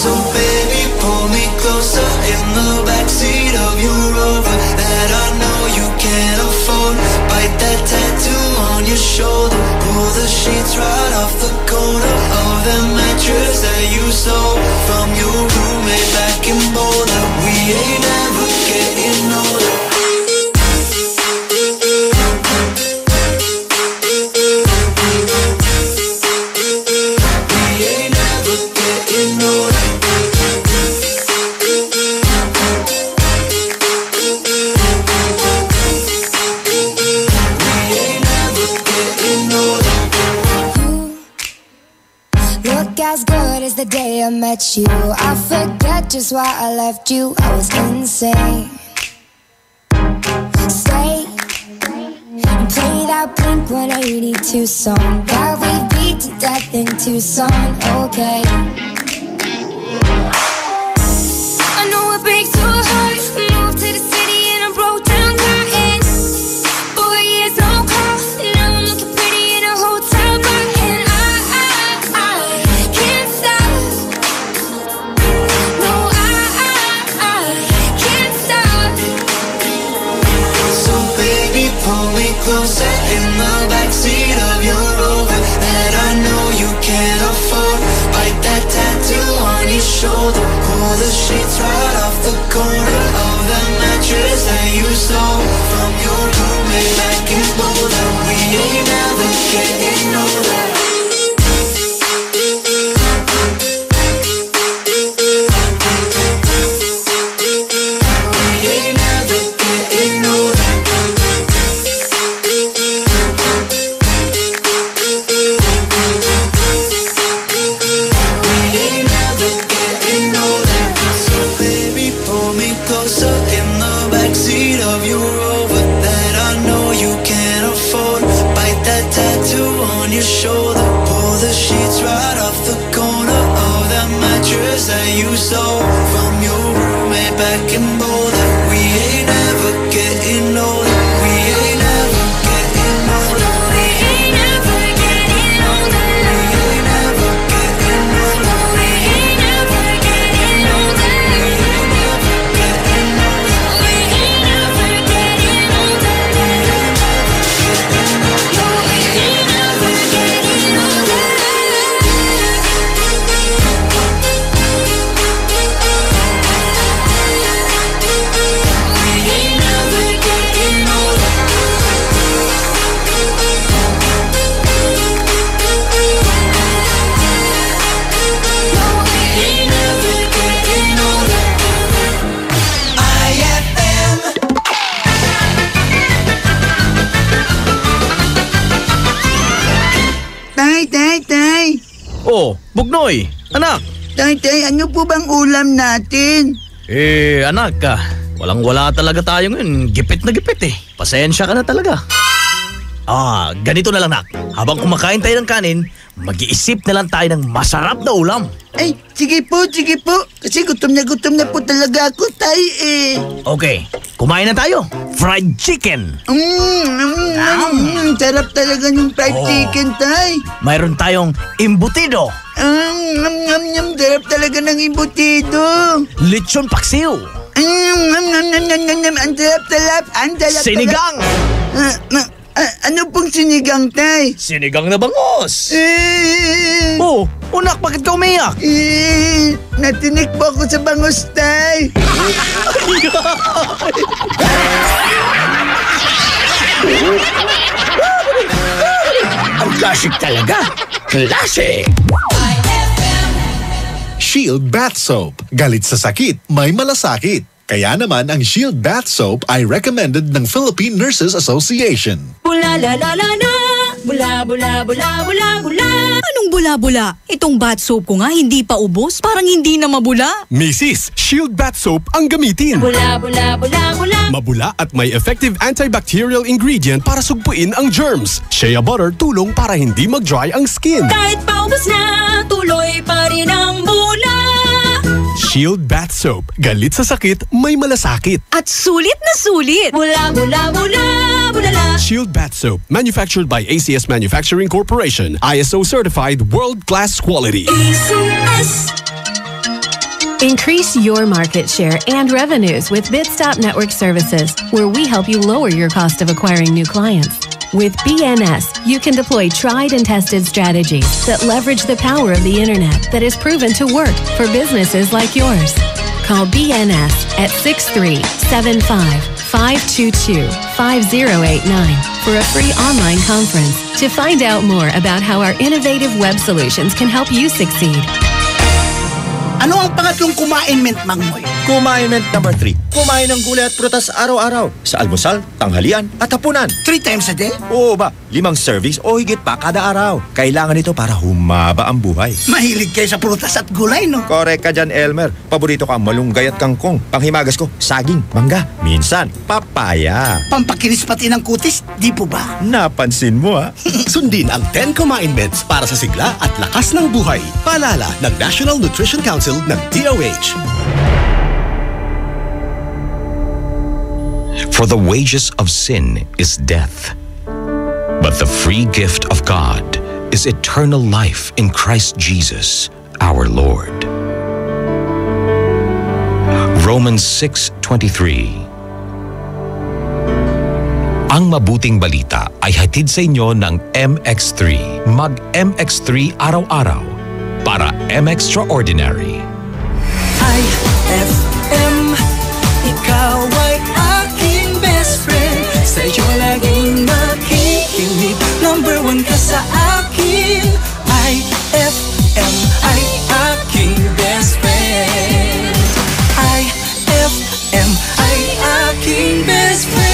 So baby, pull me closer in the backseat of your Rover that I know you can't afford. Bite that tattoo on your shoulder. Pull the sheets right off the corner of the mattress that you stole from your roommate back in Boulder. We ain't ever getting older. We ain't ever getting older. We ain't ever getting older. Look as good as the day I met you. I forget just why I left you. I was insane. Stay and play that Blink-182 song that we beat to death in Tucson. Okay. I know it breaks your heart. Moved to the city and I broke down crying. 4 years no call. Now I'm looking pretty in a hotel bar and I can't stop. No, I can't stop. So baby, pull me closer in the backseat of your Rover that I know you can't afford. Bite that tattoo on your shoulder. Pull the sheets right off the corner of the mattress that you stole from your roommate back in Boulder. We ain't never getting older. We ain't never getting older. We ain't never getting older. So baby, pull me closer in the backseat of your Rover that I know you can't afford. Bite that tattoo on your shoulder. Pull the sheets right off the corner of that mattress that you stole from your roommate back in Boulder. We ain't never getting older. We ain't never getting older. We ain't never getting older. We ain't never getting older. We ain't never getting older. We ain't never getting older. We ain't never getting older. We ain't never getting older. We ain't never getting older. Tay. Oh, Bugnoy, anak. Tay, ano po bang ulam natin? Anak, walang-wala talaga tayo ngayon. Gipit na gipit eh. Pasensya ka na talaga. Ganito na lang, nak. Habang kumakain tayo ng kanin, mag-iisip na lang tayo ng masarap na ulam. Ay, sige po. Kasi gutom na po talaga ako, tay eh. Okay, kumain na tayo. Fried chicken. Sarap talaga ng fried chicken, tay. Mayroon tayong embutido. Sarap talaga ng embutido. Lechon paksiw. Ang sarap. Sinigang. Ano pong sinigang, tay? Sinigang na bangos. Unak, bakit ka umiyak? Natinik po ako sa bangos, tay. Ang classic talaga. Classic. Shield Bath Soap. Galit sa sakit, may malasakit. Kaya naman ang Shield Bath Soap ay recommended ng Philippine Nurses Association. Bula la la la la, bula bula bula bula bula. Anong bula-bula? Itong bath soap ko nga hindi pa ubos, parang hindi na mabula. Mrs. Shield Bath Soap ang gamitin. Bula bula bula bula. Mabula at may effective antibacterial ingredient para sugpuin ang germs. Shea butter tulong para hindi mag-dry ang skin. Kahit paubos na, tuloy pa rin ang bula. Shield Bath Soap. Galit sa sakit, may malasakit. At sulit na sulit. Bula bula bula bula la. Shield Bath Soap. Manufactured by ACS Manufacturing Corporation. ISO certified world-class quality. ACS. Increase your market share and revenues with Bitstop Network Services, where we help you lower your cost of acquiring new clients. With BNS, you can deploy tried and tested strategies that leverage the power of the internet that is proven to work for businesses like yours. Call BNS at 6375-522-5089 for a free online conference to find out more about how our innovative web solutions can help you succeed. Ano ang pangatlong kumain, Mangmoy? Kumain number 3. Kumain ng gulay at prutas araw-araw. Sa almusal, tanghalian at hapunan. 3 times a day? Oo ba? 5 servings o higit pa kada araw. Kailangan ito para humaba ang buhay. Mahilig kayo sa prutas at gulay, no? Correct ka dyan, Elmer. Paborito ko ang malunggay at kangkong. Panghimagas ko, saging, mangga, minsan, papaya. Pampakinis pati ng kutis, di po ba? Napansin mo, ha? Sundin ang 10 Kumain Meds para sa sigla at lakas ng buhay. Paalala ng National Nutrition Council ng DOH. For the wages of sin is death, but the free gift of God is eternal life in Christ Jesus, our Lord. Romans 6:23. Ang mabuting balita ay hatid sa inyo ng MX3. Mag-MX3 araw-araw para MXtraordinary. IFM, ikaw ay aking best friend. Sa'yo laging makikinig. Number 1 ka sa akin. IFM ay aking best friend. IFM ay aking best friend.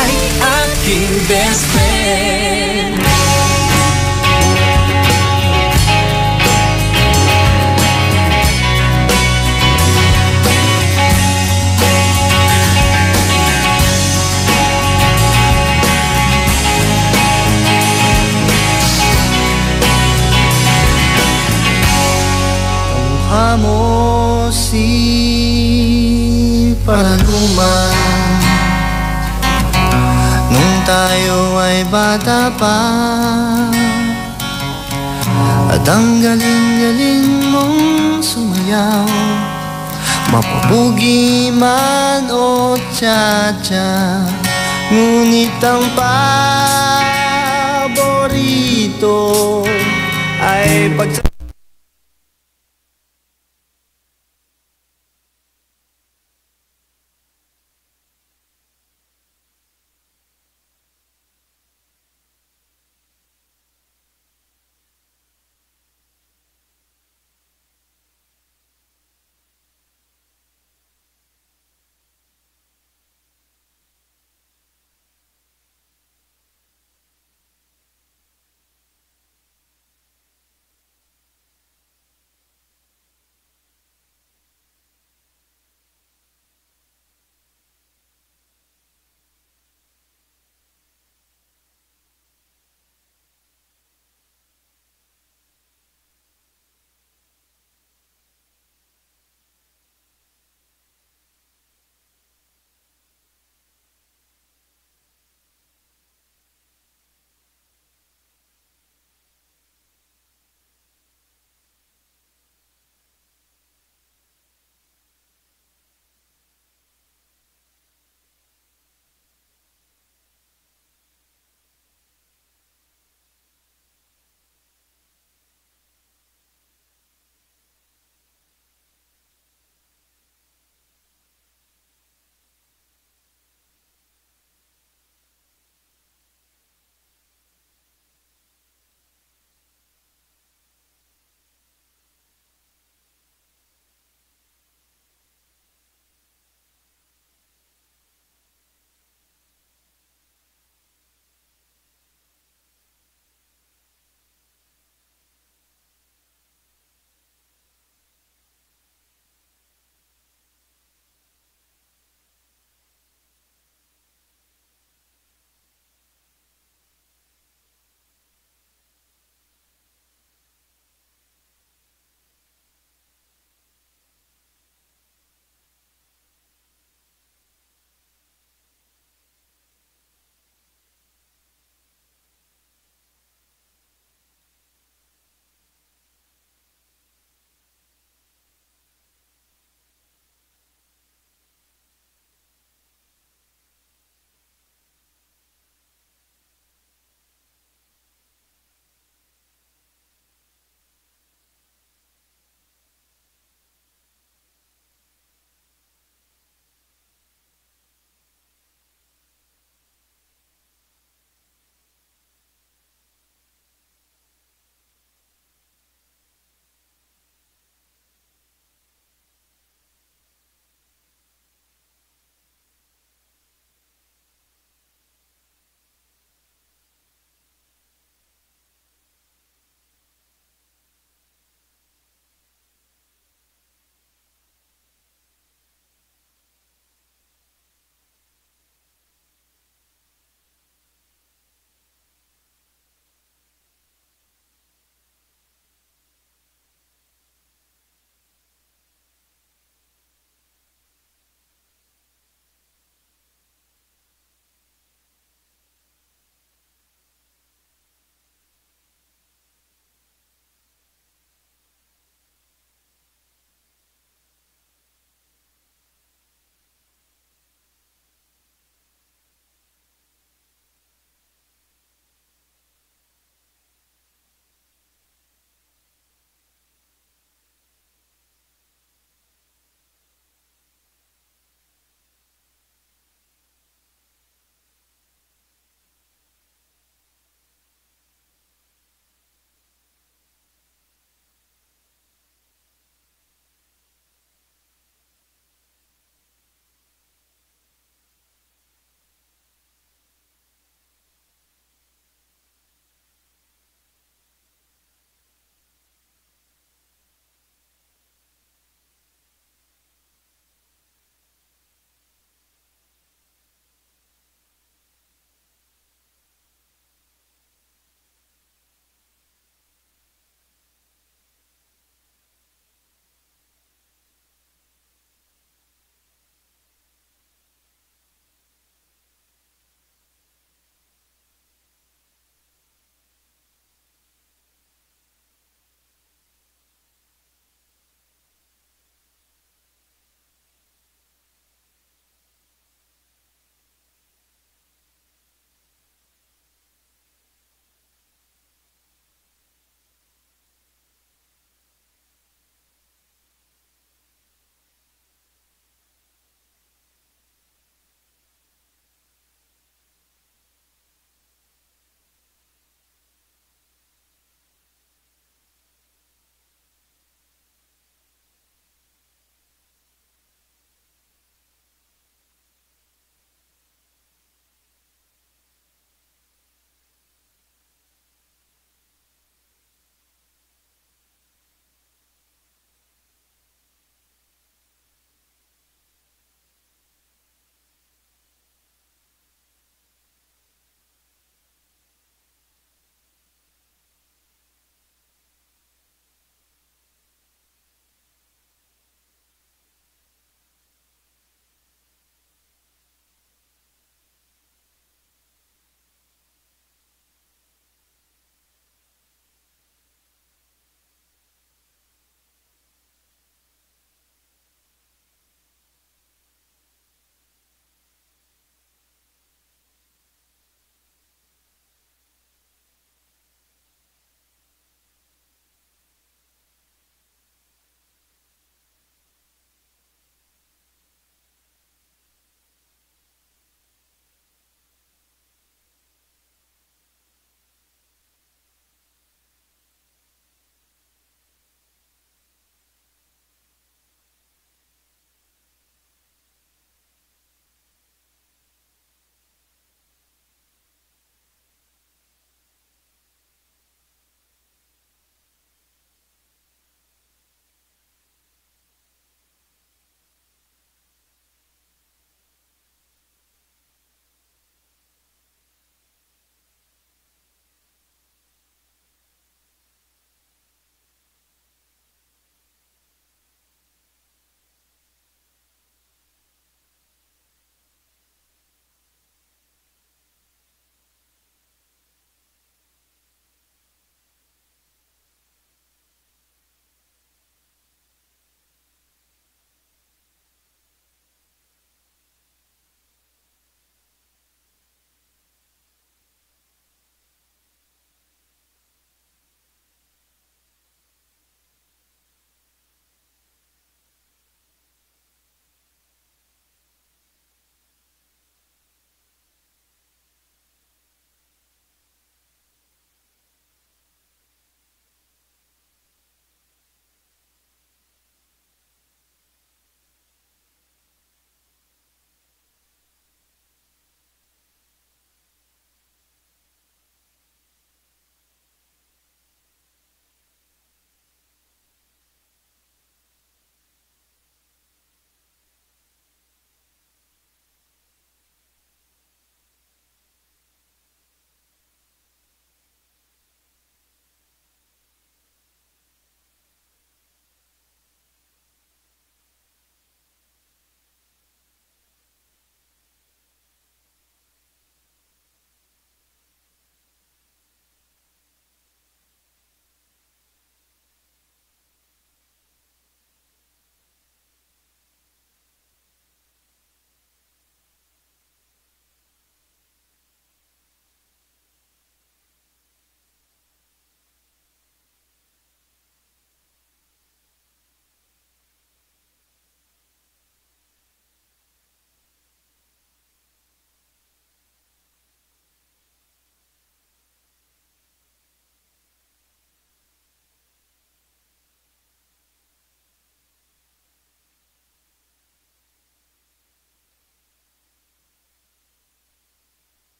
ay aking best friend. Kamukha mo si Paraluman nung tayo ay bata pa, at ang galing-galing mong sumayaw, mapabugi man o tsa-tsa. Ngunit ang paborito ay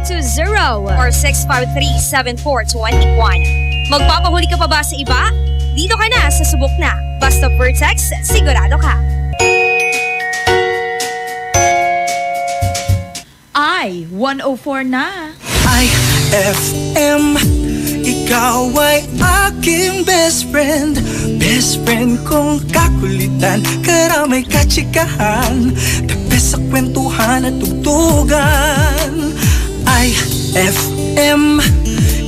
0917-650 or 653-7421. Magpapahuli ka pa ba sa iba? Dito ka na sa Subok Na. Basta Vertex, sigurado ka. Ay, 104 na. IFM, ikaw ay aking best friend. Best friend kong kakulitan, karamay katsikahan, the best sa kwentuhan at tugtugan. IFM,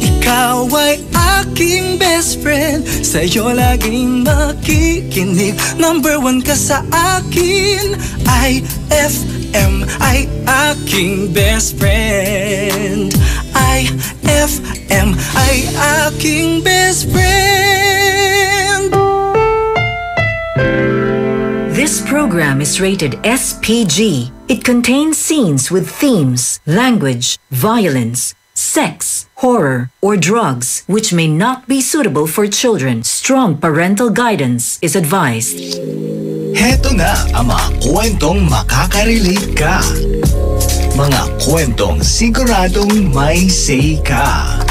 ikaw ay aking best friend. Sa'yo laging makikinig, number 1 ka sa akin. IFM ay aking best friend. IFM ay aking best friend. This program is rated SPG. It contains scenes with themes, language, violence, sex, horror, or drugs, which may not be suitable for children. Strong parental guidance is advised. Heto na ang mga kwentong makaka-relate ka. Mga kwentong siguradong may say ka.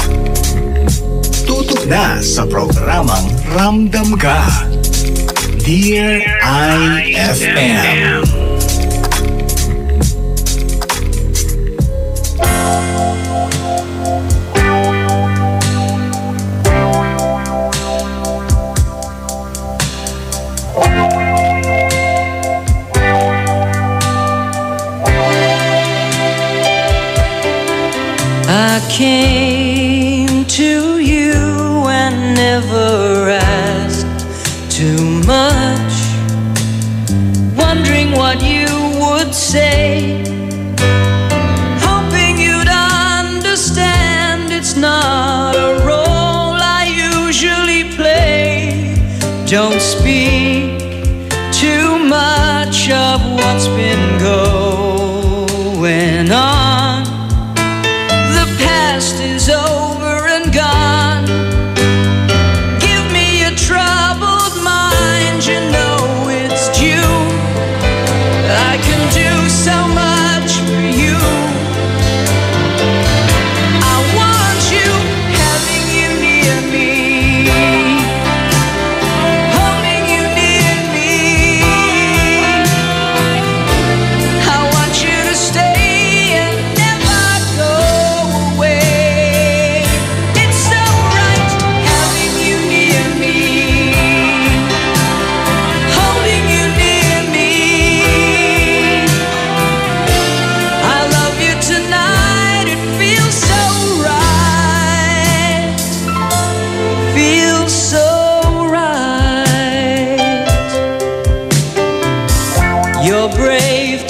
Tutok na sa programang Ramdam Ka. Dear IFM. I came to you and never asked too much, wondering what you would say, hoping you'd understand it's not a role I usually play. Don't speak too much of what's been going on. Is over and gone. Give me a troubled mind, you know it's due. I can do so much for you. I want you, having you near me, holding you near me. I want you to stay and never go away.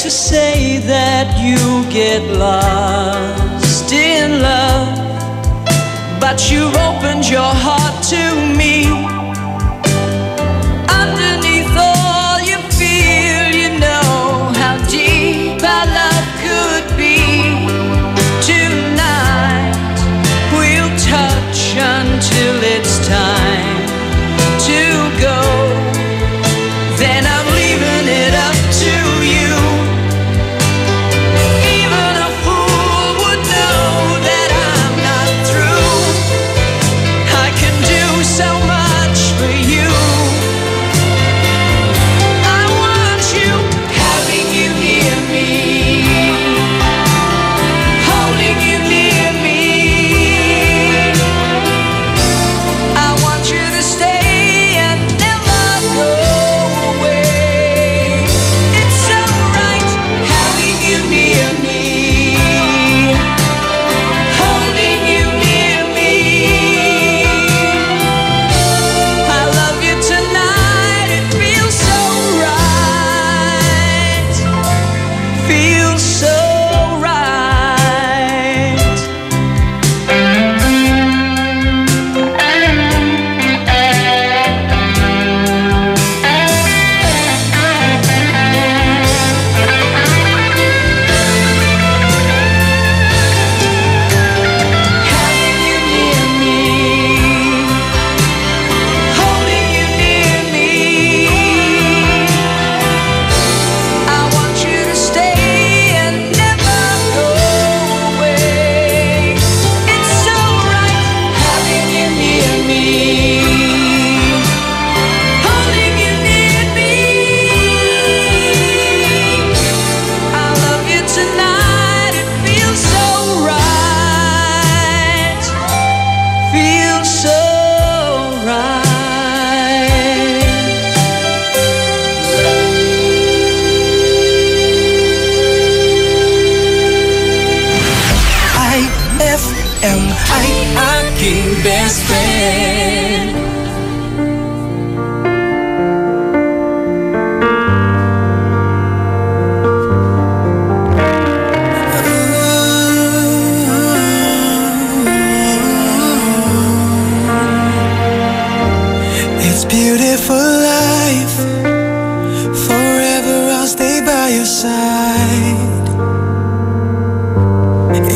To say that you get lost in love, but you opened your heart to me. Underneath all you feel, you know how deep our love could be. Tonight we'll touch until it's time to go. Then I'm leaving it up to you. So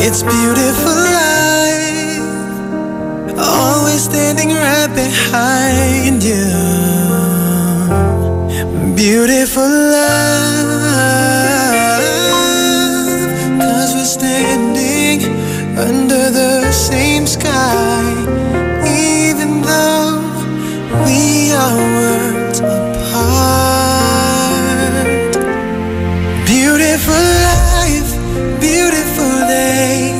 It's beautiful life, always standing right behind you. Beautiful love, 'cause we're standing under the same sky, even though we are worlds apart. Beautiful life, beautiful day,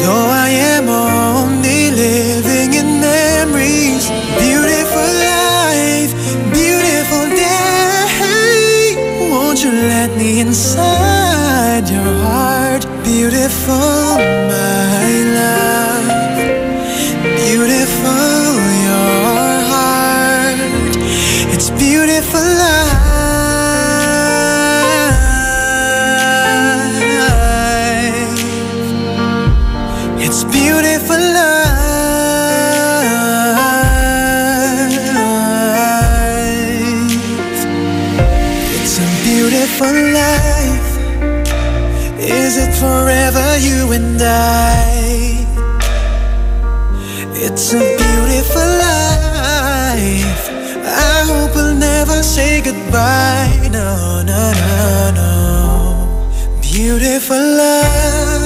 though I am only living in memories. Beautiful life, beautiful day, won't you let me inside your heart? Beautiful, my love, beautiful your heart. It's beautiful life. It's beautiful life. It's a beautiful life. Is it forever, you and I? It's a beautiful life. I hope we'll never say goodbye. No, no, no, no. Beautiful love.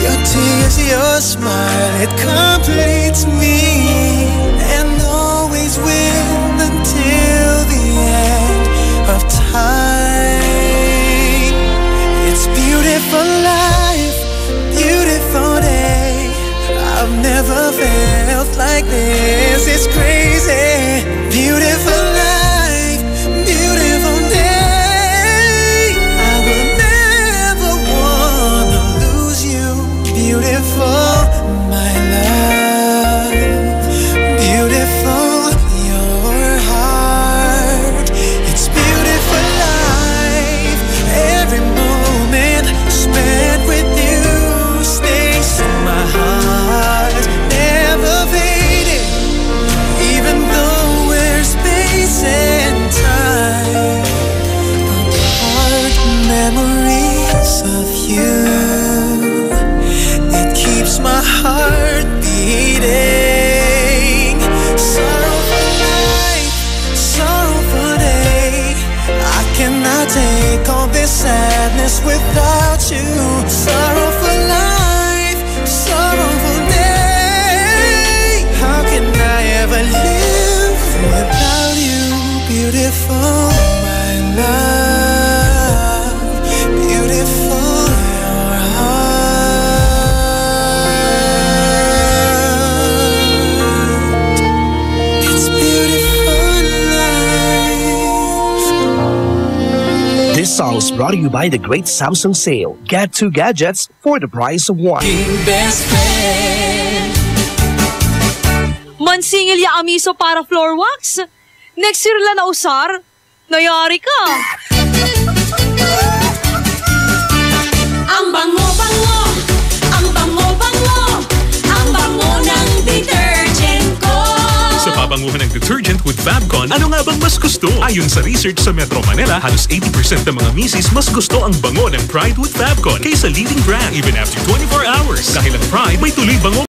Your tears, your smile, it completes me, and always will until the end of time. It's beautiful life, beautiful day. I've never felt like this. It's crazy. Beautiful life, beautiful day. I will never wanna lose you. Beautiful, my love. Beautiful, your heart. It's beautiful life. Every moment spent with you stays in my heart, never fading, even though we're space and time apart. Memories of you, it keeps my heart beating. Sorrowful night, sorrowful day, I cannot take all this sadness without you. Sorrowful life, sorrowful day, how can I ever live without you? Beautiful, my love, beautiful your heart. It's beautiful life. This song is brought to you by the great Samsung sale. Get 2 gadgets for the price of 1. Best friend. Mansingil ya amiso para floor wax. Next year lang na usar. Nayari ka. Ang bango-bango, ang bango-bango, ang bango ng detergent ko. Sa pabanguhan ng detergent with Fabcon, ano nga bang mas gusto? Ayon sa research sa Metro Manila, halos 80% ng mga misis mas gusto ang bango ng Pride with Fabcon kaysa leading brand even after 24 hours. Dahil ang Pride may tuloy bango